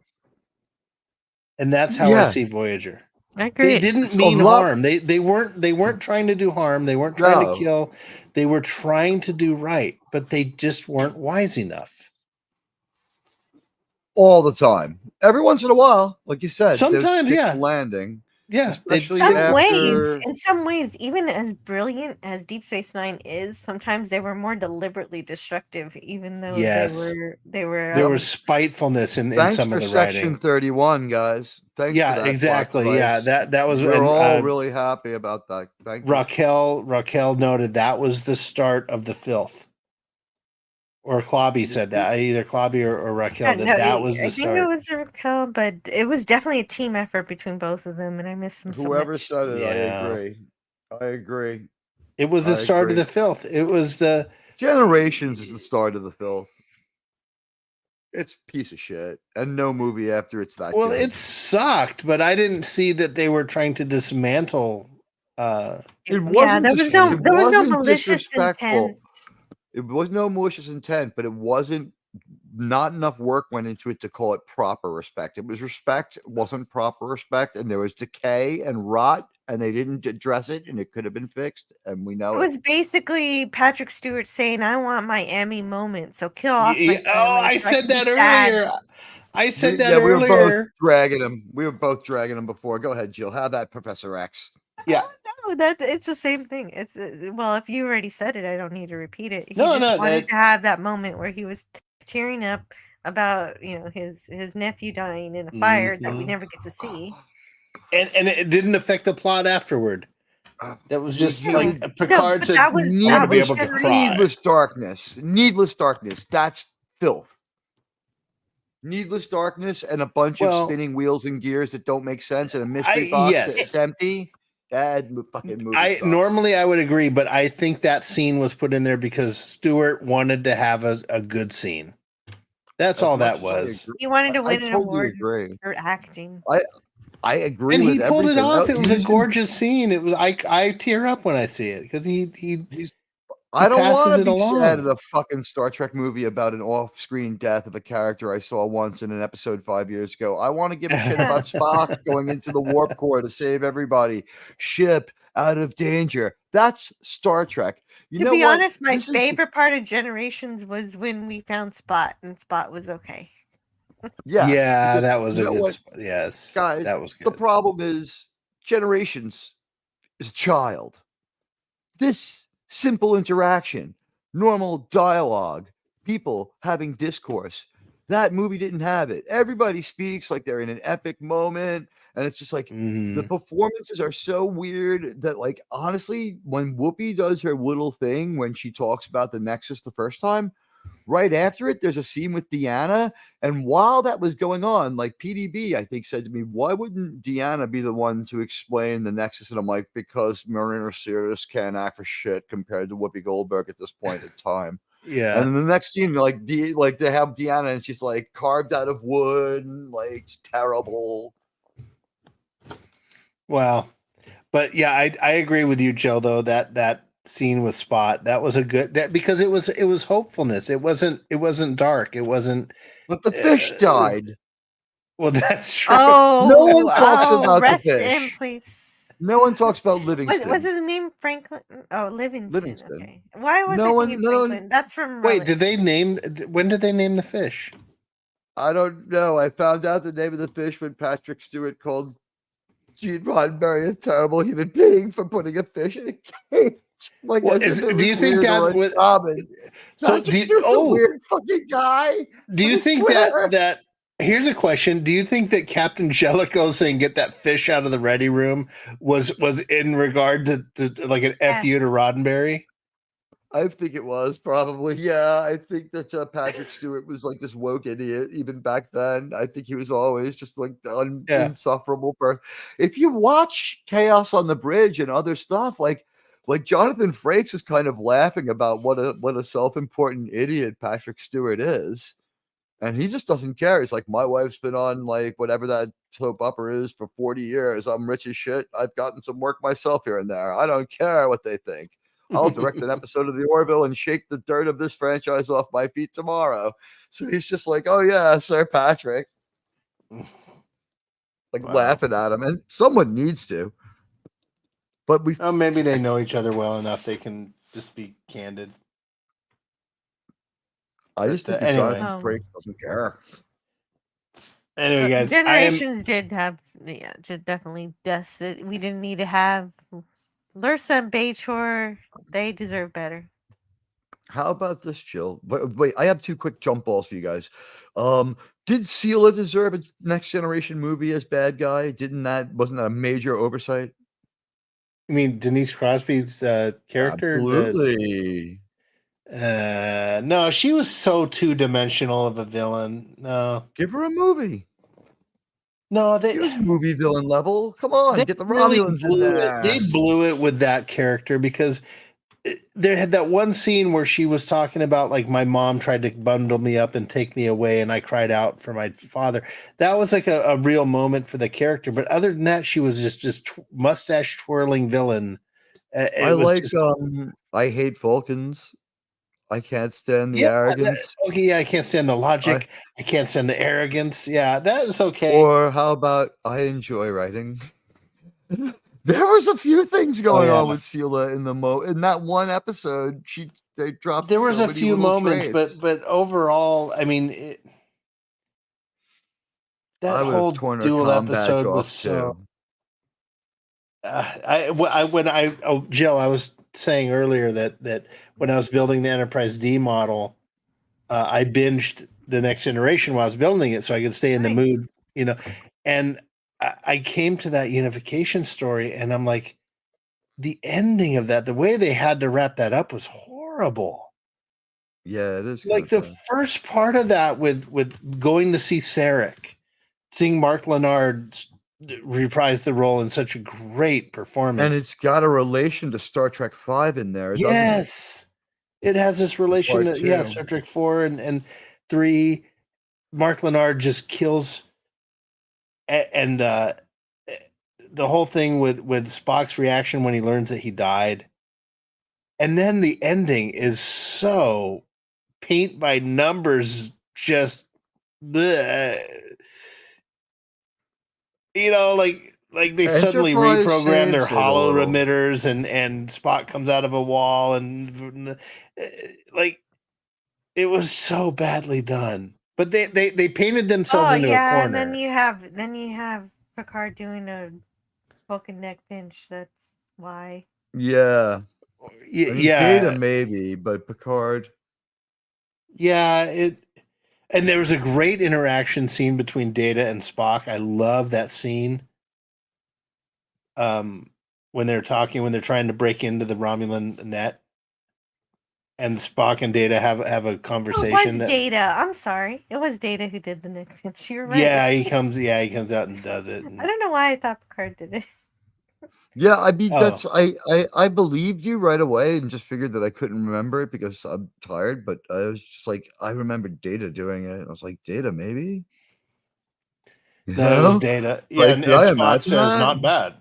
And that's how I see Voyager. I agree. They didn't mean harm. They weren't trying to do harm. They weren't trying to kill. They were trying to do right, but they just weren't wise enough. All the time. Every once in a while, like you said, sometimes, landing. Yeah, especially in some ways, even as brilliant as Deep Space Nine is, sometimes they were more deliberately destructive, even though they were there was spitefulness in some of the Section writing. 31, guys. Thanks. Yeah, for that exactly. Yeah, that was. We're all really happy about that. Thank you. Raquel noted that was the start of the filth. Or Clobby said that. Either Clobby or Raquel. That was the start. I think it was Raquel, but it was definitely a team effort between both of them, and I miss them so much. Whoever said it, I agree. It was the start of the filth. It was the Generations is the start of the filth. It's a piece of shit, and no movie after it's that. Well, good. it sucked, but I didn't see that they were trying to dismantle. It wasn't. There was no malicious intent. It was no malicious intent, but it wasn't. Not enough work went into it to call it proper respect. It was respect, it wasn't proper respect, and there was decay and rot, and they didn't address it, and it could have been fixed, and we know it was basically Patrick Stewart saying, "I want my Emmy moment, so kill off my family." I said that earlier. I said that earlier. We were both dragging him. We were both dragging him before. Go ahead, Jill. Have that, Professor X. Yeah. No, it's the same thing. It's well, if you already said it, I don't need to repeat it. He No, just no, wanted to have that moment where he was tearing up about his nephew dying in a fire that we never get to see. And it didn't affect the plot afterward. That was just like Picard said. That was needless darkness. Needless darkness. That's filth. Needless darkness and a bunch of spinning wheels and gears that don't make sense and a mystery box that's empty. That fucking movie sucks. Normally I would agree, but I think that scene was put in there because Stewart wanted to have a good scene. That's all that was. He wanted to win an award agree. for acting. I agree. And with he pulled it everything. off. It was a gorgeous scene. It was I tear up when I see it because I don't want passes to it be along. sad at a fucking Star Trek movie about an off-screen death of a character I saw once in an episode 5 years ago. I want to give a shit about Spock going into the warp core to save everybody. Ship out of danger. That's Star Trek. To be honest, my favorite part of Generations was when we found Spot, and Spot was okay. Yes, yeah, because that was a you know good. what? Yes, Guys, that was good. The problem is Generations is a child. This simple interaction, normal dialogue, people having discourse. That movie didn't have it. Everybody speaks like they're in an epic moment. And it's just like the performances are so weird that, like, honestly, when Whoopi does her little thing when she talks about the Nexus the first time, right after it, there's a scene with Deanna. And while that was going on, like PDB, I think, said to me, why wouldn't Deanna be the one to explain the Nexus? And I'm like, because Marina Sirtis can't act for shit compared to Whoopi Goldberg at this point in time. Yeah. And then the next scene, like they have Deanna, and she's like carved out of wood, and like it's terrible. Wow. But yeah, I agree with you, Joe, though, that scene with Spot, that was a good, that because it was hopefulness. It wasn't dark. It wasn't. But the fish died. Well, that's true. Oh, No one talks about the rest fish. in peace. No one talks about Livingston. Was his name Franklin? Oh, Livingston. Livingston. Okay. Why was No I one- thinking no one- Franklin? That's from Wait, Relic. did they name? When did they name the fish? I don't know. I found out the name of the fish when Patrick Stewart called Gene Roddenberry a terrible human being for putting a fish in a cage. Like, Well, as if it do you was think weird or that's what? uncommon. So Patrick do you, Stewart's a oh, weird fucking guy. do you I think swear. that here's a question? Do you think that Captain Jellicoe saying "get that fish out of the ready room" was in regard to like an fu to Roddenberry? I think it was probably, yeah. I think that Patrick Stewart was like this woke idiot even back then. I think he was always just like the insufferable person. If you watch Chaos on the Bridge and other stuff, like Jonathan Frakes is kind of laughing about what a self-important idiot Patrick Stewart is. And he just doesn't care. He's like, my wife's been on like whatever that soap opera is for 40 years. I'm rich as shit. I've gotten some work myself here and there. I don't care what they think. I'll direct an episode of The Orville and shake the dirt of this franchise off my feet tomorrow. So he's just like, oh yeah, Sir Patrick. Like laughing at him. And someone needs to. But maybe they know each other well enough they can just be candid. I just think that anyway. Jonathan Frakes doesn't care. Anyway, guys, Generations did have, yeah, definitely deaths that we didn't need to have. Lursa and Bajor, they deserve better. How about this, Jill? Wait, I have two quick jump balls for you guys. Did Sela deserve a Next Generation movie as bad guy? Wasn't that a major oversight? You mean Denise Crosby's character? Absolutely. No, she was so two-dimensional of a villain. No, give her a movie. No, He was movie villain level. Come on, get the Romulans in blew there. it. They blew it with that character because there had that one scene where she was talking about like my mom tried to bundle me up and take me away, and I cried out for my father. That was like a real moment for the character. But other than that, she was just mustache twirling villain. I hate Falcons. I can't stand the arrogance. I can't stand the logic. I can't stand the arrogance. Yeah, that is okay. Or how about I enjoy writing? There was a few things going on with Sela in that one episode. They dropped. There was so a many few little moments, traits. but overall, I mean, that I would have whole torn her dual comm badge episode off, was so. too. Jill, I was saying earlier that when I was building the Enterprise D model, I binged the Next Generation while I was building it so I could stay in the mood, and I came to that unification story and I'm like, the ending of that, the way they had to wrap that up was horrible. Yeah, it is. Like the first part of that with going to see Sarek, seeing Mark Lenard reprise the role in such a great performance. And it's got a relation to Star Trek V in there, doesn't it? Yes. It has this relation Part to two. Star Trek 4 and 3. Mark Lenard just kills and the whole thing with Spock's reaction when he learns that he died. And then the ending is so paint by numbers, just bleh. Like they suddenly Enterprise reprogram their saves it a hollow little. emitters and Spock comes out of a wall and like it was so badly done. But they painted themselves into a corner. and then you have Picard doing a Vulcan neck pinch. That's why. Yeah. I mean, yeah. Data maybe, but Picard. Yeah, and there was a great interaction scene between Data and Spock. I love that scene. When they're talking, when they're trying to break into the Romulan net, and Spock and Data have a It conversation. was Data. I'm sorry. It was Data who did the Nick Finch. You're right. Yeah, he comes out and does it. I don't know why I thought Picard did it. Yeah, I mean Oh. that's I believed you right away and just figured that I couldn't remember it because I'm tired. But I was just like, I remembered Data doing it. I was like, Data, maybe. You No, it was know? Data. Yeah, Like, and did I Spock imagine says that? not bad.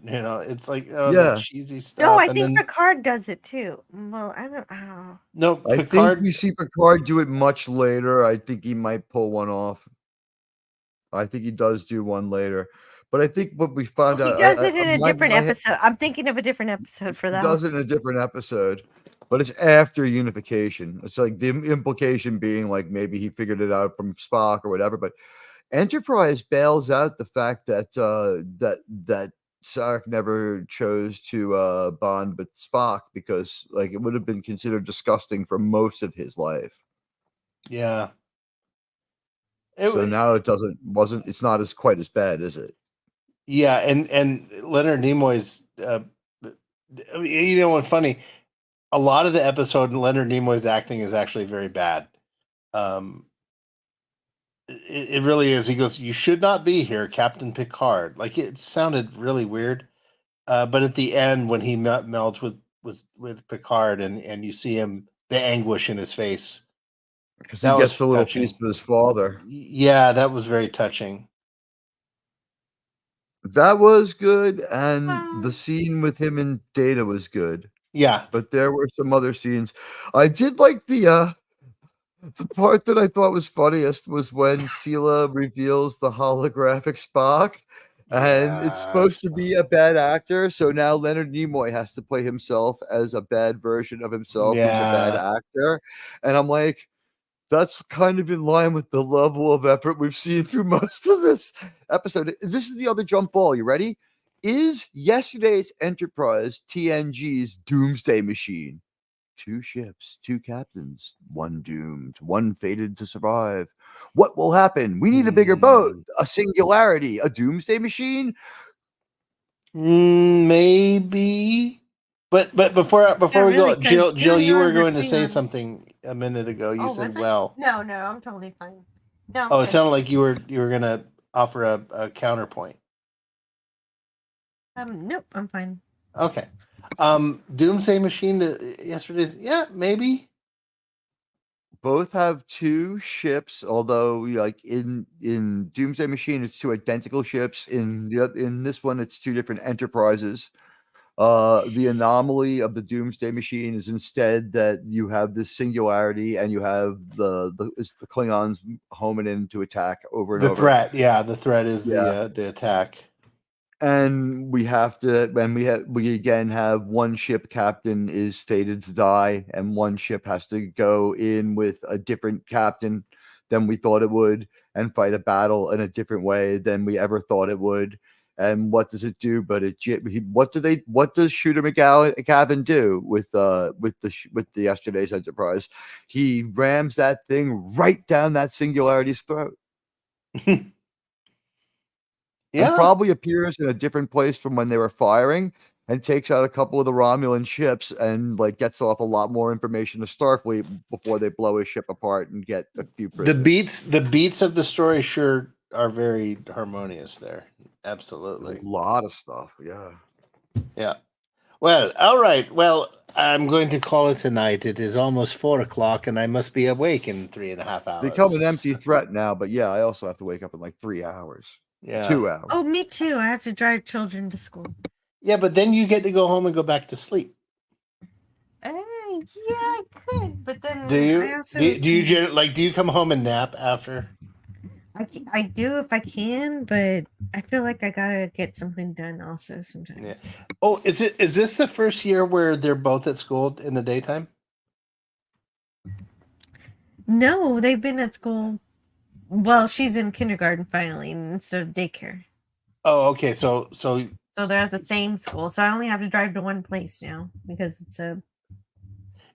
It's like the Yeah. cheesy stuff. No, I and think then, Picard does it too. Well, I don't know. no, I think Picard. we see Picard do it much later. I think he might pull one off. I think he does do one later. But I think what we found He out does it in a my different head- episode. I'm thinking of a different episode for He that. does it in a different episode, but it's after unification. It's like the implication being like maybe he figured it out from Spock or whatever. But Enterprise bails out the fact that that Sarek never chose to bond with Spock because like it would have been considered disgusting for most of his life. Yeah. So now it's not as quite as bad, is it? Yeah, and Leonard Nimoy's. You know what's funny? A lot of the episode, Leonard Nimoy's acting is actually very bad. It really is. He goes, "You should not be here, Captain Picard." Like it sounded really weird. But at the end, when he melds with Picard, and you see him, the anguish in his face, Because he that gets was a little touching. piece of his father. Yeah, that was very touching. That was good, and the scene with him and Data was good. Yeah, but there were some other scenes. I did like the part that I thought was funniest was when Sela reveals the holographic Spock, and it's supposed to be a bad actor. So now Leonard Nimoy has to play himself as a bad version of himself who's a bad Yeah. actor, and I'm like, that's kind of in line with the level of effort we've seen through most of this episode. This is the other jump ball. You ready? Is yesterday's Enterprise TNG's doomsday machine? 2 ships, 2 captains, 1 doomed, 1 fated to survive. What will happen? We need a bigger boat, a singularity, a doomsday machine. Maybe. But before we really, go, 'cause Jill, you were Klingons are going to say Klingons. something a minute ago. You Oh, said, was I? "Well." No, I'm totally fine. No. I'm Oh, it good. sounded like you were going to offer a counterpoint. Nope, I'm fine. Okay. Doomsday Machine yesterday's. Yeah, maybe. Both have 2 ships, although like in Doomsday Machine, it's 2 identical ships. In this one, it's 2 different enterprises. The anomaly of the Doomsday Machine is instead that you have this singularity and you have the Klingons homing in to attack over and The over. threat. Yeah, the threat is Yeah. the attack. And we again have 1 ship captain is fated to die, and 1 ship has to go in with a different captain than we thought it would, and fight a battle in a different way than we ever thought it would. And what does it do? But what does Shooter McGavin do with the yesterday's Enterprise? He rams that thing right down that singularity's throat. Yeah. And probably appears in a different place from when they were firing, and takes out a couple of the Romulan ships, and like gets off a lot more information to Starfleet before they blow his ship apart and get a few prisoners. The beats of the story sure are very harmonious there. Absolutely. A lot of stuff. Yeah. Yeah. Well, all right. Well, I'm going to call it a night. It is almost 4:00, and I must be awake in 3.5 hours. Become an empty threat now, but yeah, I also have to wake up in like 3 hours. Yeah. 2 hours. Oh, me too. I have to drive children to school. Yeah, but then you get to go home and go back to sleep. Yeah, I could, but then Do you? I also, Do you come home and nap after? I do if I can, but I feel like I gotta get something done also sometimes. Yeah. Oh, is this the first year where they're both at school in the daytime? No, they've been at school. Well, she's in kindergarten finally instead of daycare. Oh, okay. So they're at the same school. So I only have to drive to one place now because it's a.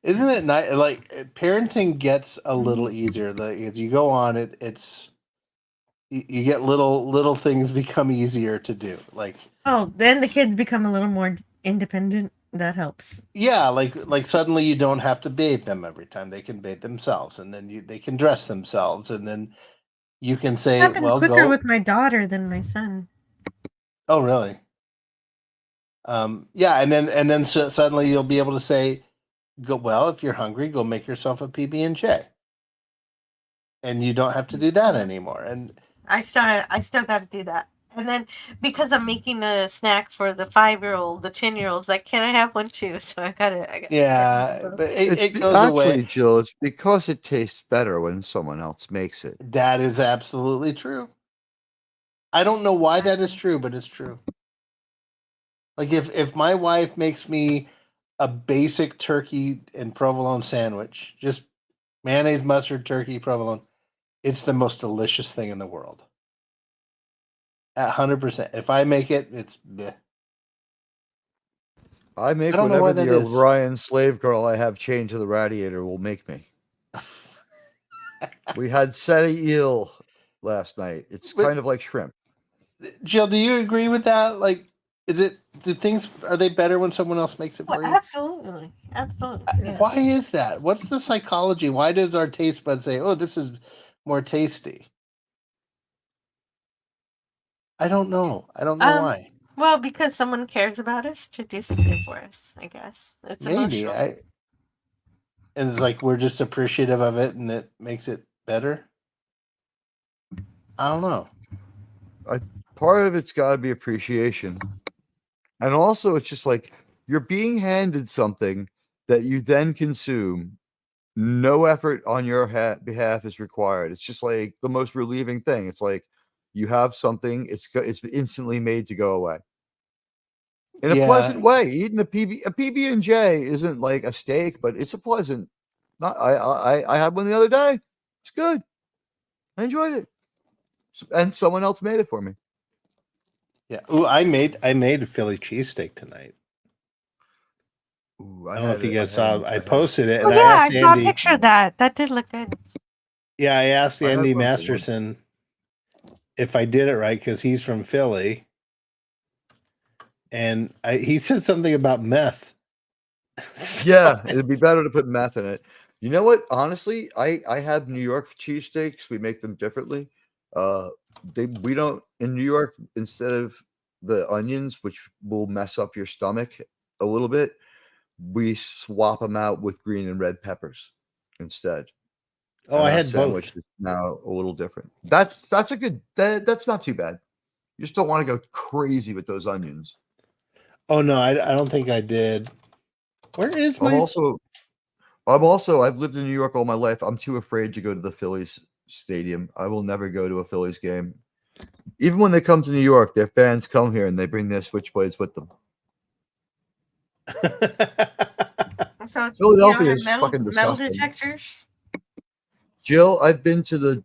isn't it nice? Like parenting gets a little easier. Like as you go on, it's you get little things become easier to do. Like Oh, then the kids become a little more independent. That helps. Yeah, like suddenly you don't have to bathe them every time. They can bathe themselves, and then they can dress themselves, and then you can It say, happened "Well, quicker go." with my daughter than my son. Oh, really? Yeah, and then suddenly you'll be able to say, "Go well. If you're hungry, go make yourself a PB and J," and you don't have to do that anymore. And I still got to do that. And then because I'm making a snack for the 5-year-old, the 10-year-olds, like, can I have one too? So I gotta yeah, but it goes Actually, away. Jill, it's because it tastes better when someone else makes it. That is absolutely true. I don't know why that is true, but it's true. Like if my wife makes me a basic turkey and provolone sandwich, just mayonnaise, mustard, turkey, provolone, it's the most delicious thing in the world. 100%. If I make it, it's bleh. I make I don't know why whatever that the is. Orion slave girl I have chained to the radiator will make me. We had seti eel last night. It's But- kind of like shrimp. Jill, do you agree with that? Like, are they better when someone else makes it for Well, you? absolutely. Absolutely. Yeah. Why is that? What's the psychology? Why does our taste bud say, "Oh, this is more tasty"? I don't know. I don't know why. Well, because someone cares about us to do something for us, I guess. It's Maybe emotional. and it's like we're just appreciative of it, and it makes it better. I don't know. Part of it's got to be appreciation. And also, it's just like you're being handed something that you then consume. No effort on your behalf is required. It's just like the most relieving thing. It's like you have something, it's instantly made to go away. In a pleasant way. Eating a PB and J isn't like a steak, but it's a pleasant. I had one the other day. It's good. I enjoyed it. And someone else made it for me. Yeah. Ooh, I made a Philly cheesesteak tonight. Ooh, I don't know if you guys saw. I posted it, and Oh, yeah, I asked saw a Andy. picture of that. That did look good. Yeah, I asked I had Andy one for Masterson if I did it right because he's from Philly, and he said something about meth. Yeah, it'd be better to put meth in it. You know what? Honestly, I have New York cheesesteaks. We make them differently. We don't in New York, instead of the onions, which will mess up your stomach a little bit, we swap them out with green and red peppers instead. Oh, And I our had sandwich both. is now a little different. That's a good. That's not too bad. You just don't want to go crazy with those onions. Oh no, I don't think I did. Where is I'm my? also I've lived in New York all my life. I'm too afraid to go to the Phillies stadium. I will never go to a Phillies game. Even when they come to New York, their fans come here and they bring their switchblades with them. So it's Philadelphia is metal fucking disgusting. detectors. Jill, I've been to the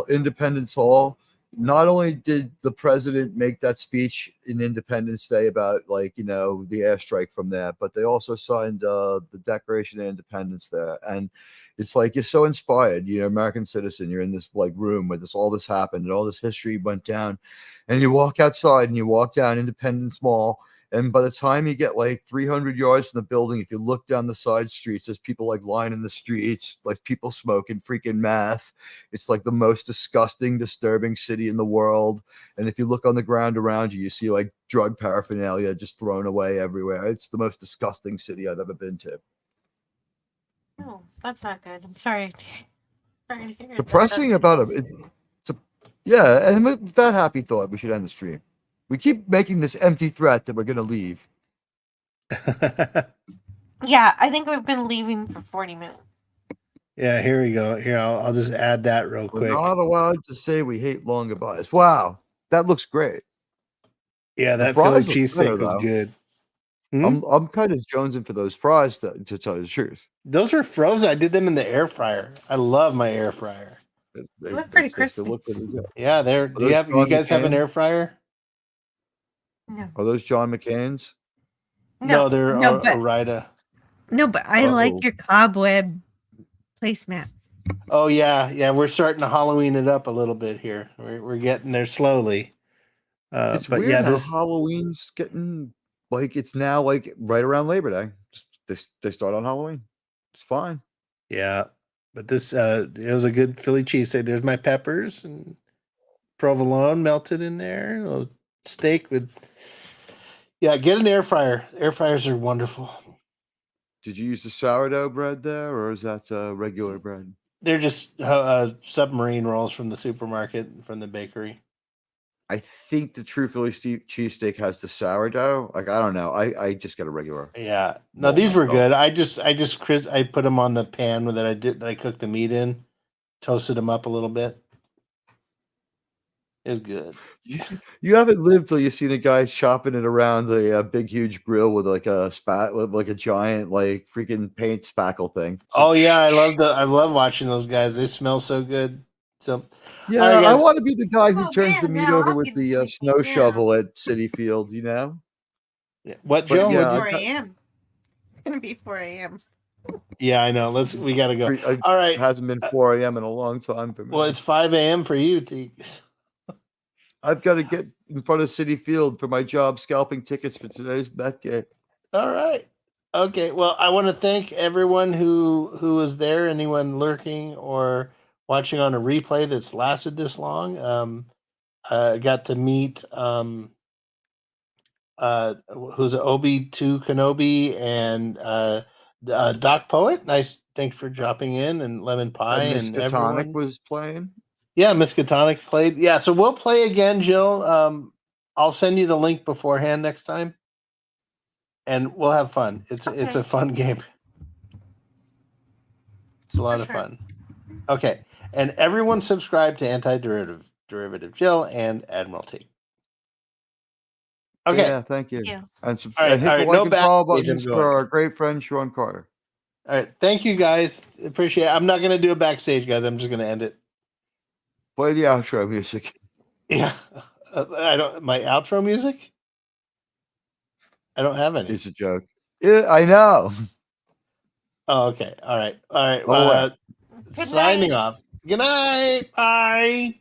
Independence Hall. Not only did the president make that speech in Independence Day about the airstrike from there, but they also signed the Declaration of Independence there. And it's like you're so inspired. You're an American citizen. You're in this room where all this happened and all this history went down. And you walk outside and you walk down Independence Mall. And by the time you get 300 yards from the building, if you look down the side streets, there's people lying in the streets, people smoking freaking meth. It's the most disgusting, disturbing city in the world. And if you look on the ground around you, you see drug paraphernalia just thrown away everywhere. It's the most disgusting city I've ever been to. Oh, that's not good. I'm sorry. Sorry to hear Depressing about it. Yeah, and with that happy thought, we should end the stream. We keep making this empty threat that we're going to leave. Yeah, I think we've been leaving for 40 minutes. Yeah, here we go. Here, I'll just add that real We're quick. not allowed to say we hate long goodbyes. Wow, that looks great. Yeah, The that Philly fries look cheesesteak better, was though. good. I'm kind of jonesing for those fries, to tell you the truth. Those are frozen. I did them in the air fryer. I love my air fryer. They look pretty They crispy. look pretty good. Yeah, do those you John guys have an McCain? air fryer? No. Are those John McCain's? No, they're no, but Orida. no, but I like your cobweb placemats. Oh yeah, we're starting to Halloween it up a little bit here. We're getting there slowly. It's But weird yeah, how this Halloween's getting like it's now like right around Labor Day. They start on Halloween. It's fine. Yeah, but this it was a good Philly cheesesteak. There's my peppers and provolone melted in there. A little steak with. Yeah, get an air fryer. Air fryers are wonderful. Did you use the sourdough bread there, or is that regular bread? They're just submarine rolls from the supermarket, from the bakery. I think the true Philly cheesesteak has the sourdough. Like I don't know. I just got a regular. Yeah, no, these were good. I put them on the pan that I cooked the meat in, toasted them up a little bit. It was good. You haven't lived till you've seen a guy chopping it around a big huge grill with like a giant like freaking paint spackle thing. Oh yeah, I love watching those guys. They smell so good. So yeah, all right, I guys. want to be the guy who turns the meat now over I'll with get the sleepy snow now. shovel at City Field. You know. What, But Joe? yeah, 4 a.m. It's gonna be 4 a.m. Yeah, I know. We gotta go. All right. It hasn't been 4 a.m. in a long time for me. Well, it's 5 a.m. for you, Teague. I've got to get in front of City Field for my job scalping tickets for today's bet game. All right. Okay. Well, I want to thank everyone who was there, anyone lurking or watching on a replay that's lasted this long. I got to meet who's it, Obi-2 Kenobi and Doc Poet. Nice. Thanks for dropping in, and Lemon Pie and Miskatonic everyone was playing. Yeah, Miskatonic played. Yeah, so we'll play again, Jill. I'll send you the link beforehand next time, and we'll have fun. It's a fun game. It's a lot of fun. Okay, and everyone subscribe to Anti-Derivative Jill and Admiralty. Okay. Yeah, thank you. Yeah. And, All right, and hit all the right, like no and follow backstage, buttons I'm for going. our great friend Sean Carter. All right, thank you guys. Appreciate it. I'm not going to do a backstage, guys. I'm just going to end it. Play the outro music. Yeah, I don't. My outro music. I don't have any. It's a joke. Yeah, I know. Oh, okay. All right. All right. Oh, well. Signing off. Good night. Bye.